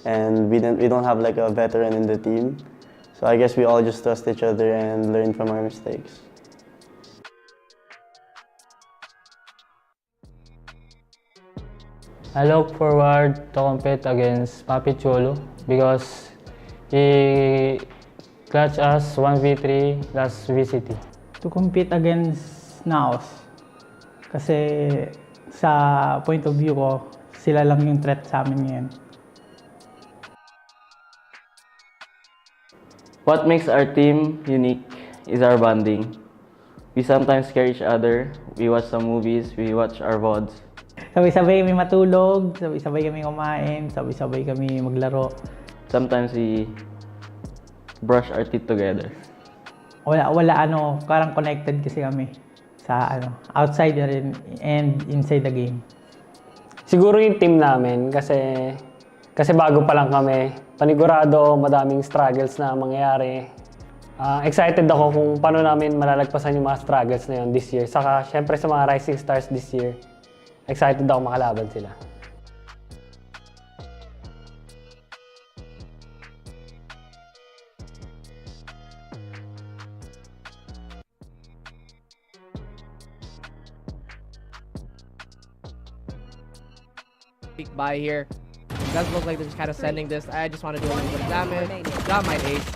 and we don't have like a veteran in the team. So I guess we all just trust each other and learn from our mistakes. I look forward to compete against Papi Cholo because he clutched us 1v3 last VCT. To compete against Naos kasi sa point of view ko, sila lang yung threat sa amin ngayon. What makes our team unique is our bonding. We sometimes scare each other, we watch some movies, we watch our VODs. Sabay-sabay kami matulog, sabay-sabay kami kumain, sabay-sabay kami maglaro. Sometimes we brush our teeth together. Parang connected kasi kami sa outside rin and inside the game. Siguro yung team namin kasi bago pa lang kami. Panigurado, madaming struggles na mangyayari. Excited ako kung paano namin malalagpasan yung mga struggles na yun this year. Saka syempre sa mga rising stars this year, excited ako makalaban sila. By here. It does look like they're just kind of sending this. I just want to do a little bit of damage. Got my ace.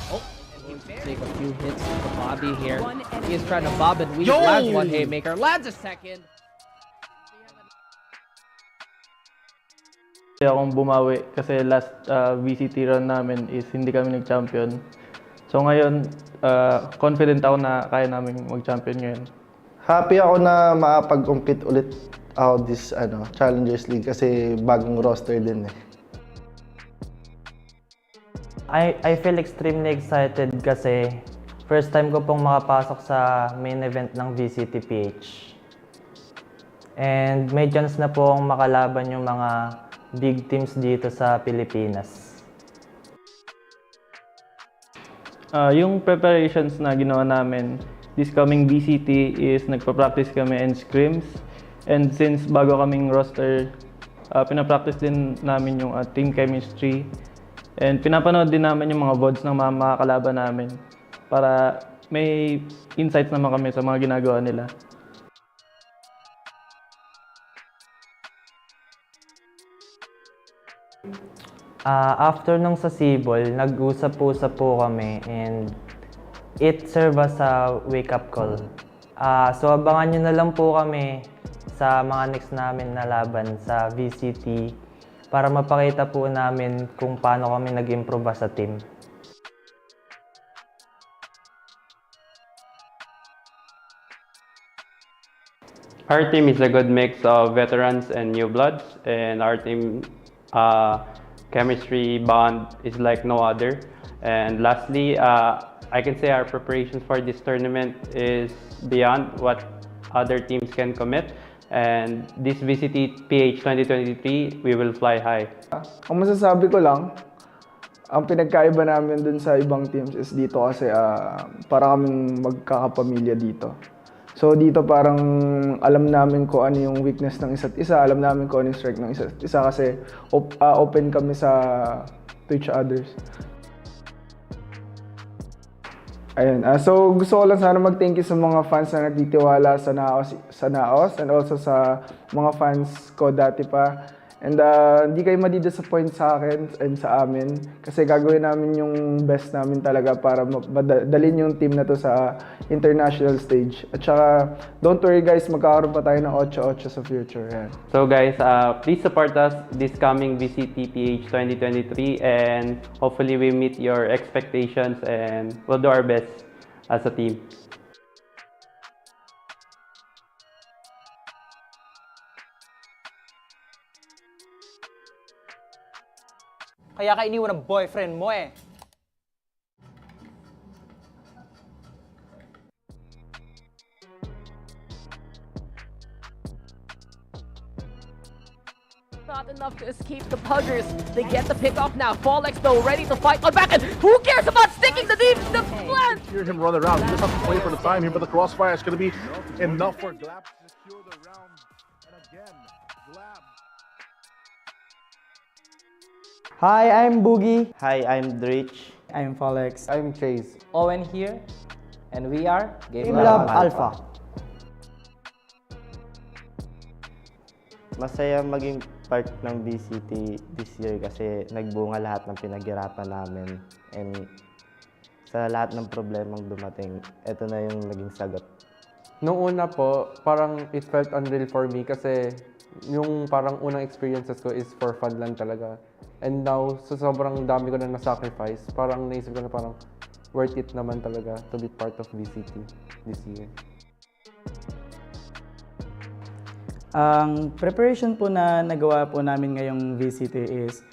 Oh, and he will take a few hits to the body here. He is trying to bob and weave. Lands one haymaker. Lands a second. Akong bumawi kasi last VCT run namin is hindi kami nag-champion. So ngayon, confident ako na kaya namin mag-champion ngayon. Happy ako na makapag-compete ulit ako this Challengers League kasi bagong roster din eh. I feel extremely excited kasi first time ko pong makapasok sa main event ng VCTPH. And may chance na pong makalaban yung mga big teams dito sa Pilipinas. Yung preparations na ginawa namin this coming VCT is nagpa-practice kami and scrims. And since bago kaming roster, pinapractice din namin yung team chemistry. And pinapanood din namin yung mga VODs ng mga kalaban namin para may insights naman kami sa mga ginagawa nila. After nung sa Sibol, nag-usap-usap po kami and it served as a wake-up call. So abangan nyo na lang po kami sa mga next namin na laban sa VCT para mapakita po namin kung paano kami nag-improve sa team. Our team is a good mix of veterans and new bloods, and our team chemistry bond is like no other. And lastly, I can say our preparations for this tournament is beyond what other teams can commit. And this VCTPH 2023, we will fly high. Ang masasabi ko lang, ang pinagkaiba namin dun sa ibang teams is dito kasi para kaming magkakapamilya dito. So dito parang alam namin kung ano yung weakness ng isa't isa, alam namin kung ano yung strength ng isa't isa kasi open kami to each others. Ayun. So gusto ko lang sana mag-thank you sa mga fans na nagtitiwala sa Naos and also sa mga fans ko dati pa. And hindi kayo madi-disappoint sa akin and sa amin kasi gagawin namin yung best namin talaga para dalhin yung team na to sa international stage. At saka, don't worry guys, magkakaroon pa tayo ng 8-8 sa future. Yeah. So guys, please support us this coming VCTPH 2023 and hopefully we meet your expectations and we'll do our best as a team. Kaya ka iniwan ng boyfriend mo eh. Not enough to escape the Puggers. They get the pick off now. Fallex though, ready to fight on back end. Who cares about sticking the deep the flank? Hear him run around. You just have to play for the time here, but the crossfire is going to be enough for GLAB to secure the round. And again, GLAB Hi, I'm Boogie. Hi, I'm Drich. I'm Folex. I'm Chase. Owen here, and we are GameLab.Alpha. Masaya maging part ng VCT this year kasi nagbunga lahat ng pinaghirapan namin. And sa lahat ng problemang dumating, ito na yung naging sagot. Nung una po, parang it felt unreal for me kasi yung parang unang experiences ko is for fun lang talaga. And now, sa sobrang dami ko na na-sacrifice, parang naisip ko na parang worth it naman talaga to be part of VCT this year. Ang preparation po na nagawa po namin ngayong VCT is,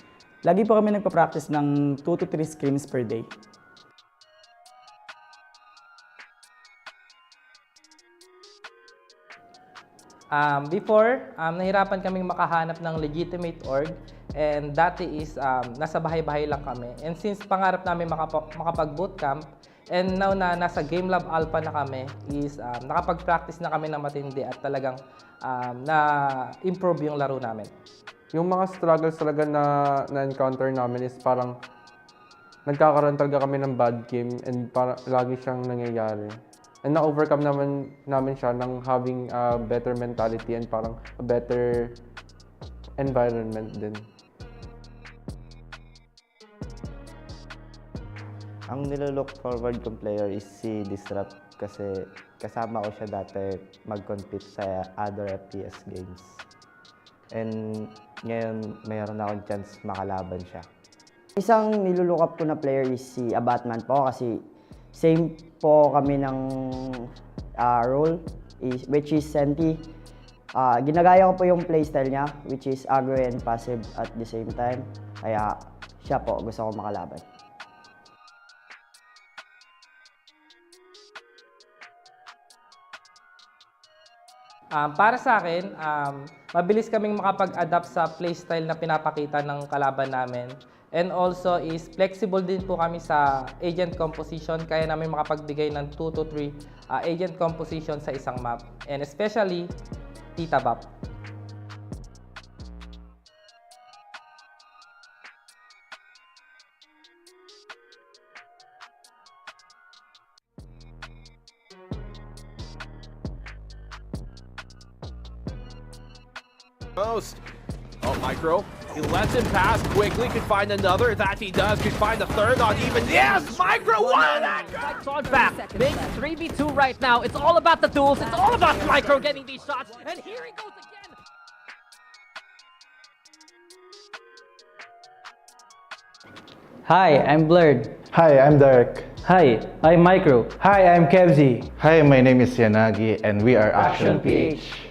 lagi po kami nagpa-practice ng 2 to 3 scrims per day. Before, nahirapan kaming makahanap ng legitimate org, and dati is nasa bahay-bahay lang kami. And since pangarap namin makapag-bootcamp, and now na nasa GameLab.Alpha na kami, is nakapag-practice na kami ng matindi at talagang na-improve yung laro namin. Yung mga struggles talaga na-encounter namin is parang nagkakaroon talaga kami ng bad game and parang lagi siyang nangyayari. And na-overcome namin siya ng having a better mentality and parang a better environment din. Ang nilolook forward kong player is si Disrupt kasi kasama ko siya dati mag-compete sa other FPS games. And ngayon, mayroon akong chance makalaban siya. Isang nilulook up ko na player is si Abaddon po kasi same po kami ng role, which is Senti. Ginagaya ko po yung playstyle niya, which is aggro and passive at the same time. Kaya siya po, gusto ko makalaban. Para sa akin, mabilis kaming makapag-adapt sa playstyle na pinapakita ng kalaban namin. And also is flexible din po kami sa agent composition, kaya namin makapagbigay ng 2 to 3 agent composition sa isang map. And especially, Tita Bap. Most. Oh, Micro. He lets him pass quickly, could find another. That he does, could find a third, not even. Yes! Micro, one of that! on back. Big 3v2 right now. It's all about the duels. It's all about Micro getting these shots. And here he goes again. Hi, I'm Blurred. Hi, I'm Derek. Hi, I'm Micro. Hi, I'm Kevzi. Hi, my name is Nacague and we are Action PH.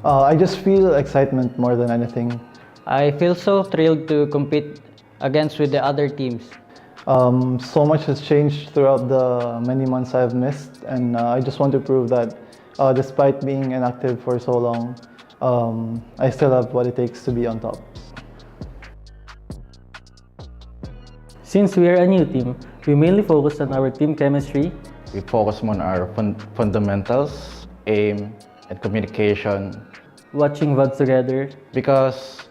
I just feel excitement more than anything. I feel so thrilled to compete against with the other teams. So much has changed throughout the many months I've missed, and I just want to prove that despite being inactive for so long, I still have what it takes to be on top. Since we are a new team, we mainly focus on our team chemistry. We focus on our fundamentals, aim, and communication. Watching VODs together. Because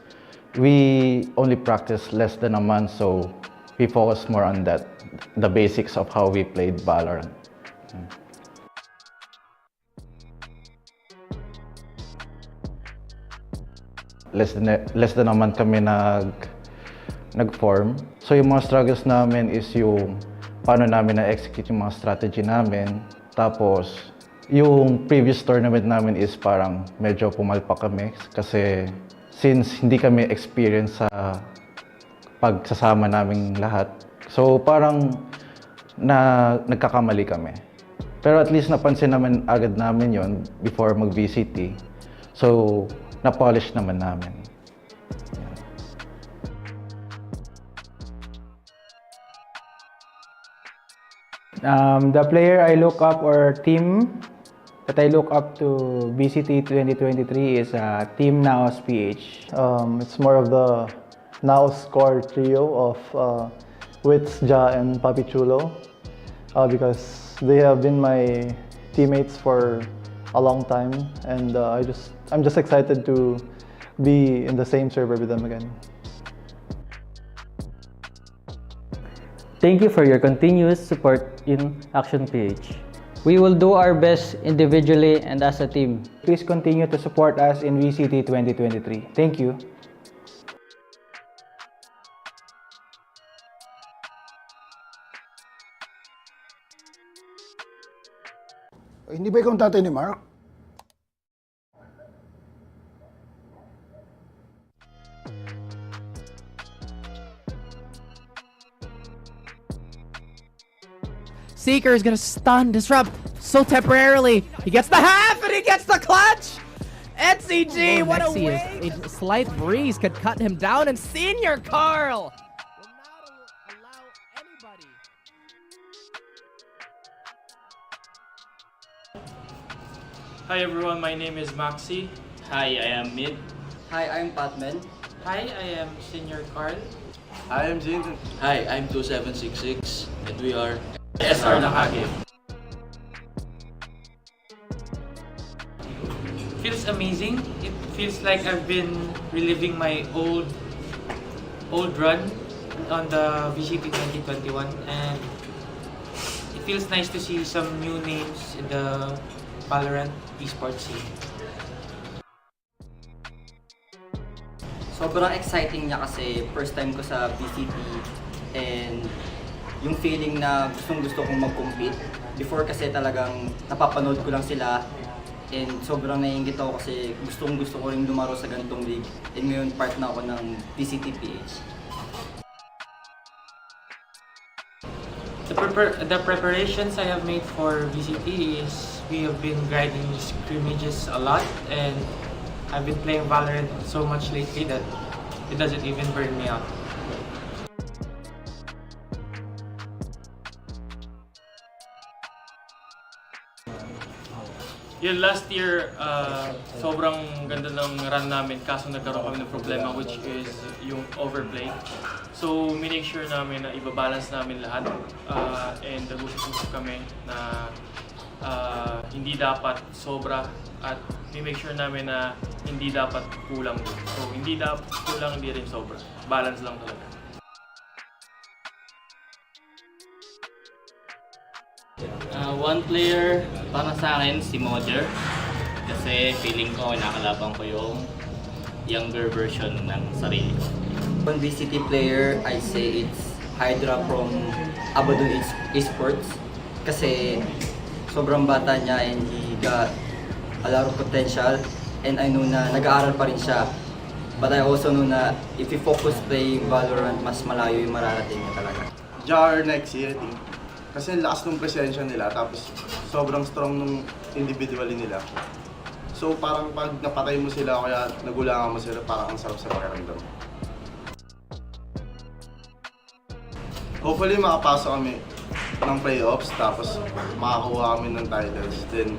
we only practice less than a month, so we focus more on that, the basics of how we played VALORANT. Less than a month kami nag-form. So yung mga struggles namin is yung paano namin na-execute yung mga strategy namin. Tapos yung previous tournament namin is parang medyo pumalpak kami kasi since hindi kami experienced sa pagsasama naming lahat. So parang nagkakamali kami. Pero at least napansin naman agad namin yon before mag-VCT. So na-polish naman namin. The player I look up or team that I look up to VCT 2023 is Team Naos PH. It's more of the Naos core trio of Wits, Ja, and Papi Chulo because they have been my teammates for a long time, and I'm just excited to be in the same server with them again. Thank you for your continuous support in Action PH. We will do our best individually and as a team. Please continue to support us in VCT 2023. Thank you. Hindi ba ikaw ang tatay ni Mark? Seeker is gonna stun, disrupt so temporarily. He gets the half and he gets the clutch! NCG, what a way! A slight breeze could cut him down, and Senior Carl will not allow anybody. Hi everyone, my name is Maxi. Hi, I am Mid. Hi, I'm Patman. Hi, I am Senior Carl. Hi, I'm Jason. Hi, I'm 2766 and we are SR Nacague. Feels amazing. It feels like I've been reliving my old run on the VCT 2021, and it feels nice to see some new names in the VALORANT Esports scene. Sobrang exciting niya kasi first time ko sa VCT, and yung feeling na gusto kong mag-compete. Before kasi talagang napapanood ko lang sila, and sobrang naiingit ako kasi gusto ko rin lumaro sa ganitong league. And ngayon part na ako ng VCTPH. The preparations I have made for VCT is we have been grinding scrimmages a lot, and I've been playing VALORANT so much lately that it doesn't even burn me out. Yun, last year, sobrang ganda ng run namin kaso nagkaroon kami ng problema, which is yung overplay. So, minake sure namin na ibabalance namin lahat, and nag-usap kami na hindi dapat sobra, at make sure namin na hindi dapat kulang din. So, hindi dapat kulang, hindi rin sobra. Balance lang talaga. one player para sa akin si Moder, kasi feeling ko nakalaban ko yung younger version ng sarili ko. One VCT player, I say it's Hydra from Abaddon Esports, kasi sobrang bata niya and he got a lot of potential, and I know na nag-aaral pa rin siya. But I also know na if you focus playing VALORANT, mas malayo yung mararating niya talaga. JAR next year, I think. Kasi lakas ng presensya nila, tapos sobrang strong nung individually nila. So parang pag napatay mo sila, kaya nagulangan mo sila, parang ang sarap sa pakiramdam. Hopefully makapasok kami ng playoffs, tapos makakuha kami ng titles. Then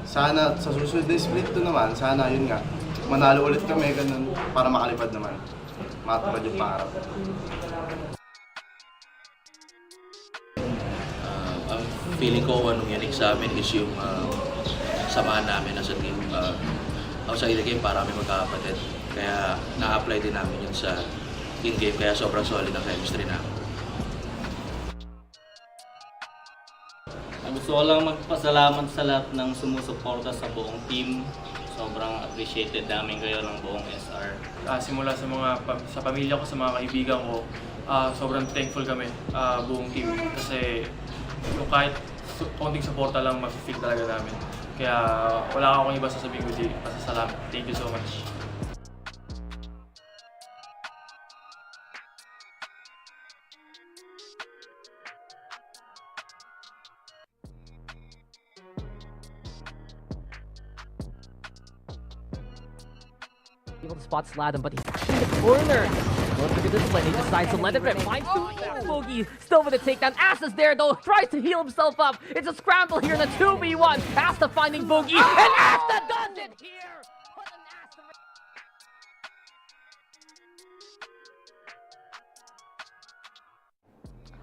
sana sa susunod na split to naman, sana yun nga, manalo ulit kami ganun para makalipad naman. Matupad yung pangarap. Ang feeling ko anong unique sa amin is yung samahan namin as a team outside the game, para kami magkakapatid. Kaya na-apply din namin yun sa in-game, kaya sobrang solid ang chemistry namin. Gusto ko lang magpasalamat sa lahat ng sumusuporta sa buong team. Sobrang appreciated namin kayo ng buong SR. Simula sa pamilya ko, sa mga kaibigan ko, sobrang thankful kami, buong team. Kasi yung kahit konting suporta lang, mag-feel talaga namin. Kaya wala akong iba sasabihin kundi pasasalamat. Thank you so much. Able to spot Sladen, but he's in the corner. Going for the discipline, he decides to let it rip. Finds Boogie, still with a takedown. Ass is there though, tries to heal himself up. It's a scramble here in the 2v1. Asta finding Boogie, and Asta does it here!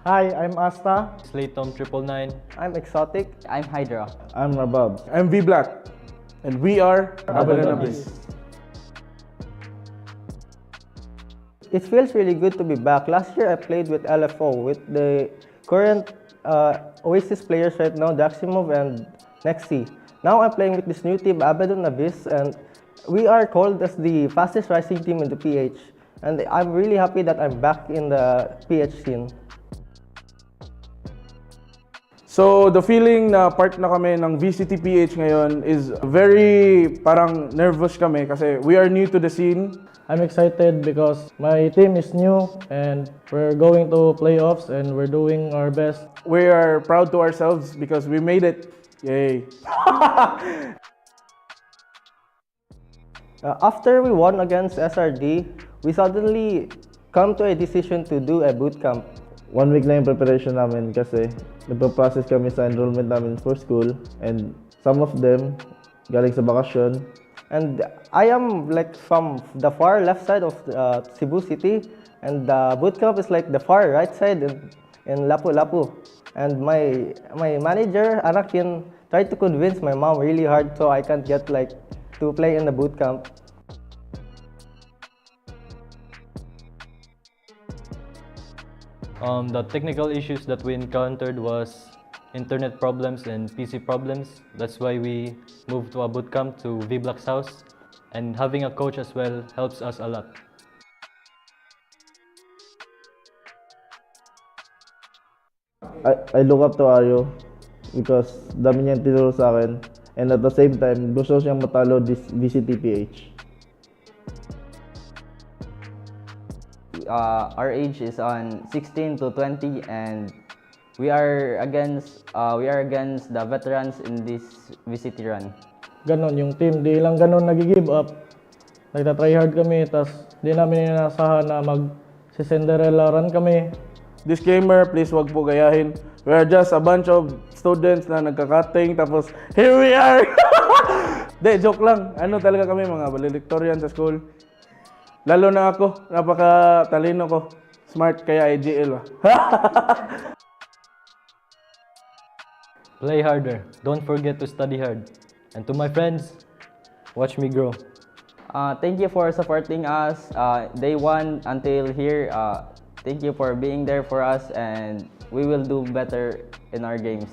Hi, I'm Asta. Slaytom 999. I'm Exotic. I'm Hydra. I'm Rabab. I'm V-Black. And we are Abaddon. it feels really good to be back. Last year I played with LFO, with the current Oasis players right now, Daximov and Nexi. Now I'm playing with this new team, Abaddon Abyss, and we are called as the fastest rising team in the PH. And I'm really happy that I'm back in the PH scene. So, the feeling na part na kami ng VCTPH ngayon is very parang nervous kami kasi we are new to the scene. I'm excited because my team is new and we're going to playoffs and we're doing our best. We are proud to ourselves because we made it. Yay! After we won against SRD, we suddenly come to a decision to do a bootcamp. 1 week na yung preparation namin kasi nagpa-process kami sa enrollment namin for school and some of them galing sa bakasyon. And I am like from the far left side of Cebu City, and the bootcamp is like the far right side in Lapu-Lapu. And my manager, Anakin, tried to convince my mom really hard so I can't get like to play in the bootcamp. The technical issues that we encountered was internet problems and PC problems. That's why we moved to a bootcamp to V-Block's house, and having a coach as well helps us a lot. I look up to Ayo because dami niyang tinuro sa akin and at the same time gusto siyang matalo this VCTPH. Our age is on 16 to 20 and we are against the veterans in this VCT run. Ganon yung team, di lang ganon nag-give up. Nagta-try hard kami, tas di namin inasahan na mag-Cinderella run kami. Disclaimer, please wag po gayahin. We are just a bunch of students na nagka-cutting tapos here we are! De, joke lang. Ano talaga kami, mga valedictorian sa school. Lalo na ako, napaka-talino ko. Smart kaya IGL. Play harder. Don't forget to study hard. And to my friends, watch me grow. Thank you for supporting us day one until here. Thank you for being there for us, and we will do better in our games.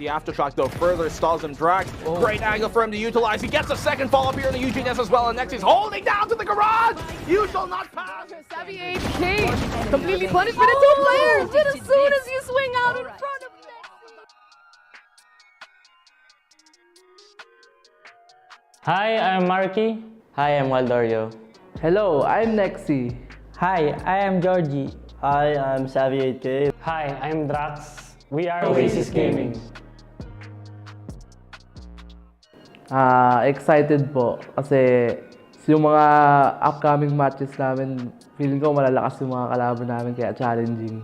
The aftershock, though, further stalls him. Drax, great angle for him to utilize. He gets a second follow-up here in the UGNS as well, and next he's holding down to the garage. You shall not pass. Savvy HK completely punished by the two players just as soon as you swing out in front of them. Hi, I'm Marky. Hi, I'm Waldorio. Hello, I'm Nexi. Hi, I am Georgie. Hi, I'm Savvy 8K. Hi, I'm Drax. We are Oasis Gaming. Excited po kasi yung mga upcoming matches namin, feeling ko malalakas yung mga kalaban namin kaya challenging.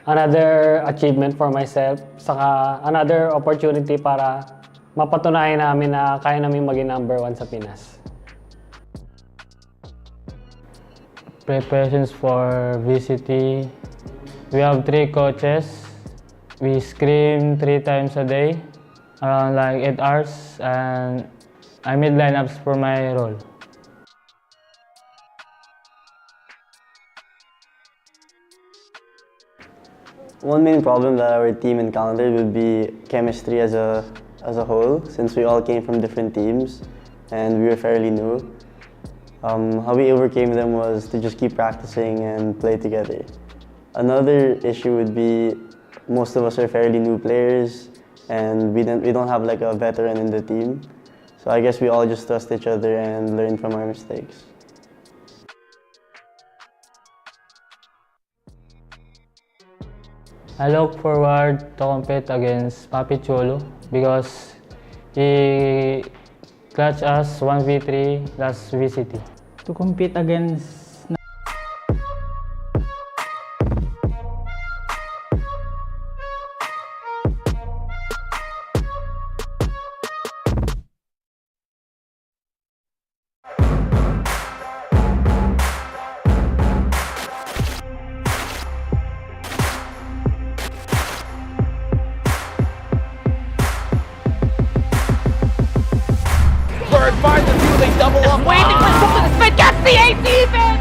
Another achievement for myself, saka another opportunity para mapatunayan namin na kaya namin maging number 1 sa Pinas. Preparations for VCT. We have 3 coaches. We scrim 3 times a day, around like 8 hours, and I made lineups for my role. One main problem that our team encountered would be chemistry as a whole, since we all came from different teams and we were fairly new. How we overcame them was to just keep practicing and play together. Another issue would be most of us are fairly new players and we don't have like a veteran in the team. So I guess we all just trust each other and learn from our mistakes. I look forward to compete against Papi Cholo because he clutched us 1v3 last VCT. To compete against double up. Waiting for something to spin. Gets the AC even.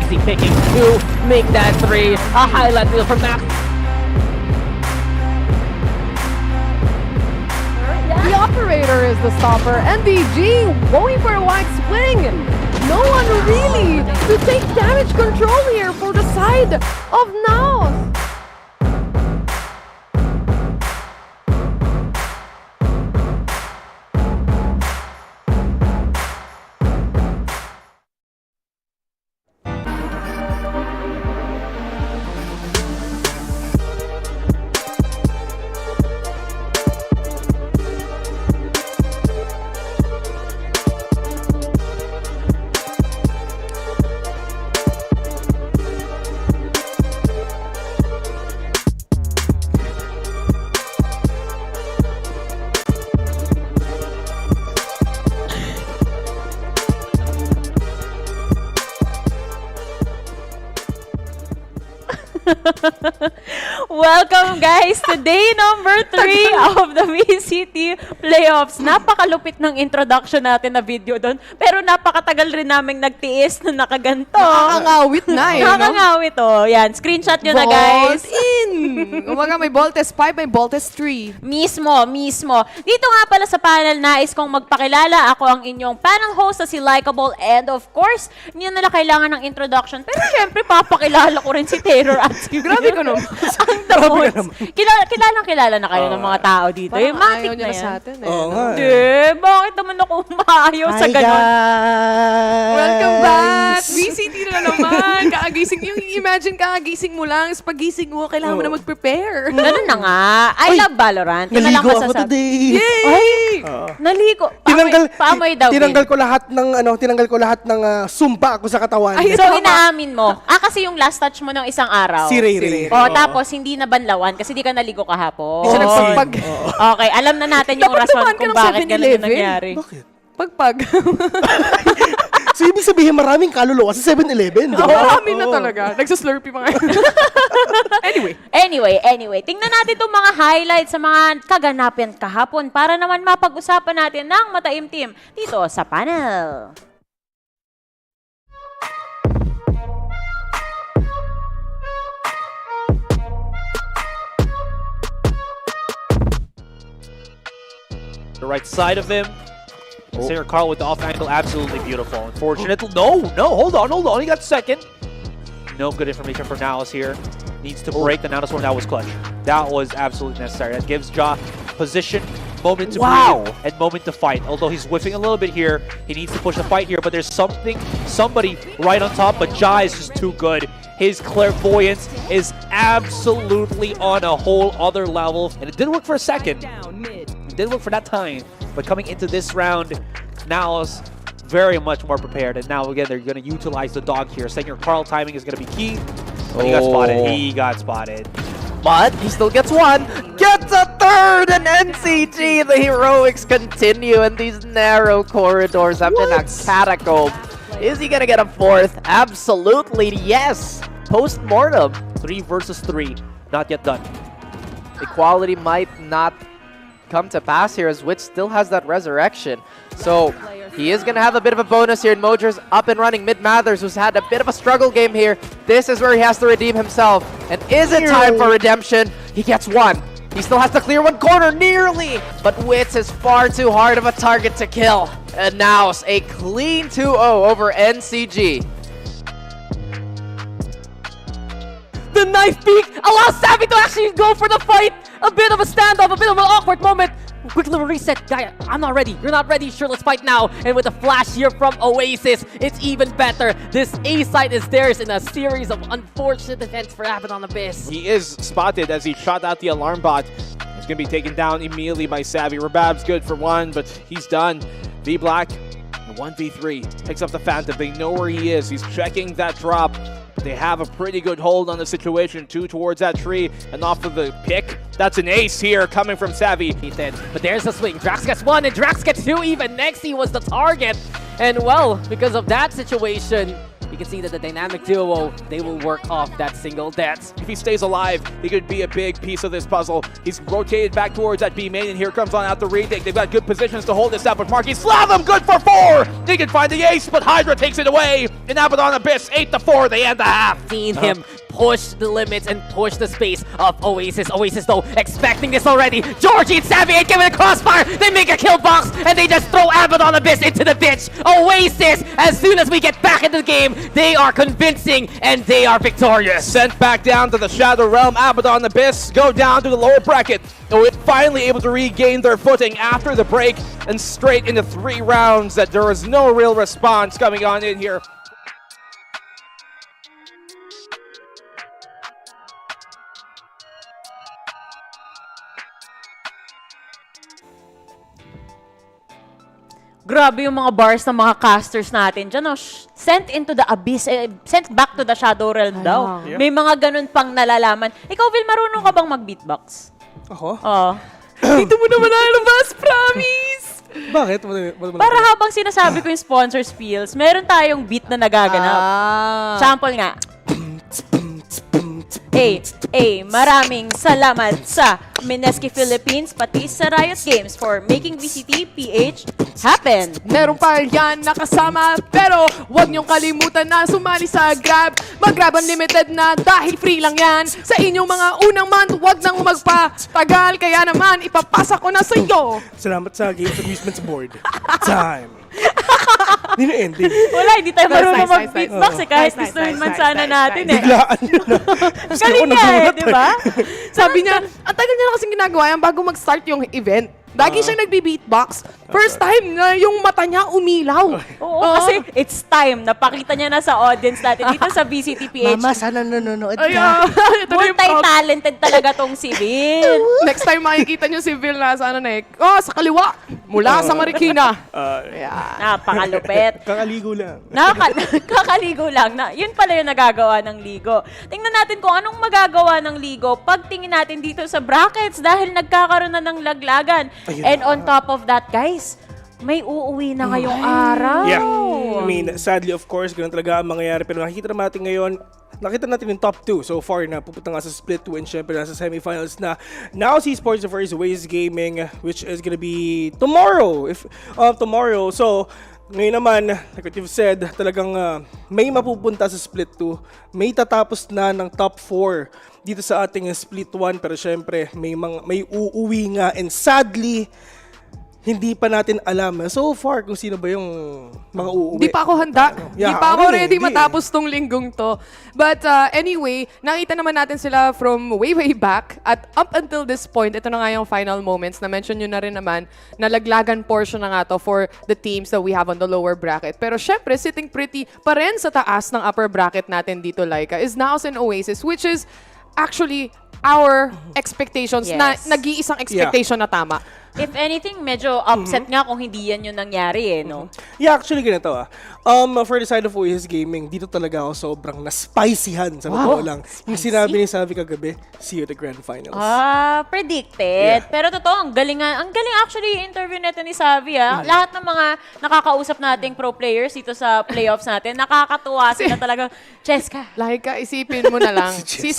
Easy picking to make that 3. A highlight reel from Max. The operator is the stopper. MVG going for a wide swing. No one really to take damage control here for the side of Naos. Welcome guys to day number 3 of the VCT playoffs. Napakalupit ng introduction natin na video doon. Pero napakatagal rin naming nagtiis na nakaganto. Nakakangawit na eh, no? Nakakangawit oh. Yan, screenshot nyo na guys. In! Umaga may Voltes 5, may Voltes 3. Mismo. Dito nga pala sa panel, nais kong magpakilala. Ako ang inyong panel host na si Likeable, and of course, hindi nila kailangan ng introduction. Pero syempre, papakilala ko rin si Terror at si Grabe ko naman. ang The Moons. Kilala na kayo ng mga tao dito. Parang Yung matik ayaw na niya yan. sa atin eh. Oo nga. Bakit naman ako maayaw sa ganun? Welcome back! VCT na naman! Kaagising, yung imagine kaagising mo lang, is pagising mo, kailangan mo na mag-prepare. Ganun na nga. I love Valorant. Yun na lang Naligo ako masasabi. today. Yay! Ay! Naligo. Paamoy daw. Tinanggal ko lahat ng sumpa ko sa katawan. So, inaamin mo. Kasi yung last touch mo ng isang araw. Si Ray. O, tapos hindi na banlawan kasi di ka naligo kahapon. Siya nagpagpag. Okay, alam na natin yung rason kung bakit ganun yung nangyari. Bakit? Pagpag. So, ibig sabihin maraming kaluluwa sa 7-Eleven. Marami na talaga. Nagsaslurpee mga Anyway, tingnan natin itong mga highlights sa mga kaganapan kahapon para naman mapag-usapan natin ng Mataim Team dito sa panel. The right side of him. Sarah Carl with the off angle, absolutely beautiful. Unfortunate. No, hold on. He got second. No good information for Naos here. Needs to break the Naos one. That was clutch. That was absolutely necessary. That gives Ja position, moment to breathe, and moment to fight. Although he's whiffing a little bit here, he needs to push the fight here, but there's somebody right on top, but Ja is just too good. His clairvoyance is absolutely on a whole other level, and it did work for a second. It did work for that time, but coming into this round, Naos very much more prepared, and now again they're going to utilize the dog here. Senior Carl timing is going to be key. But he got spotted. But he still gets one. Gets a third, and NCG, the heroics continue in these narrow corridors after a catacomb. Is he gonna get a fourth? Absolutely, yes. Post-mortem. 3 versus 3, not yet done. Equality might not come to pass here as Witch still has that resurrection. So he is going to have a bit of a bonus here. And Mojer's up and running. Mid Mathers, who's had a bit of a struggle game here. This is where he has to redeem himself. And is it time for redemption? He gets one. He still has to clear one corner, nearly. But Witz is far too hard of a target to kill. And now it's a clean 2-0 over NCG. The knife peek allows Savvy to actually go for the fight. A bit of a standoff, a bit of an awkward moment. Quick little reset, guy. I'm not ready. You're not ready. Sure, let's fight now. And with a flash here from Oasis, it's even better. This A site is theirs in a series of unfortunate events for Abaddon Abyss. He is spotted as he shot out the alarm bot. He's going to be taken down immediately by Savvy. Rabab's good for one, but he's done. V-Black, 1v3, picks up the Phantom. They know where he is. He's checking that drop. They have a pretty good hold on the situation. 2 towards that tree, and off of the pick. That's an ace here coming from Savvy. But there's the swing. Drax gets 1 and Drax gets 2 even. Next he was the target. And well, because of that situation, he you can see that the dynamic duo, they will work off that single death. If he stays alive, he could be a big piece of this puzzle. He's rotated back towards that B main, and here comes on out the retake. They've got good positions to hold this up, but Marky slam them good for 4. He can find the ace, but Hydra takes it away. And Abaddon Abyss 8-4. They end the half. Seen him push the limits and push the space of Oasis. Oasis though, expecting this already. Georgie and Savvy ain't giving a crossfire. They make a kill box and they just throw Abaddon Abyss into the ditch. Oasis, as soon as we get back into the game, they are convincing and they are victorious. Sent back down to the Shadow Realm. Abaddon Abyss go down to the lower bracket. So finally able to regain their footing after the break and straight into 3 rounds that there was no real response coming on in here. Grabe yung mga bars ng mga casters natin dyan. Sent into the abyss, sent back to the Shadow Realm daw. Yeah. May mga ganun pang nalalaman. Ikaw, Vil, marunong ka bang mag-beatbox? Ako? Oo. Dito mo naman lalabas, promise! Bakit? Para habang sinasabi ko yung sponsor spiels, meron tayong beat na nagaganap. Sample nga. Maraming salamat sa Mineski Philippines pati sa Riot Games for making VCTPH happen. Meron pa yan nakasama, pero huwag niyong kalimutan na sumali sa GLAB. Mag-GLAB Unlimited na dahil free lang yan. Sa inyong mga unang month, huwag nang magpatagal. Kaya naman, ipapasa ko na sa iyo. Salamat sa Games Amusements Board. Time. Hindi na ending. Wala, hindi tayo marunong mag-beatbox kahit gustuin man sana natin Biglaan yun na. Galing nga di ba? Sabi niya, ang tagal niya na kasing ginagawa yan bago mag-start yung event. Lagi siyang nagbi-beatbox. First time na yung mata niya umilaw. Oo, kasi it's time. Napakita niya na sa audience natin dito sa VCTPH. Mama, sana nanonood ka. Multi-talented talaga tong si Vil. Next time makikita niyo si Vil na sa sa kaliwa. Mula sa Marikina. Napakalupit. Kakaligo lang. Kakaligo lang. Yun pala yung nagagawa ng ligo. Tingnan natin kung anong magagawa ng ligo pag tingin natin dito sa brackets dahil nagkakaroon na ng laglagan. And on top of that, guys, may uuwi na ngayong araw. Yeah. I mean, sadly, of course, ganun talaga ang mangyayari. Pero nakikita natin ngayon, nakita natin yung top 2 so far na pupunta nga sa split 2 and syempre nasa semifinals na now si Esports versus Waze Gaming, which is gonna be tomorrow. Tomorrow. So, ngayon naman, like what you've said, talagang may mapupunta sa split 2. May tatapos na ng top 4 dito sa ating split 1. Pero syempre, may uuwi nga. And sadly, hindi pa natin alam so far kung sino ba yung mga uuwi. Hindi pa ako handa. Yeah, Hindi pa ako ready matapos tong linggong to. But anyway, nakita naman natin sila from way back. At up until this point, ito na nga yung final moments. Na-mention nyo na rin naman, nalaglagan portion na nga to for the teams that we have on the lower bracket. Pero syempre, sitting pretty pa rin sa taas ng upper bracket natin dito, Laika, is Naos and Oasis, which is actually our expectations na nag-iisang expectation na tama. If anything, medyo upset nga kung hindi yan yung nangyari no? Yeah, actually ganito for the side of Waze Gaming, dito talaga ako sobrang na-spicyhan sa totoo lang. Yung sinabi ni Savi kagabi, see you at the grand finals. Predicted. Yeah. Pero totoo, ang galing actually yung interview neto ni Savi Lahat ng mga nakakausap nating pro players dito sa playoffs natin, nakakatuwa sila talaga. Cheska. Laika, isipin mo na lang. si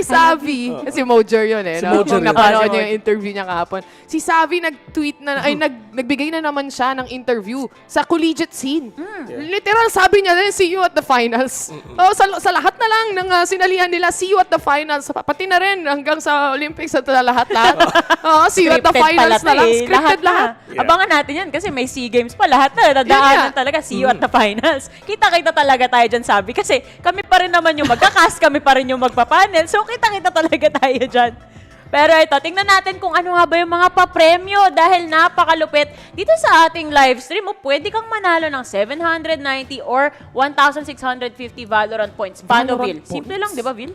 Savi. Si Mojer yun Si Mojer Kung napanood niyo yung interview niya kahapon. Si Savi nag-tweet na, nagbigay na naman siya ng interview sa collegiate scene. Literal, sabi niya na, see you at the finals. Sa lahat na lang ng sinalihan nila, see you at the finals. Pati na rin, hanggang sa Olympics at lahat. See you at the finals na lang. Scripted lahat. Abangan natin yan kasi may SEA Games pa. Lahat na, dadaanan talaga, see you at the finals. Kita-kita talaga tayo dyan, Sabi. Kasi kami pa rin naman yung magkakas, kami pa rin yung magpapanel. So, kita-kita talaga tayo dyan. Pero ito, tingnan natin kung ano nga ba yung mga papremyo dahil napakalupit. Dito sa ating live stream, pwede kang manalo ng 790 or 1,650 Valorant points. Paano, Vil? Simple lang, di ba, Vil?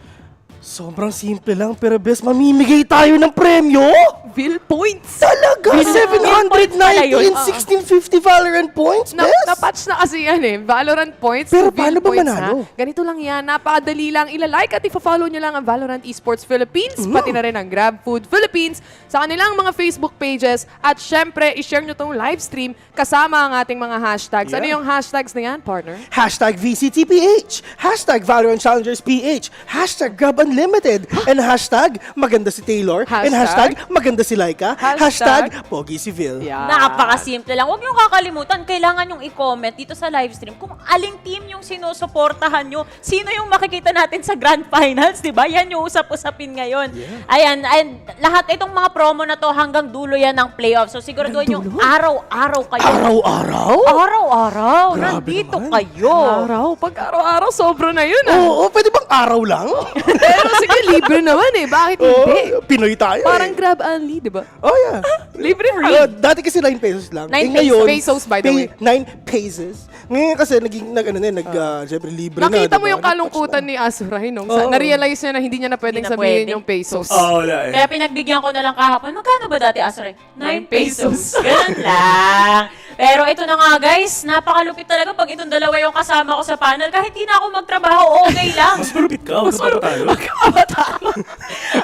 Sobrang simple lang, pero bes, mamimigay tayo ng premyo? Bill points! Talaga? 719, 1650 Valorant points, bes? Na-patch na kasi yan eh. Valorant points. Pero to paano Bill ba points, manalo? ha? Ganito lang yan. Napakadali lang. Ilalike at ipa-follow nyo lang ang Valorant Esports Philippines, pati na rin ang Grab Food Philippines sa kanilang mga Facebook pages. At syempre, i-share nyo tong live stream kasama ang ating mga hashtags. Ano yung hashtags na yan, partner? Hashtag VCTPH, hashtag VALORANT Challengers PH, hashtag GLAB Unlimited, and hashtag maganda si Taylor, and hashtag maganda si Laika, hashtag pogi si Vil. Napakasimple lang. Huwag niyong kakalimutan, kailangan yung i-comment dito sa live stream kung aling team yung sinusuportahan nyo. Sino yung makikita natin sa Grand Finals, di ba? Yan yung usap-usapin ngayon. Ayan, and lahat itong mga promo na to hanggang dulo yan ng playoff. So siguraduhin yung araw-araw kayo. Araw-araw? Araw-araw. Nandito kayo. Pag araw-araw, sobra na yun Oo, pwede bang araw lang? Pero sige, libre naman eh. Bakit hindi? Pinoy tayo Parang Grab Only, di ba? Oh yeah. Libre free. Dati kasi 9 pesos lang. 9 ngayon, pesos, by the way. 9 pesos. Ngayon kasi syempre libre na. Nakita mo diba? yung kalungkutan ni Azuray nung Oo. na-realize niya na hindi niya na pwedeng sabihin yung pesos. Wala eh. Kaya pinagbigyan ko na lang kahapon. Magkano ba dati, Asre? 9 pesos. Ganun lang. Pero ito na nga guys, napakalupit talaga pag itong dalawa yung kasama ko sa panel. Kahit hindi na ako magtrabaho, okay lang. Mas malupit ka,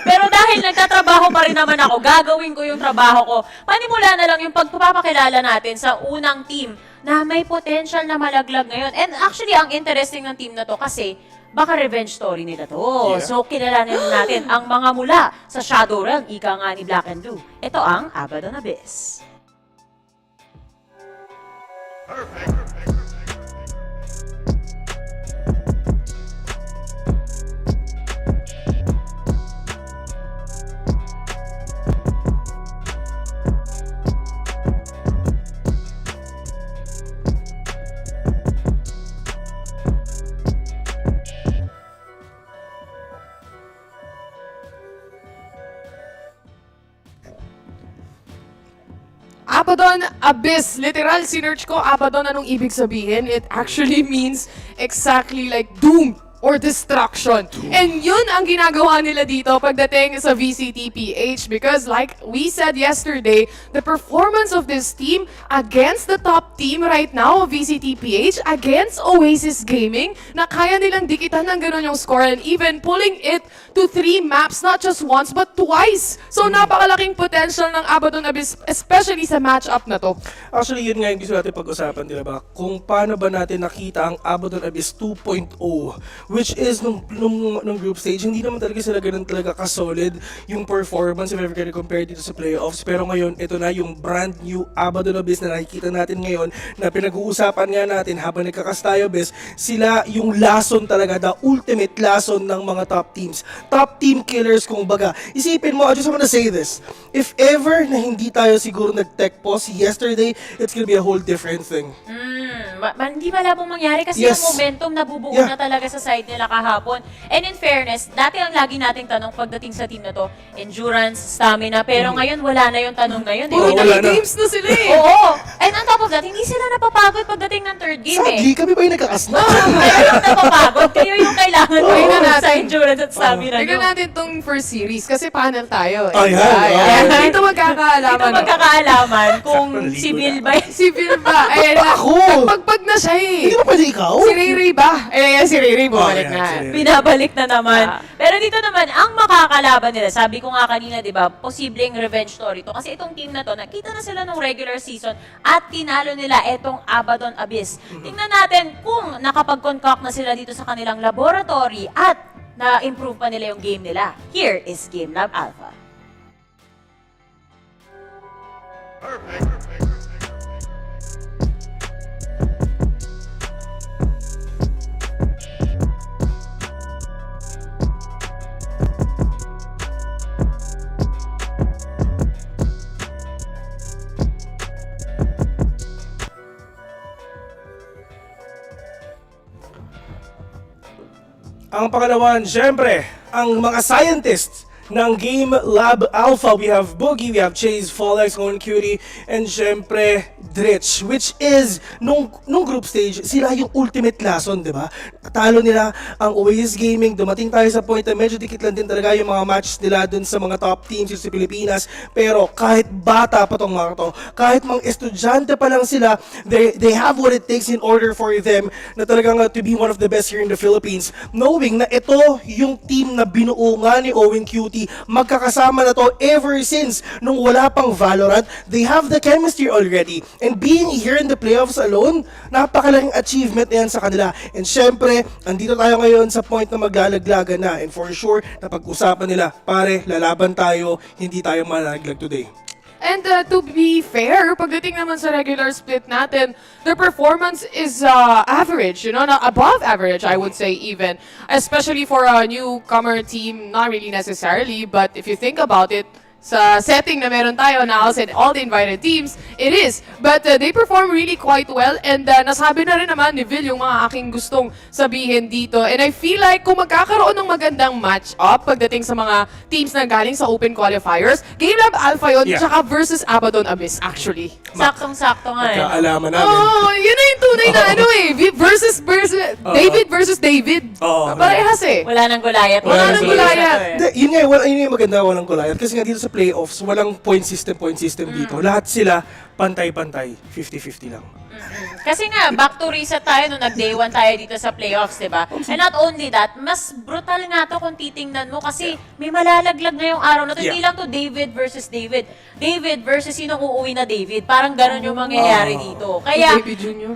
Pero dahil nagtatrabaho pa rin naman ako, gagawin ko yung trabaho ko. Panimula na lang yung pagpapakilala natin sa unang team na may potential na malaglag ngayon. And actually, ang interesting ng team na to kasi baka revenge story nila to. So, kilalanin natin ang mga mula sa Shadow Realm, ika nga ni Black and Blue. Ito ang Abaddon Abyss. Abaddon Abyss. Literal, sinearch ko, Abaddon, anong ibig sabihin? It actually means exactly like doom or destruction. And yun ang ginagawa nila dito pagdating sa VCTPH because like we said yesterday, the performance of this team against the top team right now, VCTPH, against Oasis Gaming, na kaya nilang dikitan ng ganun yung score and even pulling it to 3 maps, not just once but twice. So napakalaking potential ng Abaddon Abyss, especially sa matchup na to. Actually, yun nga yung gusto natin pag-usapan, di ba? Kung paano ba natin nakita ang Abaddon Abyss 2.0, which is nung group stage, hindi naman talaga sila ganun talaga ka-solid yung performance if ever gonna compare dito sa playoffs. Pero ngayon, ito na yung brand new Abaddon Abyss na nakikita natin ngayon na pinag-uusapan nga natin habang nagkakastayo best, sila yung lason talaga, the ultimate lason ng mga top teams. Top team killers kung baga. Isipin mo, I just wanna say this. If ever na hindi tayo siguro nag-tech pause yesterday, it's gonna be a whole different thing. Hindi malabong mangyari kasi yung momentum nabubuo na talaga sa side nila kahapon. And in fairness, dati ang lagi nating tanong pagdating sa team na to, endurance, stamina, pero ngayon wala na yung tanong na yun. Games na sila eh. Oo. And on top of that, hindi sila napapagod pagdating ng third game Sadly, kami ba yung nagkakasna? Kayo yung napapagod. Kayo yung kailangan sa endurance at stamina nyo. Tignan natin tong first series kasi panel tayo. Ayan. Dito magkakaalaman. Dito magkakaalaman kung si Bill ba. Si Bill ba? Ayan na. Pagpag na siya eh. Hindi ba pwede ikaw? Si Ray ba? Ayan, si Ray bumalik na. Binabalik na naman. Pero dito naman, ang makakalaban nila, sabi ko nga kanina, di ba, posibleng revenge story to. Kasi itong team na to, nakita na sila nung regular season at tinalo nila itong Abaddon Abyss. Tingnan natin kung nakapag-concoct na sila dito sa kanilang laboratory at na-improve pa nila yung game nila. Here is GameLab.Alpha. Ang pangalawan, syempre, ang mga scientists ng GameLab.Alpha. We have Boogie, we have Chase, Fallex, Owen Cutie, and syempre, Dritch, which is, nung group stage, sila yung ultimate lason, di ba? Talo nila ang Oasis Gaming, dumating tayo sa point na medyo dikit lang din talaga yung mga matches nila dun sa mga top teams sa Pilipinas, pero kahit bata pa tong mga to, kahit mga estudyante pa lang sila, they have what it takes in order for them na talagang to be one of the best here in the Philippines, knowing na ito yung team na binuo nga ni Owen Cutie, magkakasama na to ever since nung wala pang Valorant. They have the chemistry already, and being here in the playoffs alone, napakalaking achievement na yan sa kanila. And syempre, andito tayo ngayon sa point na maglalaglagan na, and for sure, napag-usapan nila, pare, lalaban tayo, hindi tayo malalaglag today. And to be fair, pagdating naman sa regular split natin, their performance is average, not above average, I would say even. Especially for a newcomer team, not really necessarily, but if you think about it, sa setting na meron tayo na all the invited teams, it is. But they perform really quite well, and nasabi na rin naman ni Vil yung mga aking gustong sabihin dito. And I feel like kung magkakaroon ng magandang match-up pagdating sa mga teams na galing sa open qualifiers, GameLab.Alpha yun, tsaka versus Abaddon Abyss actually. Saktong-sakto nga eh. Magkaalaman namin. Oh, yun na yung tunay na versus David versus David. Parehas eh. Wala nang gulayat. Wala nang gulayat. Yun nga, yun yung maganda, walang gulayat. Kasi nga dito sa playoffs, walang point system dito. Lahat sila pantay-pantay, 50-50 lang. Kasi nga, back to reset tayo nung nag-day 1 tayo dito sa playoffs, di ba? And not only that, mas brutal nga to kung titingnan mo kasi may malalaglag na yung araw na to. Hindi lang to David versus David. David versus sinong uuwi na David. Parang ganun yung mangyayari dito. Kaya, David Jr.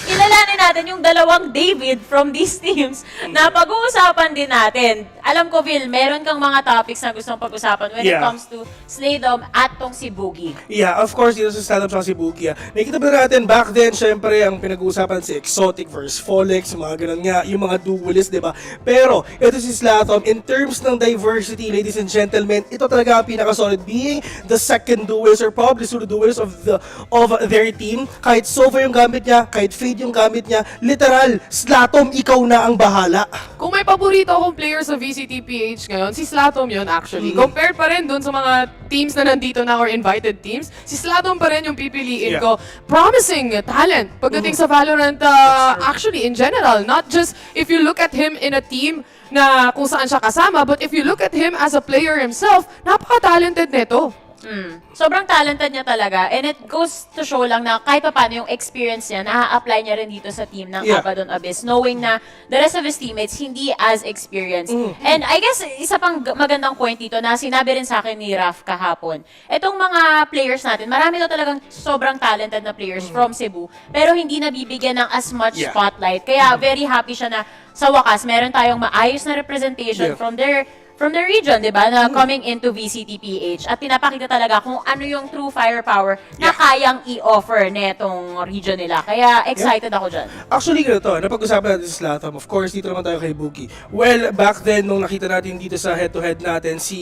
ilalanin natin yung dalawang David from these teams na pag-uusapan din natin. Alam ko, Vil, meron kang mga topics na gustong pag-usapan when it comes to Slaydom at tong si Boogie. Yeah, of course, dito sa stand-up sa si Boogie. Nakikita ba natin back then, syempre, ang pinag-uusapan si Exotic versus Fallex, mga ganun nga, yung mga duelist, di ba? Pero, ito si Slatom, in terms ng diversity, ladies and gentlemen, ito talaga ang pinaka-solid, being the second duelist or probably solo duelist of their team. Kahit Sova yung gamit niya, kahit Fade yung gamit niya, literal, Slatom, ikaw na ang bahala. Kung may paborito akong player sa VCTPH ngayon, si Slatom yun actually. Compared pa rin dun sa mga teams na nandito na or invited teams, si Slatom pa rin yung pipiliin ko. Promising talent pagdating sa Valorant actually in general. Not just if you look at him in a team na kung saan siya kasama, but if you look at him as a player himself, napaka-talented nito. Sobrang talented niya talaga, and it goes to show lang na kahit pa paano yung experience niya, na-apply niya rin dito sa team ng Abaddon Abyss, knowing na the rest of his teammates hindi as experienced. And I guess, isa pang magandang point dito na sinabi rin sa akin ni Raf kahapon, itong mga players natin, marami na talagang sobrang talented na players from Cebu, pero hindi nabibigyan ng as much spotlight. Kaya very happy siya na sa wakas, meron tayong maayos na representation from their region, di ba, na coming into VCTPH at pinapakita talaga kung ano yung true firepower na kayang i-offer netong region nila. Kaya excited ako dyan. Actually, ganito, napag-usapan natin si Slatom. Of course, dito naman tayo kay Boogie. Well, back then, nung nakita natin dito sa head-to-head natin, si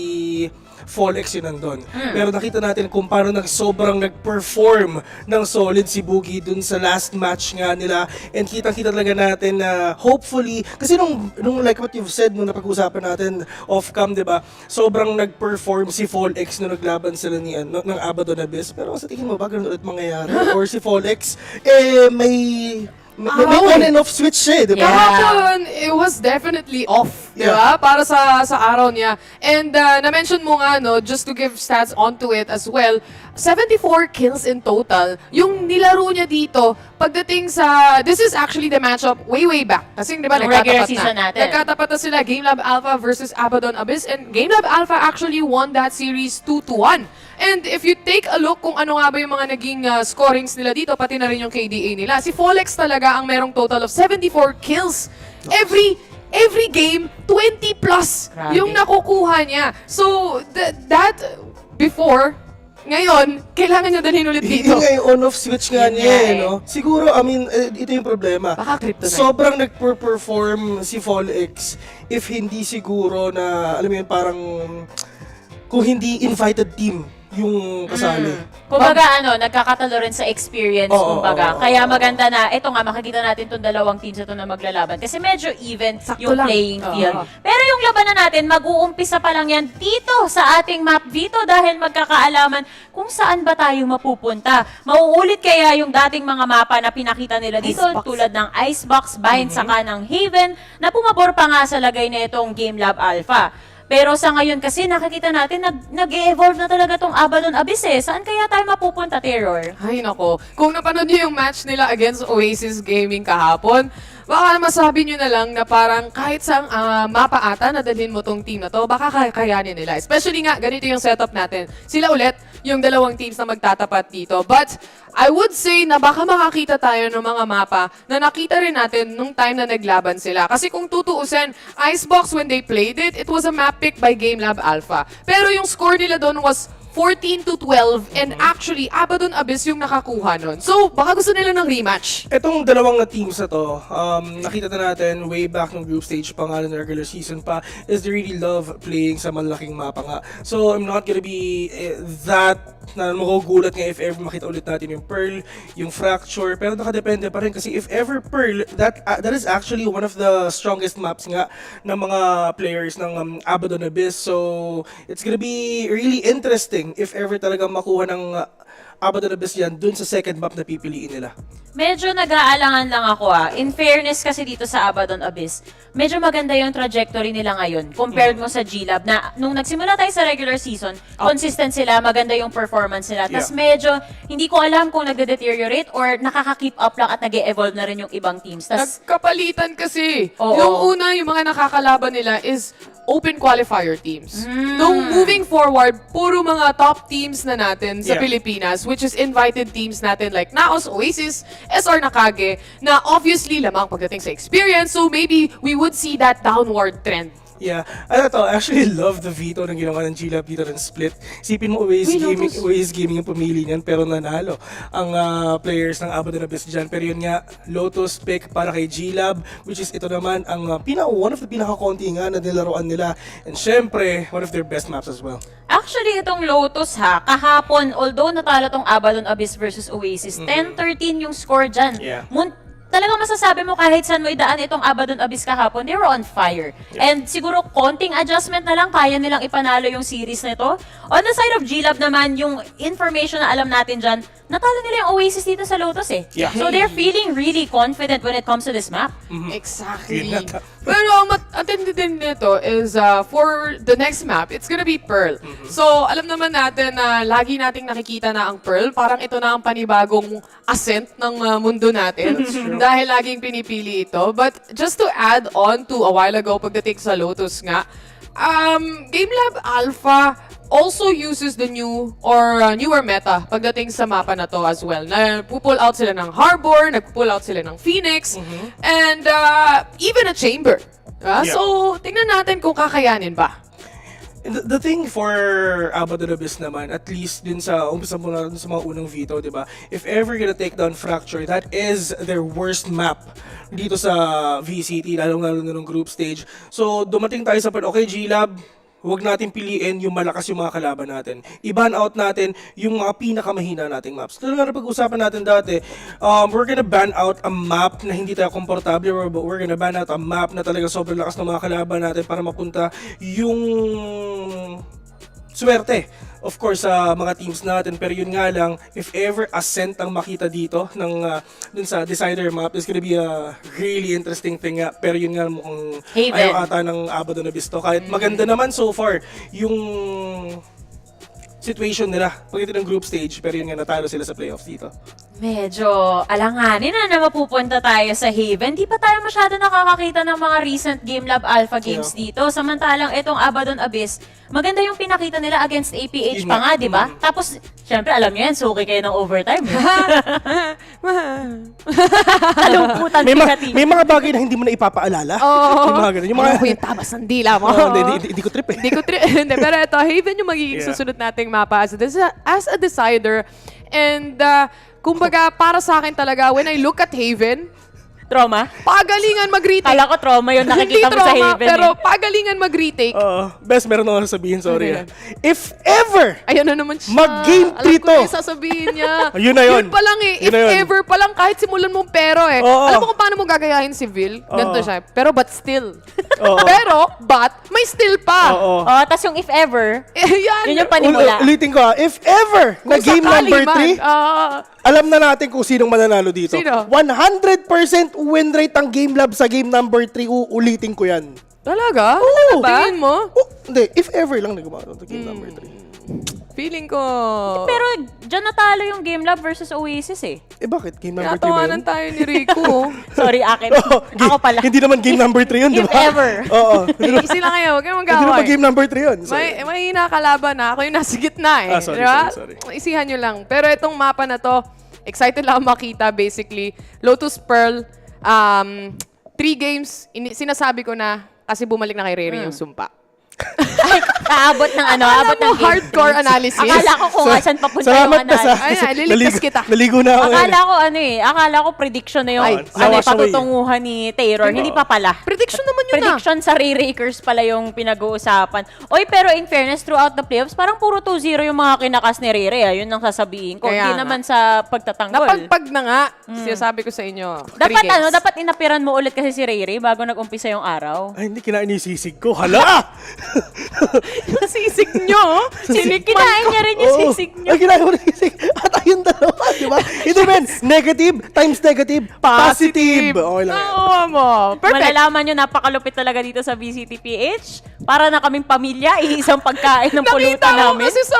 Fallex yun nandun. Pero nakita natin kung paano sobrang nag-perform ng solid si Boogie dun sa last match nga nila. And kitang-kita talaga natin na hopefully, kasi nung like what you've said, nung napag-usapan natin off-cam, di ba, sobrang nag-perform si Fallex nung naglaban sila ng Abaddon Abyss. Pero sa tingin mo ba, ganun ulit mangyayari? Or si Fallex, may on and off switch siya, di ba? Kahapon, it was definitely off, di ba? Para sa araw niya. And na-mention mo nga, just to give stats onto it as well, 74 kills in total. Yung nilaro niya dito, pagdating sa, this is actually the matchup way back. Kasi di ba, nagkatapat na sila, GameLab.Alpha versus Abaddon Abyss, and GameLab.Alpha actually won that series 2-1. And if you take a look kung ano nga ba yung mga naging scorings nila dito, pati na rin yung KDA nila, si Fallex talaga ang merong total of 74 kills. Every game, 20 plus yung nakukuha niya. So, that before, ngayon, kailangan niya dalhin ulit dito. Hindi nga yung on-off switch nga niya, no? Siguro, ito yung problema. Sobrang nag-perform si Fallex if hindi siguro na, alam mo yun, parang kung hindi invited team yung kasali. Kumbaga nagkakatalo rin sa experience, kumbaga. Kaya maganda na, ito nga, makikita natin itong dalawang teams na ito na maglalaban. Kasi medyo even yung playing field. Pero yung labanan natin, mag-uumpisa pa lang yan dito sa ating map dito dahil magkakaalaman kung saan ba tayo mapupunta. Mauulit kaya yung dating mga mapa na pinakita nila dito, tulad ng Icebox, Bind, saka ng Haven, na pumabor pa nga sa lagay na itong GameLab.Alpha. Pero sa ngayon kasi nakikita natin nag-e-evolve na talaga tong Abaddon Abyss eh. Saan kaya tayo mapupunta, Terror? Ay nako, kung napanood niyo yung match nila against Oasis Gaming kahapon, baka masabi nyo na lang na parang kahit sa mapa ata na dalhin mo tong team na to, baka kakayanin nila. Especially nga, ganito yung setup natin. Sila ulit, yung dalawang teams na magtatapat dito. But I would say na baka makakita tayo ng mga mapa na nakita rin natin nung time na naglaban sila. Kasi kung tutuusin, Icebox when they played it, it was a map pick by GameLab.Alpha. Pero yung score nila doon was 14-12 and actually Abaddon Abyss yung nakakuha nun. So, baka gusto nila ng rematch. Itong dalawang na teams na to, nakita na natin way back ng group stage pa nga ng regular season pa, is they really love playing sa malaking mapa nga. So, I'm not gonna be that na magugulat nga if ever makita ulit natin yung Pearl, yung Fracture, pero nakadepende pa rin kasi if ever Pearl, that is actually one of the strongest maps nga ng mga players ng Abaddon Abyss. So, it's gonna be really interesting if ever talagang makuha ng Abaddon Abyss yan dun sa second map na pipiliin nila. Medyo nag-aalangan lang ako In fairness kasi dito sa Abaddon Abyss, medyo maganda yung trajectory nila ngayon compared mo sa GLAB na nung nagsimula tayo sa regular season, consistent sila, maganda yung performance nila. Tapos medyo hindi ko alam kung nagde-deteriorate or nakaka-keep up lang at nag-e-evolve na rin yung ibang teams. Nagkapalitan kasi. Yung una, yung mga nakakalaban nila is open qualifier teams. Nung moving forward, puro mga top teams na natin sa Pilipinas, which is invited teams natin like Naos, Oasis, SR Nacague, na obviously lamang pagdating sa experience, so maybe we would see that downward trend. Yeah. Actually love the veto ng ginawa ng GLAB dito ng split. Isipin mo, Oasis Gaming yung pumili niyan, pero nanalo ang players ng Abaddon Abyss dyan. Pero yun nga, Lotus pick para kay GLAB, which is ito naman ang one of the pinaka-konti nga na nilaruan nila. And syempre, one of their best maps as well. Actually, itong Lotus kahapon, although natalo tong Abaddon Abyss versus Oasis, 10-13 yung score dyan. Talagang masasabi mo kahit saan mo idaan itong Abaddon Abyss kahapon, they were on fire. And siguro konting adjustment na lang, kaya nilang ipanalo yung series nito. On the side of GLAB naman, yung information na alam natin dyan, natalo nila yung Oasis dito sa Lotus So they're feeling really confident when it comes to this map. Exactly. Pero ang matindi din nito is for the next map, it's gonna be Pearl. So alam naman natin na lagi nating nakikita na ang Pearl, parang ito na ang panibagong ascent ng mundo natin. Dahil laging pinipili ito. But just to add on to a while ago, pagdating sa Lotus nga, GameLab.Alpha also uses the new or newer meta pagdating sa mapa na to as well. Nagpo-pull out sila ng Harbor, nagpo-pull out sila ng Phoenix, and even a Chamber. So, tingnan natin kung kakayanin ba. The thing for Abaddon Abyss naman, at least din sa umpisa muna sa mga unang veto, di ba? If ever gonna take down Fracture, that is their worst map dito sa VCT, lalong-lalo na ng group stage. So, dumating tayo sa okay, GLAB, huwag natin piliin yung malakas yung mga kalaban natin. I-ban out natin yung mga pinakamahina nating maps. Talaga na pag-usapan natin dati, we're gonna ban out a map na hindi tayo komportable, but we're gonna ban out a map na talaga sobrang lakas ng mga kalaban natin para mapunta yung swerte, of course, sa mga teams natin. Pero yun nga lang, if ever ascent ang makita dito ng dun sa decider map, is gonna be a really interesting thing nga. Pero yun nga mukhang ayaw ata ng Abaddon Abyss to. Kahit maganda naman so far yung situation nila pagdating ng group stage, pero yun nga, natalo sila sa playoffs dito. Medyo alanganin na mapupunta tayo sa Haven. Di pa tayo masyado nakakakita ng mga recent GameLab.Alpha games dito. Samantalang itong Abaddon Abyss, maganda yung pinakita nila against APH pa nga, di ba? Tapos, syempre, alam nyo yan, suki kayo ng overtime. Kalungkutan may mga bagay na hindi mo na ipapaalala. Yung mga ganun. Yung mga yung tabas ng dila mo. Hindi ko trip eh. Pero ito, Haven yung magiging susunod nating mapa as a decider. And kumbaga, para sa akin talaga, when I look at Haven, Trauma? Pagalingan mag-retake. Kala ko trauma yun, nakikita mo sa Haven. Pero pagalingan mag-retake. Best, meron ako sasabihin, sorry. If ever, ayan na naman siya. mag-game 3 to. Alam ko na yung sasabihin niya. Yun na yun. Yun pa lang eh. Yun If na yun. ever pa lang, kahit simulan mong pero eh. Oo. Alam mo kung paano mo gagayahin si Vil? Ganito siya. Pero but still. Oo. Pero, but, may still pa. Oo. Tas yung if ever, yan. yun yung panimula. Ulitin ko if ever, na Kung game sakali number man, 3, alam na natin kung sinong mananalo dito. Sino? 100% win rate ang GameLab sa game number 3. Uulitin ko yan. Talaga? Oo. Tingin mo? Hindi, if ever lang nagawa sa game number 3. Feeling ko... Pero dyan natalo yung GameLab versus Oasis eh. Bakit? Game number 3 ba yun? Natawanan tayo ni Rico. Sorry, akin. Ako pala. Hindi naman game number 3 yun, di ba? If ever. Oo. Easy lang kayo, huwag kayong Hindi mag-away. naman game number 3 yun. May hinakalaban na. Ako yung nasa gitna eh. Sorry, Diba? sorry. Isihan nyo lang. Pero itong mapa na to, excited lang ako makita basically. Lotus Pearl, 3 games, sinasabi ko na kasi bumalik na kay Rere yung sumpa. Aabot ng Akala abot ng mo hardcore analysis. Akala ko kung asan papunta Salamat yung na sa... analysis. Ayan, liligtas kita. Naligo na ako. Akala ko prediction na yung patutunguhan ni Taylor. Hindi pa pala. Prediction naman yun Prediction sa Re-Rakers pala yung pinag-uusapan. Oy, pero in fairness, throughout the playoffs, parang puro 2-0 yung mga kinakas ni Rere. Yun ang sasabihin ko. Kaya Hindi nga. naman sa pagtatanggol. Napagpag na nga. Sinasabi ko sa inyo. Dapat inapiran mo ulit kasi si Rere bago nag-umpisa yung araw. Ay, hindi kinain yung sisig ko. Hala! Yung sisig nyo? Kinain niya rin yung sisig niyo. Ay, kinain mo na sisig. At ayun dalawa, di ba? Ito men, negative times negative, positive. Okay lang. Oo mo. Perfect. Malalaman nyo, napakalupit talaga dito sa VCTPH. Para na kaming pamilya, iisang pagkain ng pulutan namin. Nakita ko kasi sa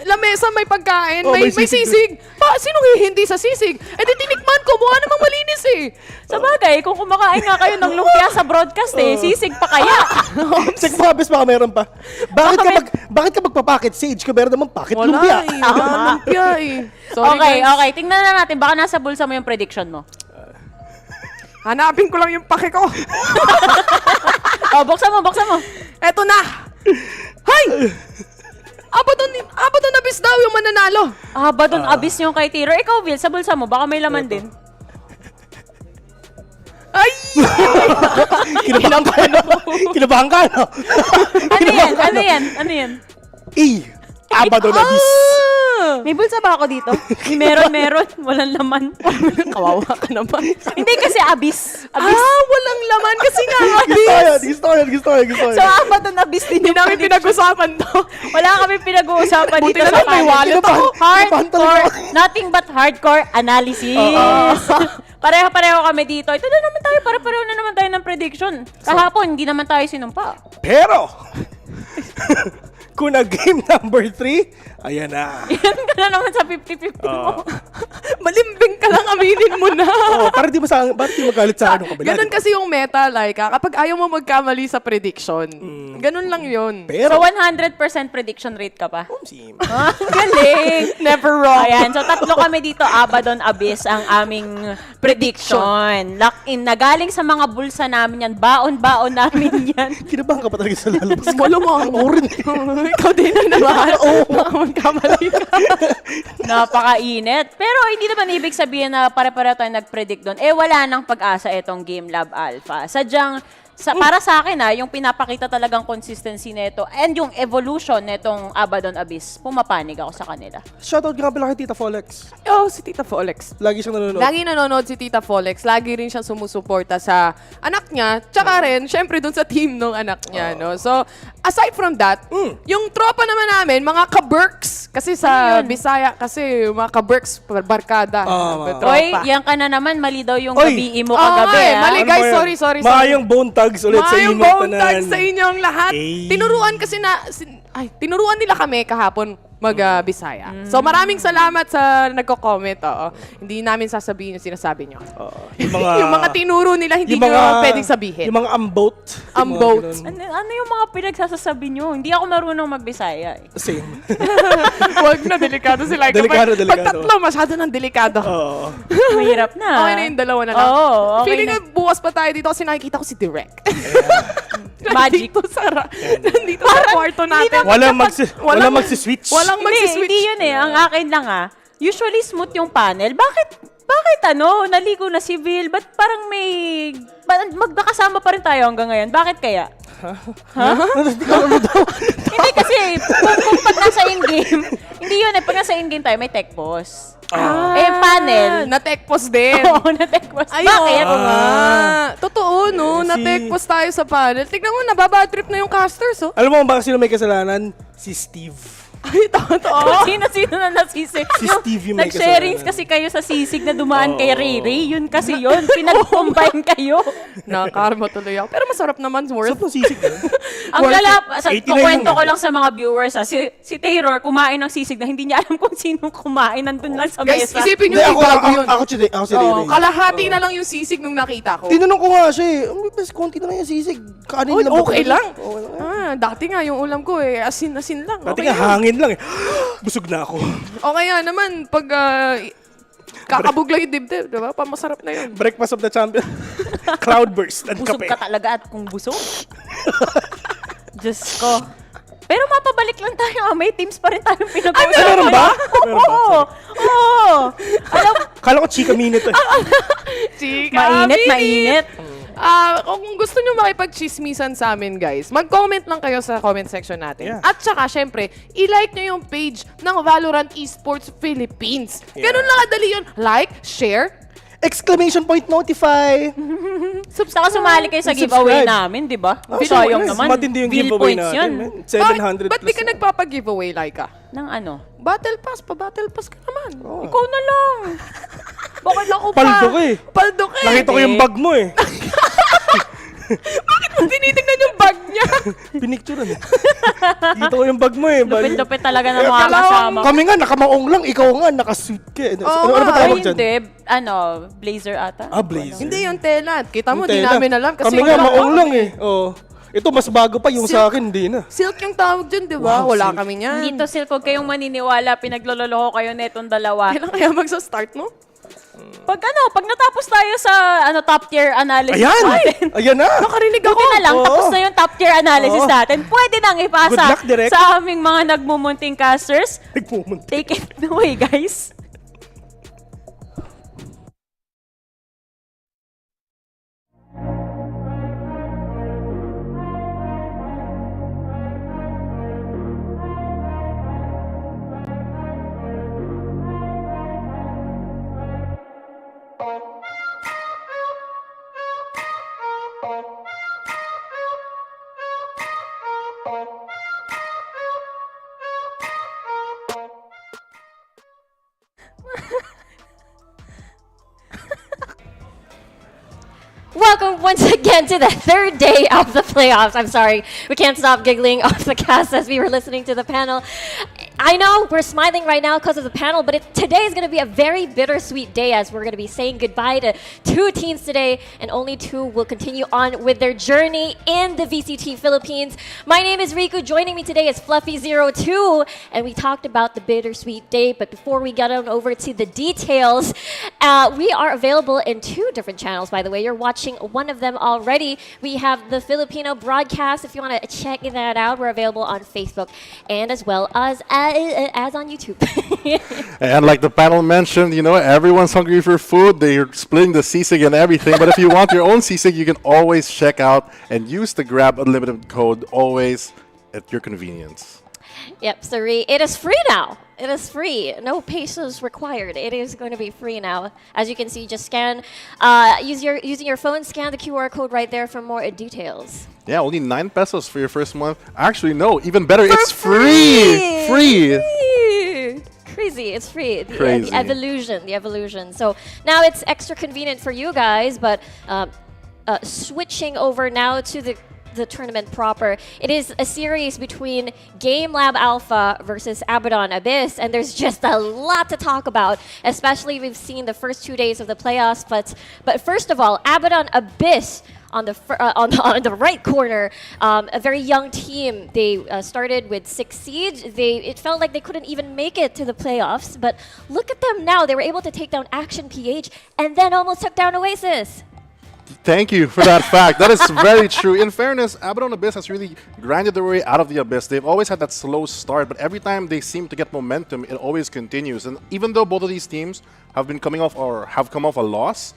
lamesa may pagkain, Oh, may may sisig. Sinong hindi sa sisig? Eh di tinikman ko, mukha namang malinis eh. Sa bagay, kung kumakain nga kayo ng lumpia sa broadcast sisig pa kaya. Check mo habis baka meron pa. Bakit ka magpapacket Sage ka meron naman packet lumpia? Wala lumpia eh. Sorry Okay, guys. okay. Tingnan na natin. Baka nasa bulsa mo yung prediction mo. Hanapin ko lang yung pake ko. Buksan mo. Eto na. Hay! Abaddon Abyss daw yung mananalo. Abaddon Abyss yung kay Tiro. Ikaw, Vil, sa bulsa mo. Baka may laman din. Ay! Kinabahan ka, no? Ano yan? Abaddon Abyss. May bulsa ba ako dito? Meron. Walang laman. Kawawa ka naman. Hindi kasi Abyss. Walang laman kasi nga Gusto ko yan. So, Abaddon Abyss din Hindi namin pinag-usapan to. Wala kami pinag-uusapan Buti dito na sa lang may wallet ako. Hardcore. Nothing but hardcore analysis. Pareho-pareho kami dito. Ito na naman tayo. Pareho na naman tayo ng prediction. Kahapon, hindi naman tayo sinumpa. Pero, kung game number 3, ayan na. Yan ka na naman sa 50-50 mo. Malimbing ka lang, aminin mo na. Para di magalit sa akin ng kabila. Ganun kasi yung meta, like, kapag ayaw mo magkamali sa prediction, ganun lang yun. So, 100% prediction rate ka pa? Galing! Never wrong. Ayan, so tatlo kami dito, Abaddon Abyss, ang aming prediction. Lock-in na galing sa mga bulsa namin yan. Baon-baon namin yan. Kinabahan ka pa talaga sa lalabas ka. Malamang. Ikaw din na naman. Magkamali ka. Napakainit. Pero hindi naman ibig sabihin na pare-pareho tayo nag-predict doon. Wala nang pag-asa itong GameLab.Alpha. Sadyang, para sa akin yung pinapakita talagang consistency nito and yung evolution nitong Abaddon Abyss, pumapanig ako sa kanila. Shoutout nga pala kay Tita Folex. Si Tita Folex. Lagi siyang nanonood. Lagi nanonood si Tita Folex. Lagi rin siyang sumusuporta sa anak niya. Tsaka rin, syempre dun sa team ng anak niya. No? So, aside from that, yung tropa naman namin, mga ka-Berks. Kasi sa Bisaya, kasi mga ka-Berks, barkada. Oy, yan ka na naman. Mali daw yung gabi mo kagabi. Mali guys, sorry. Maayong bone tags ulit sa inyo. Maayong bone tags sa inyong lahat. Tinuruan kasi tinuruan nila kami kahapon mag-Bisaya. So maraming salamat sa nagko-comment. Hindi namin sasabihin yung sinasabi nyo. Yung mga tinuro nila, hindi nyo pwedeng sabihin. Yung mga ambot. Ano yung mga pinagsasasabi nyo? Hindi ako marunong mag-Bisaya. Same. Huwag na, delikado sila. Delikado. Pag tatlo, masyado ng delikado. Mahirap na. Okay na yung dalawa na lang. Okay Feeling na bukas pa tayo dito kasi nakikita ko si Direk. Magic. Nandito sa kwarto natin. Walang magsi-switch. Walang magsiswitch. Hindi yun Ang akin lang usually smooth yung panel. Bakit Bakit naligo na si Bill? Ba't parang magkakasama pa rin tayo hanggang ngayon? Bakit kaya? Ha? Hindi kasi, kung pag nasa in-game, hindi yun pag nasa in-game tayo, may tech boss. Panel. Na-tech post din. Oo, na-tech boss. Ay, Bakit? oo nga. Totoo, no? Na-tech post tayo sa panel. Tignan mo, nababadtrip na yung casters, oh. Alam mo ba sino may kasalanan? Si Steve. Ay, totoo. Sino na nasisig? Si Steve yung may Nag-sharings kasalanan. kasi kayo sa sisig na dumaan kay Ray. Yun kasi yun. Pinag-combine kayo. Nakakarma tuloy ako. Pero masarap naman, worth. Sarap ng sisig na. Ang Worth it. 89 kukwento lang. ko lang sa mga viewers, si Taylor kumain ng sisig na hindi niya alam kung sinong kumain. Nandun lang sa Guys, mesa. isipin nyo yung bago yun. Ako si Ray. Kalahati na lang yung sisig nung nakita ko. Tinanong ko nga siya mas konti na lang yung sisig. Kanin lang. Okay lang. Dati nga yung ulam ko asin lang. Dati Okay nga lang. hangin lang Busog na ako. O kaya naman, pag kakabog lang yung dibdib, diba? Masarap na yun. Breakfast of the champion. Cloudburst and Busog kape. ka talaga at kung busog. Diyos ko. Pero mapabalik lang tayo. May teams pa rin tayong pinag-uusapan. Meron ba? Oo. Alam, Kala ko chika minute. Chika, mainit. Kung gusto nyo makipag-chismisan sa amin, guys, mag-comment lang kayo sa comment section natin. Yeah. At saka, syempre, i-like nyo yung page ng Valorant Esports Philippines. Ganun lang kadali yun. Like, share, Exclamation point notify. Saka sumali kayo sa giveaway namin, di ba? Sayang naman. Matindi yung Bill giveaway points natin. yun. Man. 700 Ba't di ka nagpapag-giveaway, Laika? Ng ano? Battle Pass, pa-Battle Pass ka naman. Ikaw na lang. Bakit ako pa? Paldo ka eh. Paldo ka eh. Nakita ko yung bag mo eh. Bakit mo tinitingnan yung bag niya? Pinicturean eh. Kita ko yung bag mo eh. Lupit-lupit talaga ng mga kasama. Kami nga, nakamaong lang. Ikaw nga, nakasuit ka eh. Oo Ano ba Ay, tawag dyan? hindi. Blazer ata. Blazer. Hindi yung tela. Kita mo, Yung di tela. namin alam. Kasi Kami nga, wala maong kami. lang eh. Oo. Ito, mas bago pa yung sa akin, hindi na. Silk yung tawag dyan, di ba? Wow, Wala silk. kami niyan. Dito, Silk, huwag kayong maniniwala. Pinaglololoko kayo netong dalawa. Kailan kaya magsa-start mo? Pag natapos tayo sa top tier analysis Ayan! natin. Ayan na! Nakarinig ako. Buti na lang, Oo. tapos na yung top tier analysis Oo. natin. Pwede nang ipasa Good luck, Direk. sa aming mga nagmumunting casters. Nagmumunting. Take it away, guys. Welcome once again to the third day of the playoffs. I'm sorry, we can't stop giggling off the cast as we were listening to the panel. I know we're smiling right now because of the panel, but today is going to be a very bittersweet day as we're going to be saying goodbye to 2 teams today, and only 2 will continue on with their journey in the VCT Philippines. My name is Riku. Joining me today is Fluffy02, and we talked about the bittersweet day. But before we get on over to the details, we are available in 2 different channels. By the way, you're watching one of them already. We have the Filipino broadcast. If you want to check that out, we're available on Facebook and as well as on YouTube. And like the panel mentioned, you know, everyone's hungry for food. They're splitting the sisig and everything. But if you want your own sisig, you can always check out and use the GLAB Unlimited code always at your convenience. Yep, sorry. It is free now. It is free. No pesos required. It is going to be free now. As you can see, just scan, using your phone, scan the QR code right there for more details. Yeah, only 9 pesos for your first month. Actually, no, even better, it's free! Free! Crazy, it's free. Crazy. The evolution. So now it's extra convenient for you guys, but switching over now to the tournament proper. It is a series between GameLab.Alpha versus Abaddon Abyss, and there's just a lot to talk about, especially we've seen the first 2 days of the playoffs. But first of all, Abaddon Abyss on the right corner, a very young team. They started with 6 seeds. It felt like they couldn't even make it to the playoffs, but look at them now. They were able to take down Action PH and then almost took down Oasis. Thank you for that fact. That is very true. In fairness, Abaddon Abyss has really grinded their way out of the Abyss. They've always had that slow start, but every time they seem to get momentum, it always continues. And even though both of these teams have been coming off or have come off a loss,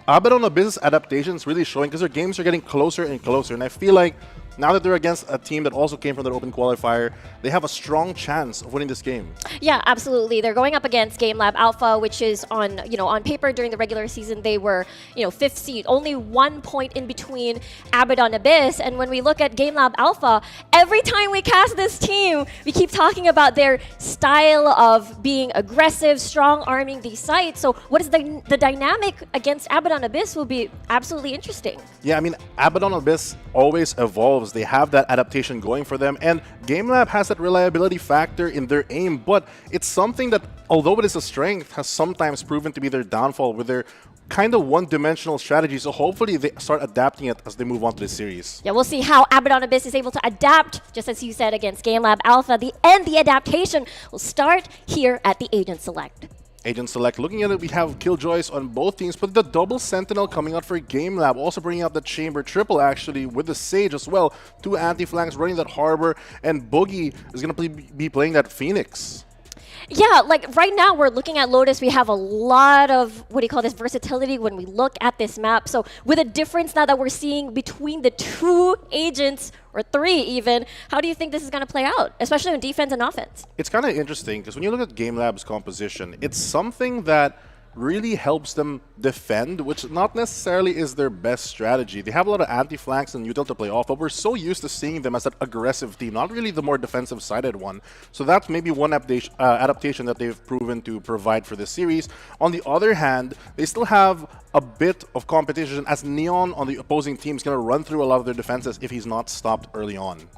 Abaddon Abyss's adaptation is really showing because their games are getting closer and closer. And I feel like now that they're against a team that also came from their open qualifier, they have a strong chance of winning this game. Yeah, absolutely. They're going up against GameLab.Alpha, which is on, on paper during the regular season, they were, 5th seed, only 1 point in between Abaddon Abyss. And when we look at GameLab.Alpha, every time we cast this team, we keep talking about their style of being aggressive, strong arming these sites. So what is the dynamic against Abaddon Abyss will be absolutely interesting. Yeah, I mean, Abaddon Abyss always evolves. They have that adaptation going for them, and GameLab has that reliability factor in their aim, but it's something that, although it is a strength, has sometimes proven to be their downfall with their kind of one-dimensional strategy. So hopefully they start adapting it as they move on to the series. Yeah, we'll see how Abaddon Abyss is able to adapt, just as you said, against GameLab.Alpha. The adaptation will start here at the Agent Select. Agent Select, looking at it, we have Killjoys on both teams, but the double Sentinel coming out for GameLab, also bringing out the Chamber triple actually with the Sage as well. 2 anti-flanks running that Harbor, and Boogie is going to be playing that Phoenix. Yeah, like right now we're looking at Lotus. We have a lot of, versatility when we look at this map. So with a difference now that we're seeing between the 2 agents, or 3 even, how do you think this is going to play out, especially in defense and offense? It's kind of interesting because when you look at GameLab's composition, it's something that really helps them defend, which not necessarily is their best strategy. They have a lot of anti-flanks and util to play off, but we're so used to seeing them as that aggressive team, not really the more defensive-sided one. So that's maybe one adaptation that they've proven to provide for this series. On the other hand, they still have a bit of competition as Neon on the opposing team is going to run through a lot of their defenses if he's not stopped early on.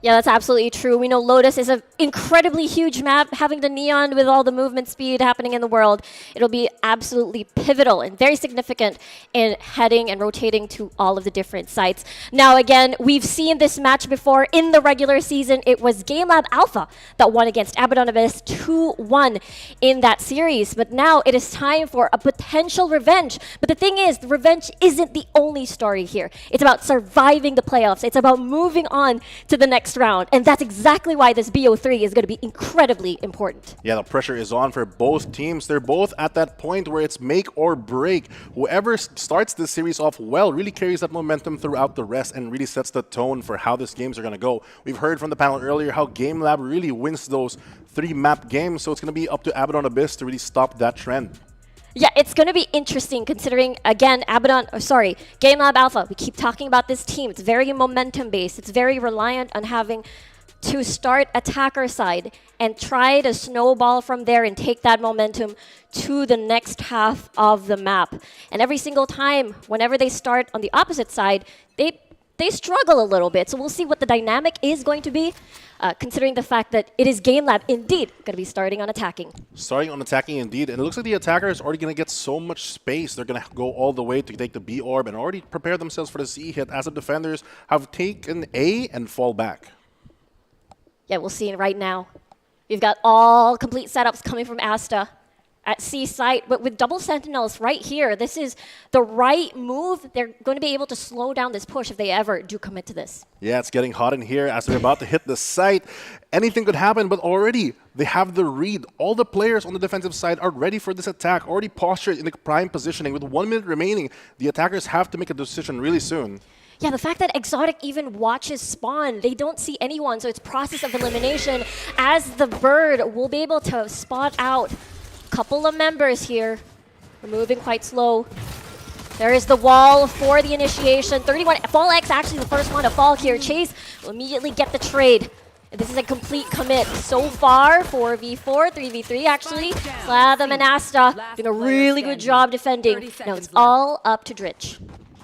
Yeah, that's absolutely true. We know Lotus is an incredibly huge map, having the Neon with all the movement speed happening in the world. It'll be absolutely pivotal and very significant in heading and rotating to all of the different sites. Now, again, we've seen this match before in the regular season. It was GameLab.Alpha that won against Abaddon Abyss 2-1 in that series. But now it is time for a potential revenge. But the thing is, the revenge isn't the only story here. It's about surviving the playoffs. It's about moving on to the next round. And that's exactly why this BO3 is going to be incredibly important. Yeah, the pressure is on for both teams. They're both at that point where it's make or break. Whoever starts this series off well really carries that momentum throughout the rest and really sets the tone for how these games are going to go. We've heard from the panel earlier how GameLab really wins those 3-map games, so it's going to be up to Abaddon Abyss to really stop that trend. Yeah, it's going to be interesting considering, again, GameLab.Alpha. We keep talking about this team. It's very momentum-based. It's very reliant on having to start attacker side and try to snowball from there and take that momentum to the next half of the map. And every single time, whenever they start on the opposite side, they struggle a little bit. So we'll see what the dynamic is going to be, considering the fact that it is GameLab indeed going to be starting on attacking. Starting on attacking indeed, and it looks like the attacker is already going to get so much space. They're going to go all the way to take the B orb and already prepare themselves for the C hit as the defenders have taken A and fall back. Yeah, we'll see it right now. We've got all complete setups coming from Asta at C site, but with double sentinels right here, this is the right move. They're going to be able to slow down this push if they ever do commit to this. Yeah, it's getting hot in here as they're about to hit the site. Anything could happen, but already they have the read. All the players on the defensive side are ready for this attack, already postured in the prime positioning. With 1 minute remaining, the attackers have to make a decision really soon. Yeah, the fact that Exotic even watches spawn, they don't see anyone, so it's process of elimination. As the bird will be able to spot out a couple of members here. We're moving quite slow. There is the wall for the initiation. 31, Fall X actually the first one to fall here. Chase will immediately get the trade. This is a complete commit so far. 4v4, 3v3 actually. GLAB and Asta doing a really good job defending. Now it's all up to Dritch.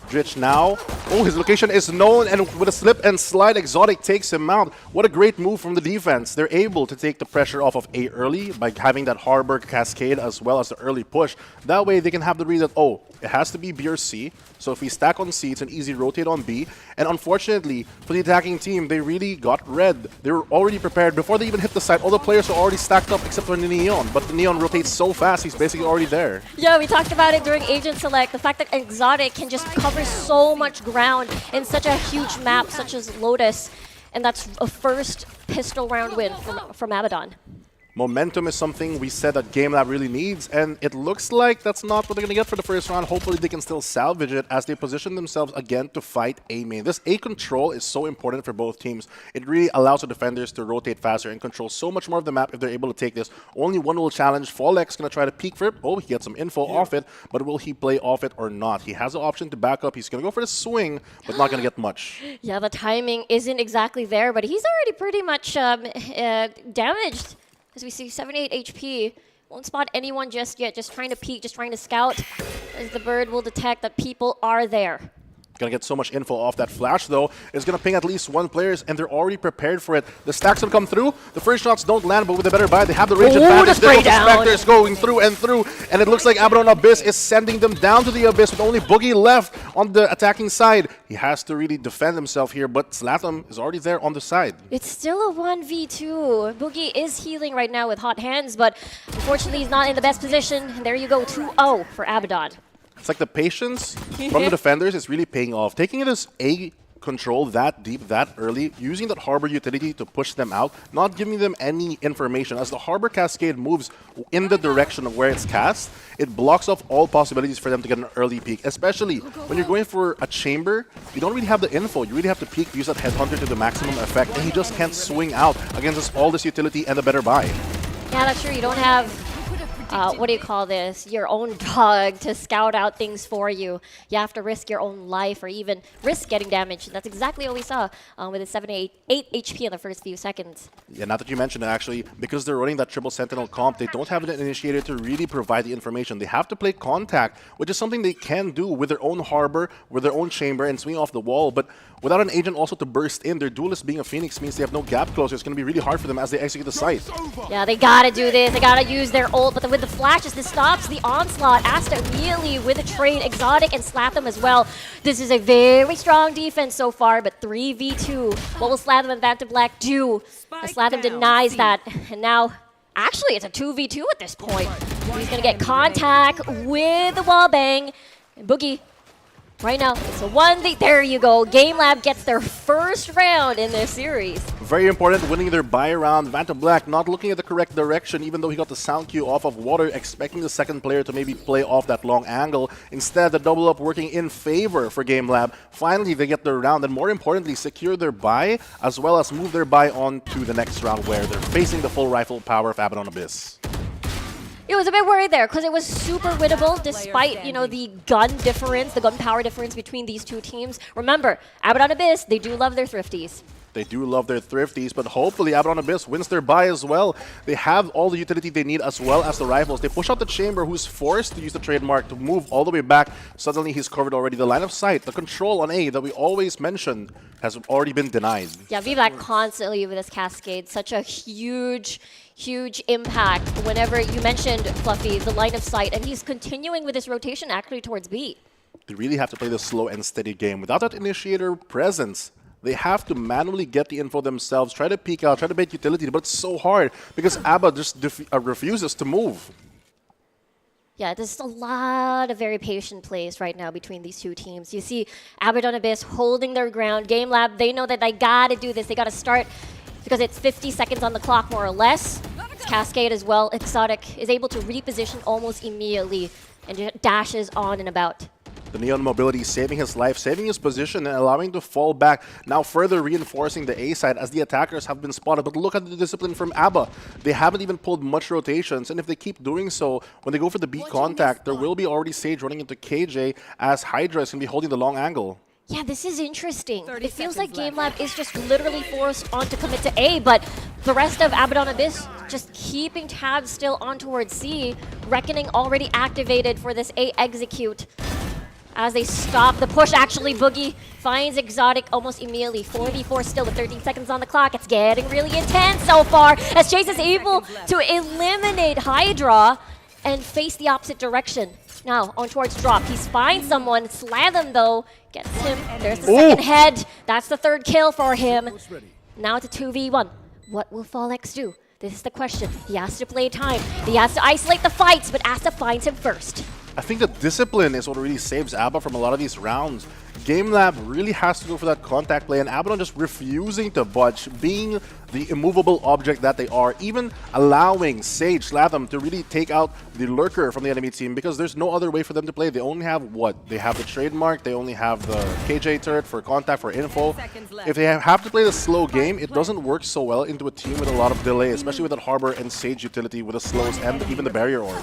Dritch now. Oh, his location is known, and with a slip and slide, Exotic takes him out. What a great move from the defense. They're able to take the pressure off of A early by having that Harbor cascade as well as the early push. That way, they can have the read that, oh, it has to be B or C. So if we stack on C, it's an easy rotate on B. And unfortunately, for the attacking team, they really got red. They were already prepared. Before they even hit the site, all the players were already stacked up except for the Neon. But the Neon rotates so fast, he's basically already there. Yeah, we talked about it during Agent Select. The fact that Exotic can just cover so much ground in such a huge map such as Lotus. And that's a first pistol round win from Abaddon. Momentum is something we said that GameLab really needs, and it looks like that's not what they're going to get for the first round. Hopefully they can still salvage it as they position themselves again to fight A main. This A control is so important for both teams. It really allows the defenders to rotate faster and control so much more of the map if they're able to take this. Only one will challenge. Fallex going to try to peek for it. Oh, he gets some info off it, but will he play off it or not? He has the option to back up. He's going to go for the swing, but not going to get much. Yeah, the timing isn't exactly there, but he's already pretty much damaged. As we see, 78 HP. Won't spot anyone just yet. Just trying to peek, just trying to scout. As the bird will detect that people are there. Gonna get so much info off that flash though. It's gonna ping at least one player and they're already prepared for it. The stacks have come through. The first shots don't land, but with a better buy, they have the range advantage. There goes the Spectres going through, and it looks like Abaddon Abyss is sending them down to the Abyss with only Boogie left on the attacking side. He has to really defend himself here, but Slatham is already there on the side. It's still a 1v2. Boogie is healing right now with hot hands, but unfortunately he's not in the best position. And there you go, 2-0 for Abaddon. It's like the patience from the defenders is really paying off. Taking it as A control that deep, that early, using that Harbor utility to push them out, not giving them any information. As the Harbor Cascade moves in the direction of where it's cast, it blocks off all possibilities for them to get an early peek, especially when you're going for a chamber. You don't really have the info. You really have to peek, use that Headhunter to the maximum effect, and he just can't swing out against all this utility and a better buy. Yeah, that's true. You don't have what do you call this? Your own dog to scout out things for you. You have to risk your own life or even risk getting damaged. And that's exactly what we saw with his 8 HP in the first few seconds. Yeah, now that you mentioned it, actually, because they're running that triple sentinel comp, they don't have an initiator to really provide the information. They have to play contact, which is something they can do with their own harbor, with their own chamber, and swing off the wall. But without an agent also to burst in, their duelist being a Phoenix means they have no gap closer. It's going to be really hard for them as they execute the site. Yeah, they gotta do this. They gotta use their ult, but with the flashes, this stops the onslaught. Asta immediately with a trade, Exotic and Slatham as well. This is a very strong defense so far, but 3v2. What will Slatham and Back to Black do? Slatham denies that, and now, actually, it's a 2v2 at this point. He's gonna get contact with the wallbang. And Boogie, right now, it's a 1v. There you go. GameLab gets their first round in this series. Very important, winning their buy round. Vanta Black not looking at the correct direction, even though he got the sound cue off of Water, expecting the second player to maybe play off that long angle. Instead, the double up working in favor for GameLab. Finally, they get their round, and more importantly, secure their buy, as well as move their buy on to the next round, where they're facing the full rifle power of Abaddon Abyss. It was a bit worried there because it was super winnable despite, you know, the gun difference, the gun power difference between these two teams. Remember, Abaddon Abyss, they do love their thrifties. They do love their thrifties, but hopefully Abaddon Abyss wins their buy as well. They have all the utility they need as well as the rifles. They push out the chamber, who's forced to use the trademark to move all the way back. Suddenly he's covered already. The line of sight, the control on A that we always mentioned has already been denied. Yeah, VBlack constantly with this Cascade, such a huge impact. Whenever you mentioned, Fluffy, the line of sight, and he's continuing with his rotation actually towards B. They really have to play the slow and steady game. Without that initiator presence, they have to manually get the info themselves, try to peek out, try to bait utility, but it's so hard because Abba just refuses to move. Yeah, there's a lot of very patient plays right now between these two teams. You see Abaddon Abyss holding their ground. GameLab, they know that they gotta do this. They gotta start because it's 50 seconds on the clock more or less. It's Cascade as well. Exotic is able to reposition almost immediately and just dashes on and about. The Neon mobility saving his life, saving his position, and allowing him to fall back. Now further reinforcing the A side as the attackers have been spotted. But look at the discipline from ABBA. They haven't even pulled much rotations. And if they keep doing so, when they go for the B contact, there will be already Sage running into KJ as Hydra is going to be holding the long angle. Yeah, this is interesting. It feels like GameLab is just literally forced on to commit to A, but the rest of Abaddon Abyss just keeping tabs still on towards C. Reckoning already activated for this A execute. As they stop the push, actually, Boogie finds Exotic almost immediately. 4v4 still with 13 seconds on the clock. It's getting really intense so far as Chase is able to eliminate Hydra. and face the opposite direction. Now, on towards drop. He's finds someone. Slathem, though, gets him. There's the second head. That's the third kill for him. Now it's a 2v1. What will Fallex do? This is the question. He has to play time. He has to isolate the fights, but Asta finds him first. I think the discipline is what really saves Abba from a lot of these rounds. GameLab really has to go for that contact play, and Abaddon just refusing to budge, being the immovable object that they are, even allowing Sage, Slathem to really take out the lurker from the enemy team, because there's no other way for them to play. They only have what? They have the trademark, they only have the KJ turret for contact, for info. If they have to play the slow game, it doesn't work so well into a team with a lot of delay, especially with that Harbor and Sage utility with the slows and even the barrier orb.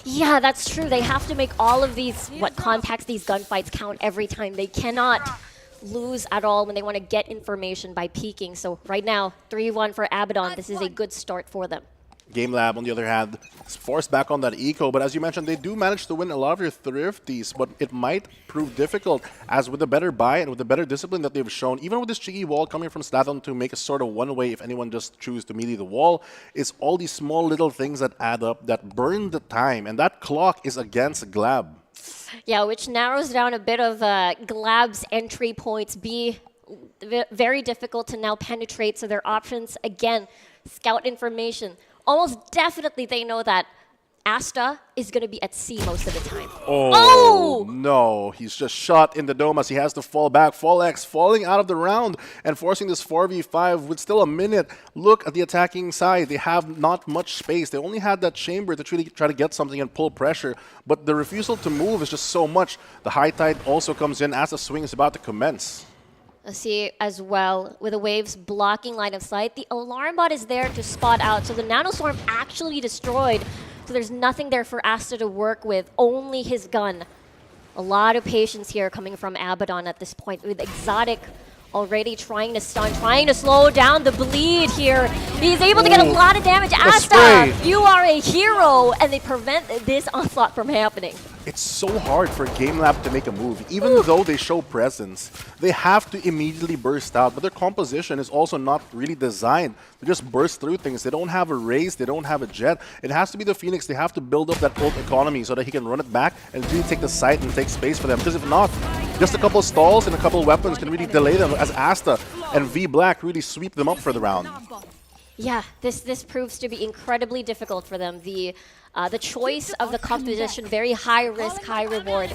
Yeah, that's true. They have to make all of these, contacts, these gunfights count every time. They cannot lose at all when they want to get information by peeking. So right now, 3-1 for Abaddon. This is a good start for them. GameLab, on the other hand, is forced back on that eco, but as you mentioned, they do manage to win a lot of your thrifties, but it might prove difficult, as with a better buy and with the better discipline that they've shown, even with this cheeky wall coming from Slathem to make a sort of one-way if anyone just chooses to melee the wall, it's all these small little things that add up, that burn the time, and that clock is against GLAB. Yeah, which narrows down a bit of GLAB's entry points. Very difficult to now penetrate, so their options, again, scout information. Almost definitely they know that Asta is going to be at C most of the time. Oh, no. He's just shot in the dome as he has to fall back. Fallex falling out of the round and forcing this 4v5 with still a minute. Look at the attacking side. They have not much space. They only had that chamber to really try to get something and pull pressure, but the refusal to move is just so much. The high tide also comes in as the swing is about to commence. Let's see as well, with the waves blocking line of sight, the alarm bot is there to spot out. So the nanoswarm actually destroyed. So there's nothing there for Asta to work with, only his gun. A lot of patience here coming from Abaddon at this point, with Exotic already trying to stun, trying to slow down the bleed here. He's able to get a lot of damage. Asta, you are a hero, and they prevent this onslaught from happening. It's so hard for GameLab to make a move. Even though they show presence, they have to immediately burst out. But their composition is also not really designed to just burst through things. They don't have a race, they don't have a jet. It has to be the Phoenix. They have to build up that ult economy so that he can run it back and really take the site and take space for them. Because if not, just a couple stalls and a couple weapons can really delay them as Asta and V Black really sweep them up for the round. Yeah, this proves to be incredibly difficult for them. The choice of the composition, very high risk, high reward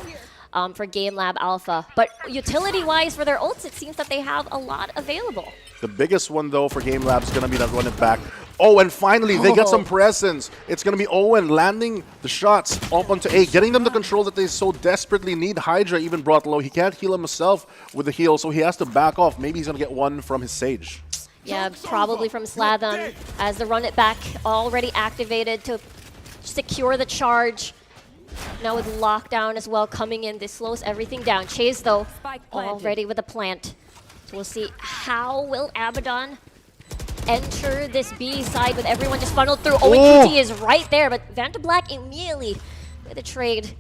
for GameLab.Alpha. But utility-wise for their ults, it seems that they have a lot available. The biggest one, though, for GameLab is going to be that run it back. Oh, and finally, they get some presence. It's going to be Owen landing the shots up onto A, getting them the control that they so desperately need. Hydra even brought low. He can't heal himself with the heal, so he has to back off. Maybe he's going to get one from his Sage. Yeah, probably from Slathem, as the run it back already activated to secure the charge. Now with lockdown as well coming in, this slows everything down. Chase, though, already with a plant. So we'll see how will Abaddon enter this B side with everyone just funneled through. ONQT is right there, but Vantablack immediately with a trade.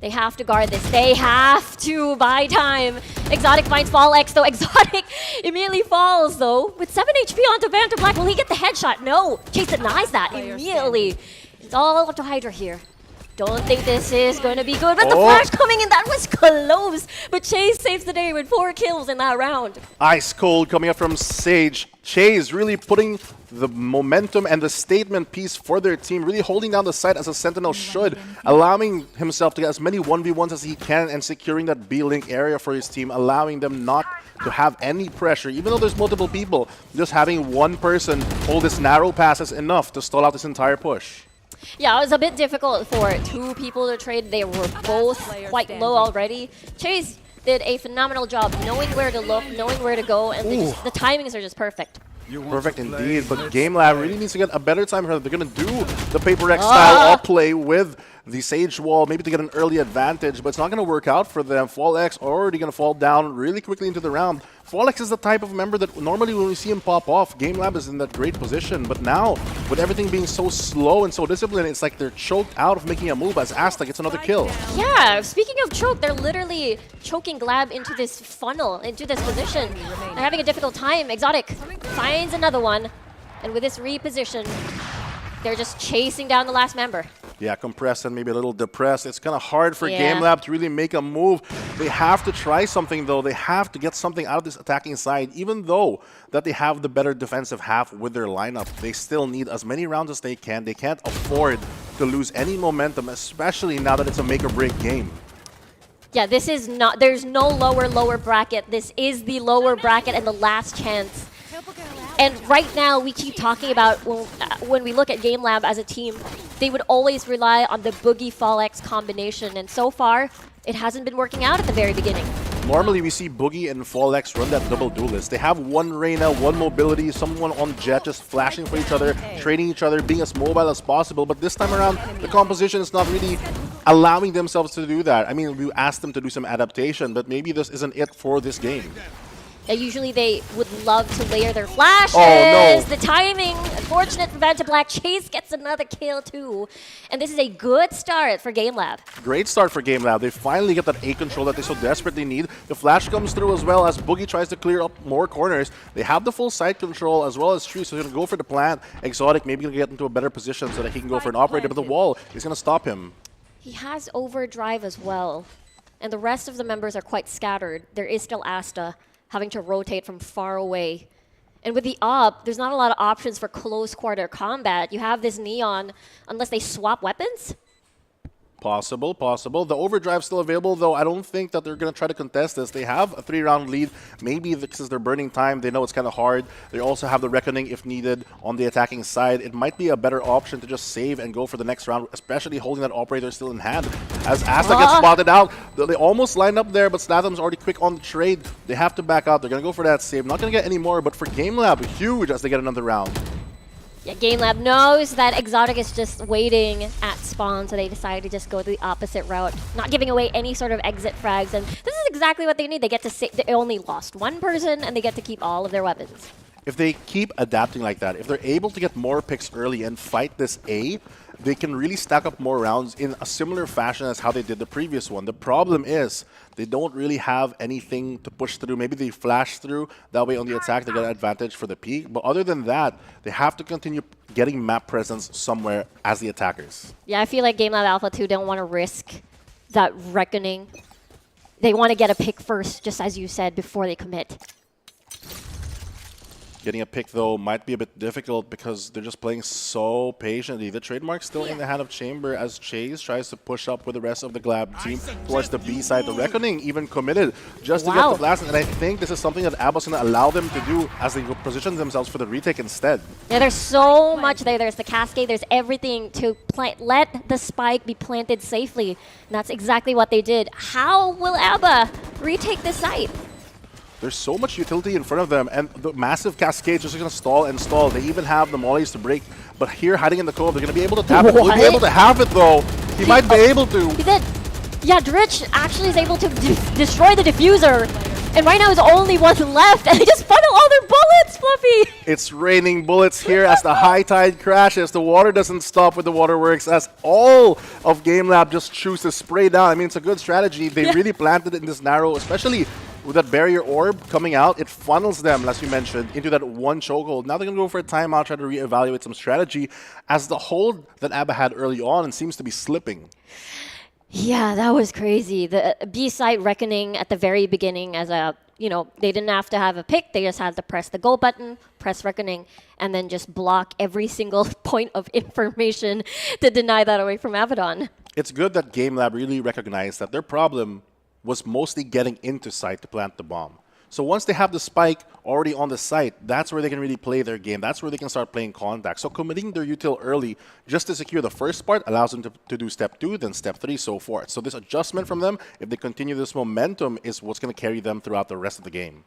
They have to guard this. They have to buy time. Exotic finds Fallex, though. Exotic immediately falls, though. With 7 HP onto Vantablack, will he get the headshot? No. Chase denies that immediately. It's all up to Hydra here. Don't think this is going to be good, but the flash coming in, that was close. But Chase saves the day with 4 kills in that round. Ice cold coming up from Sage. Chase really putting the momentum and the statement piece for their team, really holding down the site as a Sentinel should, allowing himself to get as many 1v1s as he can and securing that B-Link area for his team, allowing them not to have any pressure. Even though there's multiple people, just having one person hold this narrow pass is enough to stall out this entire push. Yeah, it was a bit difficult for 2 people to trade. They were both quite low already. Chase did a phenomenal job knowing where to look, knowing where to go, and the timings are just perfect. Perfect indeed, but GameLab really needs to get a better time here. They're going to do the Paper X style all play with the Sage Wall, maybe to get an early advantage, but it's not going to work out for them. Fallex already going to fall down really quickly into the round. Fallex is the type of member that normally when we see him pop off, GameLab is in that great position, but now, with everything being so slow and so disciplined, it's like they're choked out of making a move as Asta gets another kill. Yeah, speaking of choke, they're literally choking GLAB into this funnel, into this position. They're having a difficult time. Exotic finds another one, and with this reposition, they're just chasing down the last member. Yeah, compressed and maybe a little depressed. It's kind of hard for Yeah. GameLab to really make a move. They have to try something, though. They have to get something out of this attacking side. Even though that they have the better defensive half with their lineup, they still need as many rounds as they can. They can't afford to lose any momentum, especially now that it's a make-or-break game. Yeah, this is not, there's no lower bracket. This is the lower bracket and the last chance. And right now, we keep talking about when we look at GameLab as a team, they would always rely on the Boogie Fallex combination. And so far, it hasn't been working out at the very beginning. Normally, we see Boogie and Fallex run that double duelist. They have one Reyna, one mobility, someone on Jet just flashing for each other, trading each other, being as mobile as possible. But this time around, the composition is not really allowing themselves to do that. I mean, we asked them to do some adaptation, but maybe this isn't it for this game. Usually they would love to layer their flashes. Oh, no. The timing, unfortunate for Vantablack. Chase gets another kill too. And this is a good start for GameLab. Great start for GameLab. They finally get that A control that they so desperately need. The flash comes through as well as Boogie tries to clear up more corners. They have the full side control as well as Tree, so he's going to go for the plant. Exotic maybe going to get into a better position so that he can go for an operator, but the wall is going to stop him. He has overdrive as well. And the rest of the members are quite scattered. There is still Asta having to rotate from far away. And with the up, there's not a lot of options for close quarter combat. You have this Neon, unless they swap weapons. Possible. The overdrive's still available, though I don't think that they're going to try to contest this. They have a 3-round lead. Maybe since they're burning time, they know it's kind of hard. They also have the Reckoning if needed on the attacking side. It might be a better option to just save and go for the next round, especially holding that operator still in hand. As Asta gets spotted out, they almost line up there, but Slatham's already quick on the trade. They have to back out. They're going to go for that save. Not going to get any more, but for GameLab, huge as they get another round. Yeah, GameLab knows that Exotic is just waiting at spawn, so they decide to just go the opposite route, not giving away any sort of exit frags. And this is exactly what they need. They get to they only lost one person, and they get to keep all of their weapons. If they keep adapting like that, if they're able to get more picks early and fight this A, they can really stack up more rounds in a similar fashion as how they did the previous one. The problem is they don't really have anything to push through. Maybe they flash through. That way on the attack, they get an advantage for the peak. But other than that, they have to continue getting map presence somewhere as the attackers. Yeah, I feel like GameLab.Alpha 2 don't want to risk that Reckoning. They want to get a pick first, just as you said, before they commit. Getting a pick, though, might be a bit difficult because they're just playing so patiently. The trademark's still in the hand of Chamber as Chase tries to push up with the rest of the GLAB team towards the B side. The Reckoning even committed just to get the blast. And I think this is something that Abba's going to allow them to do as they position themselves for the retake instead. Yeah, there's so much there. There's the Cascade. There's everything to let the spike be planted safely. And that's exactly what they did. How will Abba retake the site? There's so much utility in front of them, and the massive cascades are just going to stall and stall. They even have the mollies to break, but here, hiding in the cove, they're going to be able to tap it. Will he be able to have it, though? He might be able to. He did. Yeah, Dritch actually is able to destroy the diffuser, and right now is only one left, and they just funnel all their bullets, Fluffy! It's raining bullets here as the high tide crashes. The water doesn't stop with the waterworks as all of GameLab just choose to spray down. I mean, it's a good strategy. They really planted it in this narrow, especially with that barrier orb coming out. It funnels them, as you mentioned, into that one chokehold. Now they're going to go for a timeout, try to reevaluate some strategy as the hold that Abba had early on and seems to be slipping. Yeah, that was crazy. The B-side Reckoning at the very beginning as a, they didn't have to have a pick. They just had to press the go button, press Reckoning, and then just block every single point of information to deny that away from Abaddon. It's good that GameLab really recognized that their problem was mostly getting into site to plant the bomb. So once they have the spike already on the site, that's where they can really play their game. That's where they can start playing contact. So committing their util early just to secure the first part allows them to do step 2, then step 3, so forth. So this adjustment from them, if they continue this momentum, is what's going to carry them throughout the rest of the game.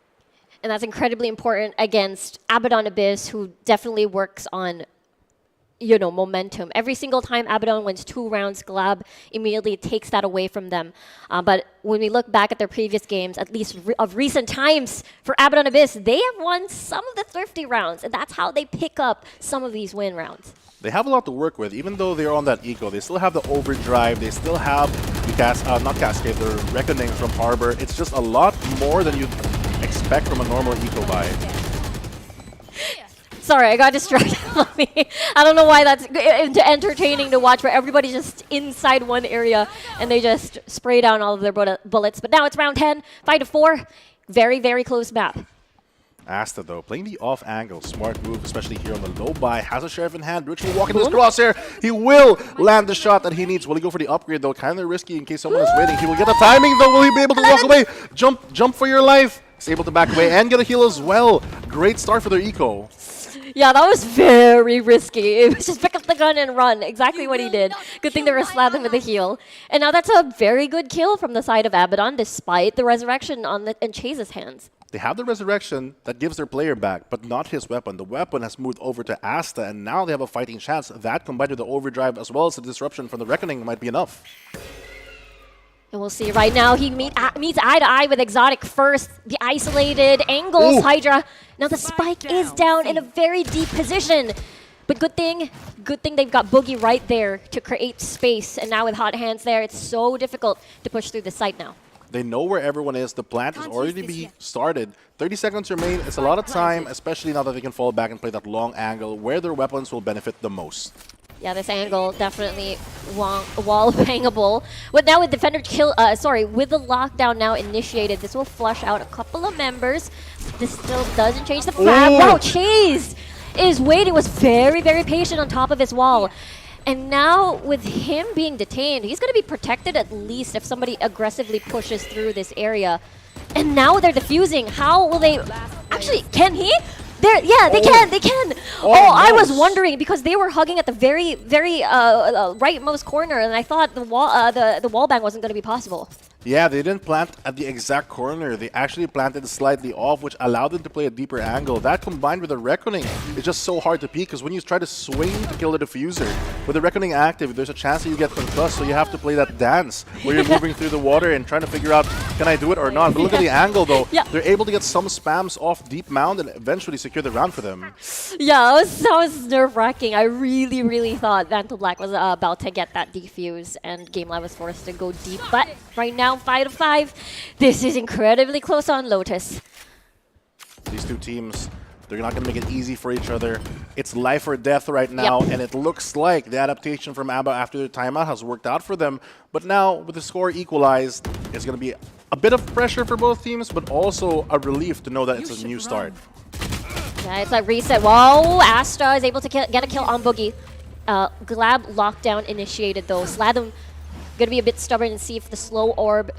And that's incredibly important against Abaddon Abyss, who definitely works on momentum. Every single time Abaddon wins 2 rounds, GLAB immediately takes that away from them. But when we look back at their previous games, at least of recent times for Abaddon Abyss, they have won some of the thrifty rounds, and that's how they pick up some of these win rounds. They have a lot to work with, even though they're on that eco. They still have the overdrive. They still have the not Cascade, the Reckoning from Harbor. It's just a lot more than you'd expect from a normal eco buy. Sorry, I got distracted. I don't know why that's entertaining to watch, where everybody's just inside one area and they just spray down all of their bullets. But now it's round 10, 5-4. Very, very close map. Asta, though, playing the off angle. Smart move, especially here on the low buy. Has a sheriff in hand. Rich will walk into his crosshair. He will land the shot that he needs. Will he go for the upgrade, though? Kind of risky in case someone is waiting. He will get the timing, though. Will he be able to walk away? Jump for your life. He's able to back away and get a heal as well. Great start for their eco. Yeah, that was very risky. It was just pick up the gun and run. Exactly what he did. Good thing they were slapping with a heal. And now that's a very good kill from the side of Abaddon, despite the resurrection in Chase's hands. They have the resurrection that gives their player back, but not his weapon. The weapon has moved over to Asta, and now they have a fighting chance. That combined with the overdrive as well as the disruption from the Reckoning might be enough. And we'll see right now, he meets eye to eye with Exotic first. The isolated angles, Hydra. Now the spike is down in a very deep position. But good thing they've got Boogie right there to create space. And now with hot hands there, it's so difficult to push through the site now. They know where everyone is. The plant has already been started. 30 seconds remain. It's a lot of time, especially now that they can fall back and play that long angle where their weapons will benefit the most. Yeah, this angle definitely wall bangable. But now with defender kill, with the lockdown now initiated, this will flush out a couple of members. This still doesn't change the fact. Wow, Chase is waiting, was very, very patient on top of his wall. And now, with him being detained, he's going to be protected at least if somebody aggressively pushes through this area. And now they're defusing. How will they... Actually, can he? Yeah, they can. I was wondering because they were hugging at the very, very rightmost corner, and I thought the wall bang wasn't going to be possible. Yeah, they didn't plant at the exact corner. They actually planted slightly off, which allowed them to play a deeper angle. That combined with the Reckoning is just so hard to peek because when you try to swing to kill the diffuser, with the Reckoning active, there's a chance that you get concussed, so you have to play that dance where you're moving through the water and trying to figure out, can I do it or not? But look at the angle, though. Yeah. They're able to get some spams off deep mound and eventually secure the round for them. Yeah, that was nerve-wracking. I really, really thought Vanto Black was about to get that defuse, and GameLab was forced to go deep. But right now, 5-5. This is incredibly close on Lotus. These two teams, they're not going to make it easy for each other. It's life or death right now, and it looks like the adaptation from ABBA after their timeout has worked out for them. But now, with the score equalized, it's going to be a bit of pressure for both teams, but also a relief to know that it's a new start. Yeah, it's a reset. Whoa, Astra is able to get a kill on Boogie. GLAB lockdown initiated, though. Sladum gonna be a bit stubborn and see if the slow orb.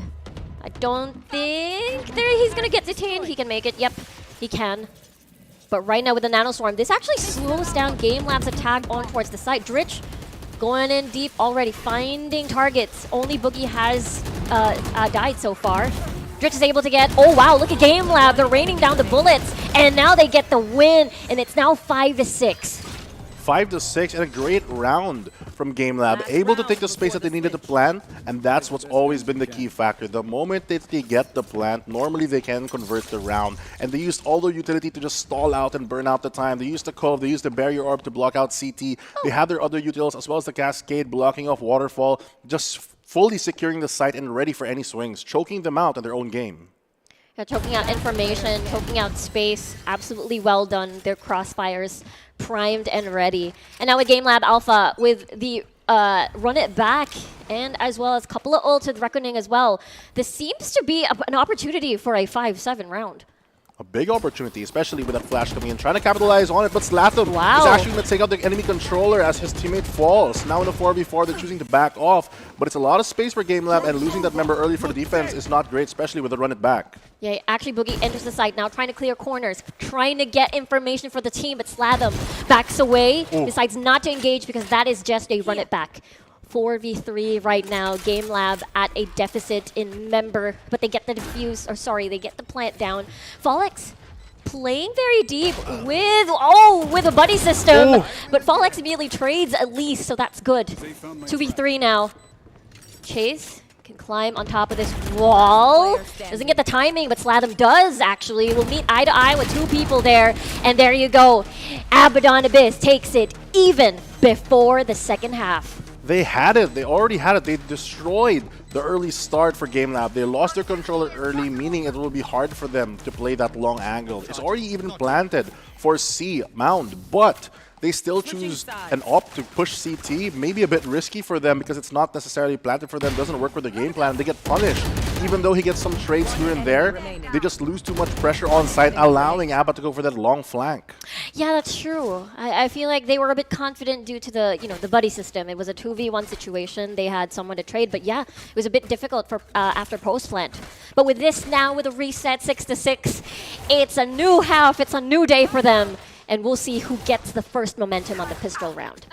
I don't think he's gonna get detained. He can make it. Yep, he can. But right now with the Nanostorm, this actually slows down GameLab's attack on towards the site. Dritch going in deep already, finding targets. Only Boogie has died so far. Dritch is able to get, oh wow, look at GameLab. They're raining down the bullets, and now they get the win, and it's now 5-6. 5-6 and a great round from GameLab, able to take the space that they needed to plant, and that's what's always been the key factor. The moment that they get the plant, normally they can convert the round, and they used all their utility to just stall out and burn out the time. They used the Cove, they used the Barrier Orb to block out CT. They had their other utils as well as the Cascade blocking off Waterfall, just fully securing the site and ready for any swings, choking them out in their own game. Yeah, choking out information, choking out space, absolutely well done. Their crossfires primed and ready. And now with GameLab.Alpha with the run it back and as well as a couple of ults with Reckoning as well. This seems to be an opportunity for a 5-7 round. A big opportunity, especially with that flash coming in, trying to capitalize on it, but Slatham is actually going to take out the enemy controller as his teammate falls. Now in a 4v4, they're choosing to back off, but it's a lot of space for GameLab, and losing that member early for the defense is not great, especially with the run it back. Yeah, actually Boogie enters the site now, trying to clear corners, trying to get information for the team, but Slatham backs away, decides not to engage because that is just a run it back. 4v3 right now, GameLab at a deficit in member, but they get the defuse, or sorry, they get the plant down. Fallex playing very deep with a buddy system, but Fallex immediately trades at least, so that's good. 2v3 now. Chase can climb on top of this wall. Doesn't get the timing, but Slatham does actually. Will meet eye to eye with two people there, and there you go. Abaddon Abyss takes it even before the second half. They had it. They already had it. They destroyed the early start for GameLab. They lost their controller early, meaning it will be hard for them to play that long angle. It's already even planted for C, Mound, but they still choose an opt to push CT. Maybe a bit risky for them because it's not necessarily planted for them. Doesn't work with the game plan. They get punished. Even though he gets some trades here and there, they just lose too much pressure on site, allowing Abba to go for that long flank. Yeah, that's true. I feel like they were a bit confident due to the the buddy system. It was a 2v1 situation. They had someone to trade, but yeah, it was a bit difficult for after post plant. But with this now, with a reset 6-6, it's a new half. It's a new day for them. And we'll see who gets the first momentum on the pistol round.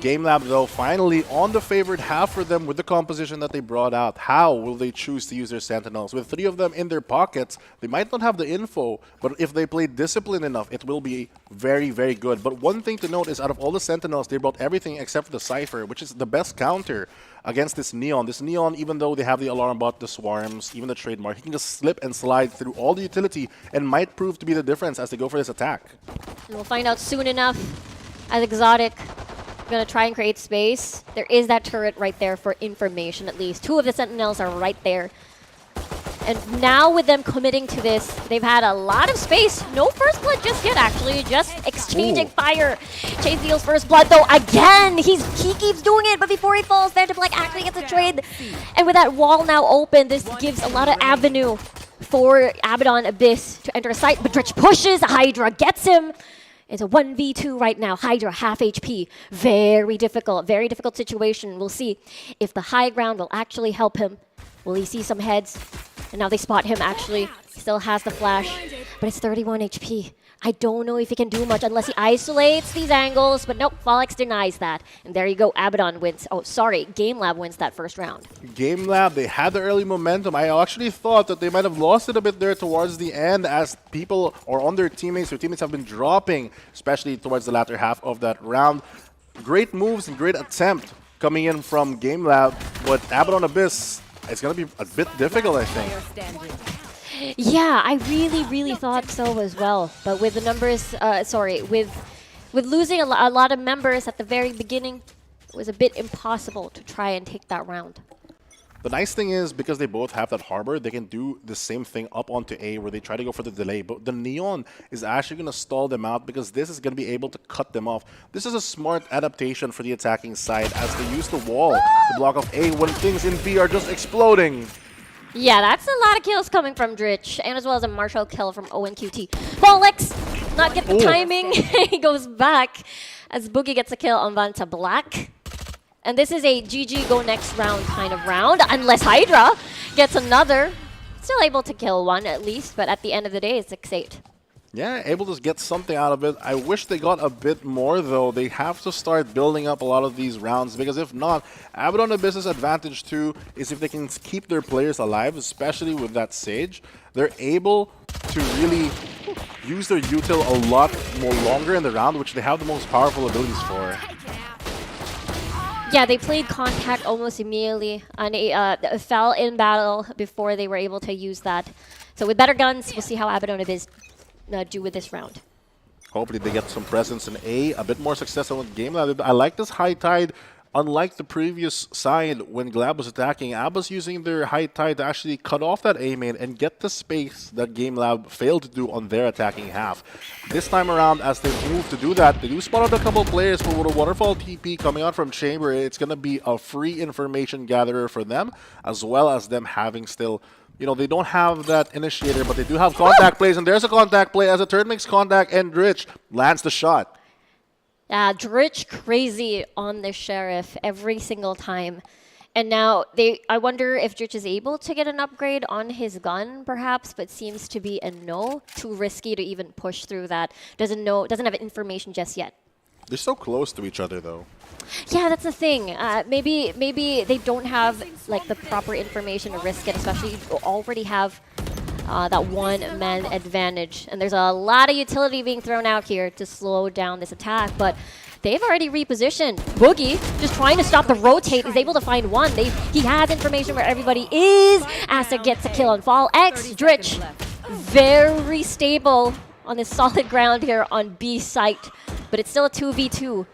GameLab, though, finally on the favored half for them with the composition that they brought out. How will they choose to use their Sentinels? With 3 of them in their pockets, they might not have the info, but if they play disciplined enough, it will be very, very good. But one thing to note is out of all the Sentinels, they brought everything except for the Cypher, which is the best counter against this Neon. This Neon, even though they have the Alarm Bot, the Swarms, even the Trademark, he can just slip and slide through all the utility and might prove to be the difference as they go for this attack. And we'll find out soon enough as Exotic gonna try and create space. There is that turret right there for information at least. 2 of the Sentinels are right there. And now with them committing to this, they've had a lot of space. No first blood just yet, actually. Just exchanging fire. Chase deals first blood, though. Again, he keeps doing it, but before he falls, Vantablack actually gets a trade. And with that wall now open, this gives a lot of avenue for Abaddon Abyss to enter a site. But Dritch pushes, Hydra gets him. It's a 1v2 right now. Hydra, half HP. Very difficult situation. We'll see if the high ground will actually help him. Will he see some heads? And now they spot him, actually. He still has the flash, but it's 31 HP. I don't know if he can do much unless he isolates these angles, but nope, Follex denies that. And there you go, Abaddon wins. Oh, sorry, GameLab wins that first round. GameLab, they had the early momentum. I actually thought that they might have lost it a bit there towards the end as people or on their teammates have been dropping, especially towards the latter half of that round. Great moves and great attempt coming in from GameLab, but Abaddon Abyss, it's going to be a bit difficult, I think. Yeah, I really thought so as well. But with the numbers, with losing a lot of members at the very beginning, it was a bit impossible to try and take that round. The nice thing is, because they both have that harbor, they can do the same thing up onto A where they try to go for the delay. But the Neon is actually going to stall them out because this is going to be able to cut them off. This is a smart adaptation for the attacking side as they use the wall to block off A when things in B are just exploding. Yeah, that's a lot of kills coming from Dritch, and as well as a Marshall kill from ONQT. Follex, not get the timing. He goes back as Boogie gets a kill on Vantablack. And this is a GG go next round kind of round, unless Hydra gets another. Still able to kill one at least, but at the end of the day, it's 6-8. Yeah, able to get something out of it. I wish they got a bit more, though. They have to start building up a lot of these rounds, because if not, Abaddon Abyss's advantage too is if they can keep their players alive, especially with that Sage. They're able to really use their util a lot more longer in the round, which they have the most powerful abilities for. Yeah, they played Contact almost immediately and fell in battle before they were able to use that. So with better guns, we'll see how Abaddon Abyss do with this round. Hopefully they get some presence in A bit more success on GameLab. I like this high tide. Unlike the previous side when GLAB was attacking, Abba's using their high tide to actually cut off that A main and get the space that GameLab failed to do on their attacking half. This time around, as they move to do that, they do spot out a couple players for a Waterfall TP coming out from Chamber. It's going to be a free information gatherer for them, as well as them having still, they don't have that initiator, but they do have contact plays, and there's a contact play as a turn makes contact, and Dritch lands the shot. Dritch crazy on the Sheriff every single time. And now I wonder if Dritch is able to get an upgrade on his gun, perhaps, but seems to be a no. Too risky to even push through that. Doesn't have information just yet. They're so close to each other, though. Yeah, that's the thing. Maybe they don't have the proper information to risk it, especially you already have that one-man advantage. And there's a lot of utility being thrown out here to slow down this attack, but they've already repositioned. Boogie, just trying to stop the rotate, is able to find one. He has information where everybody is. Asta gets a kill on Fall X. Dritch, very stable on this solid ground here on B site, but it's still a 2v2.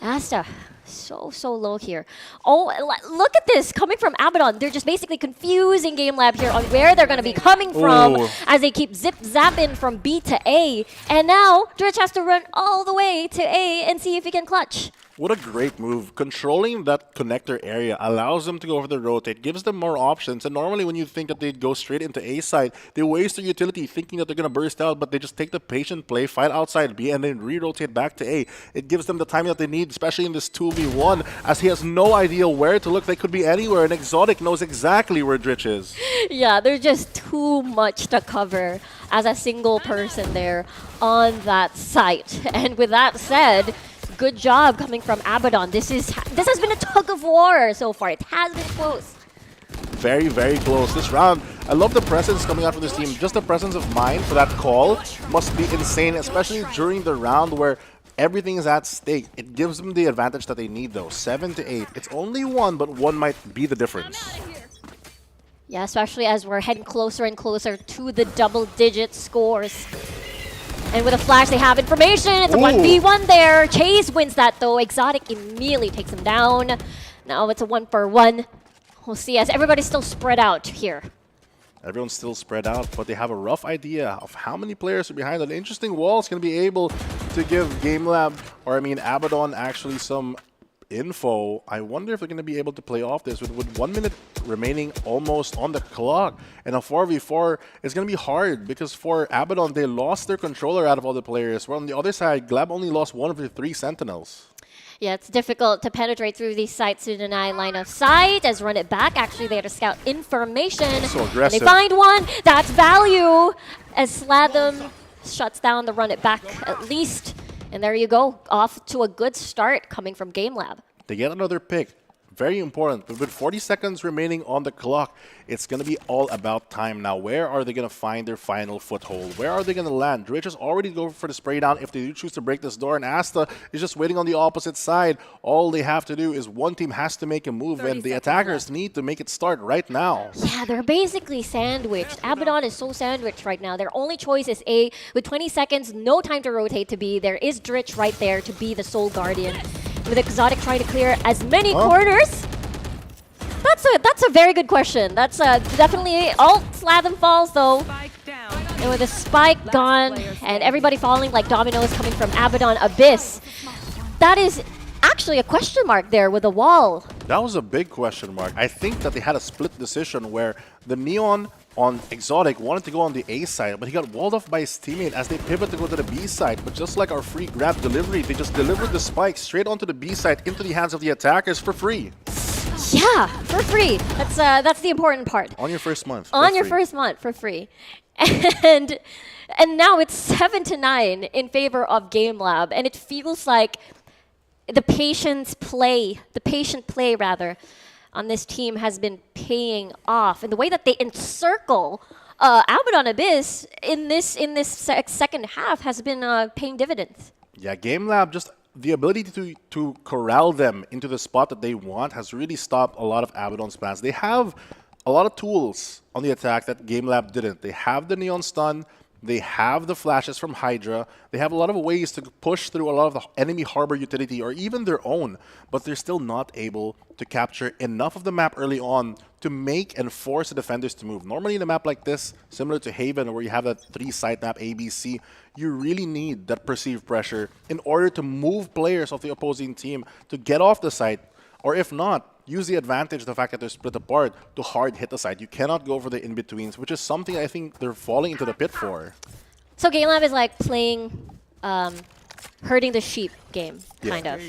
Asta So low here. Oh, look at this coming from Abaddon. They're just basically confusing GameLab here on where they're going to be coming from as they keep zip-zapping from B to A. And now Dritch has to run all the way to A and see if he can clutch. What a great move. Controlling that connector area allows them to go for the rotate, gives them more options. And normally when you think that they'd go straight into A side, they waste their utility thinking that they're going to burst out, but they just take the patient play, fight outside B, and then re-rotate back to A. It gives them the timing that they need, especially in this 2v1, as he has no idea where to look. They could be anywhere, and Exotic knows exactly where Dritch is. Yeah, there's just too much to cover as a single person there on that site. And with that said, good job coming from Abaddon. This has been a tug of war so far. It has been close. Very, very close. This round, I love the presence coming out from this team. Just the presence of mind for that call must be insane, especially during the round where everything is at stake. It gives them the advantage that they need, though. 7 to 8. It's only one, but one might be the difference. Yeah, especially as we're heading closer and closer to the double-digit scores. And with a flash, they have information. It's a 1v1 there. Chase wins that, though. Exotic immediately takes him down. Now it's a 1-for-1. We'll see as everybody's still spread out here. Everyone's still spread out, but they have a rough idea of how many players are behind. An interesting wall is going to be able to give GameLab, or I mean Abaddon, actually some info. I wonder if they're going to be able to play off this with 1 minute remaining almost on the clock. And a 4v4 is going to be hard because for Abaddon, they lost their controller out of all the players. Where on the other side, GLAB only lost one of the 3 sentinels. Yeah, it's difficult to penetrate through these sites to deny line of sight. As run it back, actually they had to scout information. So aggressive. And they find one. That's value. As Slatham shuts down the run it back at least. And there you go, off to a good start coming from GameLab. They get another pick. Very important. But with 40 seconds remaining on the clock, it's going to be all about time now. Where are they going to find their final foothold? Where are they going to land? Dritch is already going for the spray down if they do choose to break this door, and Asta is just waiting on the opposite side. All they have to do is one team has to make a move, and the attackers need to make it start right now. Yeah, they're basically sandwiched. Abaddon is so sandwiched right now. Their only choice is A. With 20 seconds, no time to rotate to B. There is Dritch right there to be the sole guardian. With Exotic trying to clear as many corners. That's a very good question. That's definitely alt Slatham falls though. And with a spike gone and everybody falling like dominoes coming from Abaddon Abyss. That is actually a question mark there with a wall. That was a big question mark. I think that they had a split decision where the Neon on Exotic wanted to go on the A side, but he got walled off by his teammate as they pivot to go to the B side. But just like our free grab delivery, they just delivered the spike straight onto the B side into the hands of the attackers for free. Yeah, for free. That's the important part. On your first month. On your first month for free. And now it's 7 to 9 in favor of GameLab, and it feels like the patient play rather on this team has been paying off. And the way that they encircle Abaddon Abyss in this second half has been paying dividends. Yeah, GameLab, just the ability to corral them into the spot that they want has really stopped a lot of Abaddon's plans. They have a lot of tools on the attack that GameLab didn't. They have the Neon Stun, they have the flashes from Hydra, they have a lot of ways to push through a lot of the enemy harbor utility or even their own, but they're still not able to capture enough of the map early on to make and force the defenders to move. Normally in a map like this, similar to Haven where you have that 3-site map ABC, you really need that perceived pressure in order to move players of the opposing team to get off the site, or if not, use the advantage of the fact that they're split apart to hard hit the side. You cannot go for the in-betweens, which is something I think they're falling into the pit for. So GameLab is like playing herding the sheep game, kind of.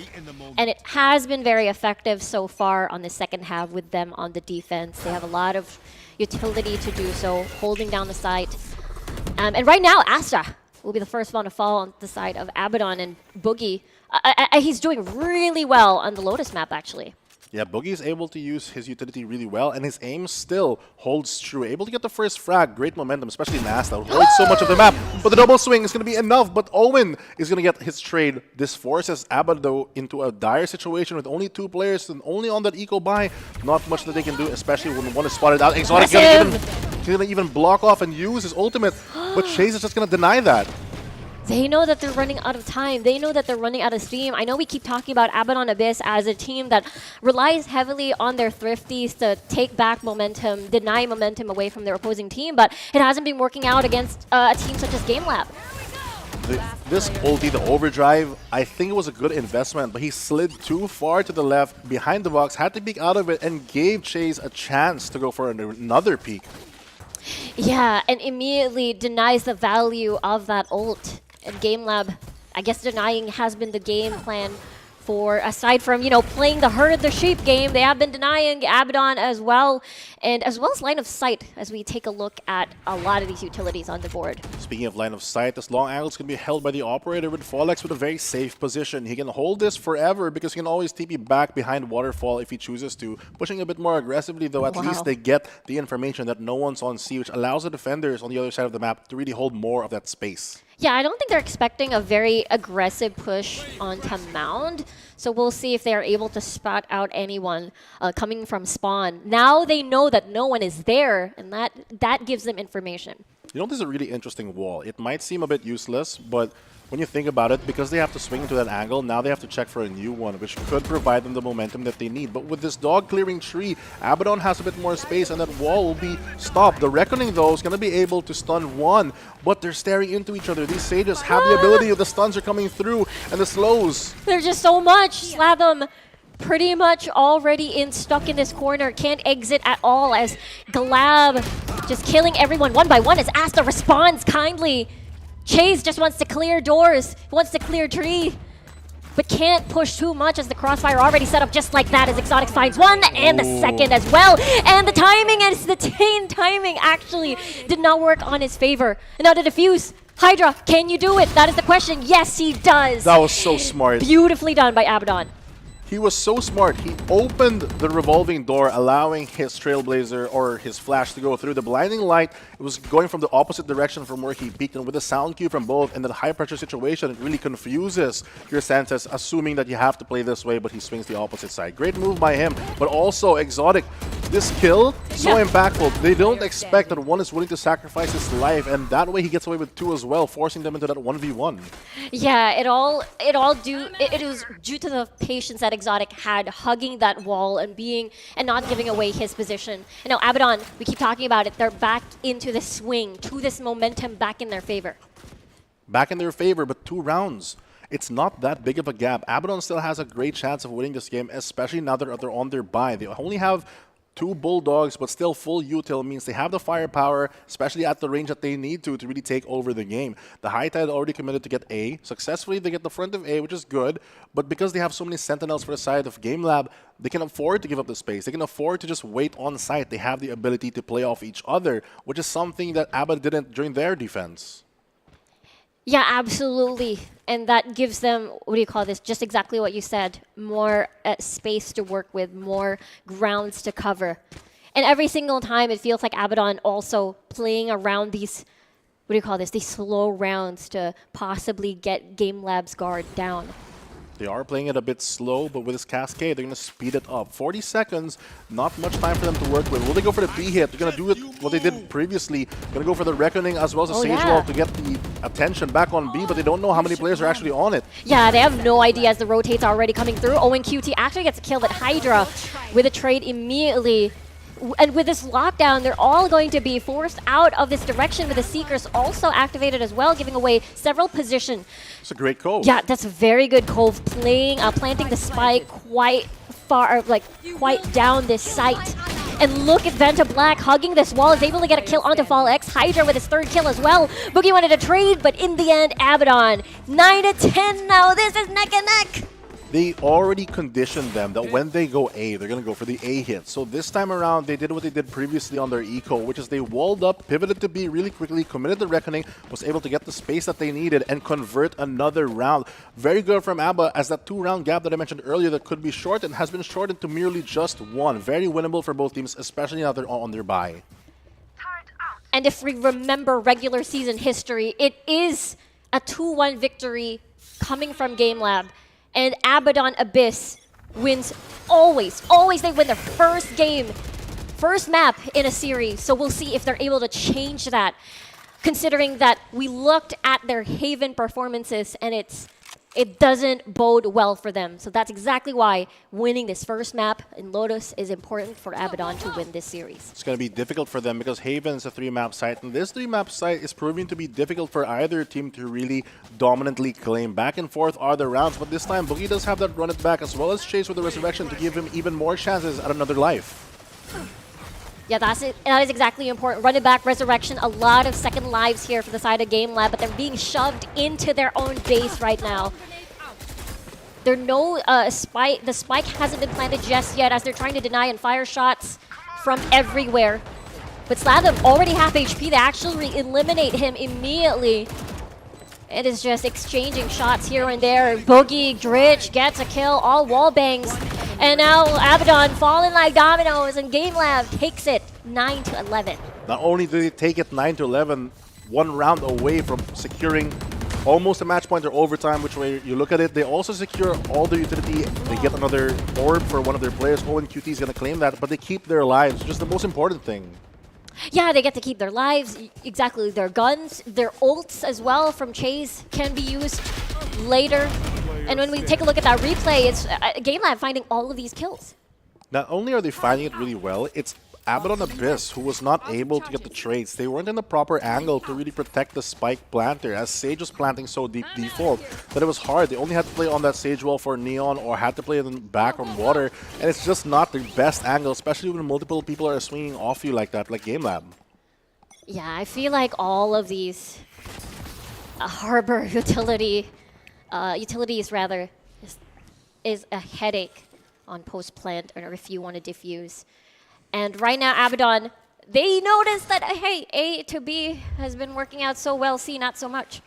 And it has been very effective so far on the second half with them on the defense. They have a lot of utility to do so, holding down the site. And right now, Asta will be the first one to fall on the side of Abaddon, and Boogie, he's doing really well on the Lotus map, actually. Yeah, Boogie is able to use his utility really well, and his aim still holds true. Able to get the first frag, great momentum, especially Nasta, who holds so much of the map. But the double swing is going to be enough, but Owen is going to get his trade. This forces Abaddon into a dire situation with only 2 players and only on that eco buy. Not much that they can do, especially when one is spotted out. Exotic going to even block off and use his ultimate, but Chase is just going to deny that. They know that they're running out of time. They know that they're running out of steam. I know we keep talking about Abaddon Abyss as a team that relies heavily on their thrifties to take back momentum, deny momentum away from their opposing team, but it hasn't been working out against a team such as GameLab. This ulti, the overdrive, I think it was a good investment, but he slid too far to the left behind the box, had to peek out of it, and gave Chase a chance to go for another peek. Yeah, and immediately denies the value of that ult. And GameLab, I guess denying has been the game plan for, aside from, you know, playing the herd the sheep game, they have been denying Abaddon as well, and as well as line of sight as we take a look at a lot of these utilities on the board. Speaking of line of sight, this long angles can be held by the operator with Fallex with a very safe position. He can hold this forever because he can always TP back behind Waterfall if he chooses to. Pushing a bit more aggressively though, at least they get the information that no one's on C, which allows the defenders on the other side of the map to really hold more of that space. Yeah, I don't think they're expecting a very aggressive push onto Mound. So we'll see if they're able to spot out anyone coming from spawn. Now they know that no one is there, and that gives them information. You know, this is a really interesting wall. It might seem a bit useless, but when you think about it, because they have to swing into that angle, now they have to check for a new one, which could provide them the momentum that they need. But with this dog clearing tree, Abaddon has a bit more space, and that wall will be stopped. The Reckoning, though, is going to be able to stun one, but they're staring into each other. These Sages have the ability, the stuns are coming through, and the slows. There's just so much. Slatham pretty much already stuck in this corner, can't exit at all as GLAB just killing everyone one by one as Asta responds kindly. Chase just wants to clear doors, wants to clear tree, but can't push too much as the crossfire already set up just like that as Exotic finds one and the second as well. And the timing and the timing actually did not work on his favor. And now to defuse. Hydra, can you do it? That is the question. Yes, he does. That was so smart. Beautifully done by Abaddon. He was so smart. He opened the revolving door, allowing his Trailblazer or his flash to go through. The blinding light, it was going from the opposite direction from where he peeked, and with a sound cue from both and the high pressure situation, it really confuses your senses, assuming that you have to play this way, but he swings the opposite side. Great move by him, but also Exotic. This kill, so impactful. They don't expect that one is willing to sacrifice his life, and that way he gets away with two as well, forcing them into that 1v1. Yeah, it was due to the patience that Exotic had hugging that wall and not giving away his position. And now Abaddon, we keep talking about it, they're back into the swing, to this momentum back in their favor. Back in their favor, but 2 rounds. It's not that big of a gap. Abaddon still has a great chance of winning this game, especially now that they're on their bye. They only have 2 Bulldogs, but still full util means they have the firepower, especially at the range that they need to really take over the game. The High Tide already committed to get A. Successfully, they get the front of A, which is good, but because they have so many Sentinels for the side of GameLab, they can afford to give up the space. They can afford to just wait on site. They have the ability to play off each other, which is something that Abaddon didn't during their defense. Yeah, absolutely. And that gives them, what do you call this, just exactly what you said, more space to work with, more grounds to cover. And every single time it feels like Abaddon also playing around these, what do you call this, these slow rounds to possibly get GameLab's guard down. They are playing it a bit slow, but with this Cascade, they're going to speed it up. 40 seconds, not much time for them to work with. Will they go for the B hit? They're going to do it what they did previously. Going to go for the Reckoning as well as the Sage Wall to get the attention back on B, but they don't know how many players are actually on it. Yeah, they have no idea as the rotates are already coming through. ONQT actually gets killed at Hydra with a trade immediately. And with this lockdown, they're all going to be forced out of this direction with the Seekers also activated as well, giving away several positions. It's a great cove. Yeah, that's a very good cove. Planting the spike quite far, like quite down this site. And look at Vanta Black hugging this wall, is able to get a kill onto Fall X. Hydra with his 3rd kill as well. Boogie wanted to trade, but in the end, Abaddon 9-10 now. This is neck and neck. They already conditioned them that when they go A, they're going to go for the A hit. So this time around, they did what they did previously on their eco, which is they walled up, pivoted to B really quickly, committed the Reckoning, was able to get the space that they needed and convert another round. Very good from ABBA, as that 2-round gap that I mentioned earlier that could be shortened has been shortened to merely just 1. Very winnable for both teams, especially now they're on their bye. And if we remember regular season history, it is a 2-1 victory coming from GameLab. And Abaddon Abyss wins always. Always they win their first game, first map in a series. So we'll see if they're able to change that. considering that we looked at their Haven performances and it doesn't bode well for them. So that's exactly why winning this first map in Lotus is important for Abaddon to win this series. It's going to be difficult for them because Haven is a 3-map site, and this 3-map site is proving to be difficult for either team to really dominantly claim. Back and forth are the rounds, but this time Boogie does have that run it back as well as Chase with the Resurrection to give him even more chances at another life. Yeah, that is exactly important. Run it back, Resurrection, a lot of second lives here for the side of GameLab, but they're being shoved into their own base right now. There's no spike. The spike hasn't been planted just yet as they're trying to deny and fire shots from everywhere. But Slatham already half HP. They actually eliminate him immediately. It is just exchanging shots here and there. Boogie, Dritch gets a kill, all wall bangs. And now Abaddon falling like dominoes, and GameLab takes it 9-11. Not only do they take it 9-11, one round away from securing almost a match point or overtime, which way you look at it, they also secure all the utility. They get another orb for one of their players. ONQT is going to claim that, but they keep their lives, which is the most important thing. Yeah, they get to keep their lives, exactly, their guns, their ults as well from Chase can be used later. And when we take a look at that replay, it's GameLab finding all of these kills. Not only are they finding it really well, it's Abaddon Abyss who was not able to get the trades. They weren't in the proper angle to really protect the spike planter, as Sage was planting so deep default that it was hard. They only had to play on that Sage wall for Neon or had to play in the back on water, and it's just not the best angle, especially when multiple people are swinging off you like that, like GameLab. Yeah, I feel like all of these harbor utilities rather is a headache on post plant or if you want to diffuse. And right now Abaddon, they noticed that hey, A to B has been working out so well, C not so much.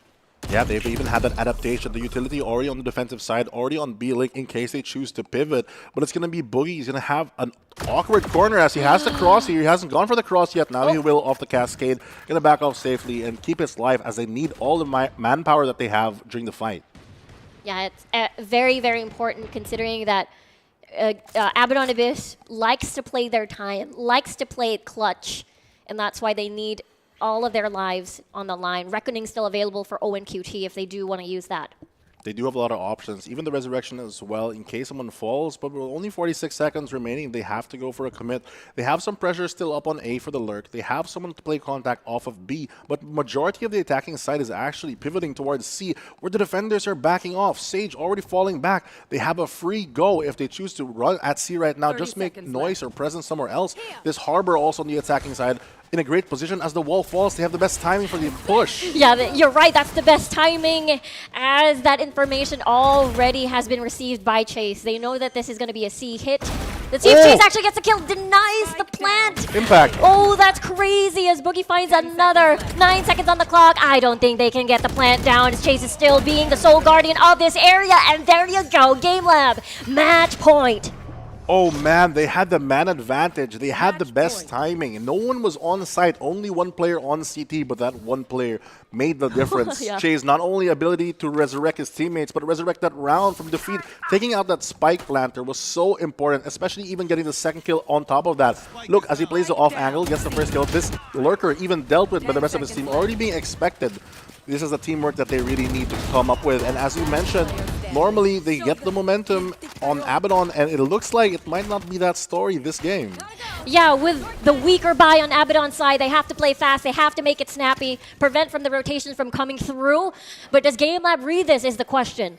Yeah, they've even had that adaptation. The utility already on the defensive side, already on B-Link in case they choose to pivot. But it's going to be Boogie. He's going to have an awkward corner as he has the cross here. He hasn't gone for the cross yet. Now he will off the cascade. Going to back off safely and keep his life as they need all the manpower that they have during the fight. Yeah, it's very, very important considering that Abaddon Abyss likes to play their time, likes to play it clutch, and that's why they need all of their lives on the line. Reckoning still available for ONQT if they do want to use that. They do have a lot of options, even the Resurrection as well, in case someone falls, but with only 46 seconds remaining, they have to go for a commit. They have some pressure still up on A for the lurk. They have someone to play contact off of B, but majority of the attacking side is actually pivoting towards C, where the defenders are backing off. Sage already falling back. They have a free go if they choose to run at C right now, just make noise or presence somewhere else. This Harbor also on the attacking side, in a great position as the wall falls. They have the best timing for the push. Yeah, you're right. That's the best timing as that information already has been received by Chase. They know that this is going to be a C hit. Let's see if Chase actually gets a kill. Denies the plant. Impact. Oh, that's crazy as Boogie finds another 9 seconds on the clock. I don't think they can get the plant down as Chase is still being the sole guardian of this area. And there you go, GameLab. Match point. Oh man, they had the man advantage. They had the best timing. No one was on site, only one player on CT, but that one player made the difference. Yeah. Chase not only ability to resurrect his teammates, but resurrect that round from defeat. Taking out that spike planter was so important, especially even getting the second kill on top of that. Look, as he plays the off angle, gets the first kill. This lurker even dealt with by the rest of his team, already being expected. This is the teamwork that they really need to come up with. And as you mentioned, normally they get the momentum on Abaddon, and it looks like it might not be that story this game. Yeah, with the weaker buy on Abaddon's side, they have to play fast, they have to make it snappy, prevent from the rotations from coming through. But does GameLab read this is the question.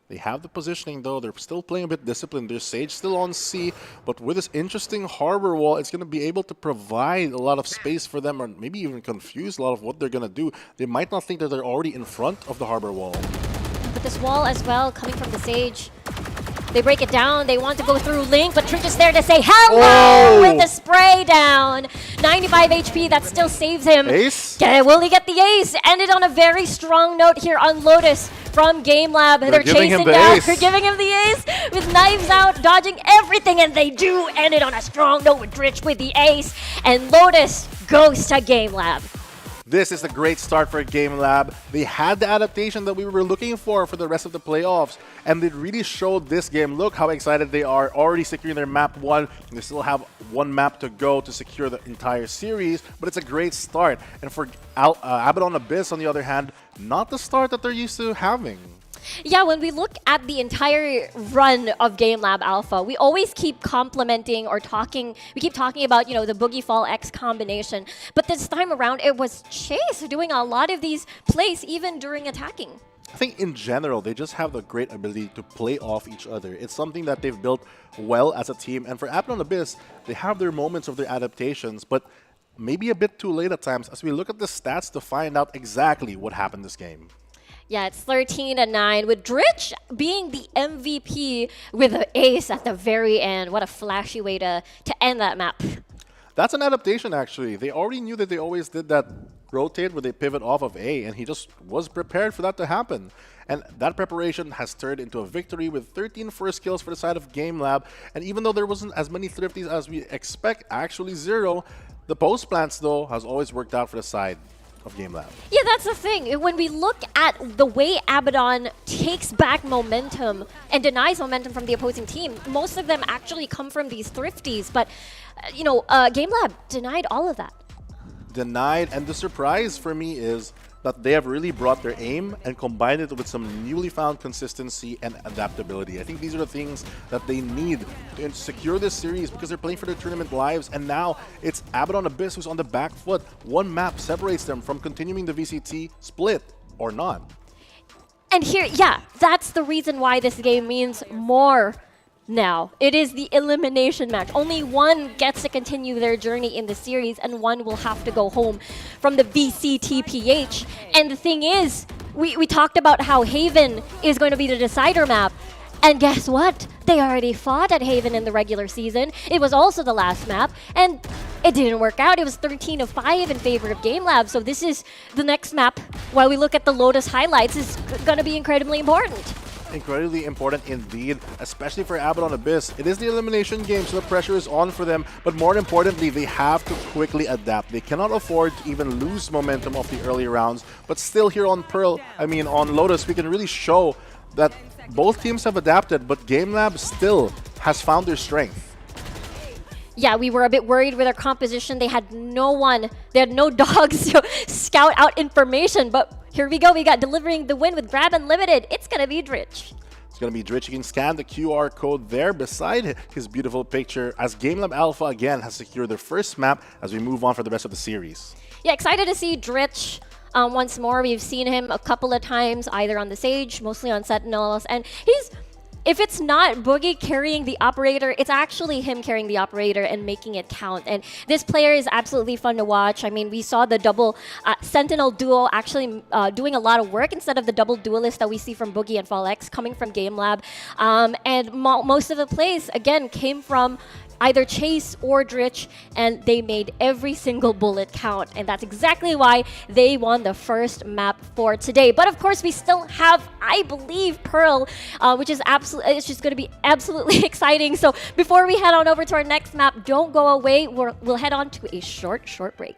They have the positioning though, they're still playing a bit disciplined. There's Sage still on C, but with this interesting harbor wall, it's going to be able to provide a lot of space for them, or maybe even confuse a lot of what they're going to do. They might not think that they're already in front of the harbor wall. But this wall as well, coming from the Sage, they break it down, they want to go through Link, but Trick is there to say hello with the spray down. 95 HP, that still saves him. Ace? Will he get the ace? Ended on a very strong note here on Lotus from GameLab. They're chasing down, they're giving him the ace with knives out, dodging everything, and they do end it on a strong note with Dritch with the ace, and Lotus goes to GameLab. This is a great start for GameLab. They had the adaptation that we were looking for the rest of the playoffs, and they really showed this game. Look how excited they are, already securing their map 1. They still have one map to go to secure the entire series, but it's a great start. And for Abaddon Abyss, on the other hand, not the start that they're used to having. Yeah, when we look at the entire run of GameLab.Alpha, we always keep complimenting or talking, we keep talking about, you know, the Boogie Fall X combination. But this time around, it was Chase doing a lot of these plays, even during attacking. I think in general, they just have the great ability to play off each other. It's something that they've built well as a team. And for Abaddon Abyss, they have their moments of their adaptations, but maybe a bit too late at times as we look at the stats to find out exactly what happened this game. Yeah, it's 13-9 with Dritch being the MVP with an ace at the very end. What a flashy way to end that map. That's an adaptation, actually. They already knew that they always did that rotate where they pivot off of A, and he just was prepared for that to happen. And that preparation has turned into a victory with 13 first kills for the side of GameLab. And even though there wasn't as many thrifties as we expect, actually 0, the post plants, though, has always worked out for the side of GameLab. Yeah, that's the thing. When we look at the way Abaddon takes back momentum and denies momentum from the opposing team, most of them actually come from these thrifties. But, you know, GameLab denied all of that. Denied, and the surprise for me is that they have really brought their aim and combined it with some newly found consistency and adaptability. I think these are the things that they need to secure this series because they're playing for their tournament lives, and now it's Abaddon Abyss who's on the back foot. One map separates them from continuing the VCT split or not. And here, yeah, that's the reason why this game means more now. It is the elimination match. Only one gets to continue their journey in the series, and one will have to go home from the VCTPH. And the thing is, we talked about how Haven is going to be the decider map. And guess what? They already fought at Haven in the regular season. It was also the last map, and it didn't work out. It was 13-5 in favor of GameLab. So this is the next map. While we look at the Lotus highlights, is going to be incredibly important. Incredibly important indeed, especially for Abaddon Abyss. It is the elimination game, so the pressure is on for them, but more importantly, they have to quickly adapt. They cannot afford to even lose momentum of the early rounds, but still here on on Lotus, we can really show that both teams have adapted, but GameLab still has found their strength. Yeah, we were a bit worried with our composition. They had no one, they had no dogs to scout out information, but here we go. We got delivering the win with GLAB Unlimited. It's going to be Dritch. It's going to be Dritch. You can scan the QR code there beside his beautiful picture as GameLab.Alpha again has secured their first map as we move on for the rest of the series. Yeah, excited to see Dritch once more. We've seen him a couple of times, either on the Sage, mostly on Sentinels, and if it's not Boogie carrying the operator, it's actually him carrying the operator and making it count. And this player is absolutely fun to watch. I mean, we saw the double Sentinel duo actually doing a lot of work instead of the double duelist that we see from Boogie and Fall X coming from GameLab. And most of the plays, again, came from either Chase or Dritch, and they made every single bullet count. And that's exactly why they won the first map for today. But of course, we still have, I believe, Pearl, which is it's just going to be absolutely exciting. So before we head on over to our next map, don't go away. We'll head on to a short break.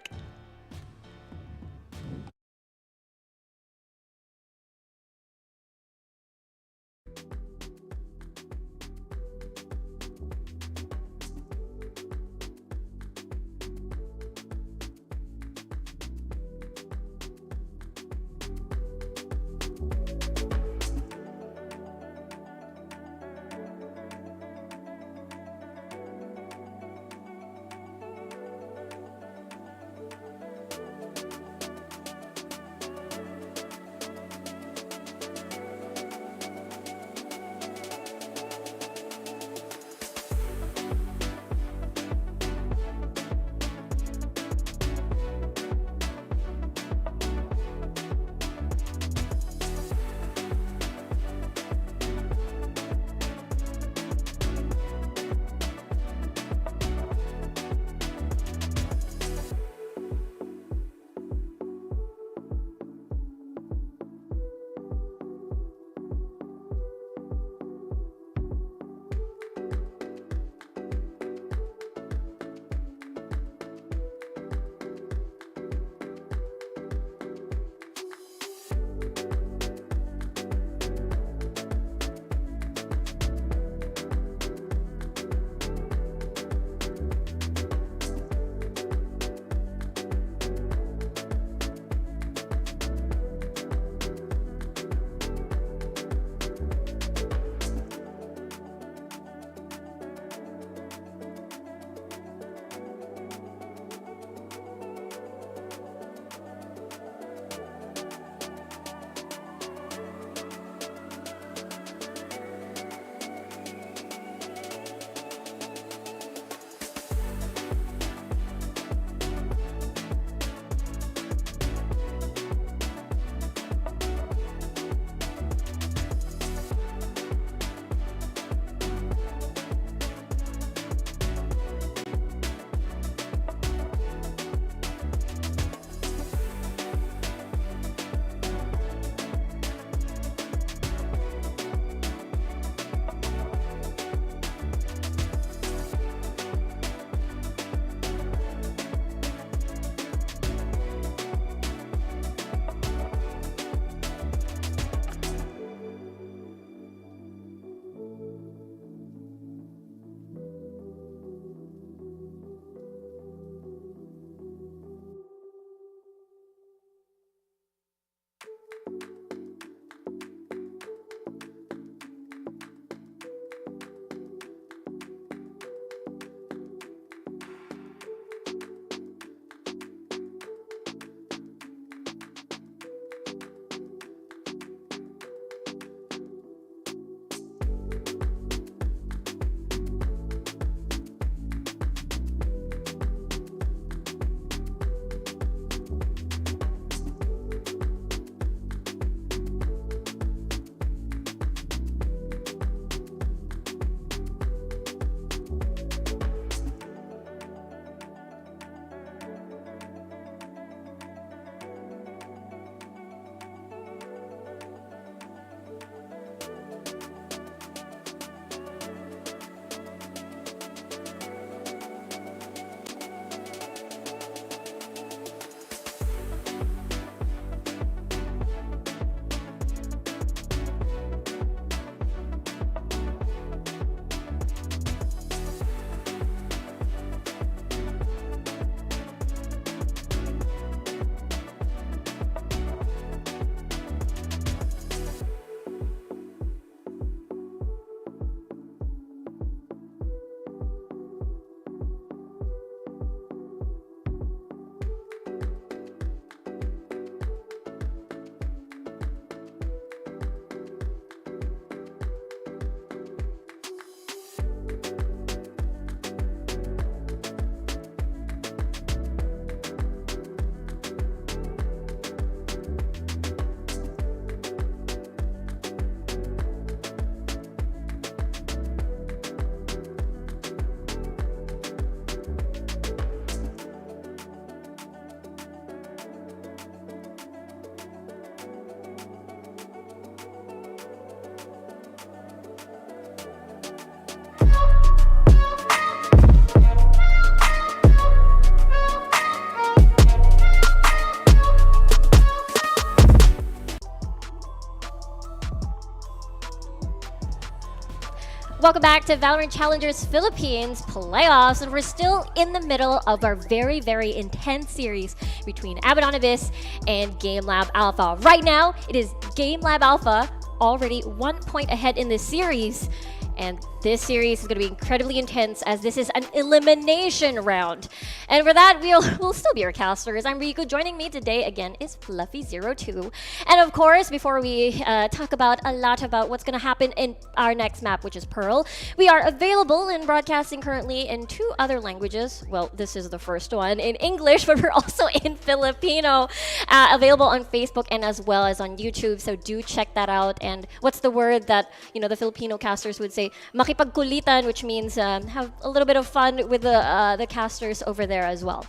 Welcome back to VALORANT Challengers Philippines playoffs, and we're still in the middle of our very, very intense series between Abaddon Abyss and GameLab.Alpha. Right now, it is GameLab.Alpha already 1 point ahead in this series. And this series is going to be incredibly intense as this is an elimination round. And for that, we'll still be your casters. I'm Riku. Joining me today again is Fluffy02. And of course, before we talk about a lot about what's going to happen in our next map, which is Pearl, we are available in broadcasting currently in 2 other languages. Well, this is the first one in English, but we're also in Filipino. Available on Facebook and as well as on YouTube. So do check that out. And what's the word that the Filipino casters would say? Makipagkulitan, which means have a little bit of fun with the casters over there as well.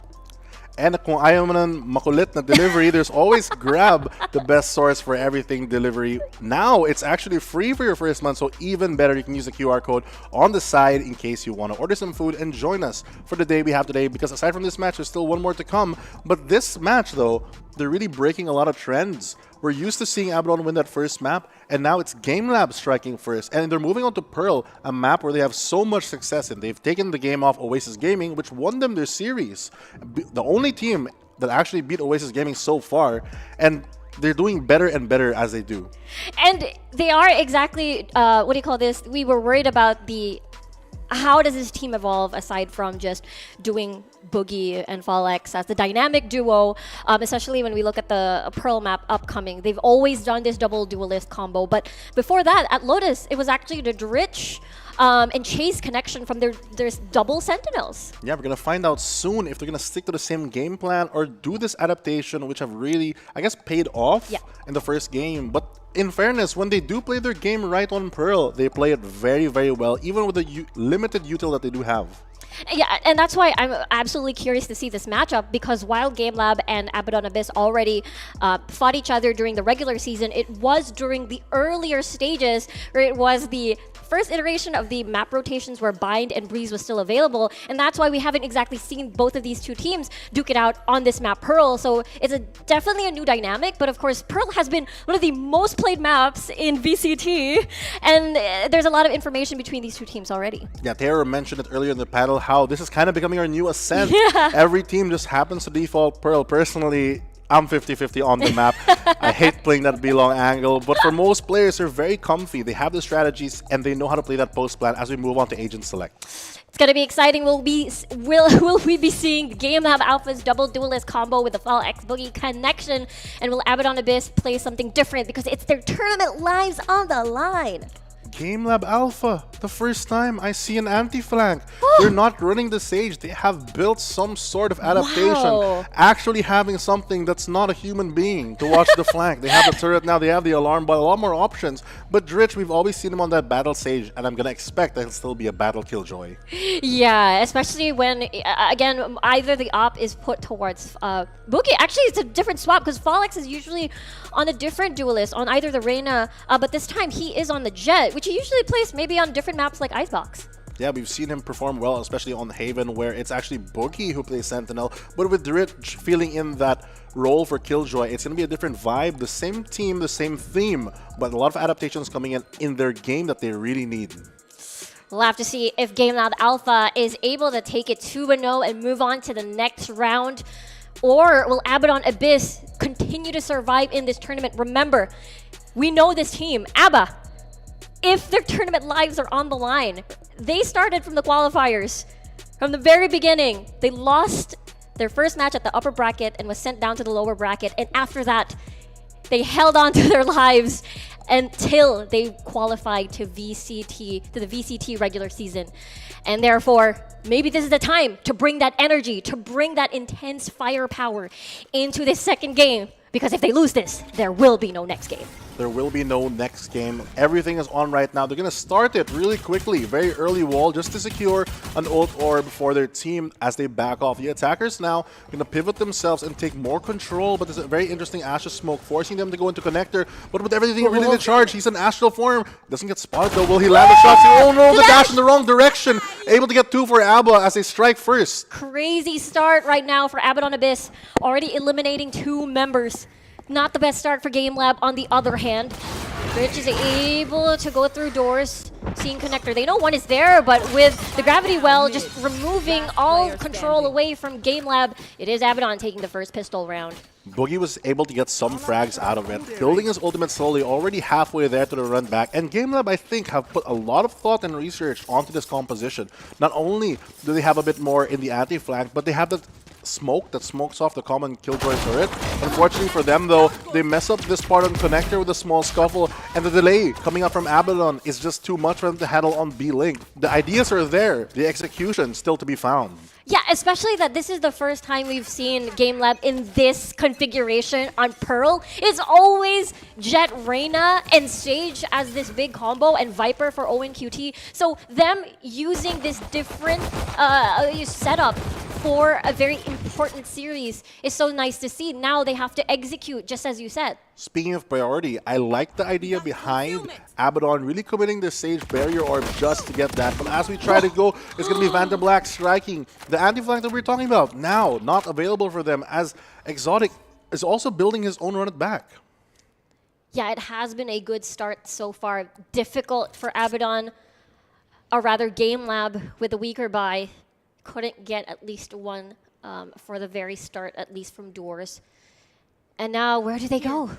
And kung ayaw mo ng makulit na delivery, there's always GLAB, the best source for everything delivery. Now, it's actually free for your first month, so even better, you can use the QR code on the side in case you want to order some food and join us for the day we have today, because aside from this match, there's still one more to come. But this match, though, they're really breaking a lot of trends. We're used to seeing Abaddon win that first map, and now it's GameLab striking first. And they're moving on to Pearl, a map where they have so much success in. They've taken the game off Oasis Gaming, which won them their series. The only team that actually beat Oasis Gaming so far, and they're doing better and better as they do. And they are exactly, what do you call this? We were worried about how does this team evolve aside from just doing Boogie and Fallex as the dynamic duo, especially when we look at the Pearl map upcoming. They've always done this double duelist combo, but before that, at Lotus, it was actually the Dritch and Chase connection from their double Sentinels. Yeah, we're going to find out soon if they're going to stick to the same game plan or do this adaptation, which have really, I guess, paid off in the first game. But in fairness, when they do play their game right on Pearl, they play it very, very well, even with the limited util that they do have. Yeah, and that's why I'm absolutely curious to see this matchup, because while GameLab and Abaddon Abyss already fought each other during the regular season, it was during the earlier stages where it was the first iteration of the map rotations where Bind and Breeze was still available, and that's why we haven't exactly seen both of these two teams duke it out on this map Pearl. So it's definitely a new dynamic, but of course Pearl has been one of the most played maps in VCT, and there's a lot of information between these two teams already. Yeah, Taylor mentioned it earlier in the panel how this is kind of becoming our new Ascent. Yeah. Every team just happens to default Pearl. Personally, I'm 50-50 on the map. I hate playing that B-long angle, but for most players, they're very comfy. They have the strategies, and they know how to play that post plan as we move on to Agent Select. It's gonna be exciting. Will we be seeing GameLab.Alpha's double duelist combo with the Fall X Boogie connection? And will Abaddon Abyss play something different because it's their tournament lives on the line? GameLab.Alpha, the first time I see an anti-flank. They're not running the Sage. They have built some sort of adaptation. Actually having something that's not a human being to watch the flank. They have the turret now, they have the alarm bot, a lot more options. But Dritch, we've always seen him on that battle Sage, and I'm going to expect that he'll still be a battle Killjoy. Yeah, especially when, again, either the op is put towards Boogie. Actually, it's a different swap because Fallex is usually on a different duelist, on either the Reyna, but this time he is on the Jet, which he usually plays maybe on different maps like Icebox. Yeah, we've seen him perform well, especially on Haven, where it's actually Boogie who plays Sentinel. But with Dritch feeling in that role for Killjoy, it's going to be a different vibe. The same team, the same theme, but a lot of adaptations coming in their game that they really need. We'll have to see if GameLab.Alpha is able to take it 2-0 and move on to the next round. Or will Abaddon Abyss continue to survive in this tournament? Remember, we know this team, ABBA. If their tournament lives are on the line, they started from the qualifiers. From the very beginning, they lost their first match at the upper bracket and was sent down to the lower bracket. And after that, they held on to their lives until they qualified to the VCT regular season. And therefore, maybe this is the time to bring that energy, to bring that intense firepower into this second game. Because if they lose this, there will be no next game. There will be no next game. Everything is on right now. They're going to start it really quickly. Very early wall just to secure an ult orb for their team as they back off. The attackers now going to pivot themselves and take more control. But there's a very interesting Ashes smoke forcing them to go into connector. But with everything really in the charge, he's in astral form. Doesn't get spotted though. Will he land the shots? Oh no, the dash in the wrong direction. Able to get 2 for ABBA as they strike first. Crazy start right now for Abaddon Abyss. Already eliminating 2 members. Not the best start for GameLab on the other hand. Rich is able to go through doors, seeing connector. They know one is there, but with the gravity well just removing all control away from GameLab, it is Abaddon taking the first pistol round. Boogie was able to get some frags out of it, building his ultimate slowly, already halfway there to the run back. And GameLab, I think, have put a lot of thought and research onto this composition. Not only do they have a bit more in the anti-flank, but they have the smoke that smokes off the common Killjoy turret. Unfortunately for them though, they mess up this part on connector with a small scuffle, and the delay coming up from Abaddon is just too much for them to handle on B-Link. The ideas are there, the execution still to be found. Yeah, especially that this is the first time we've seen GameLab in this configuration on Pearl. It's always Jet, Reyna, and Sage as this big combo, and Viper for ONQT. So them using this different setup for a very important series is so nice to see. Now they have to execute, just as you said. Speaking of priority, I like the idea behind Abaddon really committing the Sage Barrier Orb just to get that. But as we try to go, it's going to be VantaBlack striking. The anti-flank that we're talking about now, not available for them, as Exotic is also building his own run it back. Yeah, it has been a good start so far. Difficult for Abaddon, or rather GameLab with a weaker buy. Couldn't get at least one for the very start, at least from doors. And now, where do they go?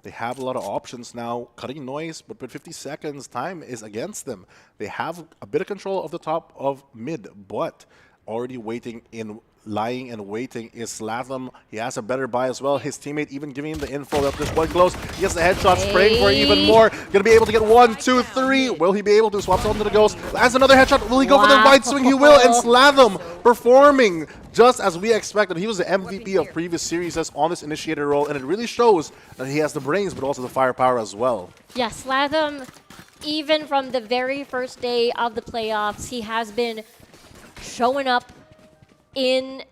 They have a lot of options now, cutting noise, but with 50 seconds, time is against them. They have a bit of control of the top of mid, but already waiting in, lying and waiting is Slatham. He has a better buy as well. His teammate even giving him the info that there's one close. He gets the headshot, spraying for even more. Gonna be able to get 1, 2, 3. Will he be able to swap onto the ghost? As another headshot, will he go for the wide swing? He will, and Slatham performing just as we expected. He was the MVP of previous series on this initiator role, and it really shows that he has the brains, but also the firepower as well. Yeah, Slatham, even from the very first day of the playoffs, he has been showing up in,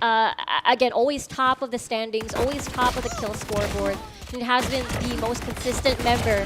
again, always top of the standings, always top of the kill scoreboard. It has been the most consistent member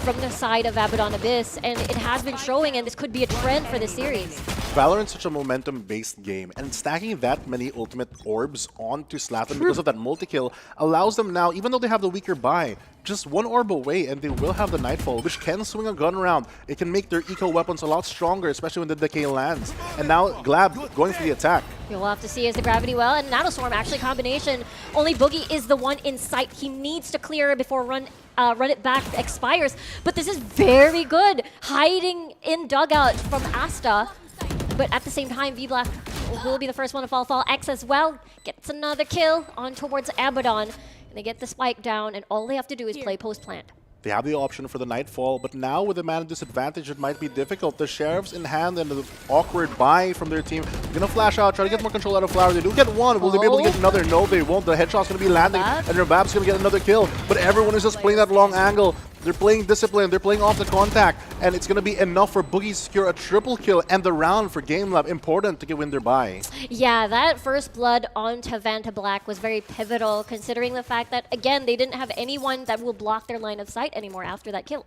from the side of Abaddon Abyss, and it has been showing, and this could be a trend for the series. Valorant's such a momentum-based game, and stacking that many ultimate orbs onto Slatham because of that multi-kill allows them now, even though they have the weaker buy, just one orb away and they will have the Nightfall, which can swing a gun around. It can make their eco weapons a lot stronger, especially when the decay lands. And now GLAB going for the attack. We'll have to see as the Gravity Well and Nanoswarm actually combination. Only Boogie is the one in sight. He needs to clear before Run It Back expires. But this is very good. Hiding in dugout from Asta. But at the same time, VBlack will be the first one to fall. Fall X as well gets another kill on towards Abaddon. And they get the spike down, and all they have to do is play post-plant. They have the option for the Nightfall, but now with the mana disadvantage, it might be difficult. The Sheriffs in hand and the awkward buy from their team. Gonna flash out, try to get more control out of Flower. They do get one. Will they be able to get another? No, they won't. The headshot's gonna be landing, and Rabab's gonna get another kill. But everyone is just playing that long angle. They're playing discipline, they're playing off the contact, and it's going to be enough for Boogie to secure a triple kill and the round for GameLab, important to win their bye. Yeah, that first blood onto VantaBlack was very pivotal, considering the fact that, again, they didn't have anyone that will block their line of sight anymore after that kill.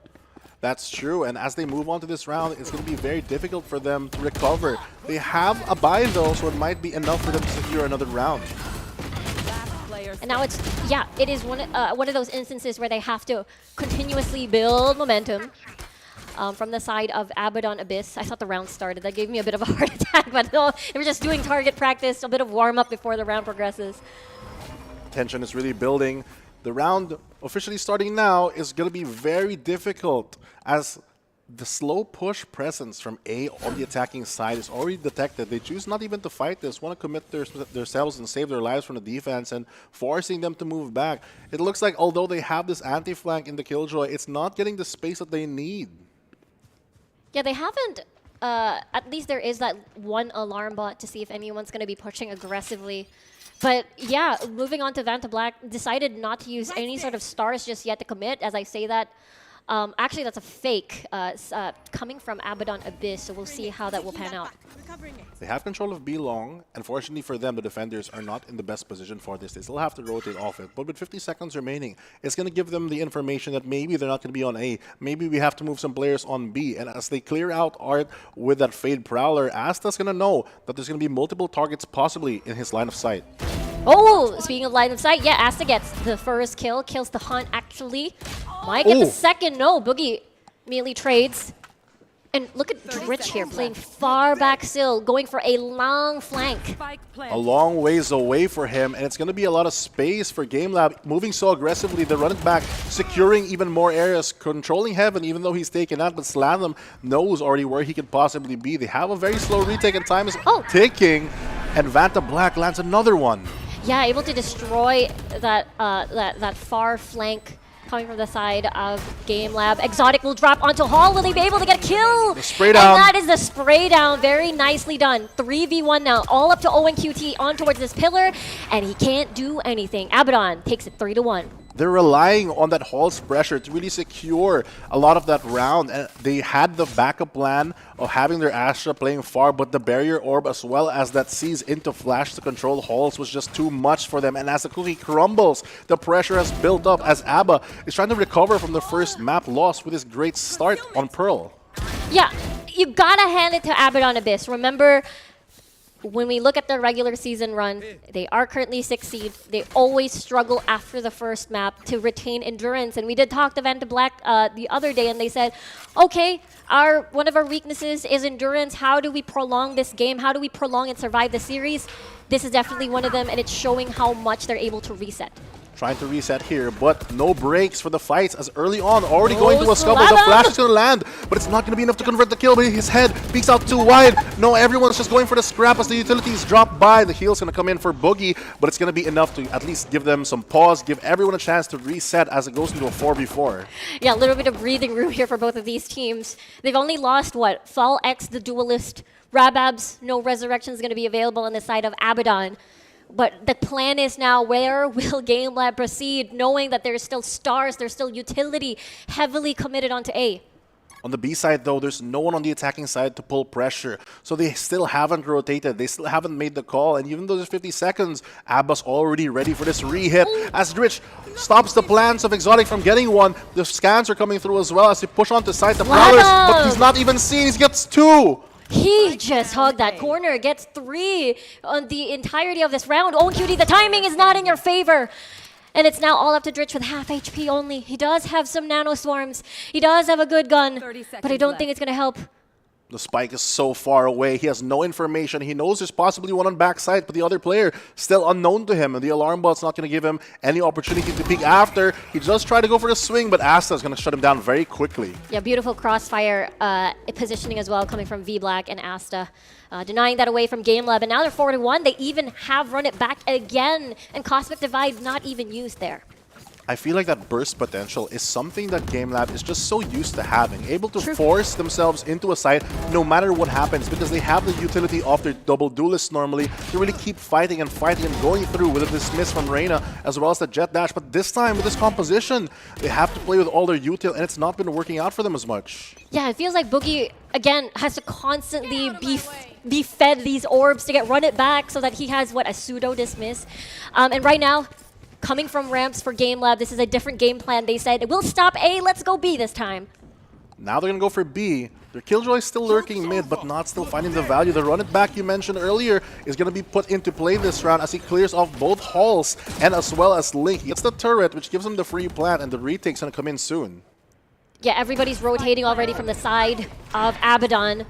That's true, and as they move on to this round, it's going to be very difficult for them to recover. They have a bye though, so it might be enough for them to secure another round. And now it's, yeah, it is one of those instances where they have to continuously build momentum from the side of Abaddon Abyss. I thought the round started. That gave me a bit of a heart attack, but no, they were just doing target practice, a bit of warm-up before the round progresses. Tension is really building. The round officially starting now is going to be very difficult as the slow push presence from A on the attacking side is already detected. They choose not even to fight this, want to commit themselves and save their lives from the defense and forcing them to move back. It looks like although they have this anti-flank in the Killjoy, it's not getting the space that they need. Yeah, they haven't, at least there is that one alarm bot to see if anyone's going to be pushing aggressively. But yeah, moving on to VantaBlack, decided not to use any sort of stars just yet to commit. As I say that, actually that's a fake coming from Abaddon Abyss, so we'll see how that will pan out. They have control of B long. Unfortunately for them, the defenders are not in the best position for this. They still have to rotate off it. But with 50 seconds remaining, it's going to give them the information that maybe they're not going to be on A. Maybe we have to move some players on B. And as they clear out Art with that Fade Prowler, Asta's going to know that there's going to be multiple targets possibly in his line of sight. Oh, speaking of line of sight, yeah, Asta gets the first kill, kills the Hunt actually. Might get the second. No, Boogie immediately trades. And look at Dritch here, playing far back still, going for a long flank. A long ways away for him, and it's going to be a lot of space for GameLab, moving so aggressively. They run it back, securing even more areas, controlling Heaven, even though he's taken out, but Slantham knows already where he could possibly be. They have a very slow retake, and time is ticking, and Vanta Black lands another one. Yeah, able to destroy that far flank coming from the side of GameLab. Exotic will drop onto Hall. Will they be able to get a kill? The spray down. And that is the spray down. Very nicely done. 3v1 now. All up to Owen QT on towards this pillar. And he can't do anything. Abaddon takes it 3-1. They're relying on that Hall's pressure to really secure a lot of that round. And they had the backup plan of having their Astra playing far, but the barrier orb as well as that sees into Flash to control Halls was just too much for them. And as the cookie crumbles, the pressure has built up as Abba is trying to recover from the first map loss with his great start on Pearl. Yeah, you gotta hand it to Abaddon Abyss. Remember, when we look at the regular season run, they are currently 6th seed. They always struggle after the first map to retain endurance. And we did talk to Vanta Black the other day, and they said, okay, one of our weaknesses is endurance. How do we prolong this game? How do we prolong and survive the series? This is definitely one of them, and it's showing how much they're able to reset. Trying to reset here, but no breaks for the fights as early on, already going to a scuffle. The flash is going to land, but it's not going to be enough to convert the kill, but his head peeks out too wide. No, everyone's just going for the scrap as the utilities drop by. The heal's going to come in for Boogie, but it's going to be enough to at least give them some pause, give everyone a chance to reset as it goes into a 4v4. Yeah, a little bit of breathing room here for both of these teams. They've only lost, what, Fall X, the Duelist, Rababs, no Resurrection is going to be available on the side of Abaddon. But the plan is now, where will GameLab proceed, knowing that there's still stars, there's still utility heavily committed onto A. On the B side, though, there's no one on the attacking side to pull pressure. So they still haven't rotated. They still haven't made the call. And even though there's 50 seconds, Abba's already ready for this re-hit. As Dritch stops the plans of Exotic from getting one, the scans are coming through as well as they push onto side the Prowlers. But he's not even seen. He gets 2. He just hugged that corner, gets 3 on the entirety of this round. Oh, Cutie, the timing is not in your favor. And it's now all up to Dritch with half HP only. He does have some nano swarms. He does have a good gun, but I don't think it's going to help. The spike is so far away. He has no information. He knows there's possibly one on backside, but the other player still unknown to him. And the alarm bot's not going to give him any opportunity to peek after. He just tried to go for the swing, but Asta is going to shut him down very quickly. Yeah, beautiful crossfire positioning as well, coming from V-Black and Asta. Denying that away from GameLab. And now they're 4-1. They even have run it back again. And Cosmic Divide not even used there. I feel like that burst potential is something that GameLab is just so used to having, able to force themselves into a site no matter what happens, because they have the utility of their double duelists normally to really keep fighting and going through with a dismiss from Reyna as well as the jet dash. But this time with this composition, they have to play with all their util, and it's not been working out for them as much. Yeah, it feels like Boogie, again, has to constantly be fed these orbs to run it back so that he has, what, a pseudo dismiss. And right now, coming from ramps for GameLab, this is a different game plan. They said, we'll stop A, let's go B this time. Now they're going to go for B. Their Killjoy is still lurking mid, but not still finding the value. The run it back you mentioned earlier is going to be put into play this round as he clears off both Halls and as well as Link. He gets the turret, which gives him the free plant, and the retake's going to come in soon. Yeah, everybody's rotating already from the side of Abaddon,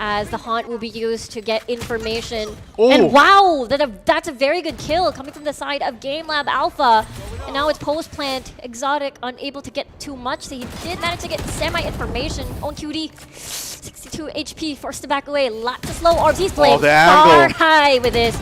as the Haunt will be used to get information. Oh. And wow, that's a very good kill coming from the side of GameLab.Alpha. And now it's post-plant. Exotic unable to get too much. So he did manage to get semi-information. On QD, 62 HP, forced to back away. Lots of slow orbs. He's playing far high with this.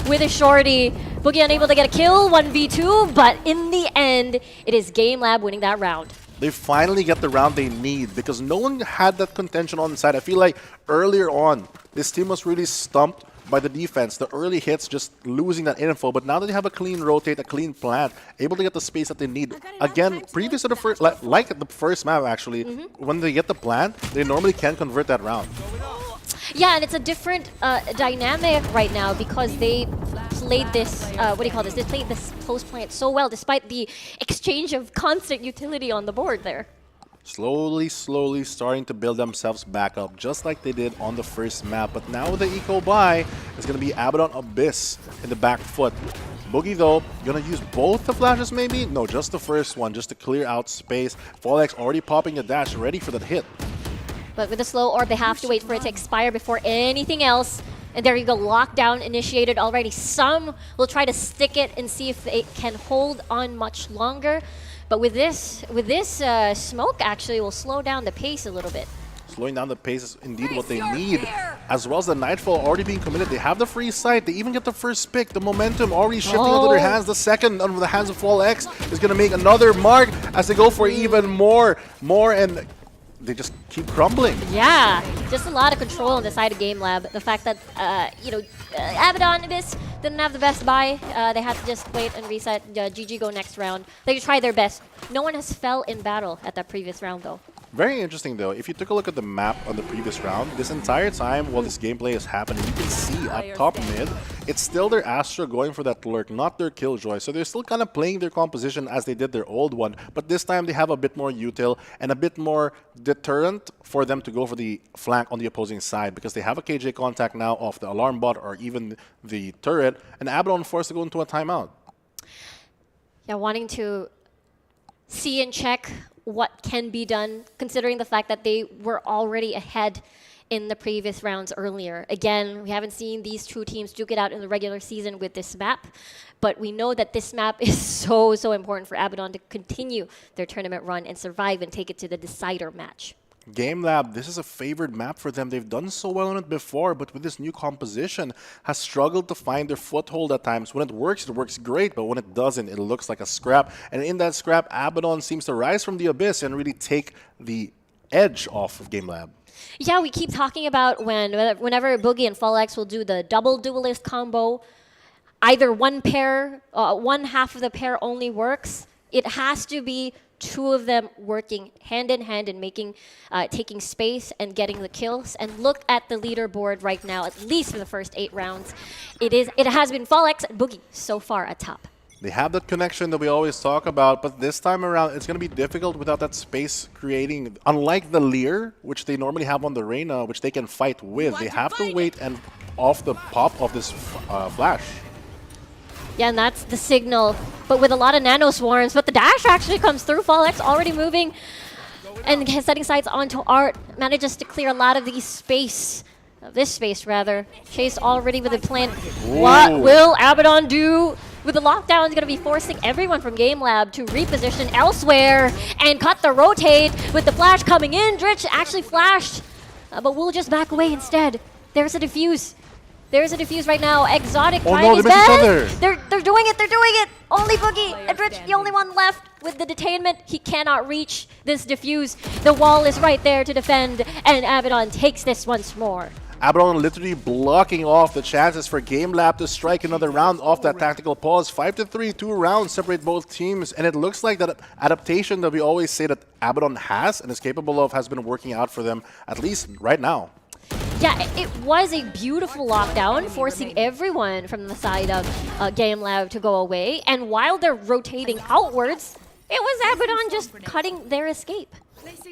With a shorty. Boogie unable to get a kill, 1v2. But in the end, it is GameLab winning that round. They finally get the round they need because no one had that contention on the side. I feel like earlier on, this team was really stumped by the defense. The early hits just losing that info, but now that they have a clean rotate, a clean plant, able to get the space that they need. Again, previous to the first, like the first map actually, when they get the plant, they normally can convert that round. Yeah, and it's a different dynamic right now because they played this, they played this post plant so well despite the exchange of constant utility on the board there. Slowly starting to build themselves back up, just like they did on the first map. But now with the eco buy, it's going to be Abaddon Abyss in the back foot. Boogie, though, gonna use both the flashes maybe? No, just the first one, just to clear out space. Fallex already popping a dash, ready for that hit. But with the slow orb, they have to wait for it to expire before anything else. And there you go, lockdown initiated already. Some will try to stick it and see if they can hold on much longer. But with this smoke actually will slow down the pace a little bit. Slowing down the pace is indeed what they need. As well as the Nightfall already being committed. They have the free sight. They even get the first pick. The momentum already shifting into their hands. The second under the hands of Fallex is going to make another mark as they go for even more, and they just keep crumbling. Yeah, just a lot of control on the side of GameLab. The fact that, Abaddon Abyss didn't have the best buy. They had to just wait and reset. GG go next round. They tried their best. No one has fell in battle at that previous round, though. Very interesting, though. If you took a look at the map on the previous round, this entire time while this gameplay is happening, you can see up top mid, it's still their Astra going for that lurk, not their Killjoy. So they're still kind of playing their composition as they did their old one. But this time they have a bit more util and a bit more deterrent for them to go for the flank on the opposing side, because they have a KJ contact now off the alarm bot or even the turret, and Abaddon forced to go into a timeout. Yeah, wanting to see and check what can be done, considering the fact that they were already ahead in the previous rounds earlier. Again, we haven't seen these two teams duke it out in the regular season with this map, but we know that this map is so important for Abaddon to continue their tournament run and survive and take it to the decider match. GameLab, this is a favored map for them. They've done so well on it before, but with this new composition, has struggled to find their foothold at times. When it works great, but when it doesn't, it looks like a scrap. And in that scrap, Abaddon seems to rise from the abyss and really take the edge off of GameLab. Yeah, we keep talking about whenever Boogie and Fallex will do the double duelist combo, either one half of the pair only works. It has to be two of them working hand in hand and taking space and getting the kills. And look at the leaderboard right now, at least for the first 8 rounds. It has been Fallex and Boogie so far at top. They have that connection that we always talk about, but this time around, it's going to be difficult without that space creating. Unlike the Lear, which they normally have on the Reyna, which they can fight with, they have to wait and off the pop of this flash. Yeah, and that's the signal, but with a lot of nano swarms. But the dash actually comes through. Fallex already moving and setting sights onto Art. Manages to clear a lot of this space rather. Chase already with a plan. Ooh. What will Abaddon do? With the lockdown, is going to be forcing everyone from GameLab to reposition elsewhere and cut the rotate with the flash coming in. Dritch actually flashed, but we'll just back away instead. There's a defuse. There's a defuse right now. Exotic trying his best. They're doing it. They're doing it. Only Boogie and Rich, the only one left with the detainment. He cannot reach this defuse. The wall is right there to defend, and Abaddon takes this once more. Abaddon literally blocking off the chances for GameLab to strike another round off that tactical pause. 5-3, 2 rounds separate both teams, and it looks like that adaptation that we always say that Abaddon has and is capable of has been working out for them, at least right now. Yeah, it was a beautiful lockdown, forcing everyone from the side of GameLab to go away. And while they're rotating outwards, it was Abaddon just cutting their escape.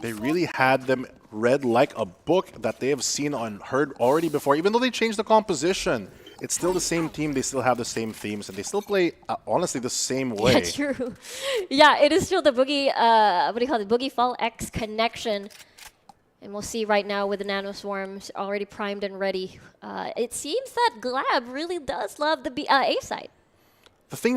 They really had them read like a book that they have seen and heard already before. Even though they changed the composition, it's still the same team. They still have the same themes, and they still play, honestly, the same way. Yeah, true. Yeah, it is still the Boogie, Boogie Fallex connection. And we'll see right now with the Nano Swarms already primed and ready. It seems that GLAB really does love the A side. The thing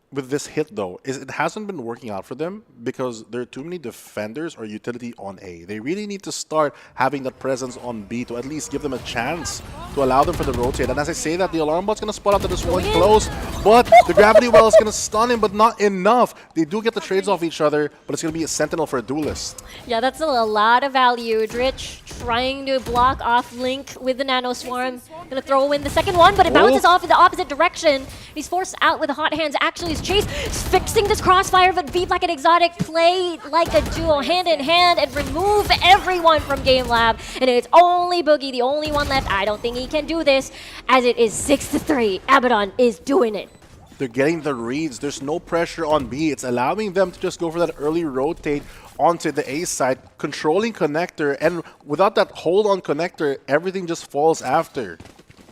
with this hit, though, is it hasn't been working out for them because there are too many defenders or utility on A. They really need to start having that presence on B to at least give them a chance to allow them for the rotate. And as I say that, the alarm bot's going to spot out that there's one close, but the gravity well is going to stun him, but not enough. They do get the trades off each other, but it's going to be a sentinel for a duelist. Yeah, that's a lot of value. Dritch trying to block off Link with the Nano Swarm. Going to throw in the second one, but it bounces off in the opposite direction. He's forced out with the hot hands. Actually, his Chase fixing this crossfire, but V-Black and Exotic play like a duo hand in hand and remove everyone from GameLab. And it's only Boogie, the only one left. I don't think he can do this, as it is 6-3. Abaddon is doing it. They're getting the reads. There's no pressure on B. It's allowing them to just go for that early rotate onto the A side, controlling connector, and without that hold on connector, everything just falls after.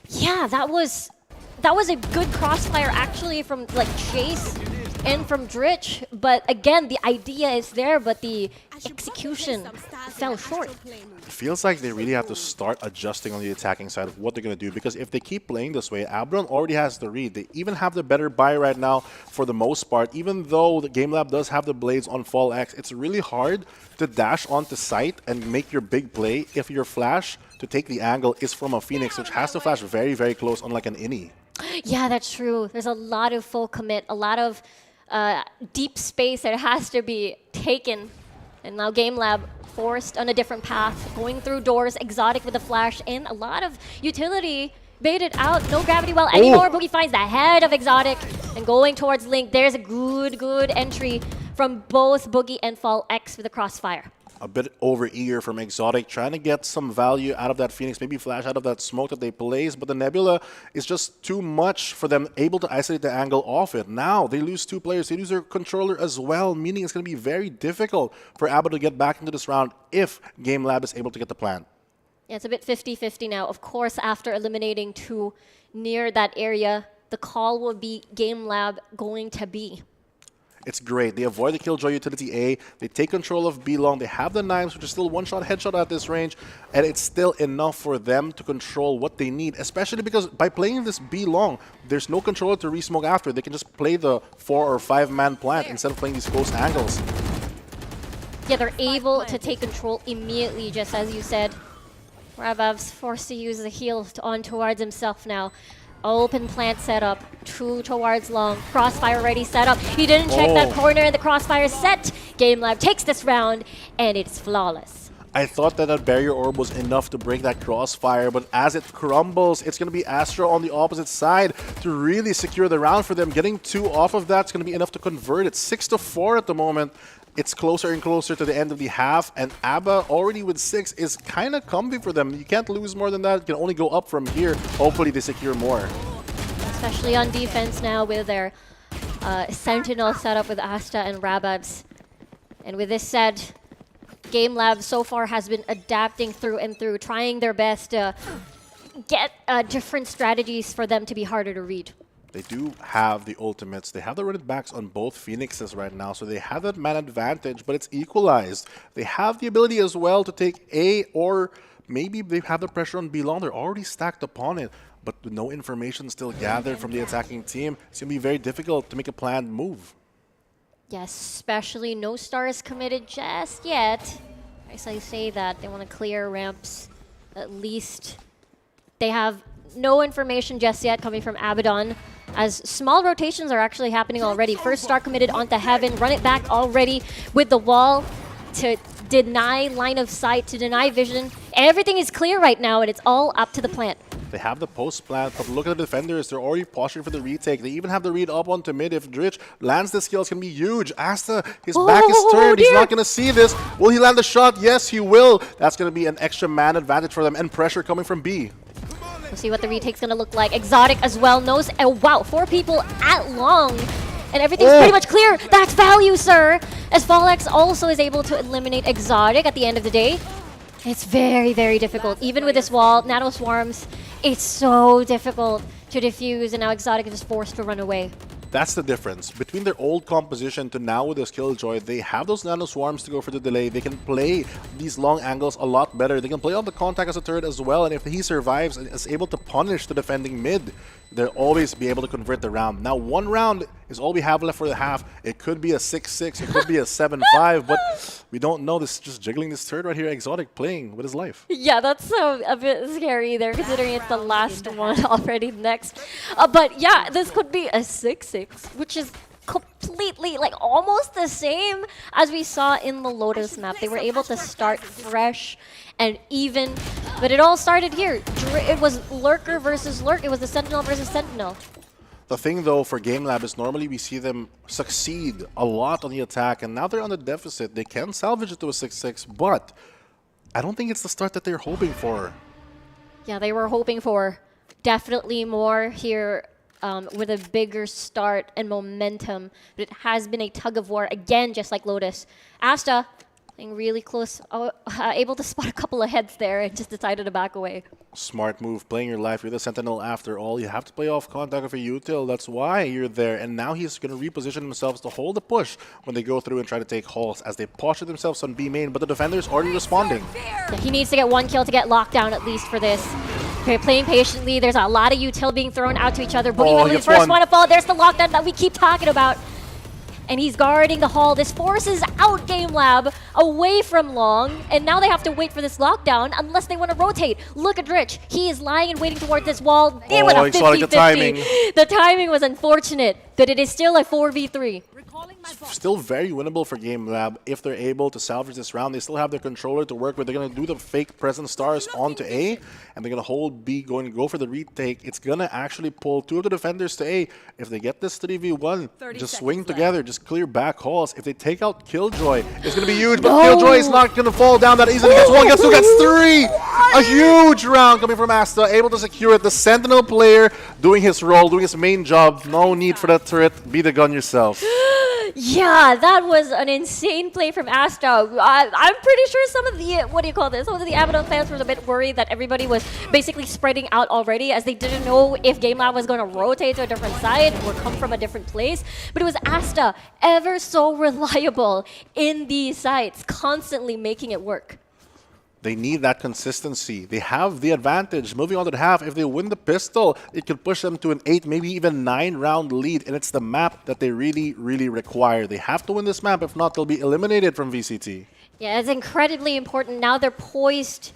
Yeah, that was that was a good crossfire actually from like Chase and from Dritch, but again, the idea is there, but the execution fell short. It feels like they really have to start adjusting on the attacking side of what they're going to do, because if they keep playing this way, Abaddon already has the read. They even have the better buy right now for the most part. Even though the GameLab does have the blades on Fall X, it's really hard to dash onto site and make your big play if your flash to take the angle is from a Phoenix, which has to flash very, very close, unlike an Innie. Yeah, that's true. There's a lot of full commit, a lot of deep space that has to be taken. And now GameLab forced on a different path, going through doors, Exotic with a flash in, a lot of utility baited out, no gravity well anymore. Boogie finds the head of Exotic and going towards Link. There's a good entry from both Boogie and Fall X with the crossfire. A bit over-eager from Exotic, trying to get some value out of that Phoenix, maybe flash out of that smoke that they place, but the Nebula is just too much for them, able to isolate the angle off it. Now, they lose 2 players, they lose their controller as well, meaning it's going to be very difficult for Abaddon to get back into this round if GameLab is able to get the plant. Yeah, it's a bit 50-50 now. Of course, after eliminating 2 near that area, the call will be GameLab going to B. It's great. They avoid the Killjoy utility A. They take control of B long. They have the knives, which is still one-shot headshot at this range, and it's still enough for them to control what they need, especially because by playing this B long, there's no controller to re-smoke after. They can just play the 4 or 5-man plant instead of playing these close angles. Yeah, they're able to take control immediately, just as you said. Rabav's forced to use the heal on towards himself now. Open plant setup, 2 towards long, crossfire already set up. He didn't check that corner and the crossfire set. GameLab takes this round and it's flawless. I thought that that barrier orb was enough to break that crossfire, but as it crumbles, it's going to be Astra on the opposite side to really secure the round for them. Getting 2 off of that's going to be enough to convert it. 6-4 at the moment. It's closer and closer to the end of the half, and Abba already with 6 is kind of comfy for them. You can't lose more than that. You can only go up from here. Hopefully they secure more. Especially on defense now with their Sentinel setup with Asta and Rababs. And with this said, GameLab so far has been adapting through and through, trying their best to get different strategies for them to be harder to read. They do have the ultimates. They have the running backs on both Phoenixes right now, so they have that man advantage, but it's equalized. They have the ability as well to take A, or maybe they have the pressure on B long. They're already stacked upon it, but with no information still gathered from the attacking team, it's going to be very difficult to make a planned move. Yes, especially no stars committed just yet. As I say that, they want to clear ramps at least. They have no information just yet coming from Abaddon, as small rotations are actually happening already. First star committed onto Heaven, run it back already with the wall to deny line of sight, to deny vision. Everything is clear right now, and it's all up to the plant. They have the post plant, but look at the defenders. They're already posturing for the retake. They even have the read up onto mid. If Dritch lands the skill, it's going to be huge. Asta, his back is turned. He's not going to see this. Will he land the shot? Yes, he will. That's going to be an extra man advantage for them, and pressure coming from B. We'll see what the retake's going to look like. Exotic as well knows. Oh, wow, 4 people at long. And everything's pretty much clear. That's value, sir. As Fallex also is able to eliminate Exotic at the end of the day. It's very, very difficult. Even with this wall, Nano Swarms, it's so difficult to defuse, and now Exotic is just forced to run away. That's the difference. Between their old composition to now with this Killjoy, they have those Nano Swarms to go for the delay. They can play these long angles a lot better. They can play on the contact as a turret as well, and if he survives and is able to punish the defending mid, they'll always be able to convert the round. Now, 1 round is all we have left for the half. It could be a 6-6, it could be a 7-5, but we don't know. This is just jiggling this turret right here. Exotic playing with his life. Yeah, that's a bit scary there, considering it's the last one already next. But yeah, this could be a 6-6, which is completely, like, almost the same as we saw in the Lotus map. They were able to start fresh and even, but it all started here. It was Lurker versus Lurk. It was the Sentinel versus Sentinel. The thing, though, for GameLab is normally we see them succeed a lot on the attack, and now they're on the deficit. They can salvage it to a 6-6, but I don't think it's the start that they're hoping for. Yeah, they were hoping for definitely more here with a bigger start and momentum, but it has been a tug of war again, just like Lotus. Asta Playing really close, able to spot a couple of heads there and just decided to back away. Smart move, playing your life. You're the Sentinel after all. You have to play off contact of a util. That's why you're there. And now he's going to reposition themselves to hold the push when they go through and try to take halls as they posture themselves on B main. But the defender's already responding. Yeah, he needs to get 1 kill to get locked down at least for this. Okay, playing patiently. There's a lot of util being thrown out to each other. Boogie will be the first one to fall. There's the lockdown that we keep talking about. And he's guarding the hall. This forces out GameLab away from Long, and now they have to wait for this lockdown unless they want to rotate. Look at Rich. He is lying and waiting towards this wall. They went a 50-50. The timing was unfortunate, but it is still a 4v3. Still very winnable for GameLab if they're able to salvage this round. They still have their controller to work with. They're going to do the fake present stars onto A, and they're going to hold B, go for the retake. It's going to actually pull 2 of the defenders to A. If they get this 3v1, just swing together, just clear back halls. If they take out Killjoy, it's going to be huge, but Killjoy is not going to fall down that easily. Gets 1, gets 2, gets 3! A huge round coming from Asta, able to secure it. The Sentinel player doing his role, doing his main job. No need for that turret. Be the gun yourself. Yeah, that was an insane play from Asta. I'm pretty sure some of the, some of the Abaddon fans were a bit worried that everybody was basically spreading out already as they didn't know if GameLab was going to rotate to a different side or come from a different place. But it was Asta, ever so reliable in these sites, constantly making it work. They need that consistency. They have the advantage. Moving on to the half, if they win the pistol, it could push them to an 8, maybe even 9 round lead, and it's the map that they really, really require. They have to win this map. If not, they'll be eliminated from VCT. Yeah, it's incredibly important. Now they're poised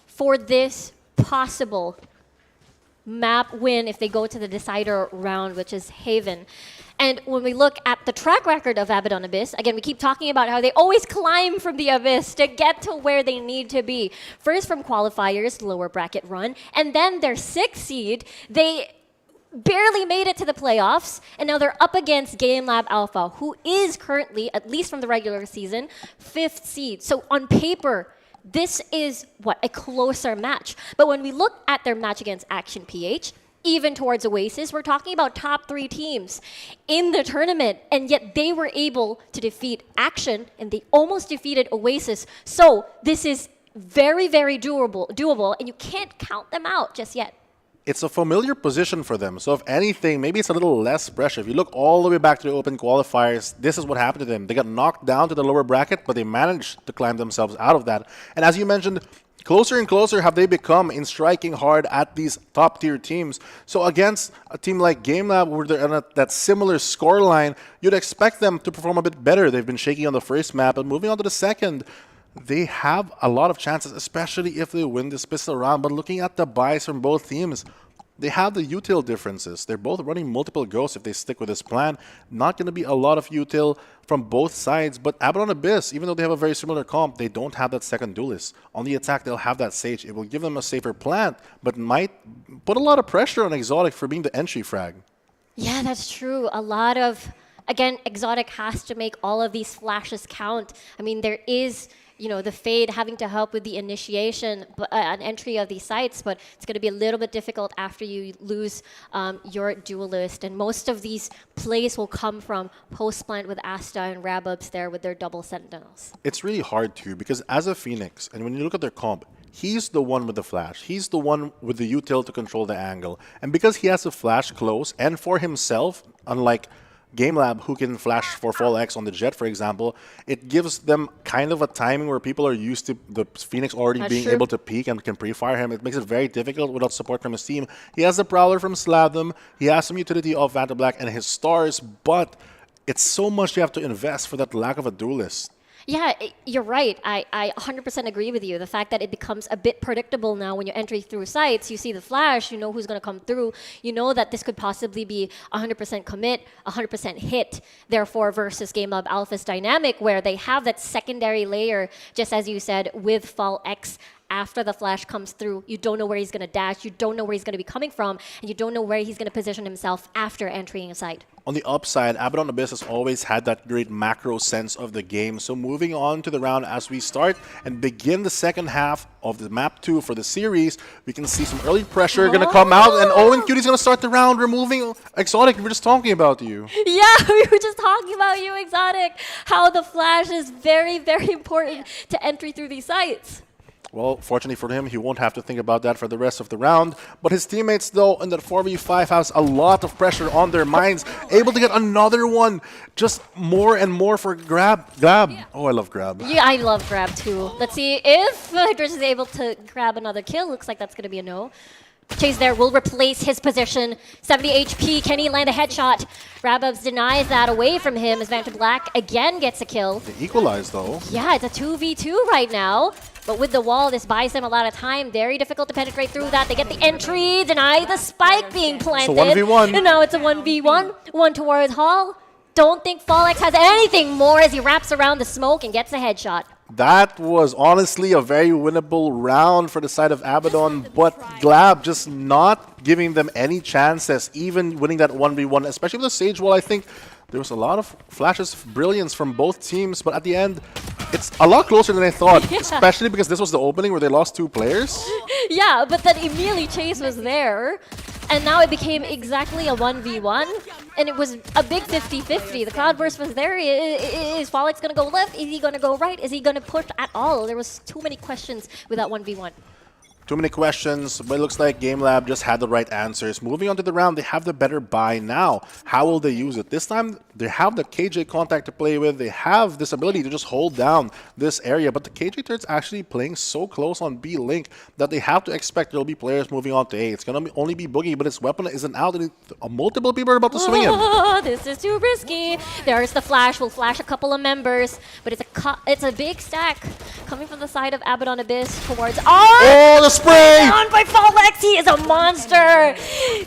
for this possible map win if they go to the decider round, which is Haven. And when we look at the track record of Abaddon Abyss, again, we keep talking about how they always climb from the Abyss to get to where they need to be. First from qualifiers, lower bracket run, and then their 6th seed, they barely made it to the playoffs, and now they're up against GameLab.Alpha, who is currently, at least from the regular season, 5th seed. So on paper, this is, a closer match. But when we look at their match against Action PH, even towards Oasis, we're talking about top 3 teams in the tournament, and yet they were able to defeat Action, and they almost defeated Oasis. So this is very, very doable, and you can't count them out just yet. It's a familiar position for them. So if anything, maybe it's a little less pressure. If you look all the way back to the open qualifiers, this is what happened to them. They got knocked down to the lower bracket, but they managed to climb themselves out of that. And as you mentioned, closer and closer have they become in striking hard at these top-tier teams. So against a team like GameLab, where they're on that similar scoreline, you'd expect them to perform a bit better. They've been shaky on the first map, and moving on to the second, they have a lot of chances, especially if they win this pistol round. But looking at the buys from both teams, they have the util differences. They're both running multiple ghosts if they stick with this plan. Not going to be a lot of util from both sides, but Abaddon Abyss, even though they have a very similar comp, they don't have that second duelist. On the attack, they'll have that Sage. It will give them a safer plant, but might put a lot of pressure on Exotic for being the entry frag. Yeah, that's true. A lot of, again, Exotic has to make all of these flashes count. I mean, there is, the Fade having to help with the initiation, an entry of these sites, but it's going to be a little bit difficult after you lose your duelist. And most of these plays will come from post-plant with Asta and Rabubs there with their double sentinels. It's really hard too, because as a Phoenix, and when you look at their comp, he's the one with the flash. He's the one with the util to control the angle. And because he has a flash close, and for himself, unlike GameLab, who can flash for full X on the Jet, for example, it gives them kind of a timing where people are used to the Phoenix already being able to peek and can pre-fire him. It makes it very difficult without support from his team. He has the Prowler from Slavdom, he has some utility of Vantablack and his stars, but it's so much you have to invest for that lack of a duelist. Yeah, you're right. I 100% agree with you. The fact that it becomes a bit predictable now when you're entering through sites, you see the flash, you know who's going to come through, you know that this could possibly be 100% commit, 100% hit. Therefore, versus GameLab.Alpha's dynamic, where they have that secondary layer, just as you said, with Fall X after the flash comes through, you don't know where he's going to dash, you don't know where he's going to be coming from, and you don't know where he's going to position himself after entering a site. On the upside, Abaddon Abyss has always had that great macro sense of the game. So moving on to the round as we start and begin the second half of the map 2 for the series, we can see some early pressure going to come out, and Owen Cutie's going to start the round removing Exotic. We were just talking about you. Yeah, we were just talking about you, Exotic. How the flash is very, very important to entry through these sites. Well, fortunately for him, he won't have to think about that for the rest of the round. But his teammates, though, in that 4v5 has a lot of pressure on their minds. Able to get another one. Just more and more for GLAB. Yeah. Oh, I love GLAB. Yeah, I love GLAB too. Let's see if Hydrus is able to grab another kill. Looks like that's going to be a no. Chase there will replace his position. 70 HP, can he land a headshot? Rababs denies that away from him as Vanta Black again gets a kill. They equalize, though. Yeah, it's a 2v2 right now. But with the wall, this buys them a lot of time. Very difficult to penetrate through that. They get the entry, deny the spike being planted. So 1v1. And now it's a 1v1. One towards Hall. Don't think Fallex has anything more as he wraps around the smoke and gets a headshot. That was honestly a very winnable round for the side of Abaddon, but GLAB just not giving them any chances, even winning that 1v1, especially with the Sage Wall. I think there was a lot of flashes of brilliance from both teams, but at the end, it's a lot closer than I thought, especially because this was the opening where they lost 2 players. Yeah, but then immediately Chase was there, and now it became exactly a 1v1, and it was a big 50-50. The Cloudburst was there. Is Fallex going to go left? Is he going to go right? Is he going to push at all? There was too many questions with that 1v1. Too many questions, but it looks like GameLab just had the right answers. Moving on to the round, they have the better buy now. How will they use it? This time, they have the KJ contact to play with. They have this ability to just hold down this area, but the KJ turn's actually playing so close on B Link that they have to expect there will be players moving on to A. It's going to only be Boogie, but his weapon isn't out, and multiple people are about to swing him. This is too risky. There's the flash. We'll flash a couple of members, but it's a big stack coming from the side of Abaddon Abyss towards... Oh, the spray! On by Fallex, he is a monster!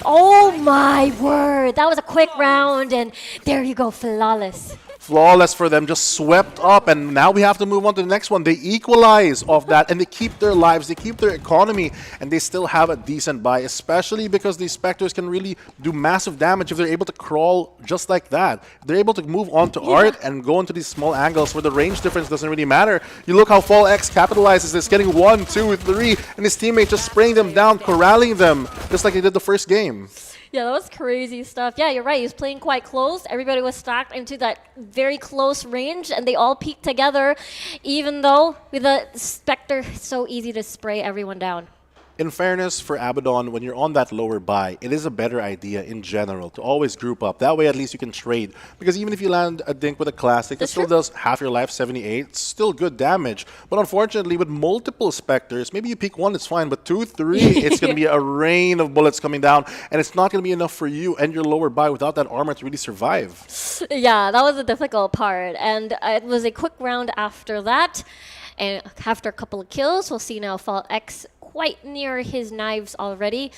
Oh my word, that was a quick round, and there you go, flawless. Flawless for them, just swept up, and now we have to move on to the next one. They equalize off that, and they keep their lives, they keep their economy, and they still have a decent buy, especially because these Spectres can really do massive damage if they're able to crawl just like that. They're able to move on to Art and go into these small angles where the range difference doesn't really matter. You look how Fallex capitalizes this, getting 1, 2, 3, and his teammate just spraying them down, corralling them, just like they did the first game. Yeah, that was crazy stuff. Yeah, you're right. He was playing quite close. Everybody was stacked into that very close range, and they all peaked together, even though with the Spectre, it's so easy to spray everyone down. In fairness, for Abaddon, when you're on that lower buy, it is a better idea in general to always group up. That way, at least you can trade. Because even if you land a dink with a classic that still does half your life, 78, it's still good damage. But unfortunately, with multiple Spectres, maybe you pick 1, it's fine. But 2, 3, it's going to be a rain of bullets coming down. And it's not going to be enough for you and your lower buy without that armor to really survive. Yeah, that was the difficult part. And it was a quick round after that. And after a couple of kills, we'll see now Fallex quite near his knives already,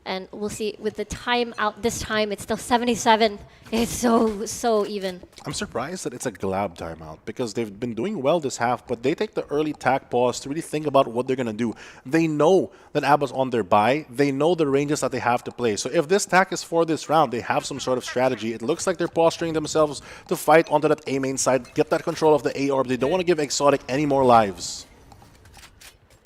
and we'll see with the time out this time. It's still 77. It's so even. I'm surprised that it's a GLAB timeout because they've been doing well this half, but they take the early tack pause to really think about what they're going to do. They know that Abba's on their buy. They know the ranges that they have to play. So if this tack is for this round, they have some sort of strategy. It looks like they're posturing themselves to fight onto that A main side, get that control of the A orb. They don't want to give Exotic any more lives.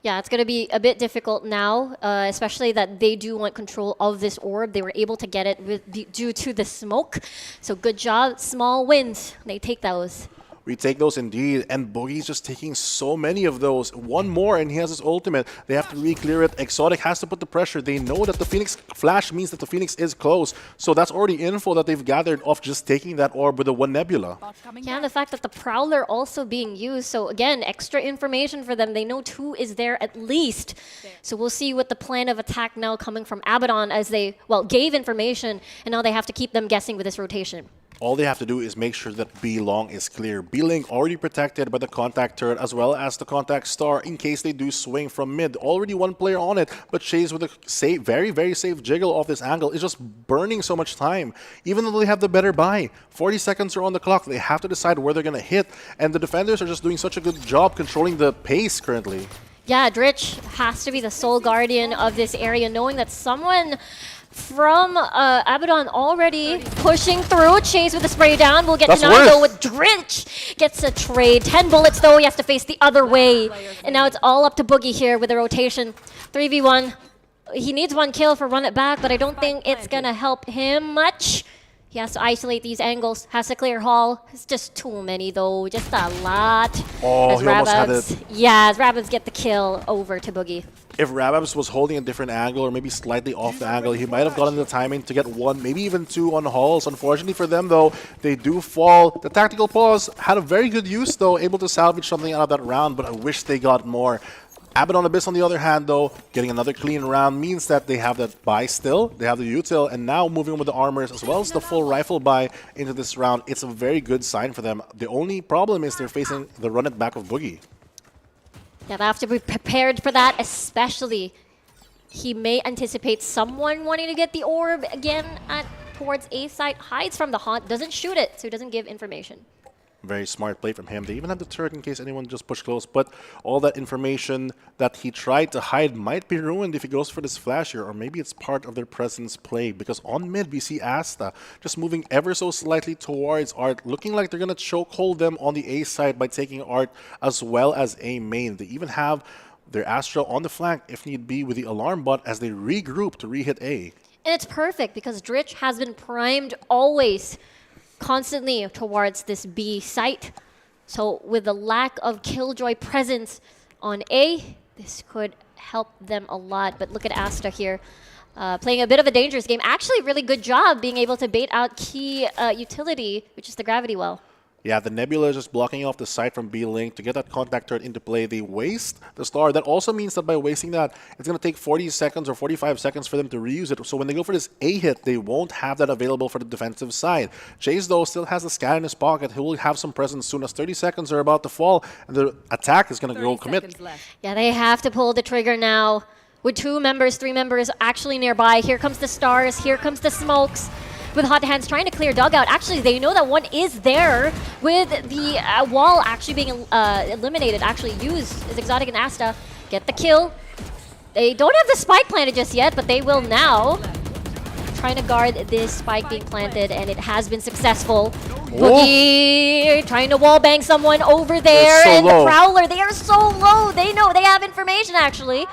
Yeah, it's going to be a bit difficult now, especially that they do want control of this orb. They were able to get it due to the smoke. So good job. Small wins. They take those. We take those indeed, and Boogie's just taking so many of those. One more, and he has his ultimate. They have to re-clear it. Exotic has to put the pressure. They know that the Phoenix flash means that the Phoenix is close. So that's already info that they've gathered off just taking that orb with the 1 Nebula. Yeah, and the fact that the Prowler also being used. So again, extra information for them. They know 2 is there at least. So we'll see what the plan of attack now coming from Abaddon as they, well, gave information, and now they have to keep them guessing with this rotation. All they have to do is make sure that B-Long is clear. B-Link already protected by the contact turret as well as the contact star in case they do swing from mid. Already 1 player on it, but Chase with a very, very safe jiggle off this angle is just burning so much time. Even though they have the better buy, 40 seconds are on the clock. They have to decide where they're going to hit, and the defenders are just doing such a good job controlling the pace currently. Yeah, Dritch has to be the sole guardian of this area, knowing that someone from Abaddon already pushing through. Chase with the spray down. We'll get denied though with Dritch. Gets a trade. 10 bullets though. He has to face the other way. And now it's all up to Boogie here with the rotation. 3v1. He needs 1 kill for run it back, but I don't think it's going to help him much. He has to isolate these angles, has to clear Hall. It's just too many though, just a lot. Oh, he almost had it. Yeah, as Rababs get the kill over to Boogie. If Rababs was holding a different angle or maybe slightly off the angle, he might have gotten the timing to get 1, maybe even 2 on Halls. Unfortunately for them though, they do fall. The tactical pause had a very good use though, able to salvage something out of that round, but I wish they got more. Abaddon Abyss, on the other hand, though, getting another clean round means that they have that buy still, they have the util, and now moving with the armors as well as the full rifle buy into this round. It's a very good sign for them. The only problem is they're facing the run it back of Boogie. Yeah, they have to be prepared for that, especially he may anticipate someone wanting to get the orb again towards A site, hides from the haunt, doesn't shoot it, so he doesn't give information. Very smart play from him. They even have the turret in case anyone just pushed close, but all that information that he tried to hide might be ruined if he goes for this flash here, or maybe it's part of their presence play, because on mid we see Asta just moving ever so slightly towards Art, looking like they're going to chokehold them on the A side by taking Art as well as A main. They even have their Astra on the flank if need be with the alarm bot as they regroup to re-hit A. And it's perfect because Dritch has been primed always constantly towards this B site. So with the lack of Killjoy presence on A, this could help them a lot. But look at Asta here, playing a bit of a dangerous game. Actually, really good job being able to bait out key utility, which is the gravity well. Yeah, the Nebula is just blocking off the site from B-Link to get that contact turret into play. They waste the star. That also means that by wasting that, it's going to take 40 seconds or 45 seconds for them to reuse it. So when they go for this A hit, they won't have that available for the defensive side. Chase, though, still has the scan in his pocket. He will have some presence soon as 30 seconds are about to fall, and the attack is going to go commit. Yeah, they have to pull the trigger now. With 2 members, 3 members actually nearby. Here comes the stars. Here comes the smokes. With Hot Hands trying to clear dugout. Actually, they know that one is there with the wall actually being eliminated. Actually used as Exotic and Asta. Get the kill. They don't have the spike planted just yet, but they will now. Trying to guard this spike being planted, and it has been successful. Boogie trying to wallbang someone over there. So and low. The Prowler, they are so low. They know, they have information actually.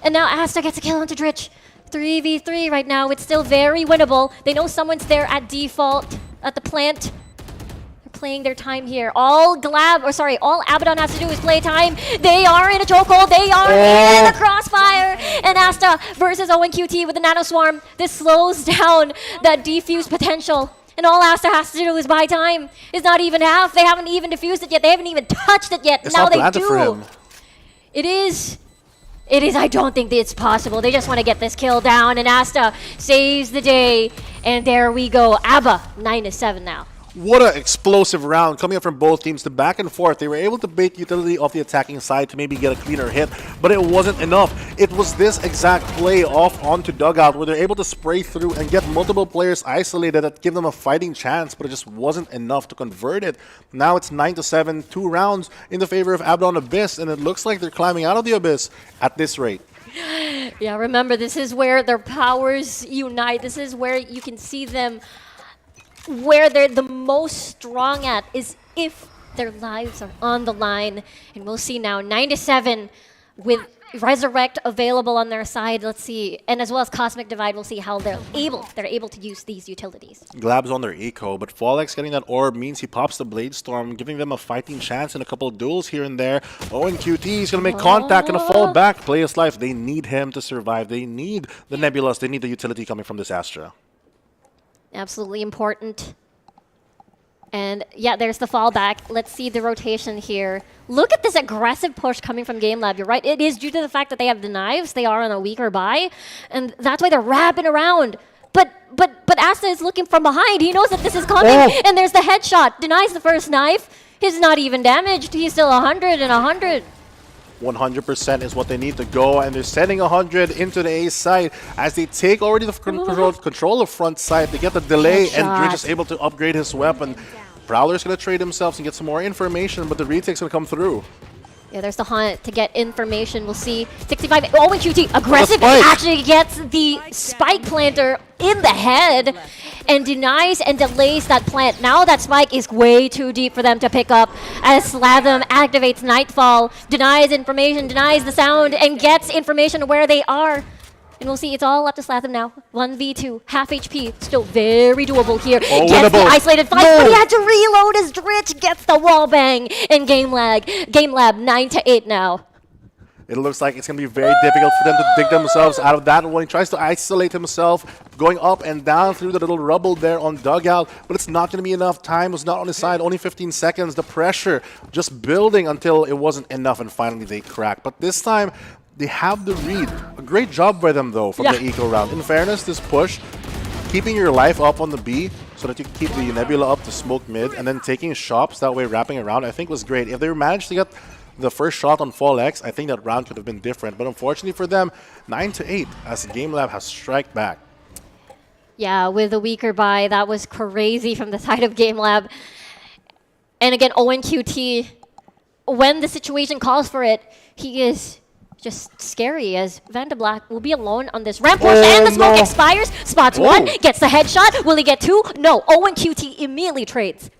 And now Asta gets a kill onto Dritch. 3v3 right now. It's still very winnable. They know someone's there at default at the plant. They're playing their time here. All Abaddon has to do is play time. They are in a chokehold. They are in the crossfire. And Asta versus ONQT with the Nano Swarm. This slows down that defuse potential. And all Asta has to do is buy time. It's not even half. They haven't even defused it yet. They haven't even touched it yet. It's now not they planted do. for him. It is. I don't think that it's possible. They just want to get this kill down, and Asta saves the day. And there we go. Abba, 9-7 now. What an explosive round coming up from both teams. The back and forth, they were able to bait utility off the attacking side to maybe get a cleaner hit, but it wasn't enough. It was this exact play off onto dugout where they're able to spray through and get multiple players isolated that give them a fighting chance, but it just wasn't enough to convert it. Now it's 9-7, 2 rounds in the favor of Abaddon Abyss, and it looks like they're climbing out of the Abyss at this rate. Yeah, remember, this is where their powers unite. This is where you can see them where they're the most strong at is if their lives are on the line. And we'll see now, 9-7 with Resurrect available on their side. Let's see, and as well as Cosmic Divide, we'll see how they're able to use these utilities. GLAB's on their eco, but Fallex getting that orb means he pops the Blade Storm, giving them a fighting chance in a couple of duels here and there. ONQT is going to make contact, going to fall back, play his life. They need him to survive. They need the Nebulas. They need the utility coming from this Astra. Absolutely important. And yeah, there's the fallback. Let's see the rotation here. Look at this aggressive push coming from GameLab. You're right. It is due to the fact that they have the knives. They are on a weaker buy, and that's why they're wrapping around. But Asta is looking from behind. He knows that this is coming, and there's the headshot. Denies the first knife. He's not even damaged. He's still 100 and 100. 100% is what they need to go, and they're sending 100 into the A side as they take already the control of front side. They get the delay, and Dritch is able to upgrade his weapon. Prowler's going to trade himself and get some more information, but the retake's going to come through. Yeah, there's the hunt to get information. We'll see. 65. Oh, and QT aggressive. spike. Actually gets the spike planter in the head and denies and delays that plant. Now that spike is way too deep for them to pick up as Slatham activates Nightfall, denies information, denies the sound, and gets information where they are. And we'll see, it's all up to Slatham now. 1v2, half HP, still very doable here. Oh, gets the winnable. isolated fight, but he had to reload as Dritch gets the wall bang in GameLab 9-8 now. It looks like it's going to be very difficult for them to dig themselves out of that one. He tries to isolate himself, going up and down through the little rubble there on dugout, but it's not going to be enough. Time was not on his side, only 15 seconds. The pressure just building until it wasn't enough, and finally they cracked. But this time, they have the read. A great job by them, though, from the eco round. In fairness, this push, keeping your life up on the B so that you keep the Nebula up to smoke mid, and then taking shops, that way wrapping around, I think was great. If they managed to get the first shot on Fall X, I think that round could have been different. But unfortunately for them, 9-8 as GameLab has strike back. Yeah, with a weaker buy, that was crazy from the side of GameLab. And again, Owen QT, when the situation calls for it, he is just scary as Vanderblack will be alone on this ramp push, and the smoke expires. Spots one, gets the headshot. Will he get two? No, Owen QT immediately trades.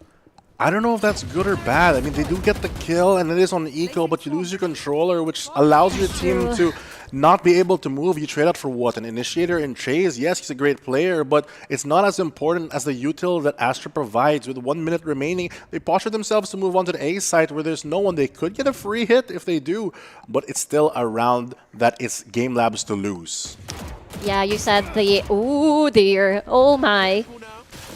I don't know if that's good or bad. I mean, they do get the kill, and it is on eco, but you lose your controller, which allows your team to not be able to move. You trade out for what? An initiator in Chase? Yes, he's a great player, but it's not as important as the util that Astra provides. With 1 minute remaining, they posture themselves to move on to the A site where there's no one. They could get a free hit if they do, but it's still a round that it's GameLab's to lose. Yeah, you said the, ooh dear, oh my.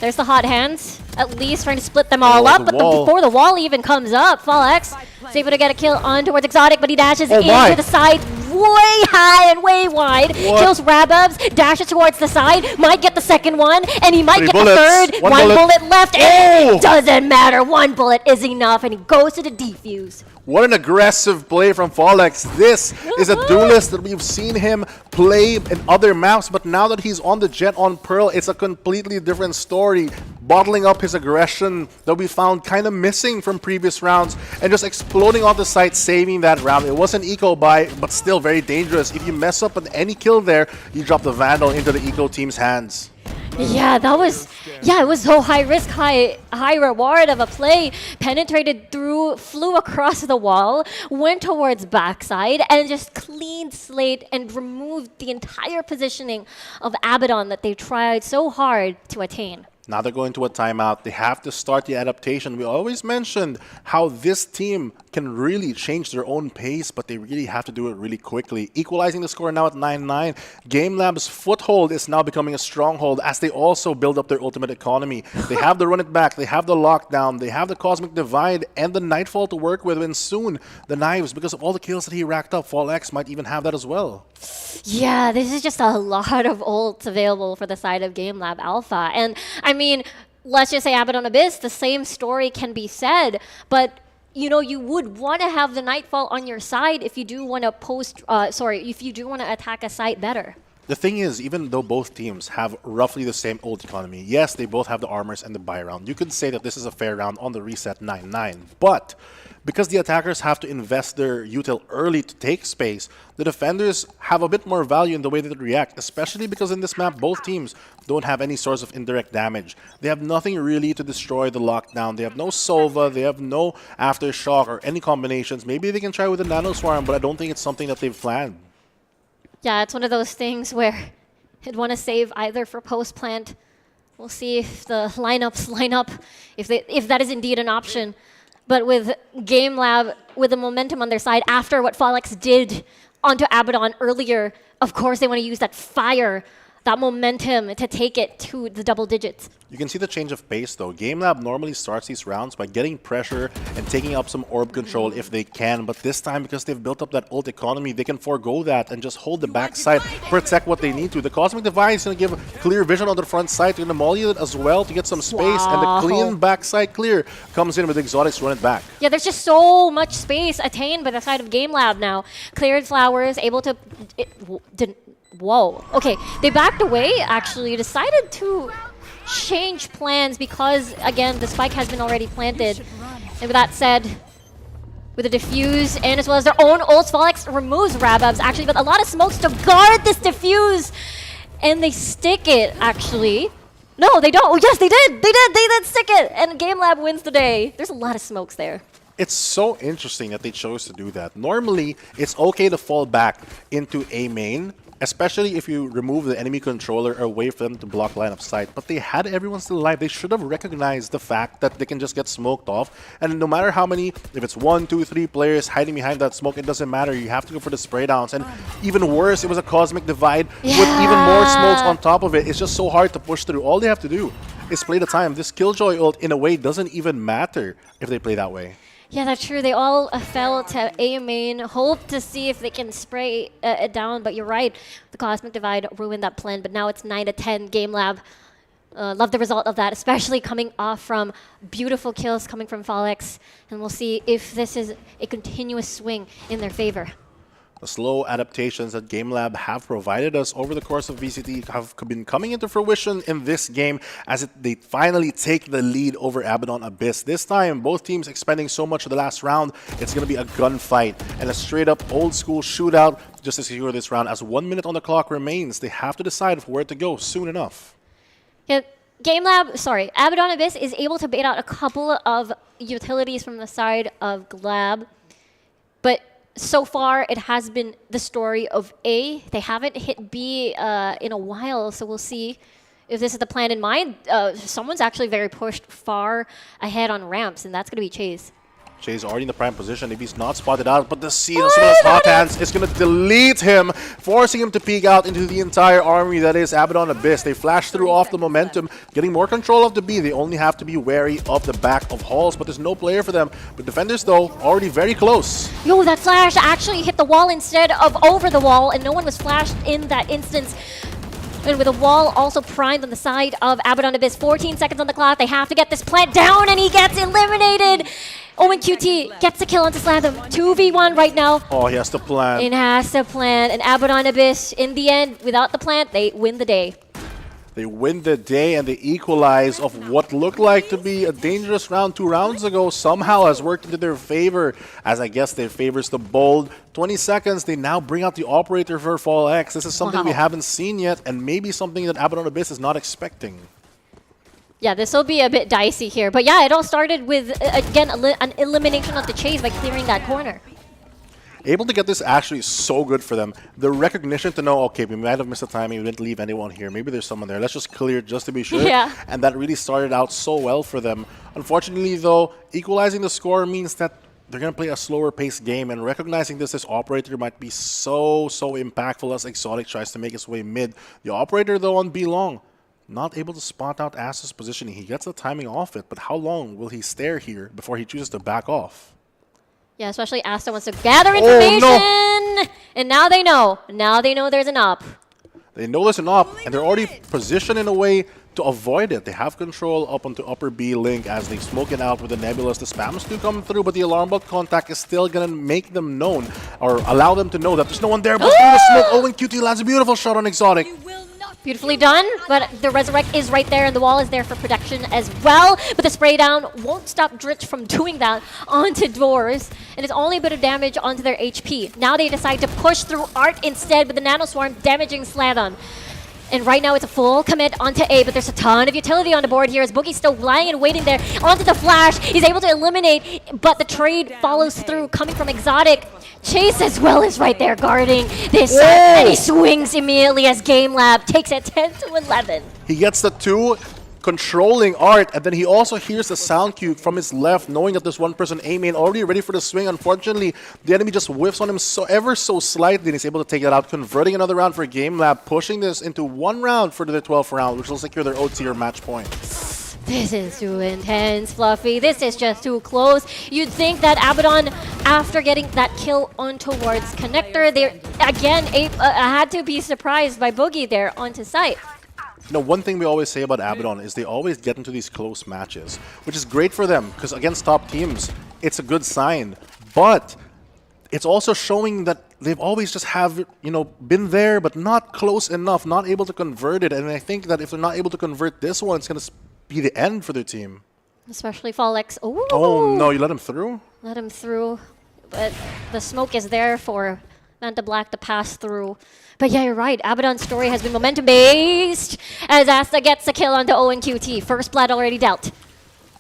There's the hot hands, at least trying to split them all up, but before the wall even comes up, Fall X is able to get a kill on towards Exotic, but he dashes into the side way high and way wide. Kills Rababs, dashes towards the side, might get the second one, and he might get the third. One bullet left, and it doesn't matter. One bullet is enough, and he goes to the defuse. What an aggressive play from Fallex. This is a duelist that we've seen him play in other maps, but now that he's on the Jet on Pearl, it's a completely different story. Bottling up his aggression that we found kind of missing from previous rounds and just exploding on the site, saving that round. It was an eco buy, but still very dangerous. If you mess up on any kill there, you drop the Vandal into the eco team's hands. Yeah, that was, it was so high risk, high reward of a play. Penetrated through, flew across the wall, went towards backside, and just clean slate and removed the entire positioning of Abaddon that they tried so hard to attain. Now they're going to a timeout. They have to start the adaptation. We always mentioned how this team can really change their own pace, but they really have to do it really quickly. Equalizing the score now at 9-9. GameLab's foothold is now becoming a stronghold as they also build up their ultimate economy. They have the run it back, they have the lockdown, they have the cosmic divide, and the Nightfall to work with, and soon the knives, because of all the kills that he racked up. Fall X might even have that as well. Yeah, this is just a lot of ults available for the side of GameLab.Alpha. And I mean, let's just say Abaddon Abyss, the same story can be said, but you know, you would want to have the Nightfall on your side if you do want to if you do want to attack a site better. The thing is, even though both teams have roughly the same ult economy, yes, they both have the armors and the buy round. You could say that this is a fair round on the reset 9-9, but because the attackers have to invest their util early to take space, the defenders have a bit more value in the way that they react, especially because in this map, both teams don't have any source of indirect damage. They have nothing really to destroy the lockdown. They have no Sova, they have no Aftershock or any combinations. Maybe they can try with a Nano Swarm, but I don't think it's something that they've planned. Yeah, it's one of those things where you'd want to save either for post-plant. We'll see if the lineups line up, if that is indeed an option. But with GameLab, with the momentum on their side, after what Fallex did onto Abaddon earlier, of course they want to use that fire, that momentum to take it to the double digits. You can see the change of pace though. GameLab normally starts these rounds by getting pressure and taking up some orb control if they can, but this time because they've built up that ult economy, they can forego that and just hold the backside, protect what they need to. The Cosmic Divide is going to give clear vision on the front side. They're going to molly it as well to get some space, and the clean backside clear comes in with Exotics run it back. Yeah, there's just so much space attained by the side of GameLab now. Cleared flowers, able to... Whoa. Okay, they backed away, actually, decided to change plans because, again, the spike has been already planted. And with that said, with a defuse and as well as their own ults. Volix removes Rababs actually, but a lot of smokes to guard this defuse. And they stick it, actually. No, they don't. Oh, yes, they did. They did stick it. And GameLab wins the day. There's a lot of smokes there. It's so interesting that they chose to do that. Normally, it's okay to fall back into A main, especially if you remove the enemy controller away for them to block line of sight. But they had everyone still alive. They should have recognized the fact that they can just get smoked off. And no matter how many, if it's 1, 2, 3 players hiding behind that smoke, it doesn't matter. You have to go for the spray downs. And even worse, it was a cosmic divide with even more smokes on top of it. It's just so hard to push through. All they have to do is play the time. This Killjoy ult, in a way, doesn't even matter if they play that way. Yeah, that's true. They all fell to A main. Hope to see if they can spray it down. But you're right. The Cosmic Divide ruined that plan. But now it's 9-10 GameLab. Love the result of that, especially coming off from beautiful kills coming from Volix. And we'll see if this is a continuous swing in their favor. The slow adaptations that GameLab have provided us over the course of VCT have been coming into fruition in this game as they finally take the lead over Abaddon Abyss. This time, both teams expending so much of the last round, it's going to be a gunfight and a straight-up old-school shootout just to secure this round. As 1 minute on the clock remains, they have to decide where to go soon enough. Yeah, Abaddon Abyss is able to bait out a couple of utilities from the side of GLAB, but so far, it has been the story of A. They haven't hit B in a while, so we'll see if this is the plan in mind. Someone's actually very pushed far ahead on ramps, and that's going to be Chase. Chase already in the prime position if he's not spotted out, but the seed as well as Hot Hands is going to delete him, forcing him to peek out into the entire army that is Abaddon Abyss. They flash through off the momentum, getting more control of the B. They only have to be wary of the back of halls, but there's no player for them. But defenders, though, already very close. Yo, that flash actually hit the wall instead of over the wall, and no one was flashed in that instance. And with a wall also primed on the side of Abaddon Abyss. 14 seconds on the clock. They have to get this plant down, and he gets eliminated. Owen QT gets the kill onto Slathem. 2v1 right now. Oh, he has to plant. It has to plant. And Abaddon Abyss, in the end, without the plant, they win the day. They win the day and they equalize of what looked like to be a dangerous round 2 rounds ago. Somehow has worked into their favor, as I guess they favors the bold. 20 seconds, they now bring out the operator for Fall X. This is something we haven't seen yet, and maybe something that Abaddon Abyss is not expecting. Yeah, this will be a bit dicey here. But yeah, it all started with, again, an elimination of the Chase by clearing that corner. Able to get this actually is so good for them. The recognition to know, okay, we might have missed the timing, we didn't leave anyone here. Maybe there's someone there. Let's just clear it just to be sure. Yeah. And that really started out so well for them. Unfortunately, though, equalizing the score means that they're going to play a slower paced game, and recognizing this operator might be so impactful as Exotic tries to make his way mid. The operator, though, on B long, not able to spot out Asta's positioning. He gets the timing off it, but how long will he stare here before he chooses to back off? Yeah, especially Asta wants to gather information. Oh, no. And now they know. Now they know there's an op. They know there's an op, and they're already positioned in a way to avoid it. They have control up onto upper B link as they smoke it out with the Nebulas. The spams do come through, but the alarm bot contact is still going to make them known, or allow them to know that there's no one there. But through the smoke, Owen QT lands a beautiful shot on Exotic. Beautifully done, but the Resurrect is right there, and the wall is there for protection as well. But the spray down won't stop Dritch from doing that onto doors, and it's only a bit of damage onto their HP. Now they decide to push through Art instead, with the Nano Swarm damaging Slathem. And right now it's a full commit onto A, but there's a ton of utility on the board here as Boogie's still lying and waiting there. Onto the flash, he's able to eliminate, but the trade follows through, coming from Exotic. Chase as well is right there guarding this, and he swings immediately as GameLab takes it 10-11. He gets the 2, controlling Art, and then he also hears the sound cue from his left, knowing that there's one person A main already ready for the swing. Unfortunately, the enemy just whiffs on him ever so slightly, and he's able to take it out, converting another round for GameLab, pushing this into 1 round for the 12th round, which will secure their OT or match point. This is too intense, Fluffy. This is just too close. You'd think that Abaddon, after getting that kill on towards Connector, they again had to be surprised by Boogie there onto site. You know, one thing we always say about Abaddon is they always get into these close matches, which is great for them, because against top teams, it's a good sign. But it's also showing that they've always just been there, but not close enough, not able to convert it. And I think that if they're not able to convert this one, it's going to be the end for their team. Especially Fall X. Ooh. Oh, no, you let him through? Let him through. but the smoke is there for Manta Black to pass through. But yeah, you're right. Abaddon's story has been momentum-based as Asta gets a kill onto Owen QT. First blood already dealt.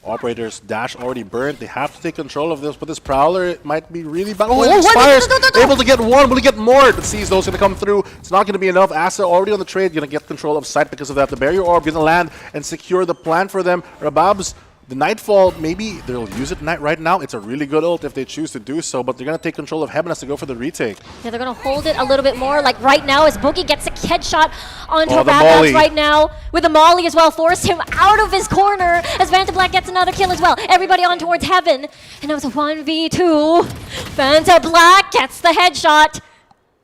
Operator's dash already burnt. They have to take control of this, but this Prowler it might be really bad. Oh, it expires! Able to get one. Will he get more? But sees those going to come through. It's not going to be enough. Asa already on the trade. Going to get control of site because of that. The barrier orb going to land and secure the plan for them. Rabab's the Nightfall, maybe they'll use it right now. It's a really good ult if they choose to do so, but they're going to take control of Heaven as to go for the retake. Yeah, they're going to hold it a little bit more. Like right now, as Boogie gets a headshot onto Rababs right now with the Molly as well, forced him out of his corner as Manta Black gets another kill as well. Everybody on towards Heaven, and it was a 1v2. Manta Black gets the headshot.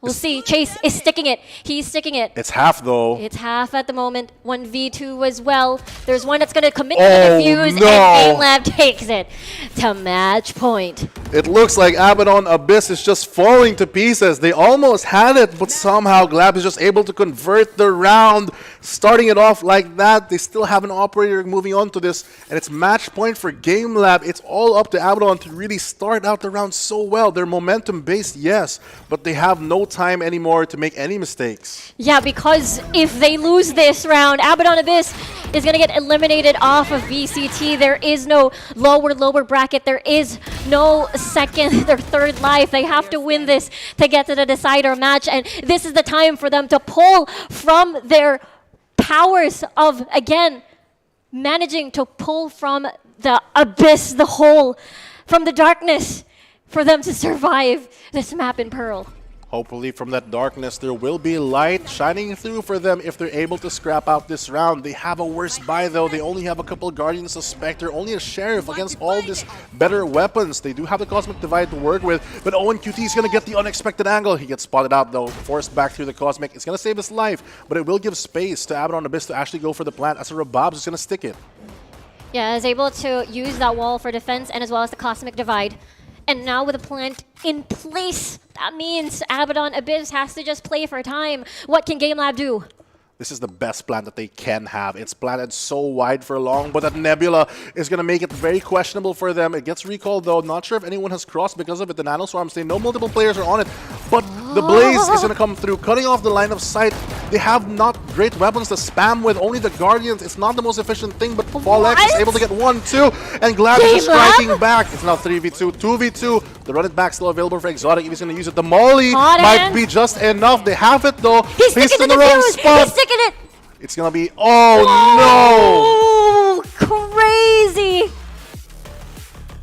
We'll see. Chase is sticking it. He's sticking it. It's half, though. It's half at the moment. 1v2 as well. There's one that's going to commit to the defuse, and GameLab takes it to match point. It looks like Abaddon Abyss is just falling to pieces. They almost had it, but somehow GLAB is just able to convert the round. Starting it off like that, they still have an operator moving on to this, and it's match point for GameLab. It's all up to Abaddon to really start out the round so well. They're momentum-based, yes, but they have no time anymore to make any mistakes. Yeah, because if they lose this round, Abaddon Abyss is going to get eliminated off of VCT. There is no lower bracket. There is no second or third life. They have to win this to get to the decider match, and this is the time for them to pull from their powers of, again, managing to pull from the abyss, the hole, from the darkness, for them to survive this map in Pearl. Hopefully from that darkness there will be light shining through for them if they're able to scrap out this round. They have a worse buy though. They only have a couple Guardians of Spectre, only a Sheriff against all these better weapons. They do have the Cosmic Divide to work with, but Owen QT is going to get the unexpected angle. He gets spotted out though, forced back through the Cosmic. It's going to save his life, but it will give space to Abaddon Abyss to actually go for the plant as a Rababs is going to stick it. Yeah, is able to use that wall for defense and as well as the Cosmic Divide. And now with a plant in place, that means Abaddon Abyss has to just play for time. What can GameLab do? This is the best plant that they can have. It's planted so wide for long, but that Nebula is going to make it very questionable for them. It gets recalled though. Not sure if anyone has crossed because of it. The Nanoswarms, they know multiple players are on it, but the Blaze is going to come through, cutting off the line of sight. They have not great weapons to spam with, only the Guardians. It's not the most efficient thing, but Fallex is able to get 1-2, and GLAB is striking back. It's now 3v2, 2v2. The run it back still available for Exotic if he's going to use it. The Molly might be just enough. They have it though. He's in the wrong spot. He's sticking it. It's gonna be, oh no! Crazy!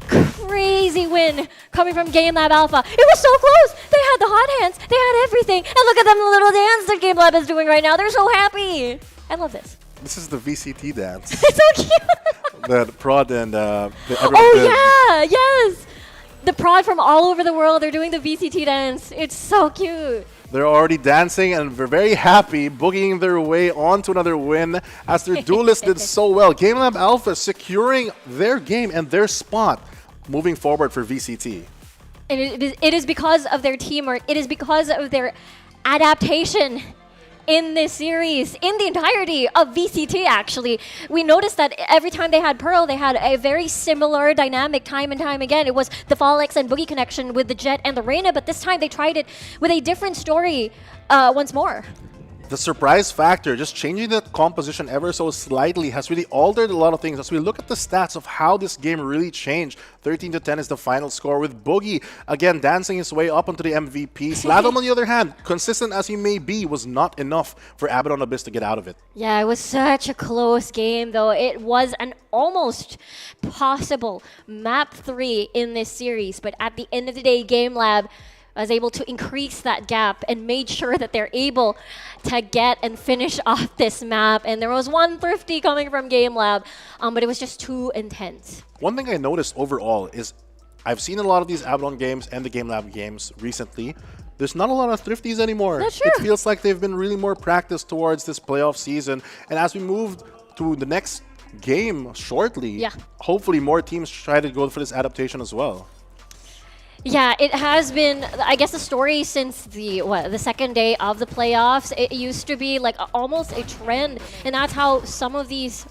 Crazy win coming from GameLab.Alpha. It was so close! They had the hot hands, they had everything, and look at them, the little dance that GameLab is doing right now. They're so happy! I love this. This is the VCT dance. It's so cute! The prod and yeah, yes! The prod from all over the world, they're doing the VCT dance. It's so cute. They're already dancing and they're very happy, boogieing their way onto another win as their duelist did so well. GameLab.Alpha securing their game and their spot moving forward for VCT. And it is because of their teamwork. It is because of their adaptation in this series, in the entirety of VCT actually. We noticed that every time they had Pearl, they had a very similar dynamic time and time again. It was the Fallex and Boogie connection with the Jet and the Reyna, but this time they tried it with a different story once more. The surprise factor, just changing the composition ever so slightly, has really altered a lot of things. As we look at the stats of how this game really changed, 13-10 is the final score, with Boogie, again, dancing his way up onto the MVP. Sladom, on the other hand, consistent as he may be, was not enough for Abaddon Abyss to get out of it. Yeah, it was such a close game, though. It was an almost possible map 3 in this series, but at the end of the day, GameLab was able to increase that gap and made sure that they're able to get and finish off this map. And there was one thrifty coming from GameLab, but it was just too intense. One thing I noticed overall is I've seen a lot of these Abaddon games and the GameLab games recently. There's not a lot of thrifties anymore. That's true. It feels like they've been really more practiced towards this playoff season. And as we move to the next game shortly, hopefully more teams try to go for this adaptation as well. Yeah, it has been, I guess, the story since the second day of the playoffs. It used to be like almost a trend, and that's how some of these,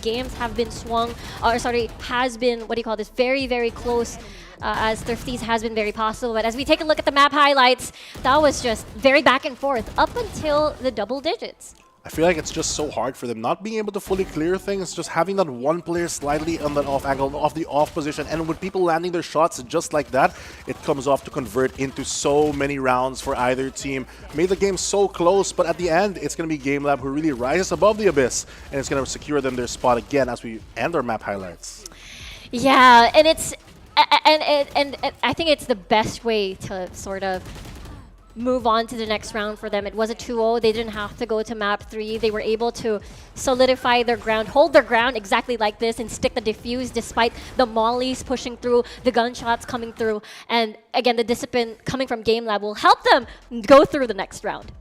games have been swung, has been, very, very close, as Thrifties has been very possible. But as we take a look at the map highlights, that was just very back and forth up until the double digits. I feel like it's just so hard for them not being able to fully clear things, just having that one player slightly on that off angle, off the off position, and with people landing their shots just like that, it comes off to convert into so many rounds for either team. Made the game so close, but at the end, it's going to be GameLab who really rises above the abyss, and it's going to secure them their spot again as we end our map highlights. Yeah, and it's and I think it's the best way to sort of move on to the next round for them. It was a 2-0. They didn't have to go to map 3. They were able to solidify their ground, hold their ground exactly like this, and stick the defuse despite the mollies pushing through, the gunshots coming through. And again, the discipline coming from GameLab will help them go through the next round.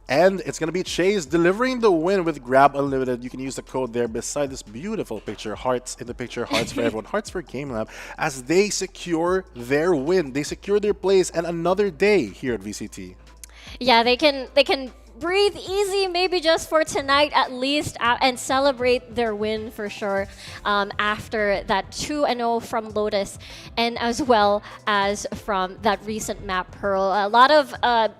And it's going to be Chase delivering the win with Grab Unlimited. You can use the code there beside this beautiful picture, hearts in the picture, hearts for everyone, hearts for GameLab, as they secure their win. They secure their place and another day here at VCT. Yeah, they can breathe easy, maybe just for tonight at least, and celebrate their win for sure after that 2-0 from Lotus, and as well as from that recent map Pearl. A lot of a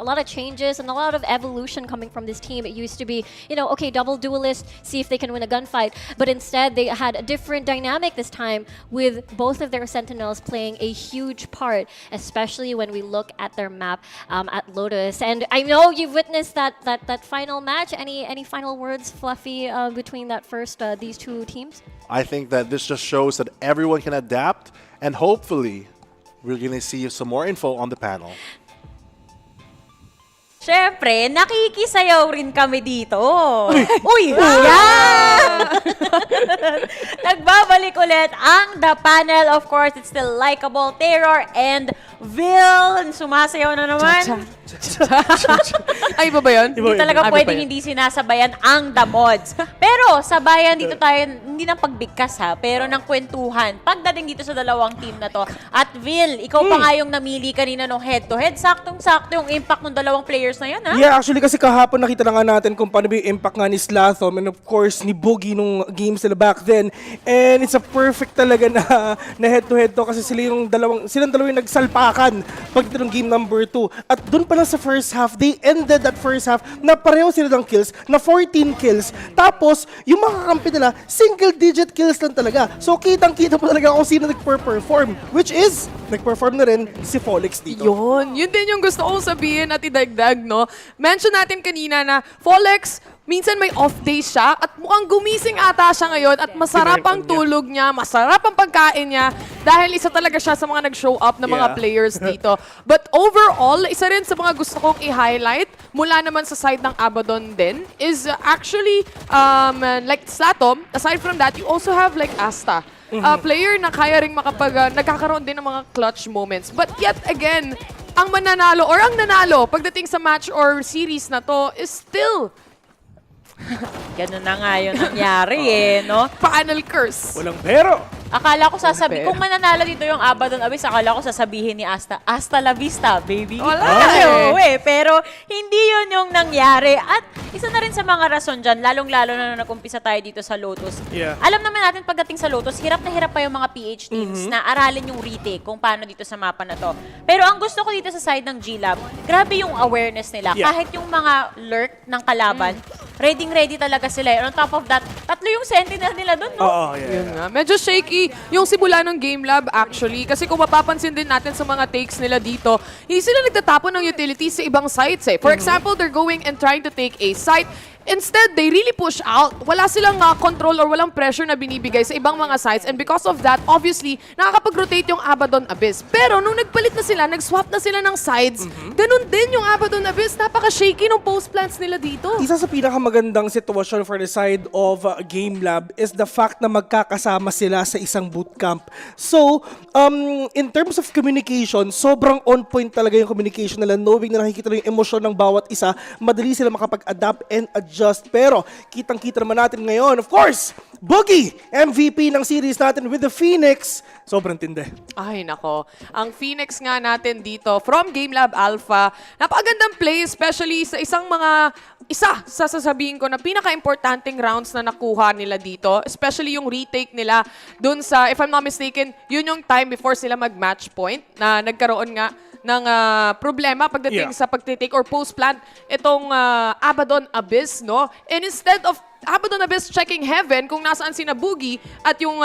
lot of changes and a lot of evolution coming from this team. It used to be, okay, double duelist, see if they can win a gunfight, but instead they had a different dynamic this time with both of their sentinels playing a huge part, especially when we look at their map at Lotus. And I know you've witnessed that final match. Any final words, Fluffy, between that first these two teams? I think that this just shows that everyone can adapt, and hopefully we're going to see some more info on the panel. Siyempre, nakikisayaw rin kami dito. Uy! Yeah! Nagbabalik ulit ang The Panel. Of course, it's still Likeable, Terror, and Vil. Sumasayaw na naman. Ay, iba ba yun? Hindi talaga pwedeng hindi sinasabayan ang The Mods. Pero sabayan dito tayo, hindi ng pagbigkas ha, pero ng kwentuhan. Pagdating dito sa dalawang team na to. At Vil, ikaw pa nga yung namili kanina nung head-to-head. Saktong-sakto yung impact ng dalawang players na yan ha? Yeah, actually kasi kahapon nakita na nga natin kung paano yung impact nga ni Slathom and of course ni Boogie nung games nila back then. And it's a perfect talaga na head-to-head to kasi silang dalawa yung nagsalpakan pagdating ng game number 2. At doon pa lang sa first half, they ended that first half na pareho sila ng kills, na 14 kills. Tapos, yung mga kampi nila, single-digit kills lang talaga. So, kitang-kita po talaga kung sino nag-perform. Which is, nag-perform na rin si Folix dito. Yun din yung gusto kong sabihin at idagdag, no? Mention natin kanina na Folix, minsan may off day siya at mukhang gumising ata siya ngayon at masarap ang tulog niya, masarap ang pagkain niya dahil isa talaga siya sa mga nag-show up na mga players dito. But overall, isa rin sa mga gusto kong i-highlight mula naman sa side ng Abaddon din is actually like Slatom, aside from that, you also have like Asta. Player na kaya ring nagkakaroon din ng mga clutch moments. But yet again, ang mananalo or ang nanalo pagdating sa match or series na to is still Ganun na nga yun nangyari no? Panel curse. Walang pero. Akala ko kung mananalo dito yung Abaddon Abyss, akala ko sasabihin ni Asta, hasta la vista, baby. Wala pero hindi yun yung nangyari. At isa na rin sa mga rason dyan, lalong-lalo na nag-umpisa tayo dito sa Lotus. Alam naman natin pagdating sa Lotus, hirap na hirap pa yung mga PH teams na aralin yung retake kung paano dito sa mapa na to. Pero ang gusto ko dito sa side ng GLAB, grabe yung awareness nila. Kahit yung mga lurk ng kalaban, ready talaga sila. And on top of that, 3 yung sentinel nila dun, no? Yun nga. Medyo shaky yung simula ng GameLab actually. Kasi kung mapapansin din natin sa mga takes nila dito, hindi sila nagtatapon ng utilities sa ibang sites eh. For example, they're going and trying to take a site. Instead, they really push out. Wala silang control or walang pressure na binibigay sa ibang mga sites. And because of that, obviously, nakakapag-rotate yung Abaddon Abyss. Pero nung nagpalit na sila, nag-swap na sila ng sides, ganun din yung Abaddon Abyss. Napaka-shaky ng post plants nila dito. Isa sa pinakamagandang sitwasyon for the side of GameLab is the fact na magkakasama sila sa isang bootcamp. So, in terms of communication, sobrang on point talaga yung communication nila, knowing na nakikita yung emosyon ng bawat isa, madali sila makapag-adapt and adjust just. Pero kitang-kita naman natin ngayon, of course, Boogie, MVP ng series natin with the Phoenix. Sobrang tindi. Ay, nako. Ang Phoenix nga natin dito from GameLab.Alpha, napakagandang play, especially sa isa sa sasabihin ko na pinaka-importanting rounds na nakuha nila dito, especially yung retake nila dun sa, if I'm not mistaken, yun yung time before sila mag-match point na nagkaroon nga ng problema pagdating sa pagtitake or post-plant itong Abaddon Abyss, no? And instead of Abaddon Abyss checking heaven kung nasaan si Boogie at yung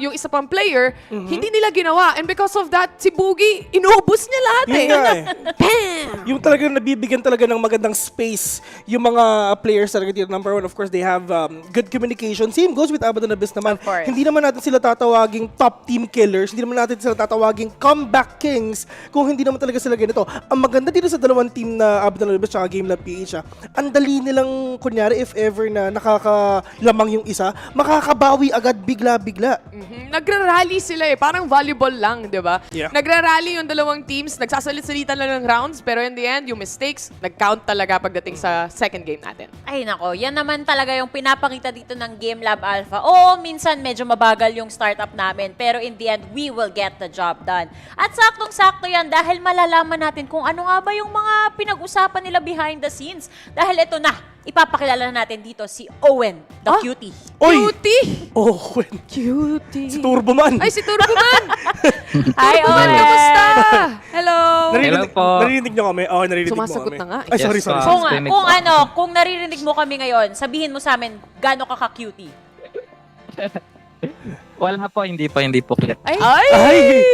yung isa pang player, hindi nila ginawa. And because of that, si Boogie, inubos niya lahat Bam! Yung talagang nabibigyan talaga ng magandang space yung mga players talaga dito. Number one, of course, they have good communication. Same goes with Abaddon Abyss naman. Hindi naman natin sila tatawaging top team killers. Hindi naman natin sila tatawaging comeback kings kung hindi naman talaga sila ganito. Ang maganda dito sa dalawang team na Abaddon Abyss at GameLab.PH, ang dali nilang, kunyari, if ever na nakakalamang yung isa, makakabawi agad bigla-bigla. Nagra-rally sila parang volleyball lang, di ba? Yeah. Nagra-rally yung dalawang teams, nagsasalit-salita lang ng rounds, pero in the end, yung mistakes, nag-count talaga pagdating sa second game natin. Ay nako, yan naman talaga yung pinapakita dito ng GameLab.Alpha. Oo, minsan medyo mabagal yung startup namin, pero in the end, we will get the job done. At saktong-sakto yan dahil malalaman natin kung ano nga ba yung mga pinag-usapan nila behind the scenes. Dahil ito na, ipapakilala natin dito si Owen, the cutie. Cutie? Owen. Cutie. Si Turboman. Ay, si Turboman! Hi, Owen! Kamusta? Hello! Hello po. Narinig nyo kami? Oo, narinig mo kami. Sumasagot na nga. Ay, sorry. Kung naririnig mo kami ngayon, sabihin mo sa amin, gaano ka ka-cutie? Wala po, hindi po clear.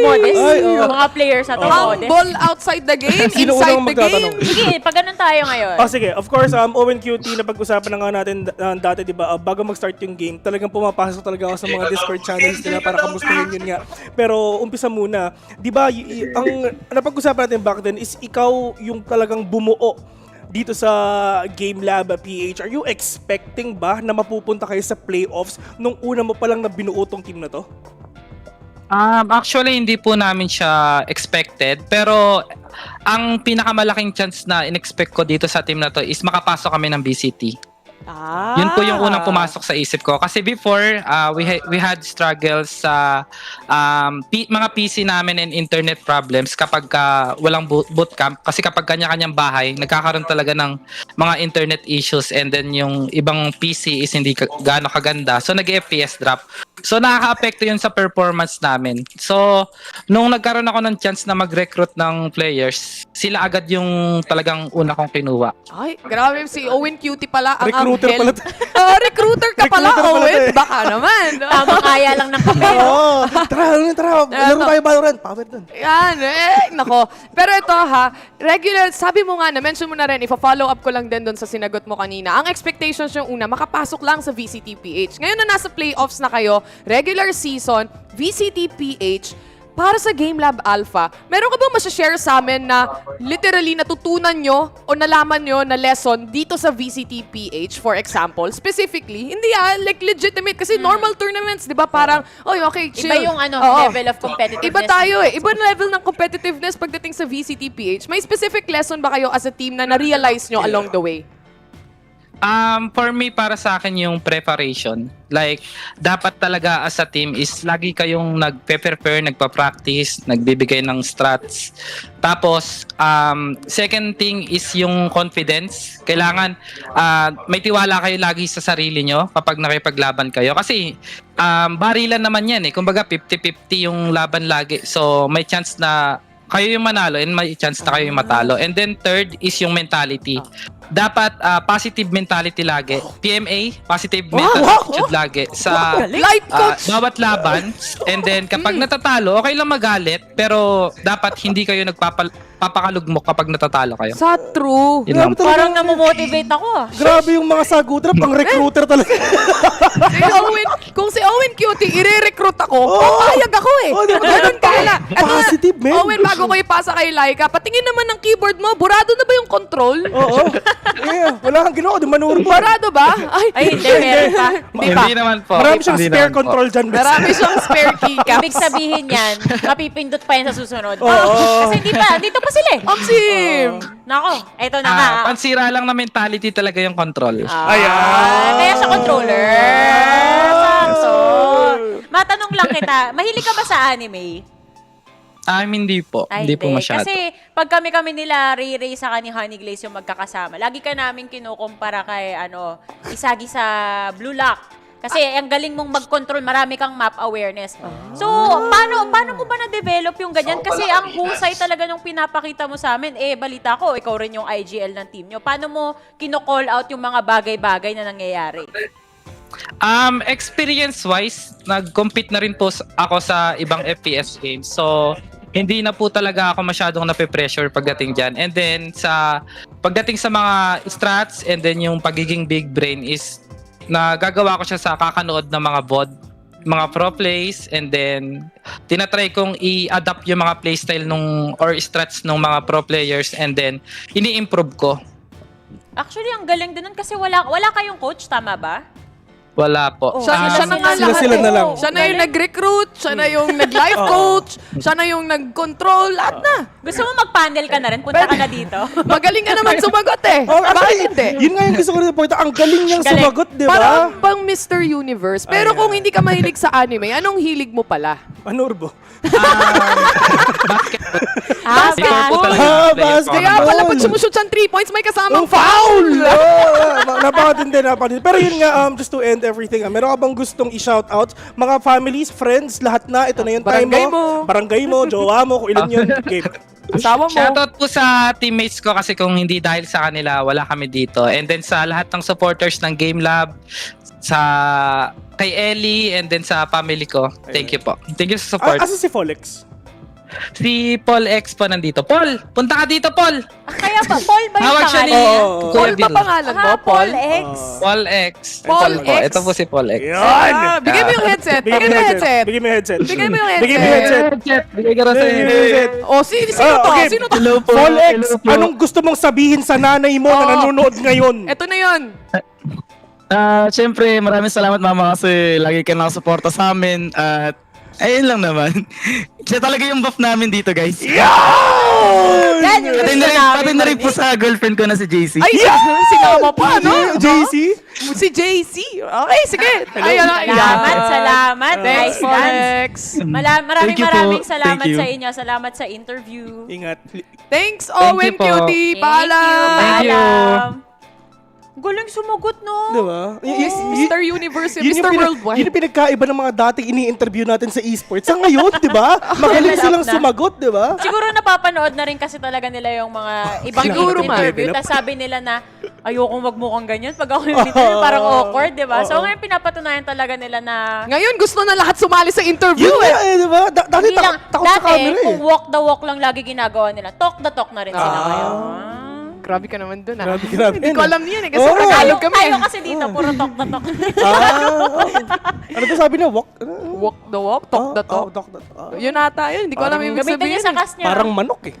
Modest. Mga players at modest. Ball outside the game, Sino inside unang the game. magtatanong? Sige, pag ganun tayo ngayon. Sige. Of course, Owen QT na pag-usapan na nga natin dati, di ba? Bago mag-start yung game, talagang pumapasok talaga ako sa mga Discord channels nila para kamustahin yun nga. Pero umpisa muna, di ba, ang napag-usapan natin back then is ikaw yung talagang bumuo dito sa GameLab.PH. Are you expecting ba na mapupunta kayo sa playoffs nung una mo palang na binuo tong team na to? Actually, hindi po namin siya expected. Pero ang pinakamalaking chance na in-expect ko dito sa team na to is makapasok kami ng VCT. Yun po yung unang pumasok sa isip ko. Kasi before, we had struggles sa mga PC namin and internet problems kapag walang bootcamp. Kasi kapag kanya-kanyang bahay, nagkakaroon talaga ng mga internet issues and then yung ibang PC is hindi gaano kaganda. So nag-FPS drop. So nakaka-apekto yun sa performance namin. So nung nagkaroon ako ng chance na mag-recruit ng players, sila agad yung talagang una kong kinuha. Ay, grabe si Owen Cutie pala. Ang Recruiter pala. Recruiter ka pala, Owen. Baka naman. Tama kaya lang ng kape. Tara. Laro tayo VALORANT. Power dun. Yan, nako. Pero ito regular, sabi mo nga, na-mention mo na rin, ipa-follow up ko lang din doon sa sinagot mo kanina. Ang expectations yung una, makapasok lang sa VCTPH. Ngayon na nasa playoffs na kayo, regular season, VCTPH, para sa GameLab.Alpha, meron ka bang masashare sa amin na literally natutunan nyo o nalaman nyo na lesson dito sa VCTPH, for example? Specifically, hindi like legitimate. Kasi normal tournaments, di ba? Parang, okay, chill. Iba yung level of competitiveness. Iba tayo Iba level ng competitiveness pagdating sa VCTPH. May specific lesson ba kayo as a team na na-realize nyo along the way? For me, para sa akin yung preparation. Like, dapat talaga as a team is lagi kayong nagpe-prepare, nagpa-practice, nagbibigay ng strats. Tapos, second thing is yung confidence. Kailangan may tiwala kayo lagi sa sarili nyo kapag nakipaglaban kayo. Kasi, barilan naman yan Kumbaga, 50-50 yung laban lagi. So, may chance na kayo yung manalo and may chance na kayo yung matalo. And then third is yung mentality. Dapat positive mentality lagi. PMA, positive mental attitude lagi sa bawat laban. And then kapag natatalo, okay lang magalit, pero dapat hindi kayo papakalugmok kapag natatalo kayo. Sa true. Parang namomotivate ako. Grabe yung mga sagutra, pang recruiter talaga. Kung si Owen Cutie, i-recruit ako, papayag ako Ganun pala. Positive, man. Owen, bago ko ipasa kay Laika, patingin naman ng keyboard mo, burado na ba yung control? Oo. Wala kang ginawa, manuro pa. Burado ba? Ay, hindi, meron pa. Hindi naman po. Marami siyang spare control dyan. Marami siyang spare keycaps. Ibig sabihin yan, mapipindot pa yan sa susunod. Oo. Kasi hindi pa pa sila eh. Amsim! Nako, eto na nga. Pansira lang na mentality talaga yung control. Kaya siya controller. Sakto. Matanong lang kita, mahilig ka ba sa anime? Hindi po. Ay, Hindi po masyado. Kasi pag kami nila Ray sa ni Honey Glaze yung magkakasama, lagi ka namin kinukumpara kay Isagi sa Blue Lock. Kasi ang galing mong mag-control, marami kang map awareness. So, paano mo ba na-develop yung ganyan? Kasi ang husay talaga nung pinapakita mo sa amin, balita ko, ikaw rin yung IGL ng team nyo. Paano mo kino-call out yung mga bagay-bagay na nangyayari? Experience-wise, nag-compete na rin po ako sa ibang FPS games. So, hindi na po talaga ako masyadong nape-pressure pagdating dyan. And then, pagdating sa mga strats and then yung pagiging big brain is nagagawa ko siya sa kakanood ng mga VOD, mga pro plays, and then tinatry kong i-adapt yung mga playstyle or strats ng mga pro players and then ini-improve ko. Actually, ang galing din nun kasi wala kayong coach, tama ba? Wala po. Siya na nga lahat. Sila na lang. Siya na yung nag-recruit, siya na yung nag-life coach, siya na yung nag-control, lahat na. Gusto mo mag-panel ka na rin? Punta ka na dito. Magaling ka naman sumagot eh. Bakit hindi? Yun nga yung gusto ko rin point. Ang galing niyang sumagot, di ba? Parang pang Mr. Universe. Pero kung hindi ka mahilig sa anime, anong hilig mo pala? Urbo? Basketball. Kaya pala pag sumushoot siyang 3 points, may kasamang foul! Napakatindi. Pero yun nga, just to end everything, meron ka bang gustong i-shoutout? Mga families, friends, lahat na, ito na yung time mo. Barangay mo, jowa mo, kung ilan yun. Game. Asawa mo. Shoutout po sa teammates ko kasi kung hindi dahil sa kanila, wala kami dito. And then sa lahat ng supporters ng GameLab, kay Ellie, and then sa family ko. Thank you po. Thank you sa support. Asa si Folex? Si Paul X pa nandito. Paul! Punta ka dito, Paul! Kaya ba? Paul ba yung Hawag siya ni pangalan? Paul ba pangalan mo? Paul X. Paul X. Paul po. X. Ito po si Paul X. Bigay mo yung headset. Bigay mo yung headset. Bigay mo yung headset. Bigay mo yung Bigay mo yung headset. Bigay ka rin sa headset. Sino to? Okay. Sino to? Paul X, anong gusto mong sabihin sa nanay mo na nanonood ngayon? Ito na yun. Siyempre, maraming salamat mama kasi lagi ka nakasuporta sa amin at ayun lang naman. Siya talaga yung buff namin dito, guys. Yan yung gusto namin. Pati na rin po sa girlfriend ko na si JC. Ay, sinama pa, no? JC? Si JC. Okay, sige. Ayun na. Salamat. Thanks, Nice Folex. Maraming salamat sa inyo. Salamat sa interview. Ingat. Thanks, Owen Cutie. Paalam. Galing sumagot, no? Diba? Yes, Mr. Universe, Mr. Worldwide. Yun yung pinagkaiba ng mga dating ini-interview natin sa esports. Sa ngayon, di ba? Magaling silang sumagot, di ba? Siguro napapanood na rin kasi talaga nila yung mga ibang interview. Tapos sabi nila na, ayokong magmukhang ganyan. Pag ako yung interview, parang awkward, di ba? So ngayon pinapatunayan talaga nila na... Ngayon gusto na lahat sumali sa interview di ba? Dati takot sa camera eh. Kung walk the walk lang lagi ginagawa nila, talk the talk na rin sila ngayon. Grabe ka naman dun, Grabe. Hindi ko alam yan eh, kasi Tagalog kami. Tayo kasi dito, puro talk the talk. Ano to sabi niya? Walk the walk, talk the talk. Yun ata yun, hindi ko alam yung Gamitin niya sa kas niya. Parang manok eh.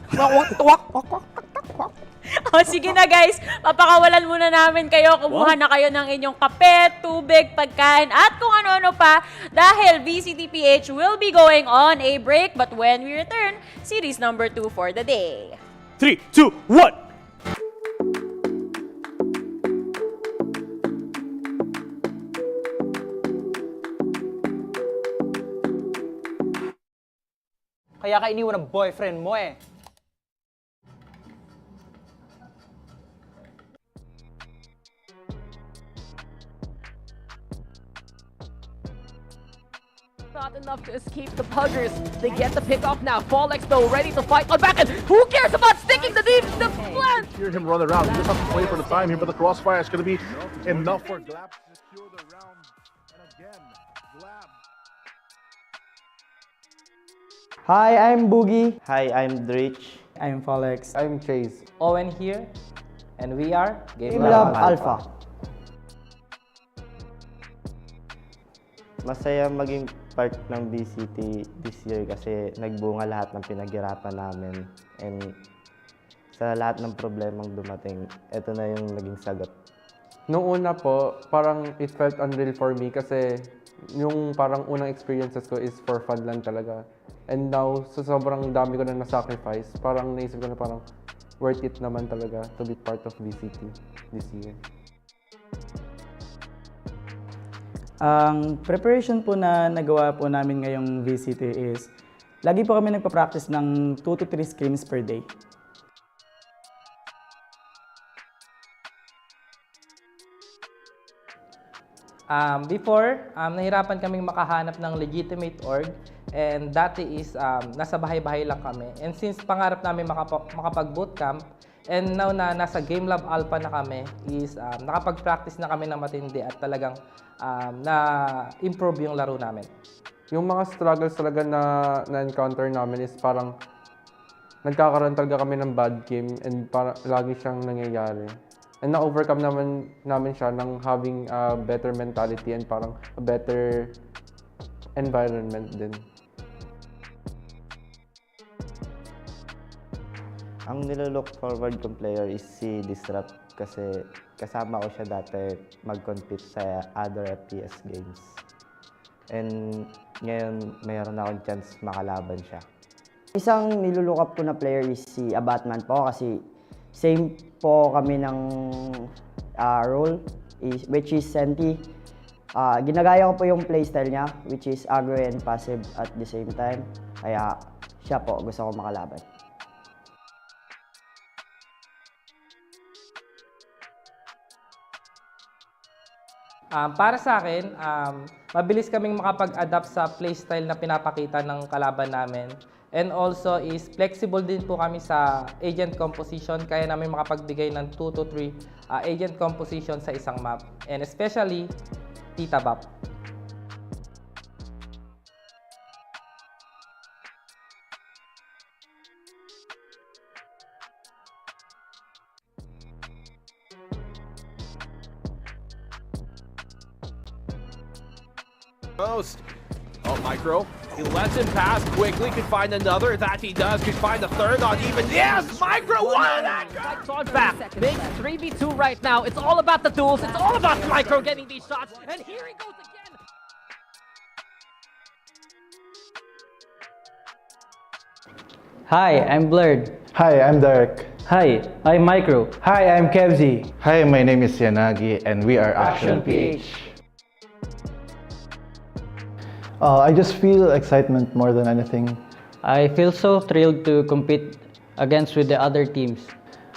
Sige na guys, papakawalan muna namin kayo. Kumuha na kayo ng inyong kape, tubig, pagkain, at kung ano-ano pa. Dahil VCTPH will be going on a break. But when we return, series number 2 for the day. 3, 2, 1! Kaya ka iniwan ng boyfriend mo eh. Not enough to escape the Puggers. They get the pick off now. Folex though ready to fight on back end. Who cares about sticking the plant? Hear him run around. You just have to play for the time here, but the crossfire is going to be enough for GLAB to secure the round. And again, GLAB. Hi, I'm Boogie. Hi, I'm Drich. I'm Folex. I'm Chase. Owen here, and we are GameLab.Alpha. Masaya maging part ng VCT this year kasi nagbunga lahat ng pinaghirapan namin. And sa lahat ng problemang dumating, ito na yung naging sagot. Nung una po, parang it felt unreal for me kasi yung parang unang experiences ko is for fun lang talaga. And now, sa sobrang dami ko na na-sacrifice, parang naisip ko na parang worth it naman talaga to be part of VCT this year. Ang preparation po na nagawa po namin ngayong VCT is, lagi po kami nagpa-practice ng 2 to 3 scrims per day. Before, nahirapan kaming makahanap ng legitimate org, and dati is nasa bahay-bahay lang kami. And since pangarap namin makapag-bootcamp, and now na nasa GameLab.Alpha na kami, is nakapag-practice na kami ng matindi at talagang na-improve yung laro namin. Yung mga struggles talaga na-encounter namin is parang nagkakaroon talaga kami ng bad game and lagi siyang nangyayari. And na-overcome namin siya ng having a better mentality and parang a better environment din. Ang nilolook forward kong player is si Disrupt kasi kasama ko siya dati mag-compete sa other FPS games. And ngayon, mayroon akong chance makalaban siya. Isang nilulook up ko na player is si Abaddon po kasi same po kami ng role, which is Senti. Ginagaya ko po yung playstyle niya, which is aggro and passive at the same time. Kaya siya po, gusto ko makalaban. Para sa akin, mabilis kaming makapag-adapt sa playstyle na pinapakita ng kalaban namin. And also is flexible din po kami sa agent composition. Kaya namin makapagbigay ng 2 to 3 agent composition sa isang map. And especially, Tita Bap. Most. Oh, Micro. He lets him pass quickly, could find another. That he does, could find a third on even. Yes, Micro won that! Fights on back. Big 3v2 right now. It's all about the duels. It's all about Micro getting these shots. And here he goes again. Hi, I'm Blurred. Hi, I'm Derek. Hi, I'm Micro. Hi, I'm Kevzi. Hi, my name is Nacague and we are Action PH. I just feel excitement more than anything. I feel so thrilled to compete against with the other teams.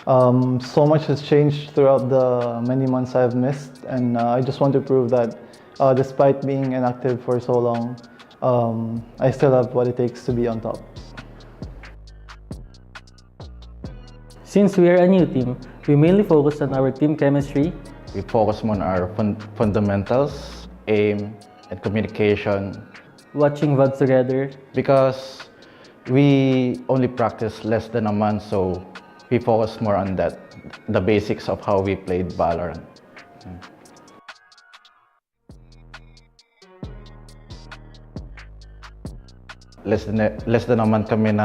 So much has changed throughout the many months I've missed, and I just want to prove that despite being inactive for so long, I still have what it takes to be on top. Since we are a new team, we mainly focus on our team chemistry. We focus on our fundamentals, aim, and communication. Watching VODs together. Because we only practice less than a month, so we focus more on that, the basics of how we played Valorant. Less than a month kami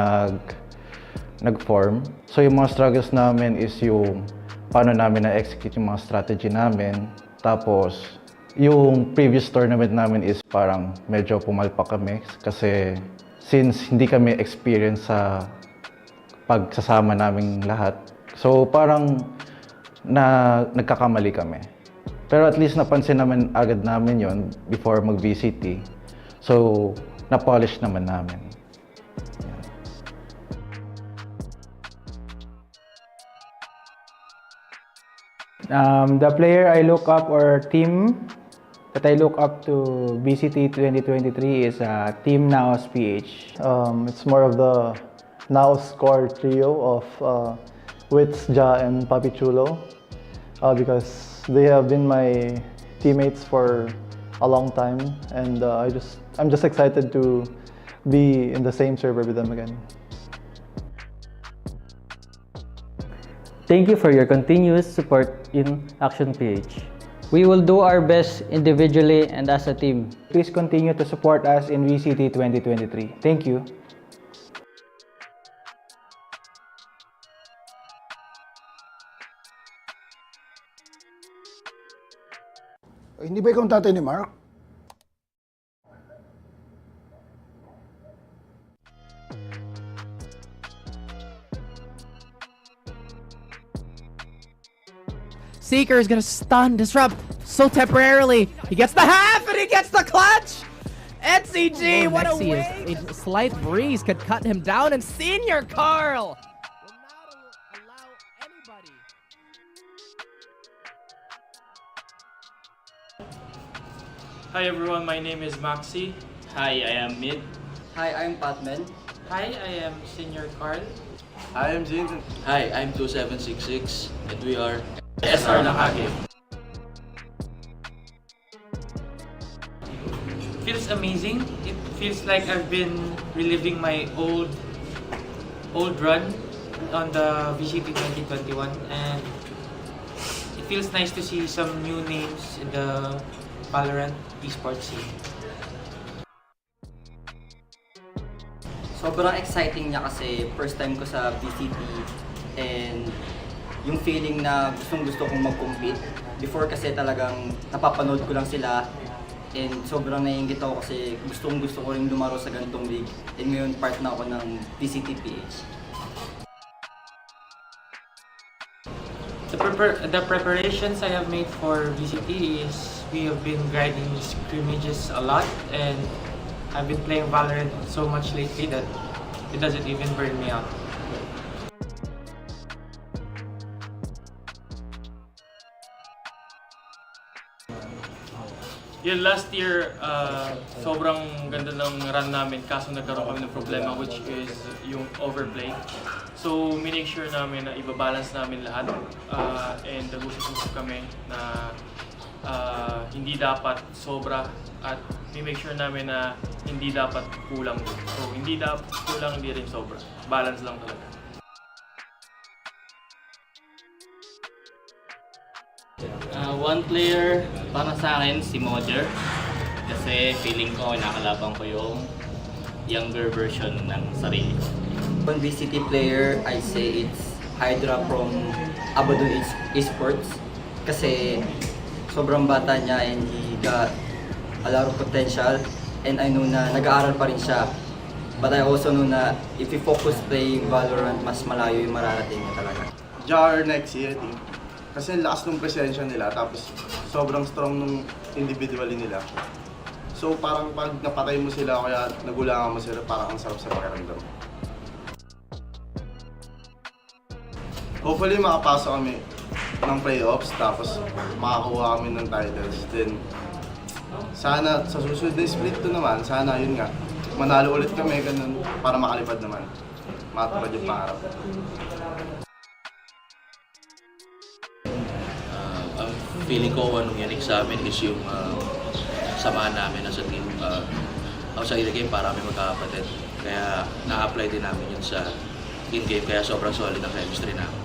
nag-form. So yung mga struggles namin is yung paano namin na-execute yung mga strategy namin. Tapos yung previous tournament namin is parang medyo pumalpak kami kasi since hindi kami experience sa pagsasama naming lahat. So parang nagkakamali kami. Pero at least napansin naman agad namin yon before mag-VCT. So na-polish naman namin. The player I look up or team that I look up to VCT 2023 is Team Naos PH. It's more of the Naos core trio of Wits, Ja, and Papi Chulo because they have been my teammates for a long time, and I'm just excited to be in the same server with them again. Thank you for your continuous support in Action PH. We will do our best individually and as a team. Please continue to support us in VCT 2023. Thank you. Hindi ba ikaw ang tatay ni Mark? Seeker is gonna stun, disrupt so temporarily. He gets the half and he gets the clutch! NCG, what a way! A slight breeze could cut him down, and Senior Carl! Hi everyone, my name is Maxi. Hi, I am Mid. Hi, I'm Patman. Hi, I am Senior Carl. I am Jason. Hi, I'm 2766 and we are SR Nacague. Feels amazing. It feels like I've been reliving my old run on the VCT 2021, and it feels nice to see some new names in the VALORANT Esports scene. Sobrang exciting niya kasi first time ko sa VCT and yung feeling na gustong-gusto kong mag-compete. Before kasi talagang napapanood ko lang sila and sobrang naiingit ako kasi gustong-gusto ko rin lumaro sa ganitong league. And ngayon part na ako ng VCTPH. The preparations I have made for VCT is we have been grinding scrimmages a lot, and I've been playing VALORANT so much lately that it doesn't even burn me out. Yun, last year, sobrang ganda ng run namin kaso nagkaroon kami ng problema, which is yung overplay. So, minake sure namin na ibabalance namin lahat and nag-usap kami na hindi dapat sobra at make sure namin na hindi dapat kulang din. So, hindi dapat kulang, hindi rin sobra. Balance lang talaga. one player para sa akin si Moder kasi feeling ko nakalaban ko yung younger version ng sarili ko. One VCT player, I say it's Hydra from Abaddon Esports kasi sobrang bata niya and he got a lot of potential, and I know na nag-aaral pa rin siya. But I also know na if you focus playing VALORANT, mas malayo yung mararating niya talaga. JAR next year, team. Kasi lakas ng presensya nila, tapos sobrang strong nung individually nila. So parang pag napatay mo sila, kaya nagulangan mo sila, parang ang sarap sa pakiramdam. Hopefully makapasok kami ng playoffs, tapos makakuha kami ng titles. Then sana sa susunod na split to naman, sana yun nga, manalo ulit kami ganun para makalipad naman. Matupad yung pangarap. Feeling ko anong yanik sa amin is yung samahan namin as a team outside the game para kami magkakapatid. Kaya na-apply din namin yun sa in-game, kaya sobrang solid ang chemistry namin.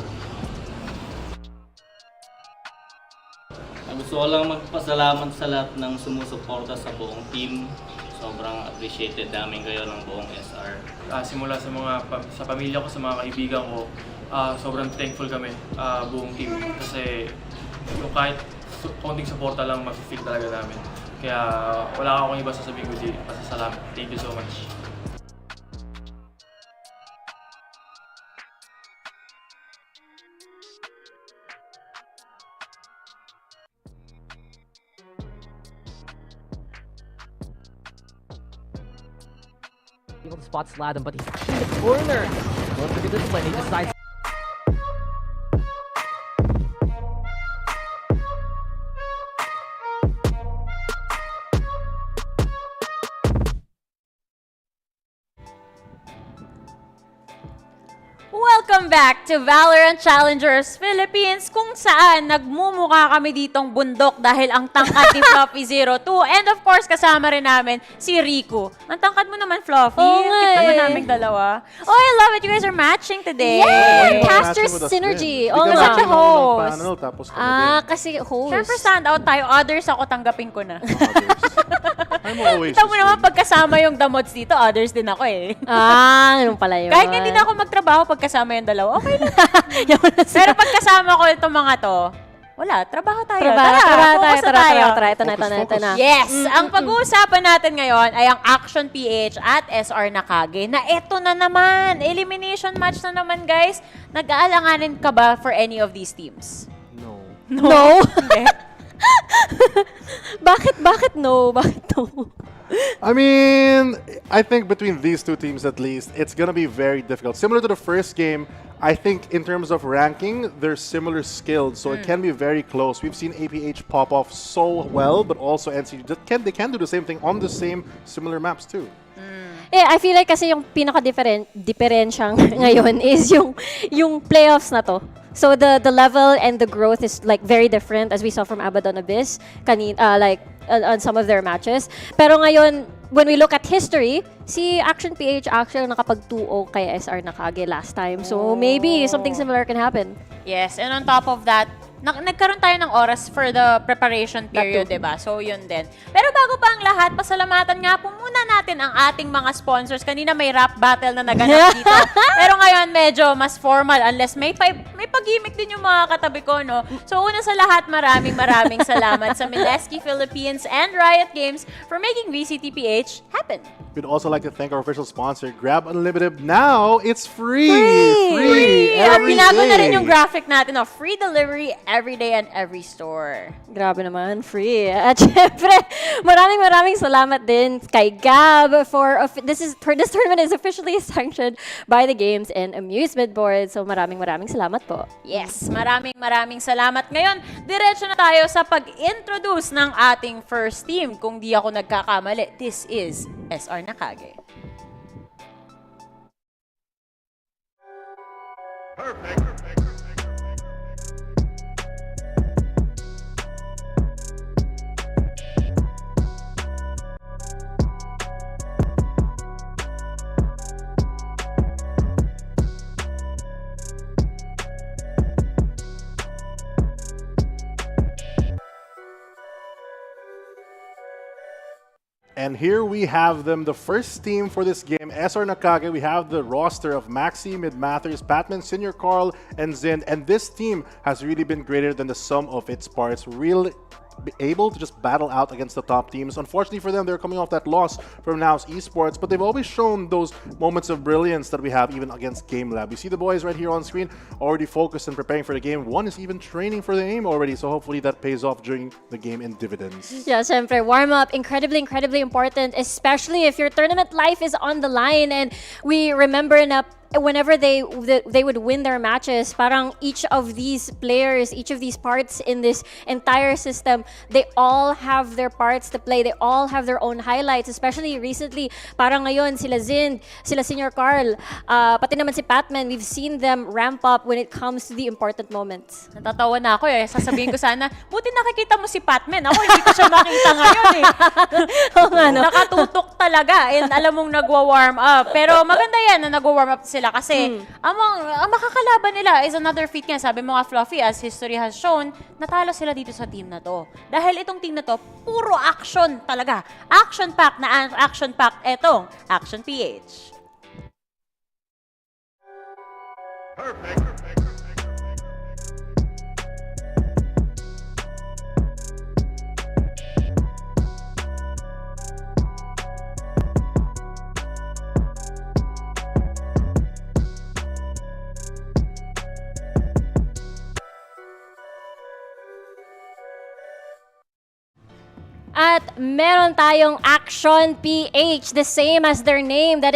Gusto ko lang magpasalamat sa lahat ng sumusuporta sa buong team. Sobrang appreciated namin kayo ng buong SR. Simula sa pamilya ko, sa mga kaibigan ko, sobrang thankful kami buong team kasi yung kahit konting suporta lang ma-feel talaga namin. Kaya wala akong iba sasabihin kundi pasasalamat. Thank you so much. Able to spot Sladden, but he's in the corner. Going for the display, he decides. Welcome back to VALORANT Challengers Philippines, kung saan nagmumukha kami ditong bundok dahil ang tangkad ni Fluffy 02. And of course, kasama rin namin si Rico. Ang tangkad mo naman, Fluffy. Oo nga Kita mo eh. naming dalawa. Oh, I love it. You guys are matching today. Yeah! Caster synergy. Oo nga. Such a host. Panel, tapos Kasi host. Siyempre, stand out tayo. Others ako, tanggapin ko na. I'm always Kita mo naman, pagkasama yung damots dito, others din ako eh. Ganun pala yun. Kahit hindi na ako magtrabaho pagkasama yung dalawa, okay lang. Pero pagkasama ko itong mga to, Wala, trabaho tayo. Trabaho focus tayo. tayo. Ito na. Yes, ang pag-uusapan natin ngayon ay ang Action PH at SR Nacague na ito na naman. Elimination match na naman, guys. Nag-aalanganin ka ba for any of these teams? No? Hindi. Bakit no? I mean, I think between these two teams at least, it's going to be very difficult. Similar to the first game, I think in terms of ranking, they're similar skilled, so it can be very close. We've seen APH pop off so well, but also NC, they can do the same thing on the same similar maps too. I feel like kasi yung pinaka-diferensyang ngayon is yung playoffs na to. So the level and the growth is like very different as we saw from Abaddon Abyss on some of their matches. Pero ngayon, when we look at history, si Action PH actually nakapag 2-0 kay SR Nacague last time. So maybe something similar can happen. Yes, and on top of that, nagkaroon tayo ng oras for the preparation period, diba? So, yun din. Pero bago pa ang lahat, pasalamatan nga po muna natin ang ating mga sponsors. Kanina may rap battle na naganap dito. Pero ngayon, medyo mas formal unless may pag-gimmick din yung mga katabi ko, no? So, una sa lahat, maraming salamat sa Mileski Philippines and Riot Games for making VCTPH happen. We'd also like to thank our official sponsor, Grab Unlimited. Now, it's free! At Every binago na rin day. yung graphic natin, no? Free delivery every day and every store. Grabe naman, free. At syempre, maraming salamat din kay Gab for this tournament is officially sanctioned by the Games and Amusement Board. So maraming salamat po. Yes, maraming salamat. Ngayon, diretso na tayo sa pag-introduce ng ating first team. Kung di ako nagkakamali, this is SR Nacague. Perfect. And here we have them, the first team for this game, SR Nacague. We have the roster of Maxi, Mid-Mathers, Patman, Senior Carl, and Zin. And this team has really been greater than the sum of its parts. Really able to just battle out against the top teams. Unfortunately for them, they're coming off that loss from now's Esports, but they've always shown those moments of brilliance that we have even against GameLab. You see the boys right here on screen already focused and preparing for the game. One is even training for the aim already, so hopefully that pays off during the game in dividends. Yeah, syempre, warm-up, incredibly important, especially if your tournament life is on the line. And we remember na whenever they would win their matches, parang each of these players, each of these parts in this entire system, they all have their parts to play. They all have their own highlights, especially recently. Parang ngayon, sila Zind, sila Senior Carl, pati naman si Patman, we've seen them ramp up when it comes to the important moments. Natatawa na ako eh. Sasabihin ko sana, buti nakikita mo si Patman. Ako hindi ko siya makita ngayon eh. Nakatutok talaga and alam mong nagwa-warm up. Pero maganda yan na nagwa-warm up sila kasi ang makakalaban nila is another feat nga. Sabi mo nga, Fluffy, as history has shown, natalo sila dito sa team na to. Dahil itong team na to, puro action talaga. Action-packed na action-packed etong Action PH. Perfect. At meron tayong Action PH, the same as their name. That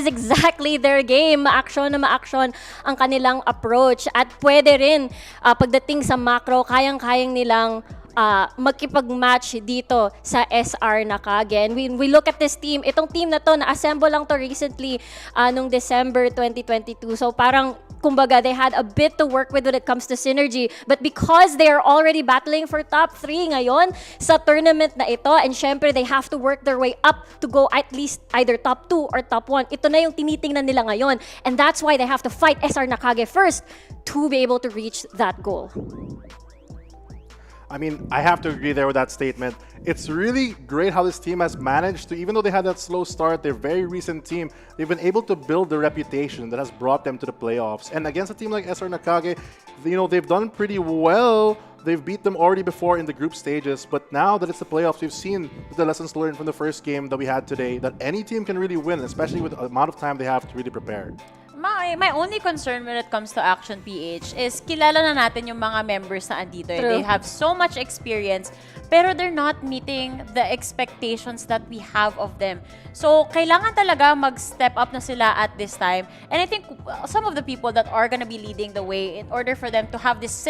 is exactly their game. Ma-action na ma-action ang kanilang approach. At pwede rin, pagdating sa macro, kayang-kayang nilang magkipag-match dito sa SR Nacague. And we look at this team, itong team na to, na-assemble lang to recently nung December 2022. So parang, kumbaga, they had a bit to work with when it comes to synergy. But because they are already battling for top 3 ngayon sa tournament na ito, and syempre, they have to work their way up to go at least either top 2 or top 1. Ito na yung tinitingnan nila ngayon. And that's why they have to fight SR Nacague first to be able to reach that goal. I mean, I have to agree there with that statement. It's really great how this team has managed to, even though they had that slow start, they're a very recent team, they've been able to build the reputation that has brought them to the playoffs. And against a team like SR Nacague, you know, they've done pretty well. They've beat them already before in the group stages, but now that it's the playoffs, we've seen the lessons learned from the first game that we had today, that any team can really win, especially with the amount of time they have to really prepare. My only concern when it comes to Action PH is kilala na natin yung mga members na andito. They have so much experience, pero they're not meeting the expectations that we have of them. So, kailangan talaga mag-step up na sila at this time. And I think some of the people that are gonna be leading the way in order for them to have this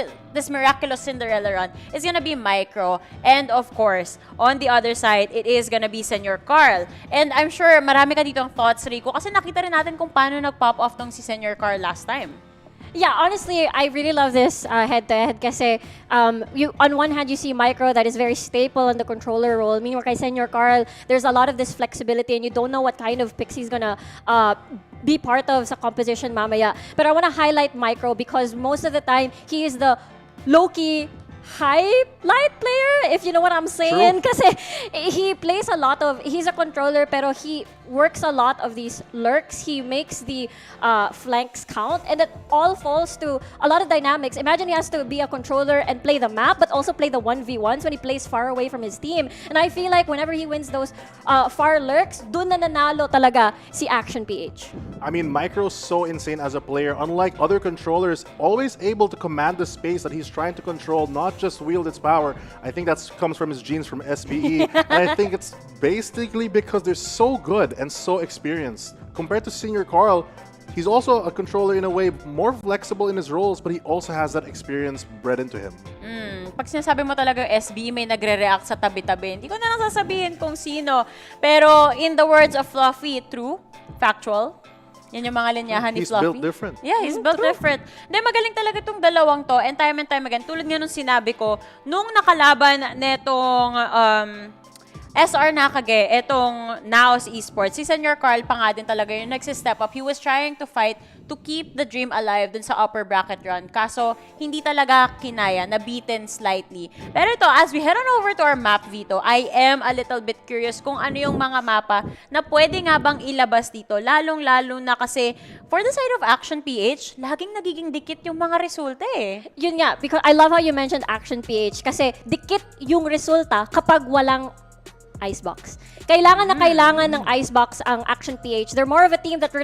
miraculous Cinderella run is gonna be Micro. And of course, on the other side, it is gonna be Senor Carl. And I'm sure marami ka ditong thoughts, Rico, kasi nakita rin natin kung paano nag-pop off tong si Senor Carl last time. Yeah, honestly, I really love this head-to-head kasi you, on one hand, you see Micro that is very staple in the controller role. Meanwhile, kay Senor Carl, there's a lot of this flexibility and you don't know what kind of picks he's gonna be part of sa composition mamaya. But I want to highlight Micro because most of the time, he is the low-key highlight player, if you know what I'm saying. Kasi he plays a lot of, he's a controller, pero he works a lot of these lurks. He makes the flanks count, and it all falls to a lot of dynamics. Imagine he has to be a controller and play the map, but also play the 1v1s when he plays far away from his team. And I feel like whenever he wins those far lurks, dun na nanalo talaga si Action PH. I mean, Micro's so insane as a player. Unlike other controllers, always able to command the space that he's trying to control, not just wield its power. I think that comes from his genes from SPE. And I think it's basically because they're so good and so experienced. Compared to Senior Carl, he's also a controller in a way, more flexible in his roles, but he also has that experience bred into him. Pag sinasabi mo talaga SB, may nagre-react sa tabi-tabi. Hindi ko na lang sasabihin kung sino. Pero in the words of Fluffy, true, factual. Yan yung mga linyahan ni Fluffy. He's built different. Yeah, he's built different. Hindi, magaling talaga itong dalawang to. And time again, tulad nga nung sinabi ko, nung nakalaban netong SR Nacague, etong Naos Esports, si Senor Carl pa nga din talaga yung nagsi-step up. He was trying to fight to keep the dream alive dun sa upper bracket run. Kaso, hindi talaga kinaya, nabeaten slightly. Pero ito, as we head on over to our map, Vito, I am a little bit curious kung ano yung mga mapa na pwede nga bang ilabas dito. Lalong-lalo na kasi, for the side of Action PH, laging nagiging dikit yung mga resulta eh. Yun nga, because I love how you mentioned Action PH kasi dikit yung resulta kapag walang Icebox. Kailangan na kailangan ng Icebox ang Action PH. They're more of a team that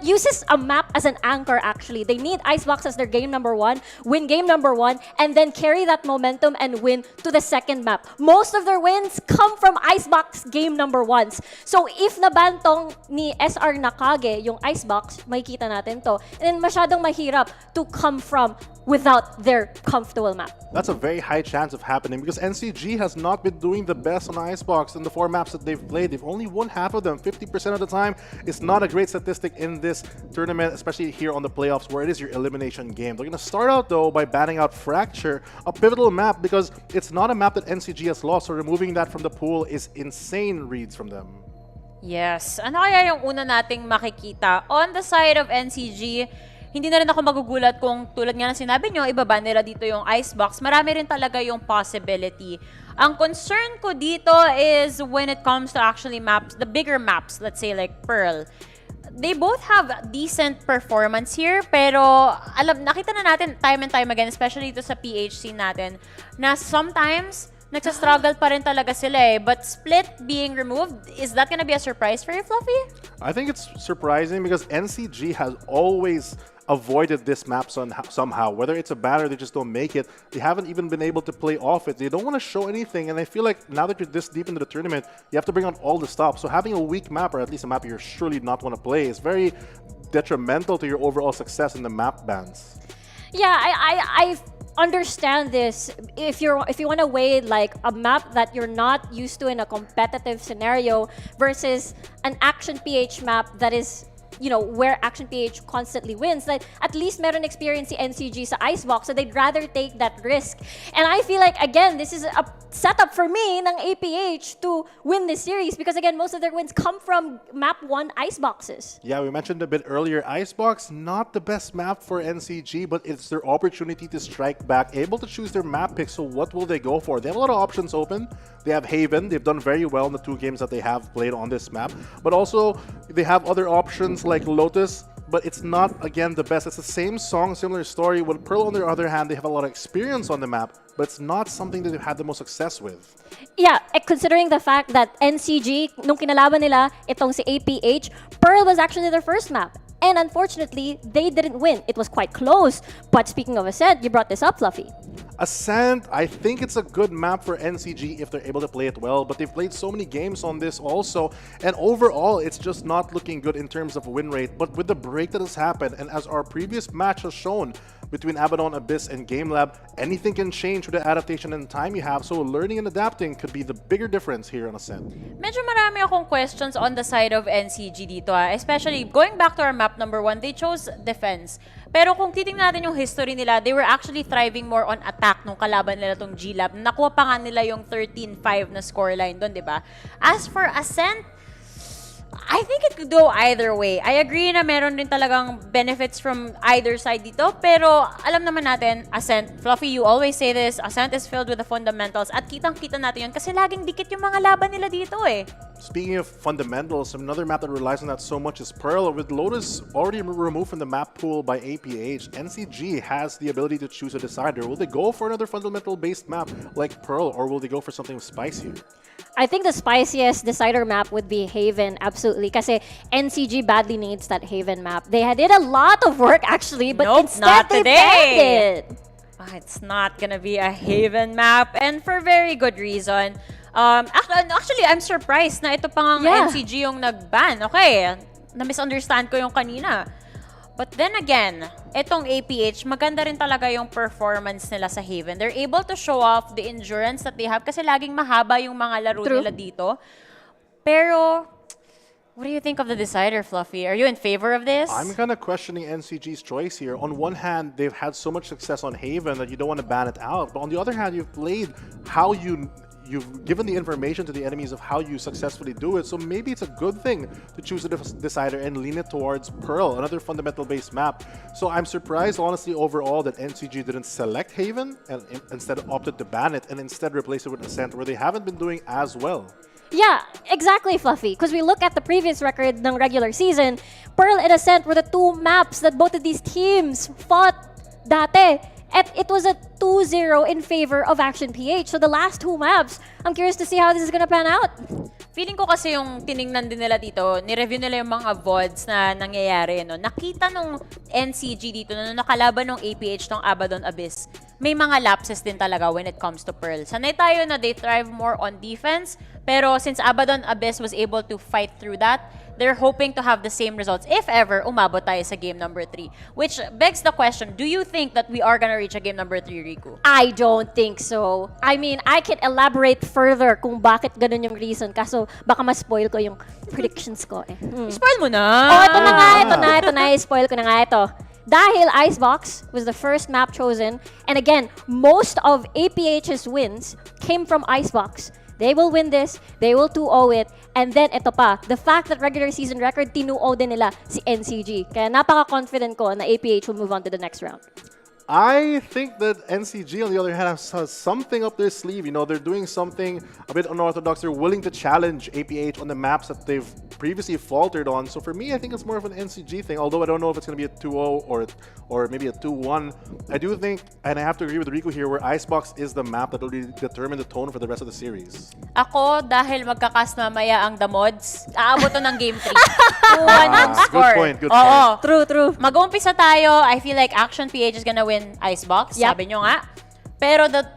uses a map as an anchor actually. They need Icebox as their game number 1, win game number 1, and then carry that momentum and win to the second map. Most of their wins come from Icebox game number 1s. So if nabantong ni SR Nacague yung Icebox, makikita natin to. And then masyadong mahirap to come from without their comfortable map. That's a very high chance of happening because NCG has not been doing the best on Icebox in the 4 maps that they've played. They've only won half of them, 50% of the time. It's not a great statistic in this tournament, especially here on the playoffs where it is your elimination game. They're going to start out though by banning out Fracture, a pivotal map because it's not a map that NCG has lost, so removing that from the pool is insane reads from them. Yes. Ano kaya yung una nating makikita? On the side of NCG, hindi na rin ako magugulat kung tulad nga ng sinabi nyo, ibaba nila dito yung Icebox. Marami rin talaga yung possibility. Ang concern ko dito is when it comes to actually maps, the bigger maps, let's say like Pearl. They both have decent performance here, pero nakita na natin time and time again, especially dito sa PHC natin, na sometimes nagsa-struggle pa rin talaga sila eh. But Split being removed, is that gonna be a surprise for you, Fluffy? I think it's surprising because NCG has always avoided this map somehow. Whether it's a ban or they just don't make it, they haven't even been able to play off it. They don't want to show anything, and I feel like now that you're this deep into the tournament, you have to bring out all the stops. So having a weak map, or at least a map you're surely not want to play, is very detrimental to your overall success in the map bans. Yeah, I understand this if you want to weigh like a map that you're not used to in a competitive scenario versus an Action PH map that is where Action PH constantly wins. Like, at least meron experience si NCG sa Icebox, so they'd rather take that risk. And I feel like, again, this is a setup for me ng APH to win this series because, again, most of their wins come from map 1 Iceboxes. Yeah, we mentioned a bit earlier, Icebox, not the best map for NCG, but it's their opportunity to strike back, able to choose their map pick. So what will they go for? They have a lot of options open. They have Haven. They've done very well in the 2 games that they have played on this map. But also, they have other options like Lotus, but it's not, again, the best. It's the same song, similar story. With Pearl, on the other hand, they have a lot of experience on the map, but it's not something that they've had the most success with. Yeah, considering the fact that NCG, nung kinalaban nila, itong si APH, Pearl was actually their first map. And unfortunately, they didn't win. It was quite close. But speaking of Ascent, you brought this up, Fluffy. Ascent, I think it's a good map for NCG if they're able to play it well, but they've played so many games on this also, and overall, it's just not looking good in terms of win rate. But with the break that has happened, and as our previous match has shown, between Abaddon, Abyss, and GameLab, anything can change with the adaptation and time you have, so learning and adapting could be the bigger difference here on Ascent. Medyo marami akong questions on the side of NCG dito, especially going back to our map number 1, they chose defense. Pero kung titingnan natin yung history nila, they were actually thriving more on attack nung kalaban nila tong GLAB. Nakuha pa nga nila yung 13-5 na scoreline doon, di ba? As for Ascent, I think it could go either way. I agree na meron din talagang benefits from either side dito. Pero alam naman natin, Ascent, Fluffy, you always say this, Ascent is filled with the fundamentals. At kitang-kita natin yun kasi laging dikit yung mga laban nila dito eh. Speaking of fundamentals, another map that relies on that so much is Pearl. With Lotus already removed from the map pool by APH, NCG has the ability to choose a decider. Will they go for another fundamental-based map like Pearl, or will they go for something spicier? I think the spiciest decider map would be Haven, absolutely. Kasi NCG badly needs that Haven map. They did a lot of work, actually, but nope, instead not they today. banned it. It's not gonna be a Haven map, and for very good reason. Actually, I'm surprised na ito pang NCG yung nag-ban. Okay, na-misunderstand ko yung kanina. But then again, itong APH, maganda rin talaga yung performance nila sa Haven. They're able to show off the endurance that they have kasi laging mahaba yung mga laro nila dito. Pero, what do you think of the decider, Fluffy? Are you in favor of this? I'm kind of questioning NCG's choice here. On one hand, they've had so much success on Haven that you don't want to ban it out. But on the other hand, you've played how you've given the information to the enemies of how you successfully do it, so maybe it's a good thing to choose a decider and lean it towards Pearl, another fundamental-based map. So I'm surprised, honestly, overall, that NCG didn't select Haven and instead opted to ban it and instead replace it with Ascent, where they haven't been doing as well. Yeah, exactly, Fluffy. Because we look at the previous record ng regular season, Pearl and Ascent were the 2 maps that both of these teams fought dati. And it was a 2-0 in favor of Action PH. So the last 2 maps, I'm curious to see how this is gonna pan out. Feeling ko kasi yung tiningnan din nila dito, ni-review nila yung mga VODs na nangyayari. No? Nakita nung NCG dito, na nakalaban ng APH ng Abaddon Abyss, may mga lapses din talaga when it comes to Pearl. Sanay tayo na they thrive more on defense, pero since Abaddon Abyss was able to fight through that, they're hoping to have the same results if ever umabot tayo sa game number 3. Which begs the question, do you think that we are gonna reach a game number 3, Riku? I don't think so. I mean, I can elaborate further kung bakit ganun yung reason. Kaso baka ma-spoil ko yung predictions ko eh. Spoil mo na! Oh, ito na. Spoil ko na nga ito. Dahil Icebox was the first map chosen, and again, most of APH's wins came from Icebox. They will win this, they will 2-0 it, and then ito pa, the fact that regular season record, 2-0 din nila si NCG. Kaya napaka-confident ko na APH will move on to the next round. I think that NCG, on the other hand, has something up their sleeve. You know, they're doing something a bit unorthodox. They're willing to challenge APH on the maps that they've previously faltered on. So for me, I think it's more of an NCG thing, although I don't know if it's going to be a 2-0 or maybe a 2-1. I do think, and I have to agree with Riku here, where Icebox is the map that will really determine the tone for the rest of the series. Ako, dahil magkakas mamaya ang The Mods, aabot to ng game 3. 2-1 ang score. Good point. True. Mag-uumpisa tayo. I feel like Action PH is gonna win Icebox. Yep. Sabi nyo nga. Pero the